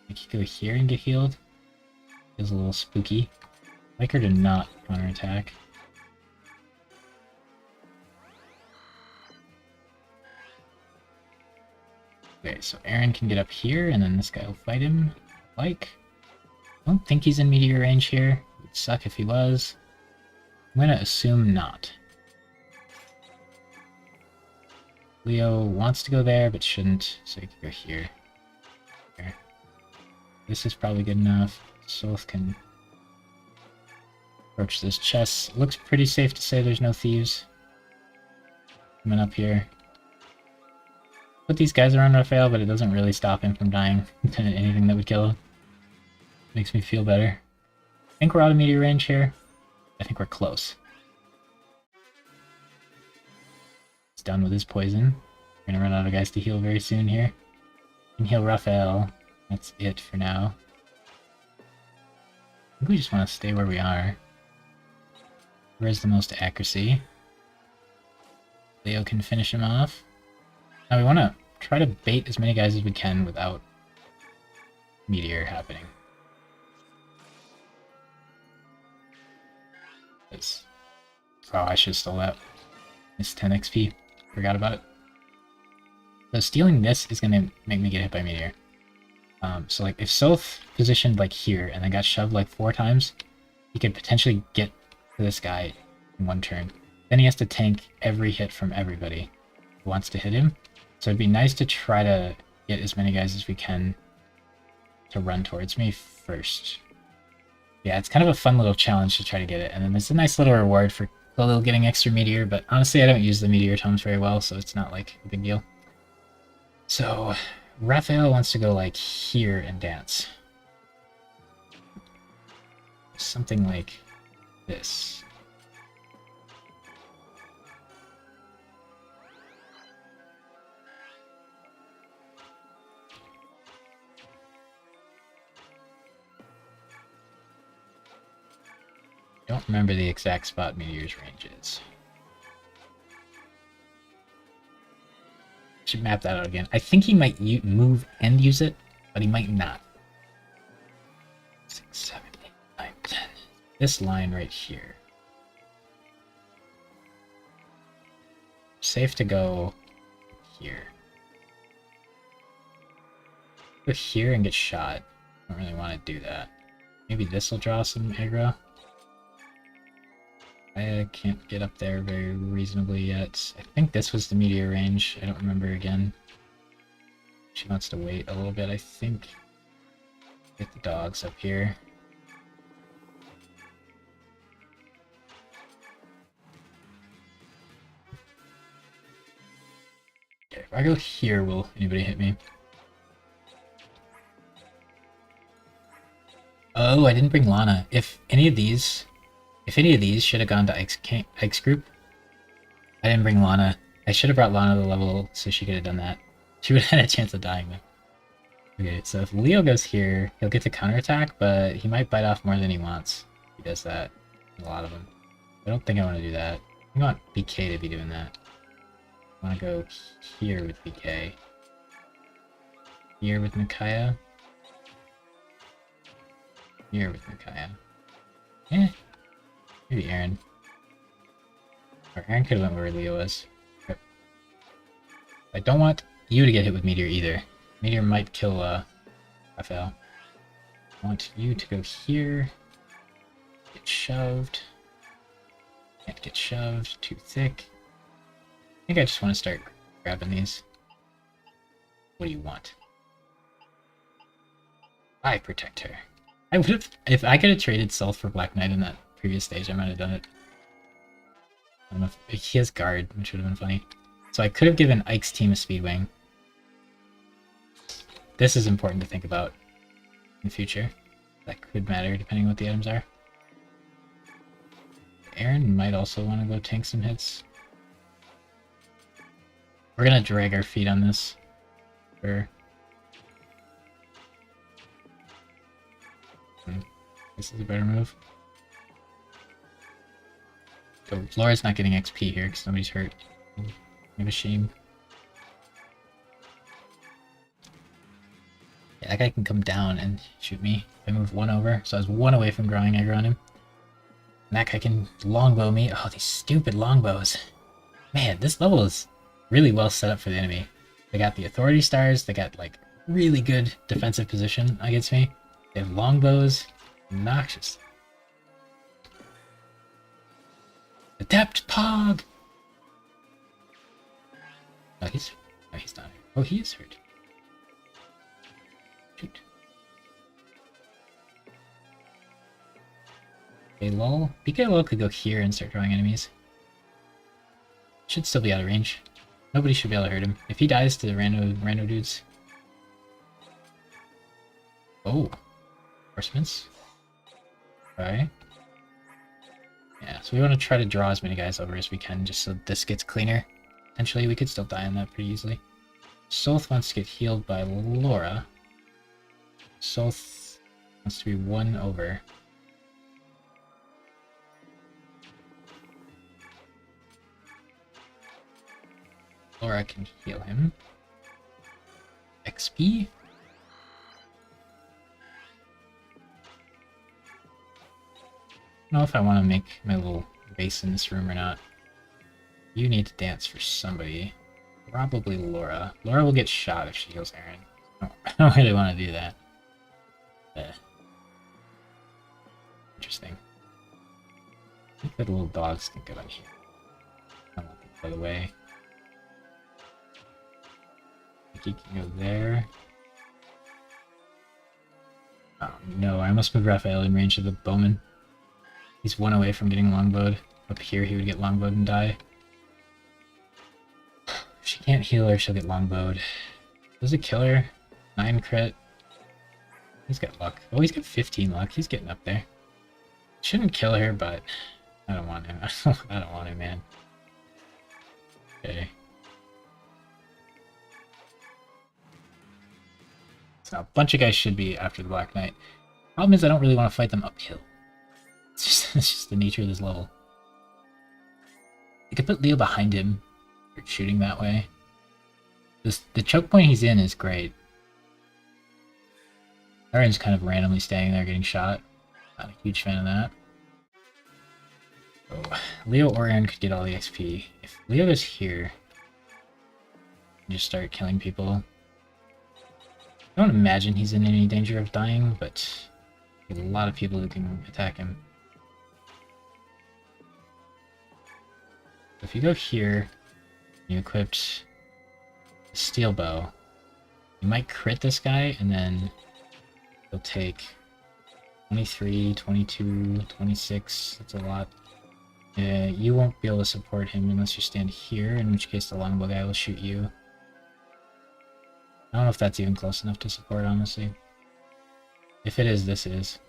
Mickey go here and get healed. Feels a little spooky. I'd like her to not counterattack. Okay, so Aaron can get up here, and then this guy will fight him. Like, I don't think he's in meteor range here. It would suck if he was. I'm gonna assume not. Leo wants to go there, but shouldn't, so he can go here. Here. This is probably good enough. Soth can approach this chest. Looks pretty safe to say there's no thieves coming up here. Put these guys around Raphael, but it doesn't really stop him from dying to anything that would kill him. Makes me feel better. I think we're out of meteor range here. I think we're close. He's done with his poison. We're gonna run out of guys to heal very soon here. We can heal Raphael. That's it for now. I think we just want to stay where we are. Where's the most accuracy? Leo can finish him off. Now we want to try to bait as many guys as we can without meteor happening. Oh, I should have stole that. It's 10 XP. Forgot about it. So stealing this is going to make me get hit by meteor. So like if Soth positioned like here and then got shoved like 4 times, he could potentially get to this guy in 1 turn. Then he has to tank every hit from everybody who wants to hit him. So it'd be nice to try to get as many guys as we can to run towards me first. Yeah, it's kind of a fun little challenge to try to get it. And then there's a nice little reward for Khalil getting extra meteor, but honestly I don't use the meteor tomes very well, so it's not like a big deal. So Raphael wants to go like here and dance. Something like this. I don't remember the exact spot Meteor's range is. Should map that out again. I think he might move and use it, but he might not. 6, 7, 8, 9, 10. This line right here. Safe to go here. Go here and get shot. I don't really want to do that. Maybe this will draw some aggro. I can't get up there very reasonably yet. I think this was the meteor range. I don't remember again. She wants to wait a little bit, I think. Get the dogs up here. Okay, if I go here, will anybody hit me? Oh, I didn't bring Lana. If any of these should have gone to Ike's group, I didn't bring Lana. I should have brought Lana to the level so she could have done that. She would have had a chance of dying though. Okay, so if Leo goes here, he'll get to counterattack, but he might bite off more than he wants. He does that. A lot of them. I don't think I want to do that. I want BK to be doing that. I want to go here with BK. Here with Micaiah. Here with Micaiah. Eh. Maybe Aaron. Or Aaron could have went where Leo was. Yep. I don't want you to get hit with Meteor either. Meteor might kill Raphael. I want you to go here. Get shoved. Can't get shoved. Too thick. I think I just want to start grabbing these. What do you want? I protect her. I would have, if I could have traded Self for Black Knight in that previous stage, I might have done it. I don't know if he has guard, which would have been funny. So I could have given Ike's team a speed wing. This is important to think about in the future. That could matter depending on what the items are. Aaron might also want to go tank some hits. We're gonna drag our feet on this. Sure. This is a better move. So Laura's not getting XP here because nobody's hurt. Kind of a shame. Yeah, that guy can come down and shoot me. If I move one over, so I was one away from drawing aggro on him. And that guy can longbow me. Oh, these stupid longbows. Man, this level is really well set up for the enemy. They got the authority stars, they got like really good defensive position against me. They have longbows. Obnoxious. Adept Pog! Oh, he's not hurt. Oh, he is hurt. Shoot. Okay, lol. BK lol could go here and start drawing enemies. Should still be out of range. Nobody should be able to hurt him. If he dies to the rando dudes. Oh. Horsemans. Okay. Yeah, so we want to try to draw as many guys over as we can just so this gets cleaner. Potentially, we could still die on that pretty easily. Soth wants to get healed by Laura. Soth wants to be one over. Laura can heal him. XP? I don't know if I want to make my little base in this room or not. You need to dance for somebody. Probably Laura. Laura will get shot if she heals Aaron. I don't really want to do that. Interesting. I think that little dogs can go in here. I don't want them out of the way. I think he can go there. Oh no, I almost moved Raphael in range of the bowman. He's one away from getting longbowed. Up here he would get longbowed and die. If she can't heal her, she'll get longbowed. Does it kill her? 9 crit. He's got luck. Oh, he's got 15 luck. He's getting up there. Shouldn't kill her, but I don't want him. I don't want him, man. Okay. So a bunch of guys should be after the Black Knight. Problem is I don't really want to fight them uphill. It's just the nature of this level. I could put Leo behind him, start shooting that way. The choke point he's in is great. Aaron's kind of randomly standing there getting shot. Not a huge fan of that. So Leo or Aaron could get all the XP. If Leo is here, just start killing people. I don't imagine he's in any danger of dying, but there's a lot of people who can attack him. If you go here, you equipped a steel bow, you might crit this guy, and then he'll take 23, 22, 26, that's a lot. You won't be able to support him unless you stand here, in which case the longbow guy will shoot you. I don't know if that's even close enough to support, honestly. If it is, this is.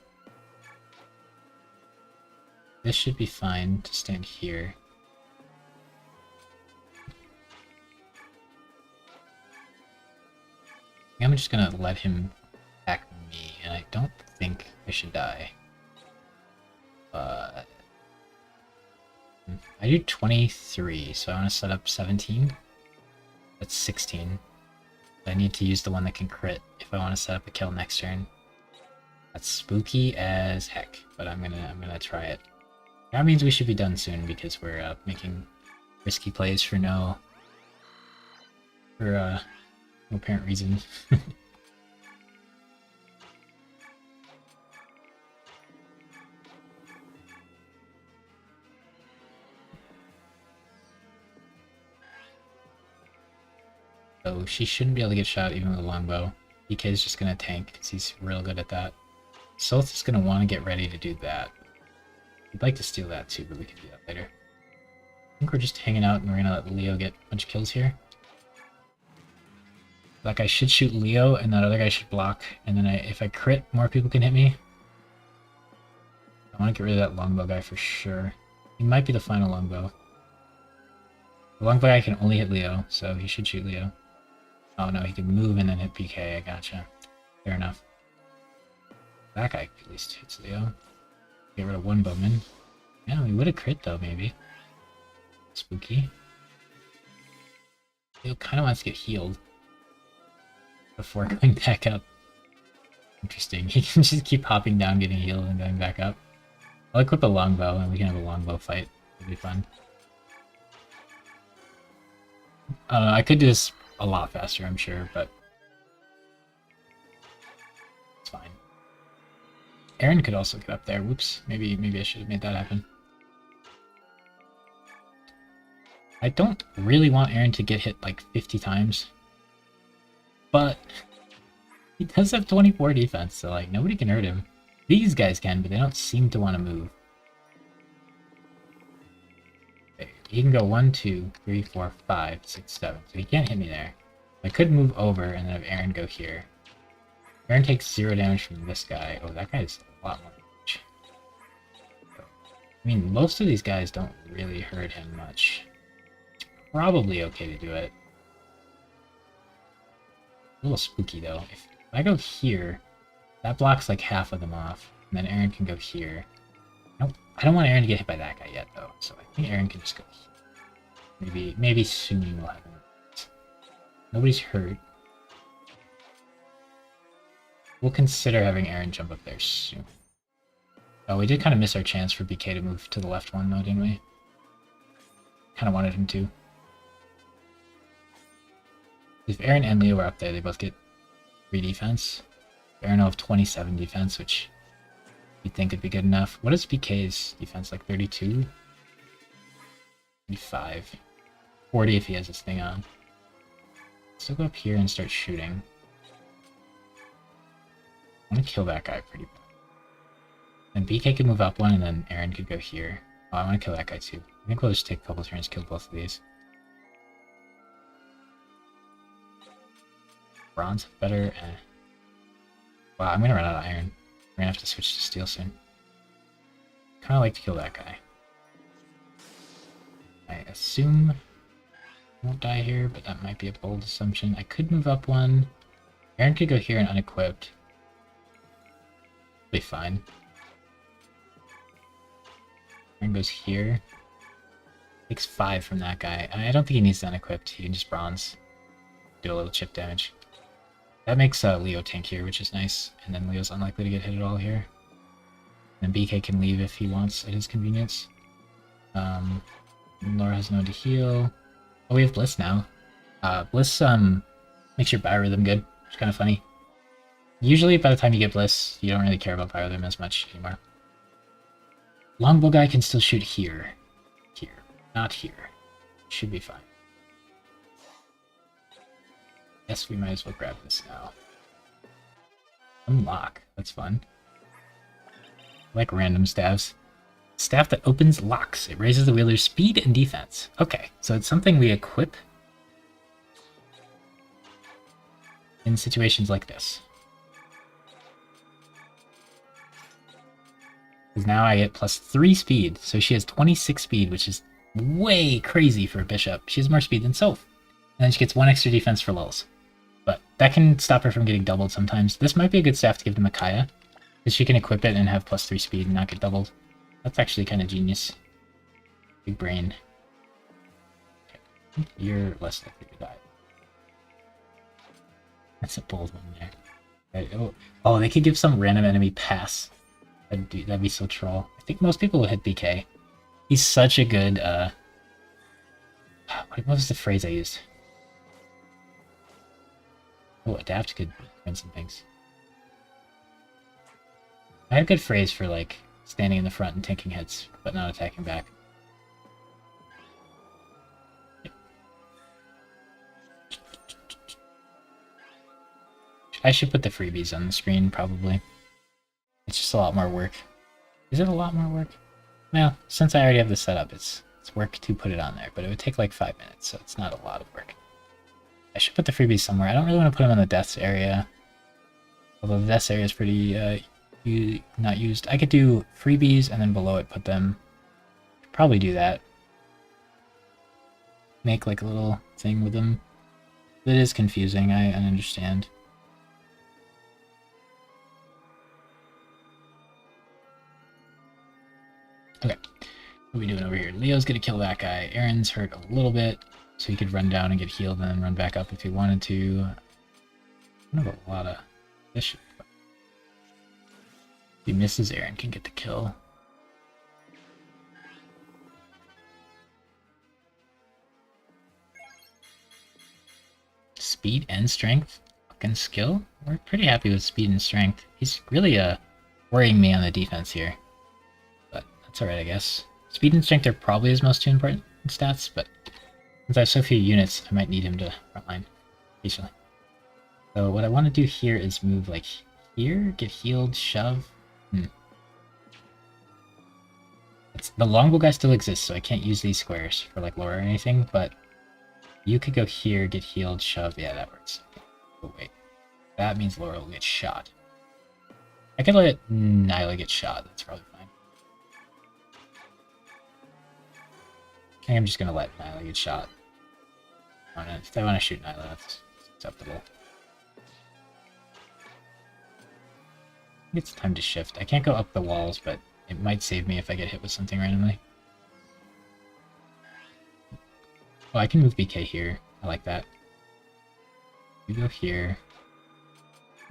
This should be fine to stand here. I'm just gonna let him attack me, and I don't think I should die. I do 23, so I want to set up 17. That's 16. I need to use the one that can crit if I want to set up a kill next turn. That's spooky as heck, but I'm gonna try it. That means we should be done soon because we're making risky plays for no apparent reason. So she shouldn't be able to get shot even with a longbow. DK is just gonna tank because he's real good at that. Sylth is gonna want to get ready to do that. We'd like to steal that too, but we can do that later. I think we're just hanging out and we're gonna let Leo get a bunch of kills here. That guy should shoot Leo and that other guy should block, and then if I crit, more people can hit me. I want to get rid of that longbow guy for sure. He might be the final longbow. The longbow guy can only hit Leo, so he should shoot Leo. Oh no, he can move and then hit PK, I gotcha. Fair enough. That guy at least hits Leo. Get rid of one bowman. Yeah, we would have crit though, maybe. Spooky. Leo kind of wants to get healed before going back up. Interesting. He can just keep hopping down, getting healed, and going back up. I'll equip a longbow, and we can have a longbow fight. It'll be fun. I could do this a lot faster, I'm sure, but it's fine. Aaron could also get up there. Whoops. Maybe I should have made that happen. I don't really want Aaron to get hit like 50 times. But he does have 24 defense, so like nobody can hurt him. These guys can, but they don't seem to want to move. Okay, he can go 1, 2, 3, 4, 5, 6, 7. So he can't hit me there. I could move over and then have Aaron go here. Aaron takes 0 damage from this guy. Oh, that guy's a lot more damage. I mean, most of these guys don't really hurt him much. It's probably okay to do it. A little spooky though. If I go here, that blocks like half of them off, and then Aaron can go here. Nope, I don't want Aaron to get hit by that guy yet though, so I think Aaron can just go here. Maybe soon we'll have him. Nobody's hurt. We'll consider having Aaron jump up there soon. Oh, we did kind of miss our chance for BK to move to the left one though, didn't we? Kind of wanted him to. If Aaron and Leo were up there, they both get 3 defense. Aaron will have 27 defense, which you'd think would be good enough. What is BK's defense, like 32? 35. 40 if he has this thing on. Let's go up here and start shooting. I want to kill that guy pretty bad. And BK could move up one, and then Aaron could go here. Oh, I want to kill that guy too. I think we'll just take a couple turns to kill both of these. Bronze better. Wow, I'm gonna run out of iron. We're gonna have to switch to steel soon. Kinda like to kill that guy. I assume I won't die here, but that might be a bold assumption. I could move up one. Aaron could go here and unequipped. Be fine. Aaron goes here. Takes 5 from that guy. I don't think he needs to unequipped. He can just bronze. Do a little chip damage. That makes Leo tank here, which is nice. And then Leo's unlikely to get hit at all here. And BK can leave if he wants at his convenience. Laura has no one to heal. Oh, we have Bliss now. Bliss makes your biorhythm good, which is kind of funny. Usually by the time you get Bliss, you don't really care about biorhythm as much anymore. Longbow guy can still shoot here. Here. Not here. Should be fine. Yes, we might as well grab this now. Unlock. That's fun. I like random staves. Staff that opens locks. It raises the wielder's speed and defense. Okay, so it's something we equip in situations like this. Because now I get +3 speed, so she has 26 speed, which is way crazy for a bishop. She has more speed than Soph. And then she gets 1 extra defense for lulls. But that can stop her from getting doubled sometimes. This might be a good staff to give to Micaiah, because she can equip it and have +3 speed and not get doubled. That's actually kind of genius. Big brain. Okay. You're less likely to die. That's a bold one there. Right, oh, they could give some random enemy pass. That'd be so troll. I think most people would hit BK. He's such a good, what was the phrase I used? Oh, adapt could print some things. I had a good phrase for, like, standing in the front and tanking hits, but not attacking back. I should put the freebies on the screen, probably. It's just a lot more work. Is it a lot more work? Well, since I already have this set up, it's work to put it on there, but it would take like 5 minutes, so it's not a lot of work. I should put the freebies somewhere. I don't really want to put them in the deaths area. Although the deaths area is pretty not used. I could do freebies and then below it put them. Probably do that. Make like a little thing with them. It is confusing, I understand. Okay, what are we doing over here? Leo's gonna kill that guy. Aaron's hurt a little bit, so he could run down and get healed and then run back up if he wanted to. I don't have a lot of issues. If he misses, Aaron can get the kill. Speed and strength? Fucking skill? We're pretty happy with speed and strength. He's really worrying me on the defense here. But that's alright, I guess. Speed and strength are probably his most two important stats, but since I have so few units, I might need him to frontline occasionally. So what I want to do here is move like here, get healed, shove. The longbow guy still exists, so I can't use these squares for like lore or anything, but you could go here, get healed, shove. Yeah, that works. Oh, wait. That means Laura will get shot. I could let Nyla get shot. That's probably fine. I think I'm just going to let Nyla get shot. If I want to shoot Nyla, that's acceptable. It's time to shift. I can't go up the walls, but it might save me if I get hit with something randomly. Oh, I can move BK here. I like that. You go here.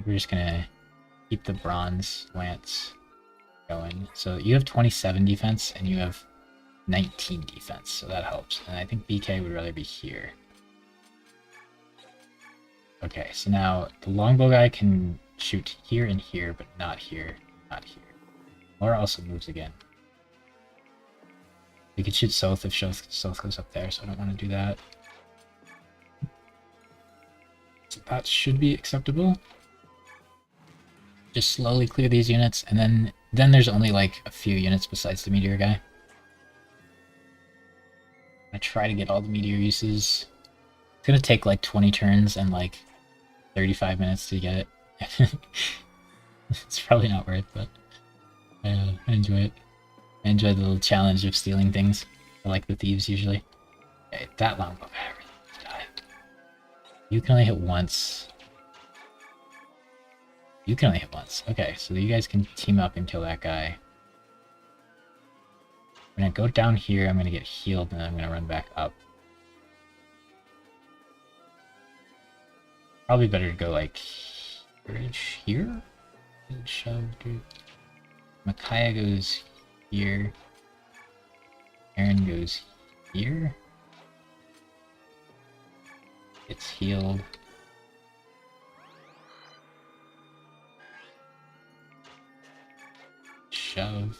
We're just gonna keep the bronze lance going. So you have 27 defense and you have 19 defense, so that helps. And I think BK would rather be here. Okay, so now the longbow guy can shoot here and here, but not here, not here. Laura also moves again. We could shoot Soth if Soth goes up there, so I don't want to do that. So that should be acceptable. Just slowly clear these units, and then there's only like a few units besides the meteor guy. I try to get all the meteor uses. It's gonna take like 20 turns and like 35 minutes to get it. It's probably not worth, but I enjoy it. I enjoy the little challenge of stealing things. I like the thieves usually. Okay, that longbow guy really needs to die. You can only hit once. You can only hit once. Okay, so you guys can team up and kill that guy. I'm gonna go down here, I'm gonna get healed, and then I'm gonna run back up. Probably better to go like here? Shove, dude. Micaiah goes here. Aaron goes here. Gets healed. Shove.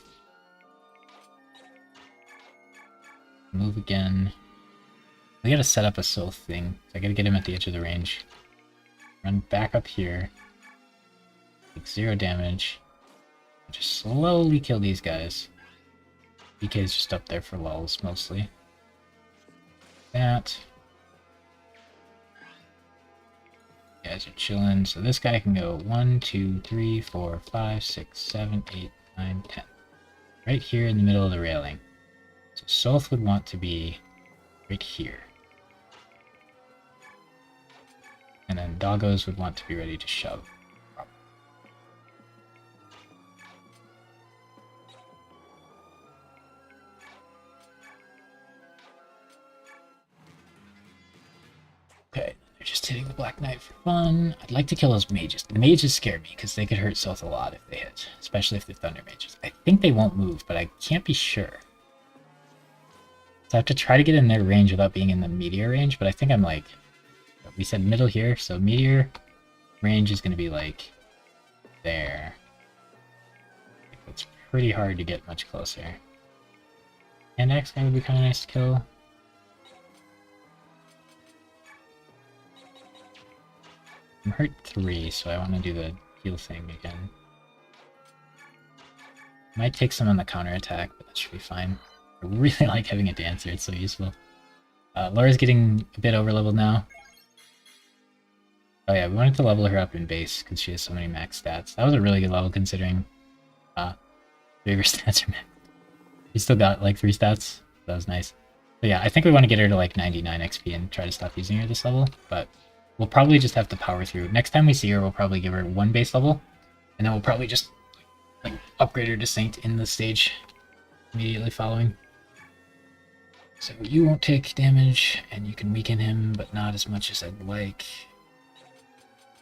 Move again. We gotta set up a Soth thing. I gotta get him at the edge of the range. Run back up here. Take 0 damage. Just slowly kill these guys. BK is just up there for lulls, mostly. That. You guys are chilling. So this guy can go 1, 2, 3, 4, 5, 6, 7, 8, 9, 10. Right here in the middle of the railing. So Soth would want to be right here. And then Doggos would want to be ready to shove. Okay, they're just just hitting the Black Knight for fun. I'd like to kill those mages. The mages scare me because they could hurt Soth a lot if they hit, especially if they're Thunder Mages. I think they won't move, but I can't be sure. So I have to try to get in their range without being in the Meteor range, but I think I'm like... We said middle here, so Meteor range is going to be like there. It's pretty hard to get much closer. And X guy would be kind of nice to kill. I'm hurt 3, so I want to do the heal thing again. Might take some on the counterattack, but that should be fine. I really like having a dancer, it's so useful. Laura's getting a bit overleveled now. Oh yeah, we wanted to level her up in base because she has so many max stats. That was a really good level considering 3 of her stats are max. She still got like 3 stats. That was nice. But yeah, I think we want to get her to like 99 XP and try to stop using her this level, but we'll probably just have to power through. Next time we see her, we'll probably give her 1 base level, and then we'll probably just like upgrade her to Saint in the stage immediately following. So you won't take damage, and you can weaken him, but not as much as I'd like.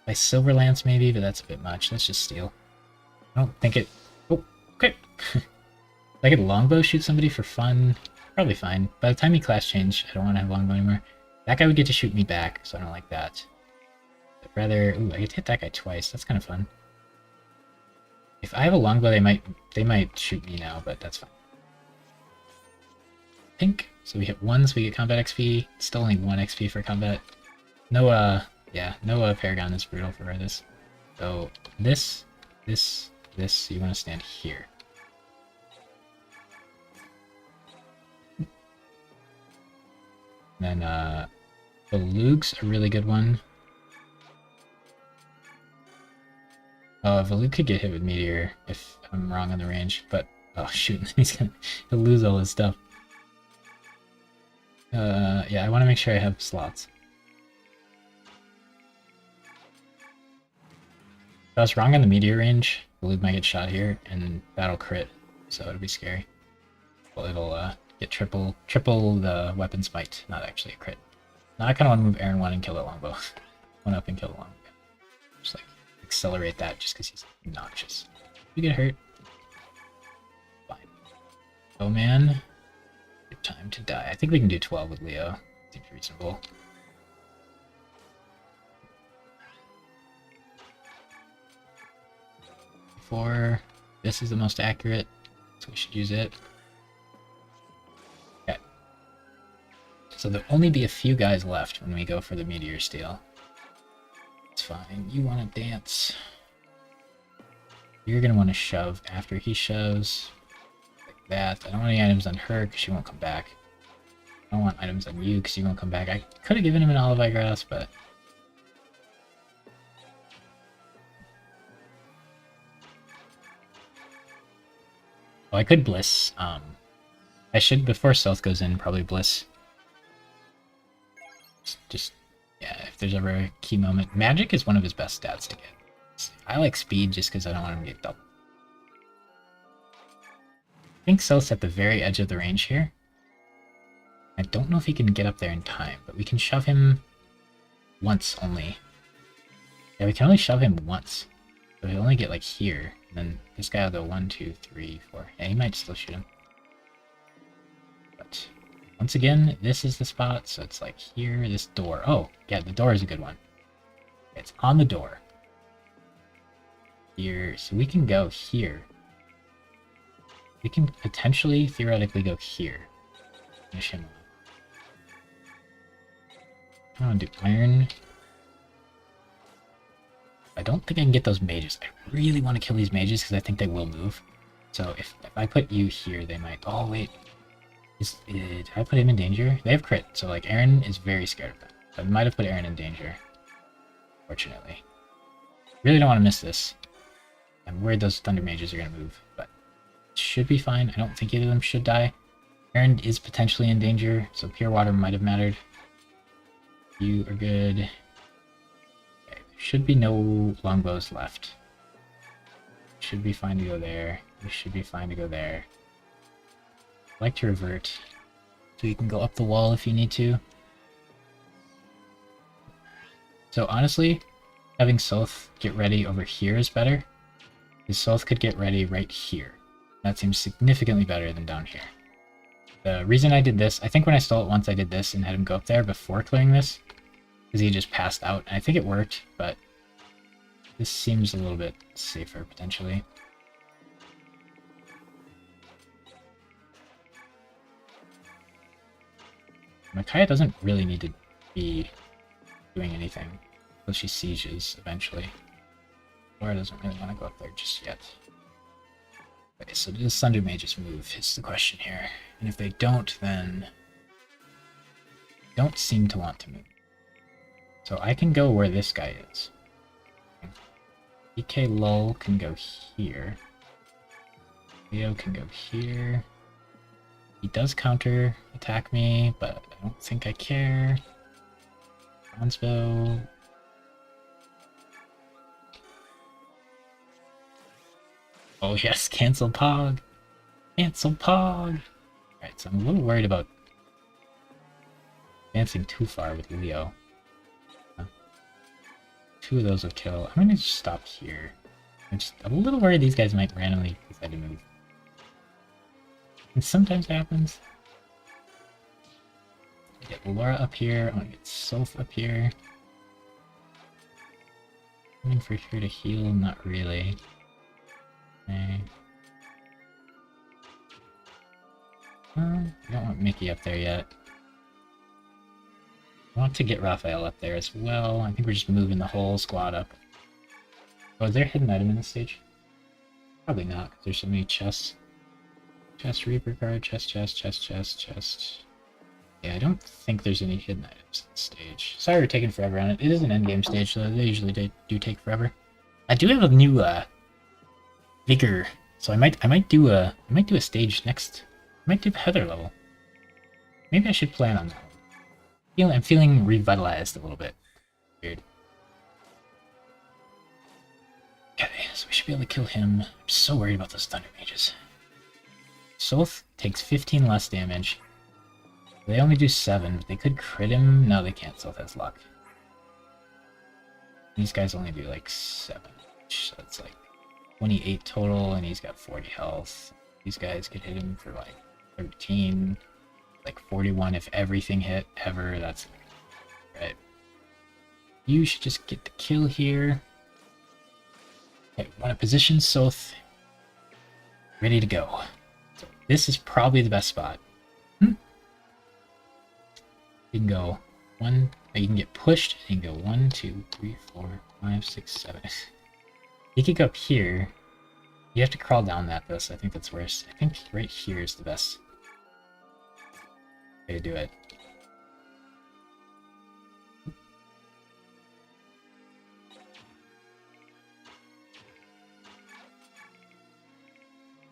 By Silver Lance maybe, but that's a bit much. Let's just steal. I don't think it... Oh, okay. I could longbow shoot somebody for fun. Probably fine. By the time he class change, I don't want to have longbow anymore. That guy would get to shoot me back, so I don't like that. But rather... Ooh, I get to hit that guy twice. That's kind of fun. If I have a longbow, they might shoot me now, but that's fine. Pink. So we hit 1, so we get combat XP. Still only 1 XP for combat. No, yeah, no Paragon is brutal for this. So this, you want to stand here. And then Valug's a really good one. Valug could get hit with Meteor if I'm wrong on the range, but oh shoot, he'll lose all his stuff. Yeah, I want to make sure I have slots. If I was wrong on the Meteor range, Valug might get shot here, and that'll crit, so it'll be scary. Well, it'll get triple the weapon smite, not actually a crit. Now I kind of want to move Aaron 1 and kill the longbow. 1 up and kill the longbow. Just like accelerate that just because he's obnoxious. You get hurt. Fine. Oh man. Good time to die. I think we can do 12 with Leo. Seems reasonable. This is the most accurate, so we should use it. Okay. So there'll only be a few guys left when we go for the Meteor Steal. It's fine. You want to dance. You're going to want to shove after he shoves. Like that. I don't want any items on her because she won't come back. I don't want items on you because you won't come back. I could have given him an Olivine Grass, but... Oh, I could Bliss. I should, before Stealth goes in, probably Bliss. Just, yeah, if there's ever a key moment. Magic is one of his best stats to get. I like Speed just because I don't want him to get double. I think Stealth's at the very edge of the range here. I don't know if he can get up there in time, but we can shove him once only. Yeah, we can only shove him once. So he'll only get like here. And then this guy will go 1, 2, 3, 4. Yeah, he might still shoot him. But once again, this is the spot. So it's like here, this door. Oh, yeah, the door is a good one. It's on the door. Here, so we can go here. We can potentially, theoretically, go here. Finish him off. I want to do iron. I don't think I can get those mages. I really want to kill these mages because I think they will move. So if I put you here, they might... Oh, wait. Did I put him in danger? They have crit, so like Aaron is very scared of them. So I might have put Aaron in danger. Fortunately. Really don't want to miss this. I'm worried those Thunder Mages are going to move, but it should be fine. I don't think either of them should die. Aaron is potentially in danger, so Pure Water might have mattered. You are good. Should be no longbows left. Should be fine to go there. We should be fine to go there. I'd like to revert. So you can go up the wall if you need to. So honestly, having Soth get ready over here is better. Because Soth could get ready right here. That seems significantly better than down here. The reason I did this, I think when I stole it once I did this and had him go up there before clearing this, because he just passed out. And I think it worked, but this seems a little bit safer, potentially. Micaiah doesn't really need to be doing anything until she sieges eventually. Laura doesn't really want to go up there just yet. Okay, so does Thunder Mages move is the question here. And if they don't, then don't seem to want to move. So I can go where this guy is. EK Lull can go here. Leo can go here. He does counter attack me, but I don't think I care. Bronzebow. Oh yes, cancel Pog! Cancel Pog! Alright, so I'm a little worried about advancing too far with Leo. Two of those will kill. I'm gonna just stop here. I'm a little worried these guys might randomly decide to move. And sometimes happens. I get Laura up here. I want to get Soph up here. Coming for here to heal? Not really. Okay. I don't want Mickey up there yet. I want to get Raphael up there as well. I think we're just moving the whole squad up. Oh, is there a hidden item in this stage? Probably not, because there's so many chests. Chest, Reaper card, chest. Yeah, I don't think there's any hidden items in this stage. Sorry we're taking forever on it. It is an endgame stage, so they usually do take forever. I do have a new vigor, so I might do a stage next. I might do Heather level. Maybe I should plan on that. I'm feeling revitalized a little bit. Weird. Okay, so we should be able to kill him. I'm so worried about those Thunder Mages. Soth takes 15 less damage. They only do 7, but they could crit him. No, they can't. Soth has luck. These guys only do like 7, so that's like 28 total, and he's got 40 health. These guys could hit him for like 13, like 41 if everything hit ever. That's right. You should just get the kill here. Okay, we want to position Soth ready to go. So this is probably the best spot. You can go you can get pushed, and you can go 1, 2, 3, 4, 5, 6, 7. You can go up here. You have to crawl down that though, so I think that's worse. I think right here is the best way to do it.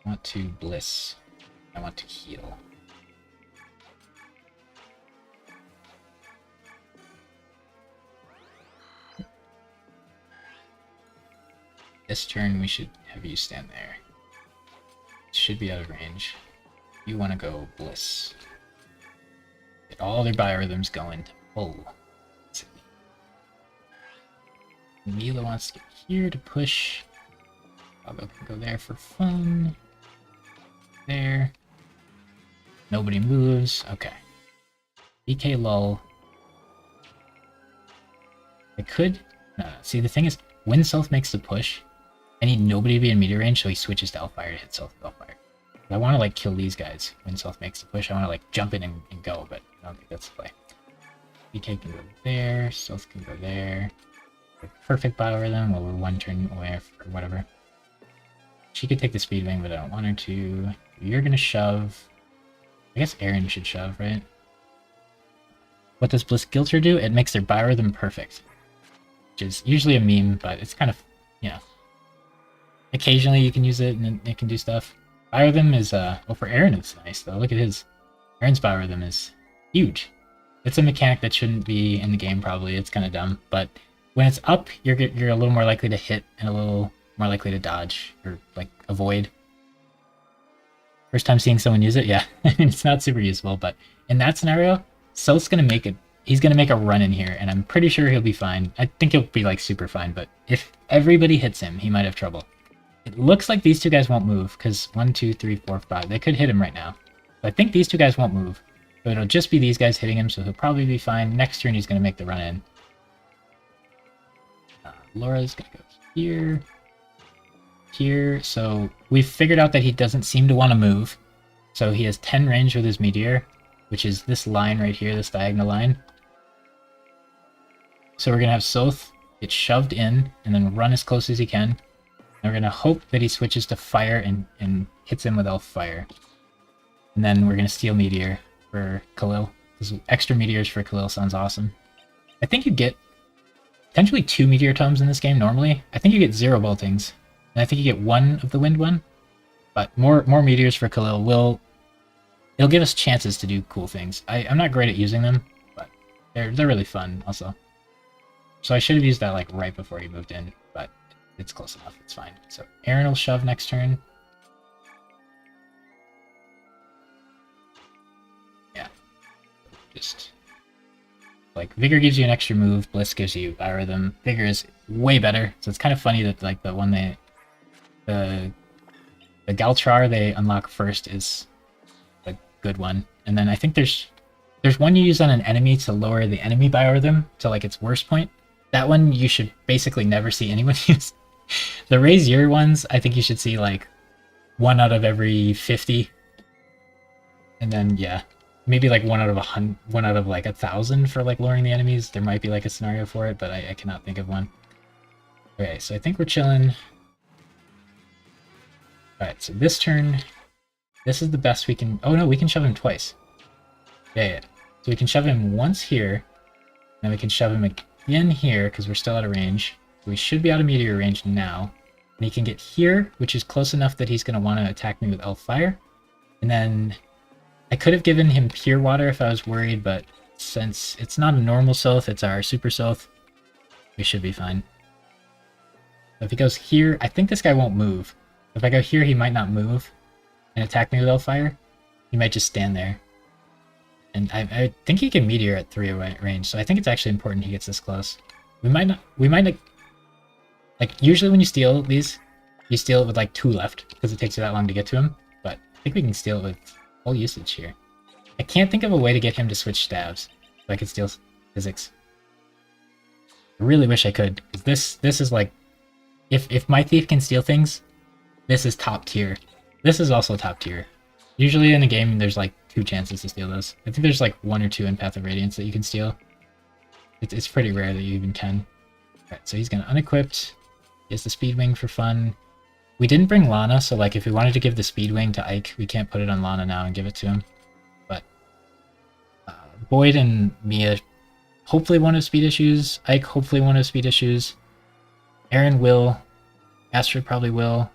I want to bliss. I want to heal. This turn we should have you stand there. Should be out of range. You want to go bliss. Get all their biorhythms going to pull. Mila wants to get here to push. Pago can go there for fun. There. Nobody moves. Okay. BK lull. I could. No. See, the thing is, when Self makes the push, I need nobody to be in meter range, so he switches to Hellfire to hit Self with Hellfire. I want to like kill these guys when Self makes the push. I want to like jump in and go, but I don't think that's the play. BK can go there. Self can go there. Perfect biorhythm while we're one turn away or whatever. She could take the speed wing, but I don't want her to. You're gonna shove. I guess Aaron should shove, right? What does Bliss Guilter do? It makes their biorhythm perfect. Which is usually a meme, but it's kind of, you know. Occasionally you can use it and it can do stuff. Biorhythm is, oh, for Aaron it's nice though. Look at his. Aaron's biorhythm is huge. It's a mechanic that shouldn't be in the game probably. It's kind of dumb, but when it's up, you're a little more likely to hit and a little more likely to dodge or like avoid. First time seeing someone use it, yeah. I mean, it's not super useful, but in that scenario, Self's gonna make it he's gonna make a run in here, and I'm pretty sure he'll be fine. I think he'll be like super fine, but if everybody hits him, he might have trouble. It looks like these two guys won't move, because 1, 2, 3, 4, 5. They could hit him right now. But I think these two guys won't move. So it'll just be these guys hitting him, so he'll probably be fine. Next turn, he's going to make the run in. Laura's going to go here. Here. So we've figured out that he doesn't seem to want to move. So he has 10 range with his Meteor, which is this line right here, this diagonal line. So we're going to have Soth get shoved in, and then run as close as he can. And we're going to hope that he switches to Fire and hits him with Elf Fire. And then we're going to steal Meteor for Khalil. Because extra Meteors for Khalil sounds awesome. I think you get potentially 2 Meteor Tomes in this game normally. I think you get 0 Boltings. And I think you get 1 of the Wind one. But more Meteors for Khalil it'll give us chances to do cool things. I'm not great at using them, but they're really fun also. So I should have used that like right before he moved in, but it's close enough, it's fine. So Aaron will shove next turn. Yeah. Just like Vigor gives you an extra move, Bliss gives you Biorhythm. Vigor is way better, so it's kind of funny that like the one the Galtrar they unlock first is a good one. And then I think there's one you use on an enemy to lower the enemy Biorhythm to like its worst point. That one you should basically never see anyone use. The Raise Your ones, I think you should see like 1 out of every 50. And then yeah, maybe like 1 out of 100, 1 out of like 1,000 for like lowering the enemies. There might be like a scenario for it, but I cannot think of one. Okay, so I think we're chilling. Alright, so this turn, this is the best we can... Oh no, we can shove him twice. Yeah. So we can shove him once here, and then we can shove him again here, because we're still out of range. So we should be out of Meteor range now. And he can get here, which is close enough that he's going to want to attack me with Elf Fire. And then I could have given him Pure Water if I was worried, but since it's not a normal Soth, it's our Super Soth, we should be fine. So if he goes here, I think this guy won't move. If I go here, he might not move and attack me with Elf Fire. He might just stand there. And I think he can Meteor at 3 range, so I think it's actually important he gets this close. We might not, like, usually when you steal these, you steal it with like 2 left, because it takes you that long to get to him, but I think we can steal it with full usage here. I can't think of a way to get him to switch stabs, so I could steal physics. I really wish I could, because this is like, if my thief can steal things, this is top tier. This is also top tier. Usually in a game, there's like 2 chances to steal those. I think there's like 1 or 2 in Path of Radiance that you can steal. It's pretty rare that you even can. Alright, so he's gonna unequipped. He has the Speed Wing for fun. We didn't bring Lana, so like if we wanted to give the Speed Wing to Ike, we can't put it on Lana now and give it to him. But Boyd and Mia hopefully won't have speed issues. Ike hopefully won't have speed issues. Aaron will. Astrid probably will.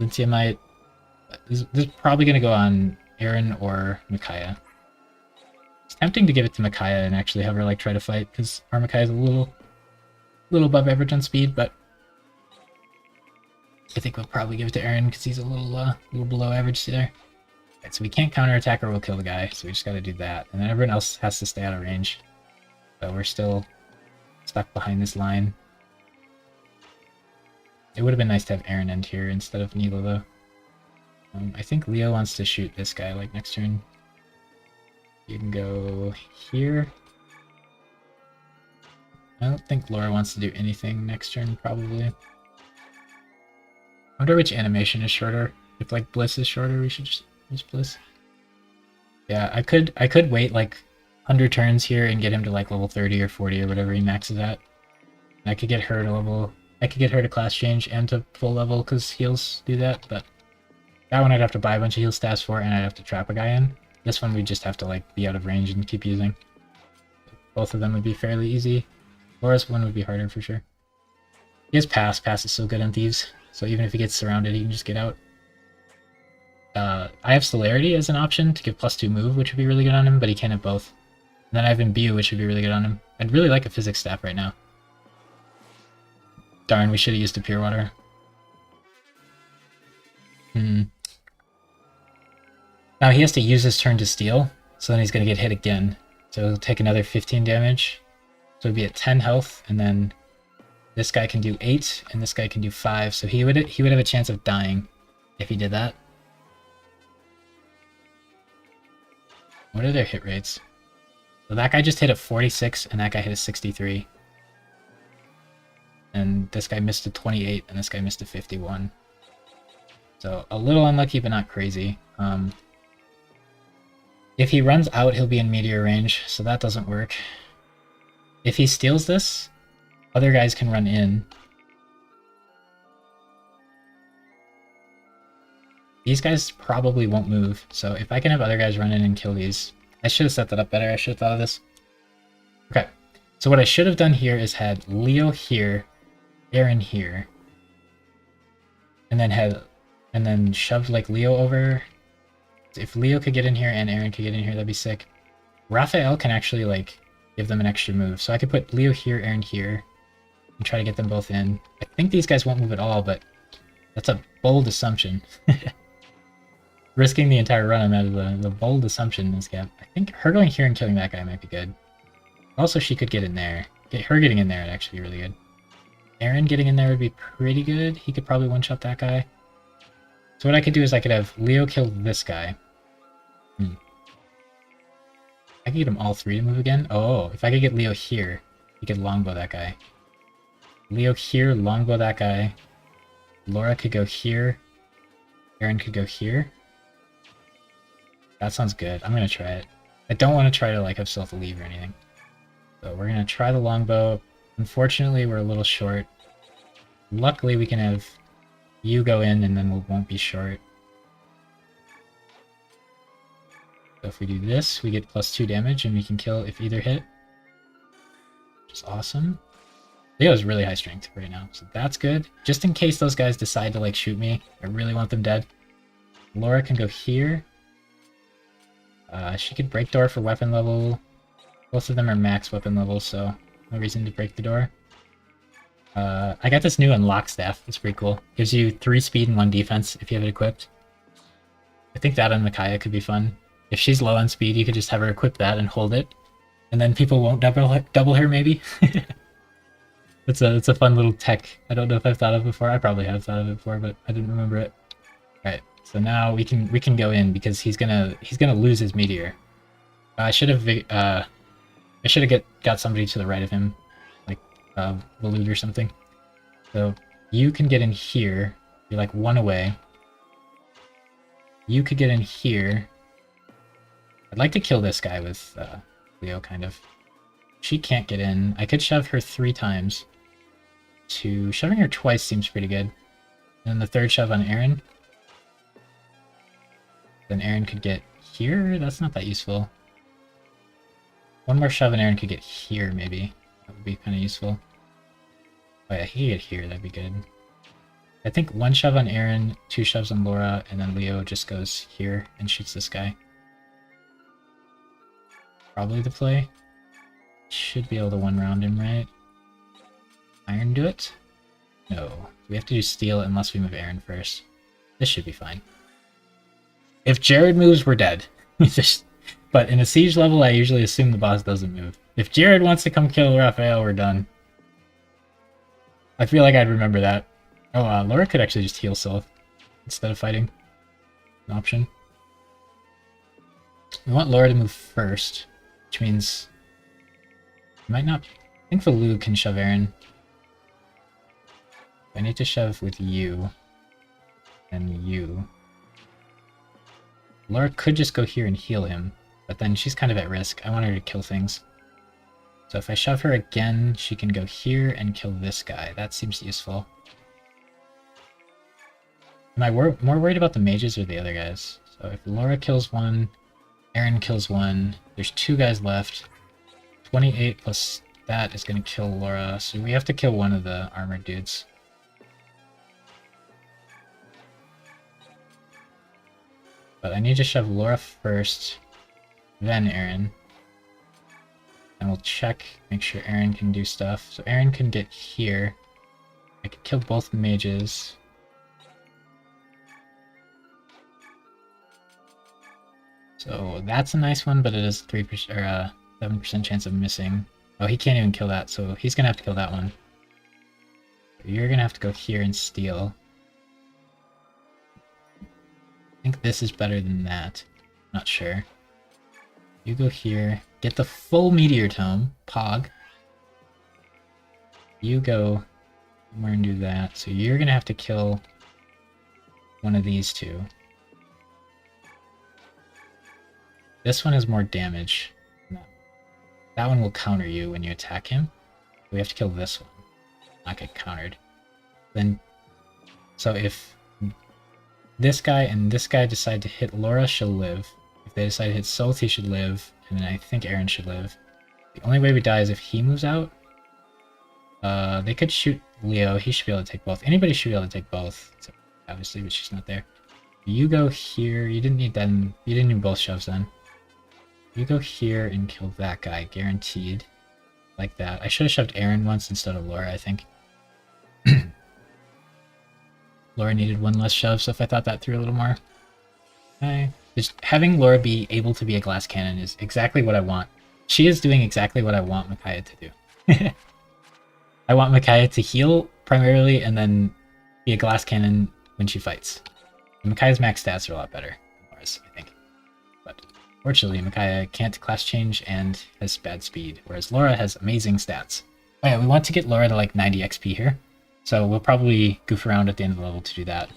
Lyncia might. This is probably going to go on Aaron or Micaiah. It's tempting to give it to Micaiah and actually have her like try to fight, because our Micaiah is a little above average on speed, but I think we'll probably give it to Aaron because he's a little below average there. Right, so we can't counterattack or we'll kill the guy, so we just got to do that. And then everyone else has to stay out of range. So we're still stuck behind this line. It would have been nice to have Aaron end here instead of Neela, though. I think Leo wants to shoot this guy, like, next turn. You can go here. I don't think Laura wants to do anything next turn, probably. I wonder which animation is shorter. If, like, Bliss is shorter, we should just use Bliss. Yeah, I could wait, like, 100 turns here and get him to, like, level 30 or 40 or whatever he maxes at. And I could get her to level... I could get her to class change and to full level because heals do that, but that one I'd have to buy a bunch of heal stats for and I'd have to trap a guy in. This one we'd just have to like be out of range and keep using. Both of them would be fairly easy. Laura's one would be harder for sure. He has Pass. Pass is so good on Thieves, so even if he gets surrounded, he can just get out. I have Celerity as an option to give +2 move, which would be really good on him, but he can't have both. And then I have Imbue, which would be really good on him. I'd really like a Physics staff right now. Darn, we should have used a Pure Water. Now he has to use his turn to steal, so then he's going to get hit again. So So it'll take another 15 damage. So it'd be at 10 health, and then this guy can do 8, and this guy can do 5. So he would have a chance of dying if he did that. What are their hit rates? So that guy just hit a 46, and that guy hit a 63. And this guy missed a 28, and this guy missed a 51. So a little unlucky, but not crazy. If he runs out, he'll be in meteor range, so that doesn't work. If he steals this, other guys can run in. These guys probably won't move, so if I can have other guys run in and kill these... I should have set that up better, I should have thought of this. Okay, so what I should have done here is had Leo here, Aaron here, and then shoved like Leo over. If Leo could get in here and Aaron could get in here, that'd be sick. Raphael can actually like give them an extra move, so I could put Leo here, Aaron here, and try to get them both in. I think these guys won't move at all, but that's a bold assumption. Risking the entire run, I'm out of the bold assumption in this gap. I think her going here and killing that guy might be good. Also, she could get in there. Her getting in there would actually be really good. Aaron getting in there would be pretty good. He could probably one-shot that guy. So what I could do is I could have Leo kill this guy. I could get them all three to move again. Oh, if I could get Leo here, he could longbow that guy. Leo here, longbow that guy. Laura could go here. Aaron could go here. That sounds good. I'm gonna try it. I don't want to try to like have Stealth leave or anything. So we're gonna try the longbow. Unfortunately, we're a little short. Luckily, we can have you go in and then we won't be short. So if we do this, we get +2 damage and we can kill if either hit. Which is awesome. Leo is really high strength right now, so that's good. Just in case those guys decide to like shoot me, I really want them dead. Laura can go here. She could break door for weapon level. Both of them are max weapon level, so no reason to break the door. I got this new unlock staff. It's pretty cool. Gives you 3 speed and 1 defense if you have it equipped. I think that on Micaiah could be fun. If she's low on speed, you could just have her equip that and hold it. And then people won't double her, maybe. It's a fun little tech. I don't know if I've thought of it before. I probably have thought of it before, but I didn't remember it. Alright, so now we can go in because he's gonna lose his meteor. I should have got somebody to the right of him, like Valug or something. So you can get in here. You're like 1 away. You could get in here. I'd like to kill this guy with Leo, kind of. She can't get in. I could shove her 3 times. Shoving her twice seems pretty good. And then the third shove on Aaron. Then Aaron could get here. That's not that useful. One more shove and Aaron could get here, maybe. That would be kind of useful. Oh yeah, he could get here. That'd be good. I think 1 shove on Aaron, 2 shoves on Laura, and then Leo just goes here and shoots this guy. Probably the play. Should be able to 1-round him, right? Iron do it? No. We have to do steel unless we move Aaron first. This should be fine. If Jared moves, we're dead. But in a siege level, I usually assume the boss doesn't move. If Jared wants to come kill Raphael, we're done. I feel like I'd remember that. Oh, Laura could actually just heal self instead of fighting. An option. We want Laura to move first, which means... might not... I think Valug can shove Aaron. I need to shove with you. And you. Laura could just go here and heal him, but then she's kind of at risk. I want her to kill things. So if I shove her again, she can go here and kill this guy. That seems useful. Am I more worried about the mages or the other guys? So if Laura kills one, Aaron kills one, there's 2 guys left. 28 plus that is going to kill Laura, so we have to kill one of the armored dudes. But I need to shove Laura first, then Aaron. And we'll check, make sure Aaron can do stuff. So Aaron can get here. I could kill both mages. So that's a nice one, but it is 3% or 7% chance of missing. Oh, he can't even kill that, so he's gonna have to kill that one. You're gonna have to go here and steal. I think this is better than that. Not sure. You go here, get the full Meteor Tome, Pog. You go somewhere and do that. So you're gonna have to kill one of these two. This one has more damage. That one will counter you when you attack him. We have to kill this one, not get countered. Then, so if this guy and this guy decide to hit Laura, she'll live. If they decide to hit Soth, he should live. And then I think Aaron should live. The only way we die is if he moves out. They could shoot Leo. He should be able to take both. Anybody should be able to take both. Except obviously, but she's not there. You go here. You didn't need them. You didn't need both shoves then. You go here and kill that guy. Guaranteed. Like that. I should have shoved Aaron once instead of Laura, I think. Laura needed one less shove, so if I thought that through a little more. Okay. Just having Laura be able to be a glass cannon is exactly what I want. She is doing exactly what I want Micaiah to do. I want Micaiah to heal primarily and then be a glass cannon when she fights. And Micaiah's max stats are a lot better than Laura's, I think. But fortunately, Micaiah can't class change and has bad speed, whereas Laura has amazing stats. Oh yeah, we want to get Laura to like 90 XP here. So we'll probably goof around at the end of the level to do that.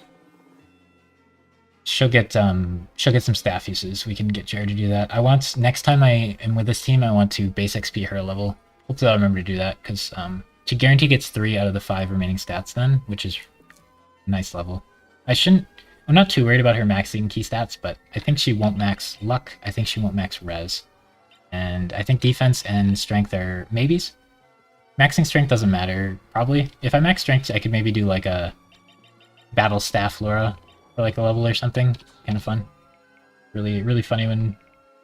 She'll get some staff uses. We can get Jared to do that. I want, next time I am with this team, I want to base XP her a level. Hopefully I'll remember to do that, because she guarantee gets 3 out of the 5 remaining stats then, which is a nice level. I'm not too worried about her maxing key stats, but I think she won't max luck. I think she won't max res. And I think defense and strength are maybes. Maxing strength doesn't matter, probably. If I max strength, I could maybe do like a battle staff Laura for like a level or something. Kind of fun. Really, really funny when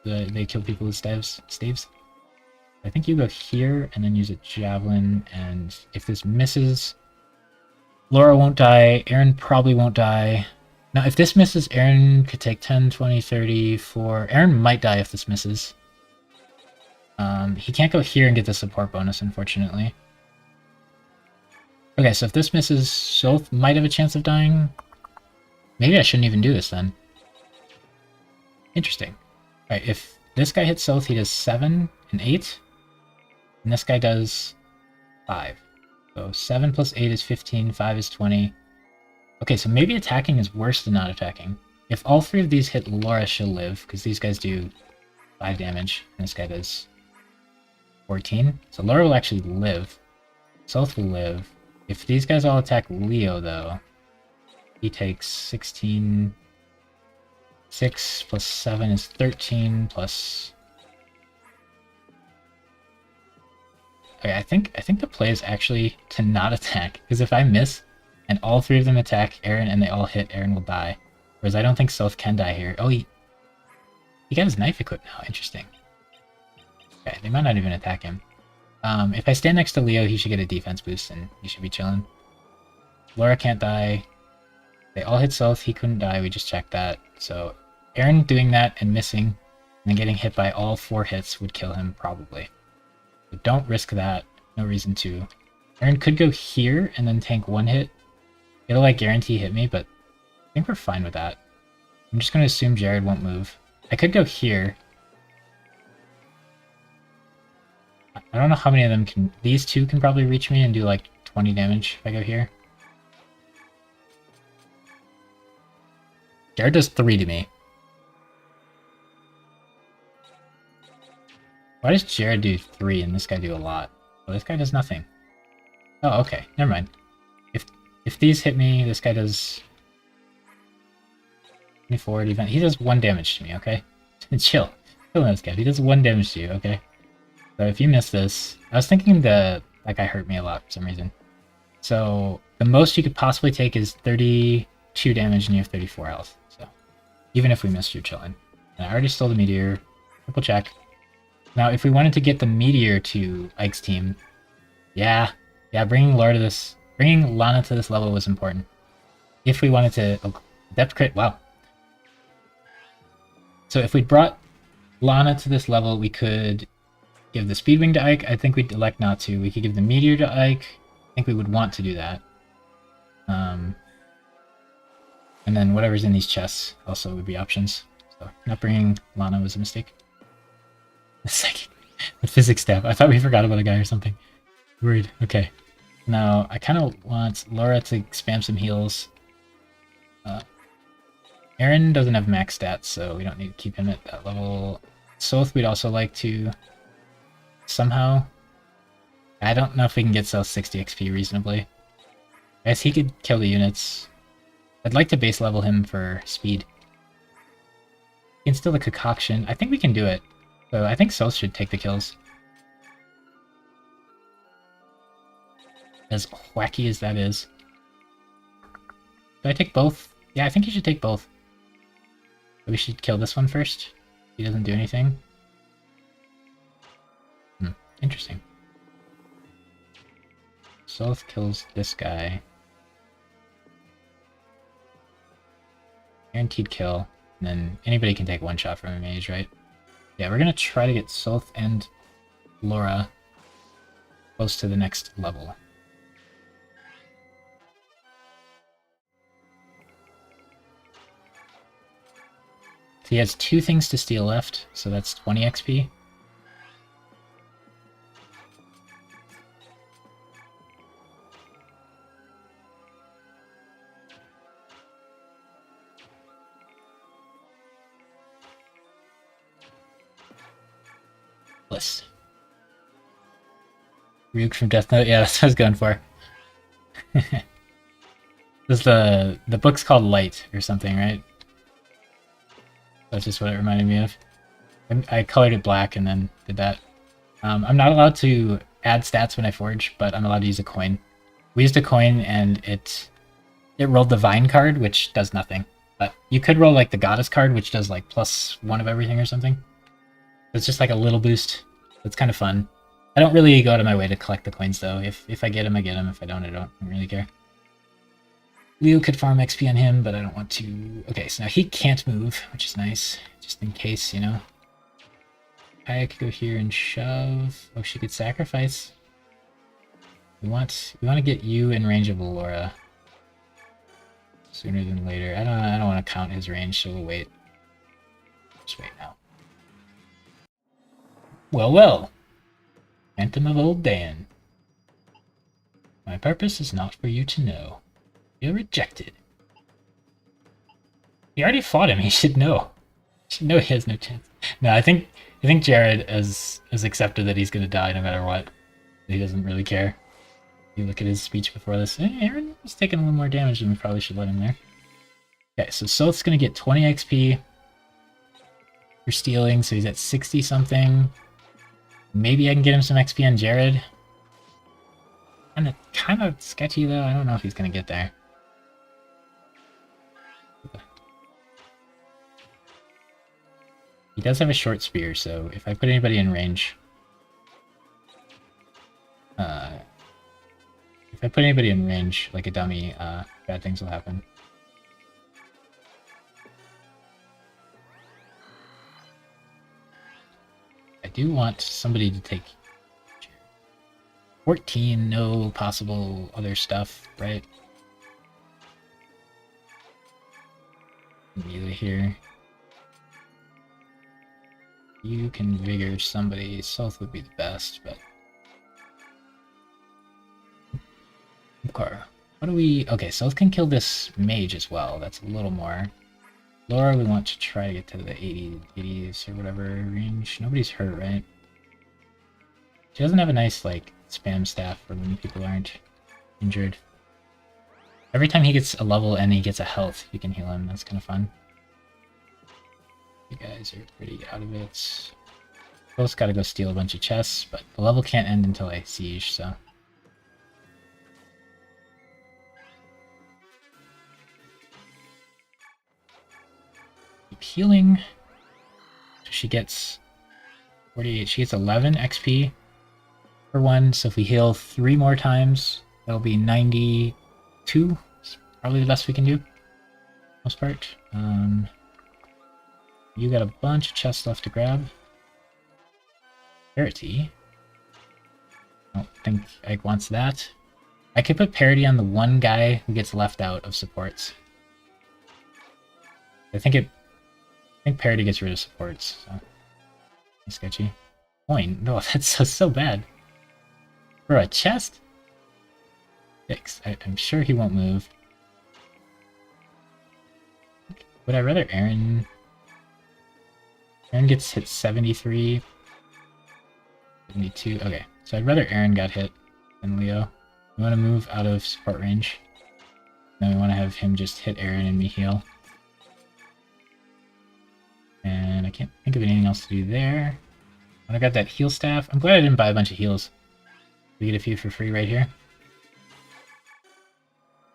they kill people with staves. I think you go here and then use a javelin, and if this misses, Laura won't die. Aaron probably won't die. Now, if this misses, Aaron could take 10, 20, 30, 4. Aaron might die if this misses. He can't go here and get the support bonus, unfortunately. Okay, so if this misses, Soth might have a chance of dying. Maybe I shouldn't even do this then. Interesting. Alright, if this guy hits Soth, he does 7 and 8. And this guy does 5. So 7 plus 8 is 15, 5 is 20. Okay, so maybe attacking is worse than not attacking. If all 3 of these hit Laura, she'll live, because these guys do 5 damage, and this guy does 14. So Laura will actually live. Soth will live. If these guys all attack Leo, though, he takes 16. 6 plus 7 is 13 plus... Okay, I think the play is actually to not attack, because if I miss and all 3 of them attack Aaron and they all hit, Aaron will die. Whereas I don't think Soth can die here. Oh, he got his knife equipped now. Interesting. Okay, they might not even attack him. If I stand next to Leo, he should get a defense boost and he should be chilling. Laura can't die. They all hit Soth. He couldn't die. We just checked that. So Aaron doing that and missing and then getting hit by all 4 hits would kill him probably. So don't risk that. No reason to. Aaron could go here and then tank 1 hit. It'll like guarantee hit me, but I think we're fine with that. I'm just going to assume Jared won't move. I could go here. I don't know how many of them can... These 2 can probably reach me and do like 20 damage if I go here. Jared does 3 to me. Why does Jared do 3 and this guy do a lot? Well, this guy does nothing. Oh, okay. Never mind. If these hit me, this guy does 24 defense. He does 1 damage to me, okay? Chill. Chill on this guy. He does 1 damage to you, okay? So if you miss this... I was thinking that guy hurt me a lot for some reason. So the most you could possibly take is 32 damage and you have 34 health. So even if we missed, you're chilling. And I already stole the meteor. Triple check. Now, if we wanted to get the meteor to Ike's team, yeah, bringing Lana to this level was important. If we wanted to, depth crit, wow. So if we brought Lana to this level, we could give the Speedwing to Ike. I think we'd elect not to. We could give the Meteor to Ike. I think we would want to do that. And then whatever's in these chests also would be options. So not bringing Lana was a mistake. The second, the physics staff. I thought we forgot about a guy or something. Worried. Okay. Now I kind of want Laura to spam some heals. Aaron doesn't have max stats, so we don't need to keep him at that level. Soth we'd also like to somehow. I don't know if we can get Soth 60 XP reasonably. I guess he could kill the units. I'd like to base level him for speed. He can steal the concoction. I think we can do it. So I think Soth should take the kills. As wacky as that is. Do I take both? Yeah, I think you should take both. We should kill this one first. He doesn't do anything. Interesting. Soth kills this guy. Guaranteed kill. And then anybody can take one shot from a mage, right? Yeah, we're gonna try to get Soth and Laura close to the next level. So he has 2 things to steal left, so that's 20 XP. Bliss. Ryuk from Death Note, yeah, that's what I was going for. This is the book's called Light or something, right? That's just what it reminded me of. I colored it black and then did that. I'm not allowed to add stats when I forge, but I'm allowed to use a coin. We used a coin and it rolled the Vine card, which does nothing. But you could roll like the Goddess card, which does like +1 of everything or something. It's just like a little boost. It's kind of fun. I don't really go out of my way to collect the coins though. If I get them, I get them. If I don't, I don't really care. Leo could farm XP on him, but I don't want to. Okay, so now he can't move, which is nice. Just in case, you know. Kaya could go here and shove. Oh, she could sacrifice. We want to get you in range of Laura sooner than later. I don't want to count his range, so we'll wait. Just wait now. Well, well. Phantom of Old Dan. My purpose is not for you to know. You're rejected. He already fought him. He should know. He should know he has no chance. No, I think Jared has accepted that he's gonna die no matter what. He doesn't really care. You look at his speech before this. Hey, Aaron was taking a little more damage than we probably should let him there. Okay, so Soth's gonna get 20 XP for stealing, so he's at 60 something. Maybe I can get him some XP on Jared. Kind of sketchy though. I don't know if he's gonna get there. He does have a short spear, so if I put anybody in range, like a dummy, bad things will happen. I do want somebody to take 14, no possible other stuff, right? Neither here. You can vigor somebody. Soth would be the best, but okay. What do we? Okay, Soth can kill this mage as well. That's a little more. Laura, we want to try to get to the 80s or whatever range. Nobody's hurt, right? She doesn't have a nice like spam staff for when people aren't injured. Every time he gets a level and he gets a health, you can heal him. That's kind of fun. You guys are pretty out of it. Both gotta go steal a bunch of chests, but the level can't end until I siege, so. Keep healing. So she gets 48. She gets 11 XP for one, so if we heal 3 more times, that'll be 92. It's probably the best we can do. Most part. You got a bunch of chests left to grab. parity. I don't think Ike wants that. I could put parity on the one guy who gets left out of supports. I think parity gets rid of supports, so sketchy. Coin. No, that's so bad. For a chest? 6. I'm sure he won't move. Would I rather Aaron... Aaron gets hit 73. 72. Okay, so I'd rather Aaron got hit than Leo. We want to move out of support range. Then we want to have him just hit Aaron and me heal. And I can't think of anything else to do there. When I got that heal staff, I'm glad I didn't buy a bunch of heals. We get a few for free right here.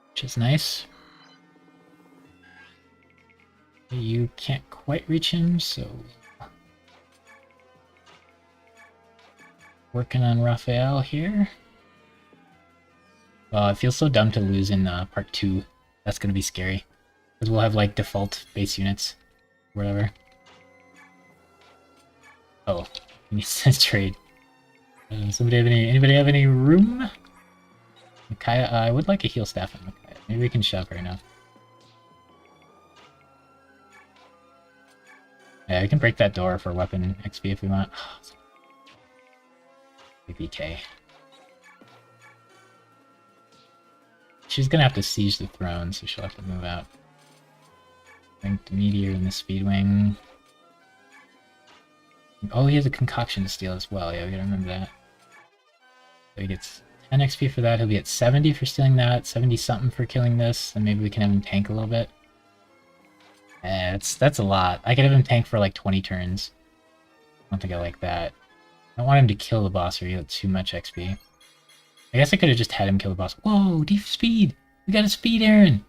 Which is nice. You can't quite reach him, so... Working on Raphael here. It feels so dumb to lose in part 2. That's gonna be scary. Because we'll have like default base units. Whatever. Oh, he needs to trade. Anybody have any room? Micaiah, I would like a heal staff on Micaiah. Maybe we can shove right now. Yeah, we can break that door for weapon XP if we want. BK. She's gonna have to siege the throne, so she'll have to move out. Linked meteor in the speedwing. Oh, he has a concoction to steal as well. Yeah, we gotta remember that. So he gets 10 XP for that. He'll be at 70 for stealing that, 70 something for killing this, and maybe we can have him tank a little bit. That's a lot. I could have him tank for like 20 turns. I don't think I like that. I don't want him to kill the boss or he'll get too much XP. I guess I could have just had him kill the boss. Whoa, deep speed! We got a speed Aaron!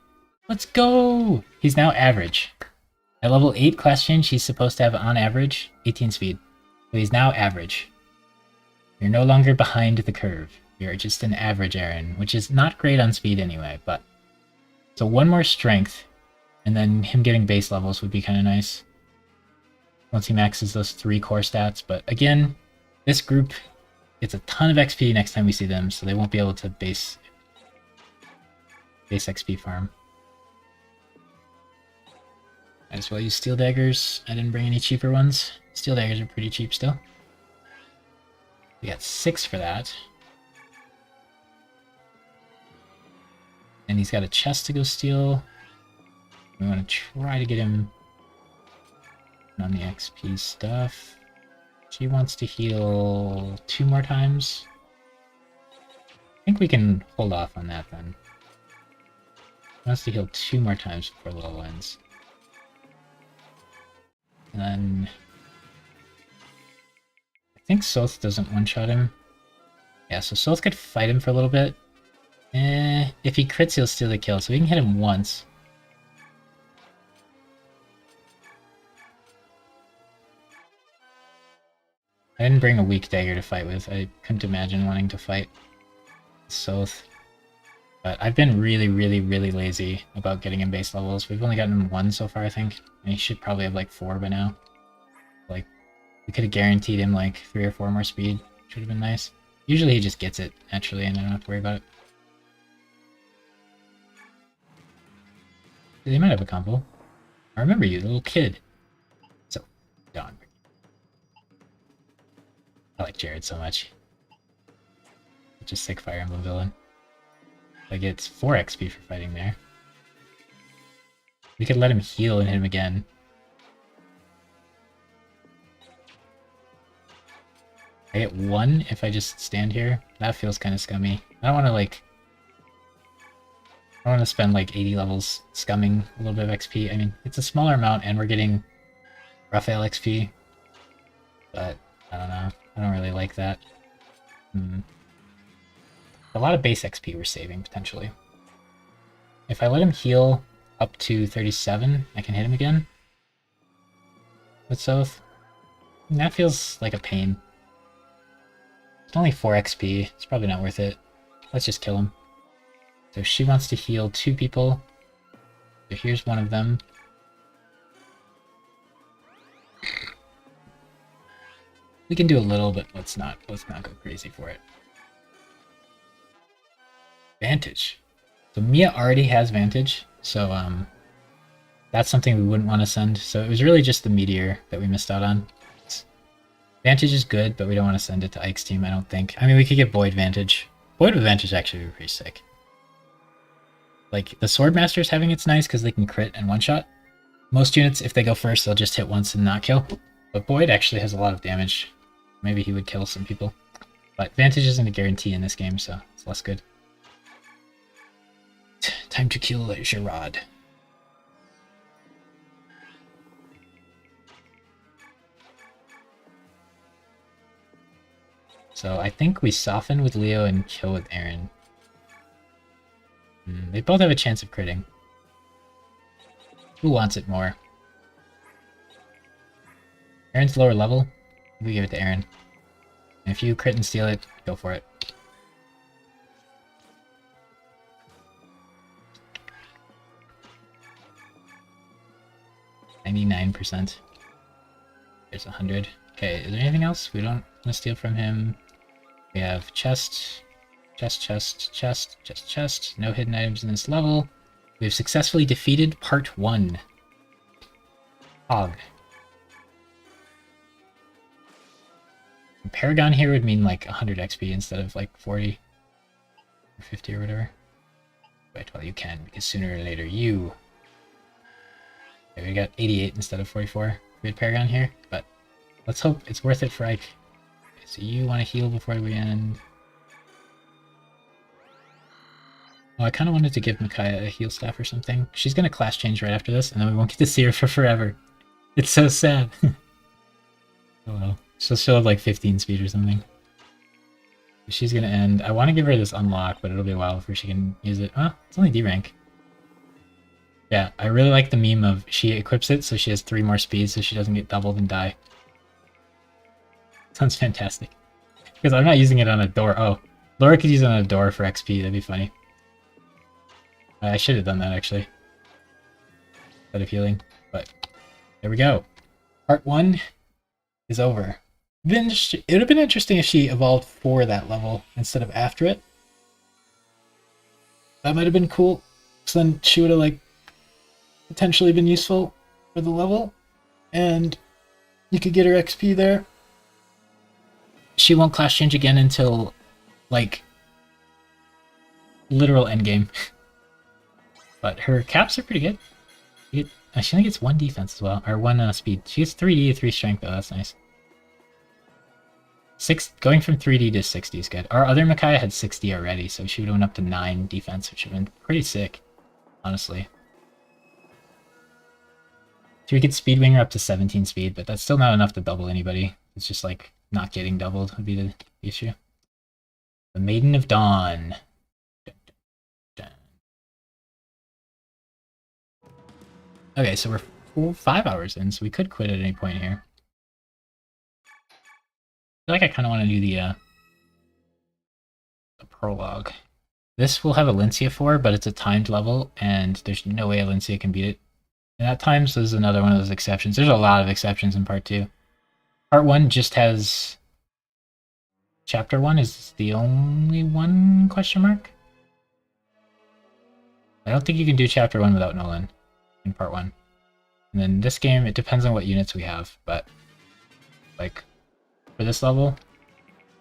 Let's go! He's now average. At level 8 class change, he's supposed to have on average 18 speed. So he's now average. You're no longer behind the curve. You're just an average Aaron, which is not great on speed anyway, but... So one more strength, and then him getting base levels would be kind of nice. Once he maxes those 3 core stats, but again, this group gets a ton of XP next time we see them, so they won't be able to base XP farm. Might as well use steel daggers. I didn't bring any cheaper ones. Steel daggers are pretty cheap still. We got 6 for that. And he's got a chest to go steal. We want to try to get him on the XP stuff. She wants to heal 2 more times. I think we can hold off on that then. She wants to heal 2 more times before the level ends. And then... I think Soth doesn't one-shot him. Yeah, so Soth could fight him for a little bit. If he crits, he'll steal the kill, so we can hit him once. I didn't bring a weak dagger to fight with. I couldn't imagine wanting to fight Soth. But I've been really lazy about getting him base levels. We've only gotten him 1 so far, I think. And he should probably have like 4 by now. Like, we could have guaranteed him like 3 or 4 more speed. Which would have been nice. Usually he just gets it, naturally, and I don't have to worry about it. They might have a combo. I remember you, the little kid. So, Dawn. I like Jared so much. Such a sick Fire Emblem villain. Like, it's 4 XP for fighting there. We could let him heal and hit him again. I get 1 if I just stand here. That feels kind of scummy. I don't want to, like... I don't want to spend, like, 80 levels scumming a little bit of XP. I mean, it's a smaller amount, and we're getting Raphael XP. But, I don't know. I don't really like that. A lot of base XP we're saving, potentially. If I let him heal up to 37, I can hit him again. With Soth. And that feels like a pain. It's only 4 XP. It's probably not worth it. Let's just kill him. So she wants to heal 2 people. So here's one of them. We can do a little, but let's not go crazy for it. Vantage. So Mia already has Vantage, so that's something we wouldn't want to send. So it was really just the Meteor that we missed out on. Vantage is good, but we don't want to send it to Ike's team, I don't think. I mean, we could get Void Vantage. Void with Vantage actually would be pretty sick. Like, the Swordmaster's having it's nice because they can crit and one-shot. Most units, if they go first, they'll just hit once and not kill. But Void actually has a lot of damage. Maybe he would kill some people. But Vantage isn't a guarantee in this game, so it's less good. Time to kill Gerard. So I think we soften with Leo and kill with Aaron. They both have a chance of critting. Who wants it more? Aaron's lower level. We give it to Aaron. And if you crit and steal it, go for it. %. There's 100. Okay, is there anything else we don't want to steal from him? We have chest, chest. No hidden items in this level. We have successfully defeated part 1. Hog. Paragon here would mean like 100 XP instead of like 40 or 50 or whatever. Wait, well, you can, because sooner or later you... Okay, we got 88 instead of 44. We had Paragon here, but let's hope it's worth it for Ike. Okay, so you want to heal before we end. Oh, I kind of wanted to give Micaiah a heal staff or something. She's going to class change right after this, and then we won't get to see her for forever. It's so sad. Oh well. She'll have like 15 speed or something. She's going to end. I want to give her this unlock, but it'll be a while before she can use it. Oh, it's only D rank. Yeah, I really like the meme of she equips it so she has 3 more speed so she doesn't get doubled and die. Sounds fantastic. Because I'm not using it on a door. Oh, Laura could use it on a door for XP. That'd be funny. I should have done that, actually. Instead of healing. But there we go. Part 1 is over. It would have been interesting if she evolved for that level instead of after it. That might have been cool. So then she would have, like, potentially been useful for the level. And you could get her XP there. She won't class change again until, like, literal endgame. But her caps are pretty good. She only gets 1 defense as well, or 1 speed. She gets 3D, 3 strength though, that's nice. Going from 3D to 60 is good. Our other Micaiah had 60 already, so she would have went up to 9 defense, which would have been pretty sick, honestly. So we could speedwing her up to 17 speed, but that's still not enough to double anybody. It's just like not getting doubled would be the issue. The Maiden of Dawn. Dun, dun, dun. Okay, so we're 5 hours in, so we could quit at any point here. I feel like I kind of want to do the prologue. This will have Alencia for, but it's a timed level, and there's no way Alencia can beat it. And at times, there's another one of those exceptions. There's a lot of exceptions in Part 2. Part 1 just has... Chapter 1 is the only one, question mark? I don't think you can do Chapter 1 without Nolan in Part 1. And then this game, it depends on what units we have, but... like... for this level,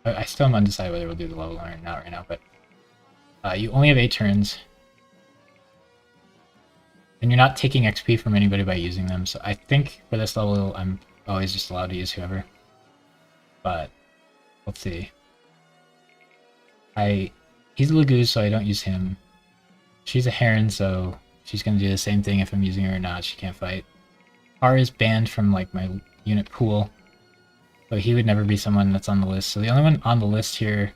I still am undecided whether we'll do the level or not right now, but you only have 8 turns, and you're not taking XP from anybody by using them, so I think for this level I'm always just allowed to use whoever. But, let's see. He's a Laguz, so I don't use him. She's a Heron, so she's going to do the same thing if I'm using her or not. She can't fight. R is banned from like my unit pool. So he would never be someone that's on the list. So the only one on the list here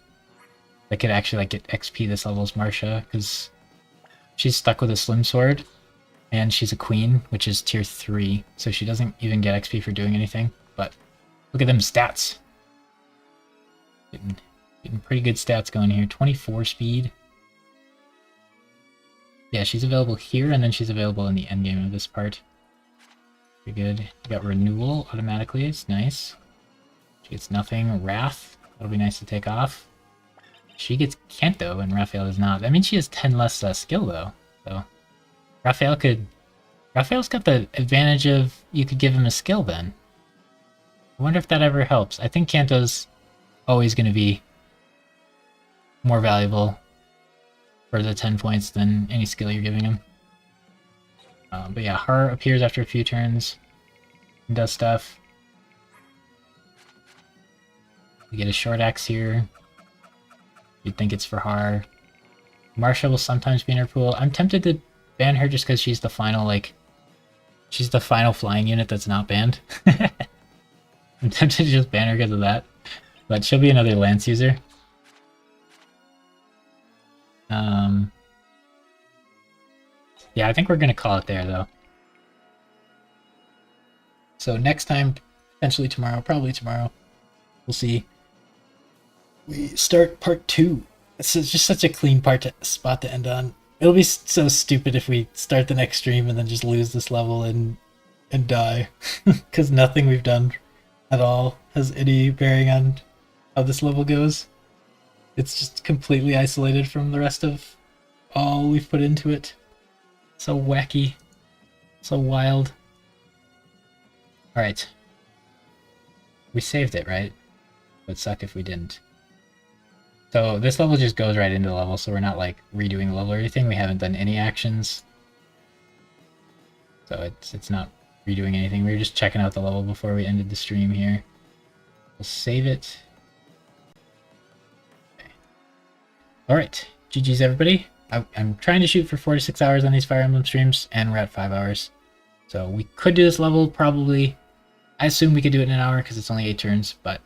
that could actually like get XP this level is Marsha, because she's stuck with a slim sword, and she's a queen, which is tier 3, so she doesn't even get XP for doing anything. But look at them stats. Getting pretty good stats going here. 24 speed. Yeah, she's available here, and then she's available in the endgame of this part. Pretty good. We got renewal automatically. It's nice. She gets nothing. Wrath. That'll be nice to take off. She gets Kanto, and Raphael does not. That means she has 10 less skill, though. So Raphael's got the advantage of you could give him a skill then. I wonder if that ever helps. I think Kanto's always going to be more valuable for the 10 points than any skill you're giving him. But yeah, Har appears after a few turns and does stuff. We get a short axe here. You'd think it's for Har. Marsha will sometimes be in her pool. I'm tempted to ban her just because she's the final, she's the final flying unit that's not banned. I'm tempted to just ban her because of that. But she'll be another lance user. Yeah, I think we're going to call it there, though. So next time, potentially tomorrow, probably tomorrow, we'll see. We start part 2. This is just such a clean spot to end on. It'll be so stupid if we start the next stream and then just lose this level and die. Because nothing we've done at all has any bearing on how this level goes. It's just completely isolated from the rest of all we've put into it. So wacky. So wild. Alright. We saved it, right? It would suck if we didn't. So this level just goes right into the level, so we're not redoing the level or anything. We haven't done any actions. So it's not redoing anything. We were just checking out the level before we ended the stream here. We'll save it. Okay. Alright, GG's everybody. I'm trying to shoot for 4 to 6 hours on these Fire Emblem streams, and we're at 5 hours. So we could do this level probably. I assume we could do it in an hour because it's only 8 turns, but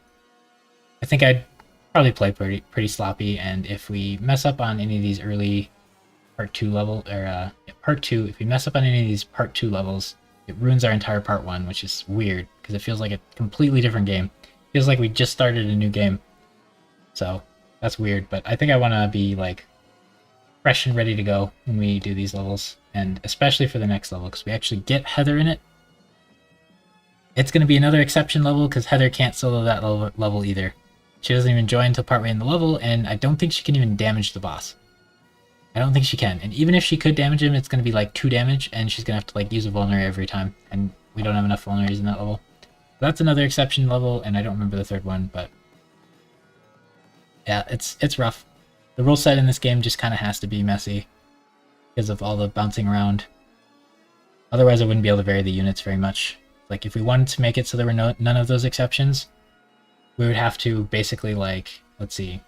I think I'd probably play pretty sloppy, and if we mess up on any of these early part 2 level, or part 2, if we mess up on any of these part 2 levels, it ruins our entire part 1, which is weird, because it feels like a completely different game. It feels like we just started a new game. So, that's weird, but I think I want to be, fresh and ready to go when we do these levels, and especially for the next level, because we actually get Heather in it. It's going to be another exception level, because Heather can't solo that level either. She doesn't even join until partway in the level, and I don't think she can even damage the boss. I don't think she can, and even if she could damage him, it's going to be 2 damage, and she's going to have to use a vulnerary every time, and we don't have enough vulneraries in that level. So that's another exception level, and I don't remember the third one, but yeah, it's rough. The rule set in this game just kind of has to be messy because of all the bouncing around. Otherwise, I wouldn't be able to vary the units very much. If we wanted to make it so there were none of those exceptions, we would have to basically, let's see.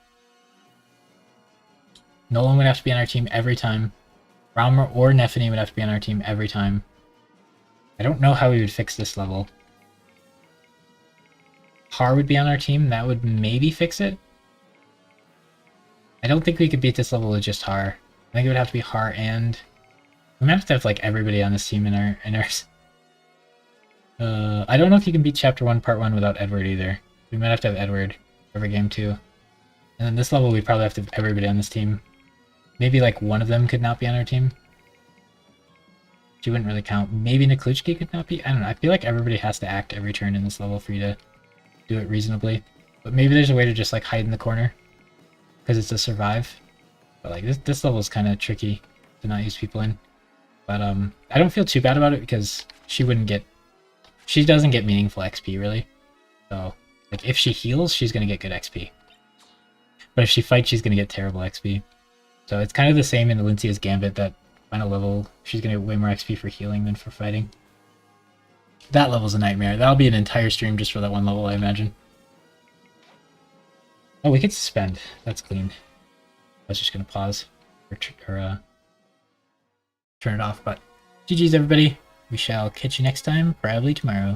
Nolan would have to be on our team every time. Raumer or Nefany would have to be on our team every time. I don't know how we would fix this level. Har would be on our team. That would maybe fix it. I don't think we could beat this level with just Har. I think it would have to be Har and... We might have to have, everybody on this team in ours. I don't know if you can beat Chapter 1, Part 1 without Edward either. We might have to have Edward every game too. And then this level, we probably have to have everybody on this team. Maybe, one of them could not be on our team. She wouldn't really count. Maybe Nikluchki could not be? I don't know. I feel like everybody has to act every turn in this level for you to do it reasonably. But maybe there's a way to just, hide in the corner. Because it's a survive. But, this level is kind of tricky to not use people in. But, I don't feel too bad about it because she doesn't get meaningful XP, really. So, if she heals, she's going to get good XP. But if she fights, she's going to get terrible XP. So it's kind of the same in Alincia's Gambit, that final level, she's going to get way more XP for healing than for fighting. That level's a nightmare. That'll be an entire stream just for that one level, I imagine. Oh, we could suspend. That's clean. I was just going to pause or turn it off, but GG's everybody. We shall catch you next time, probably tomorrow.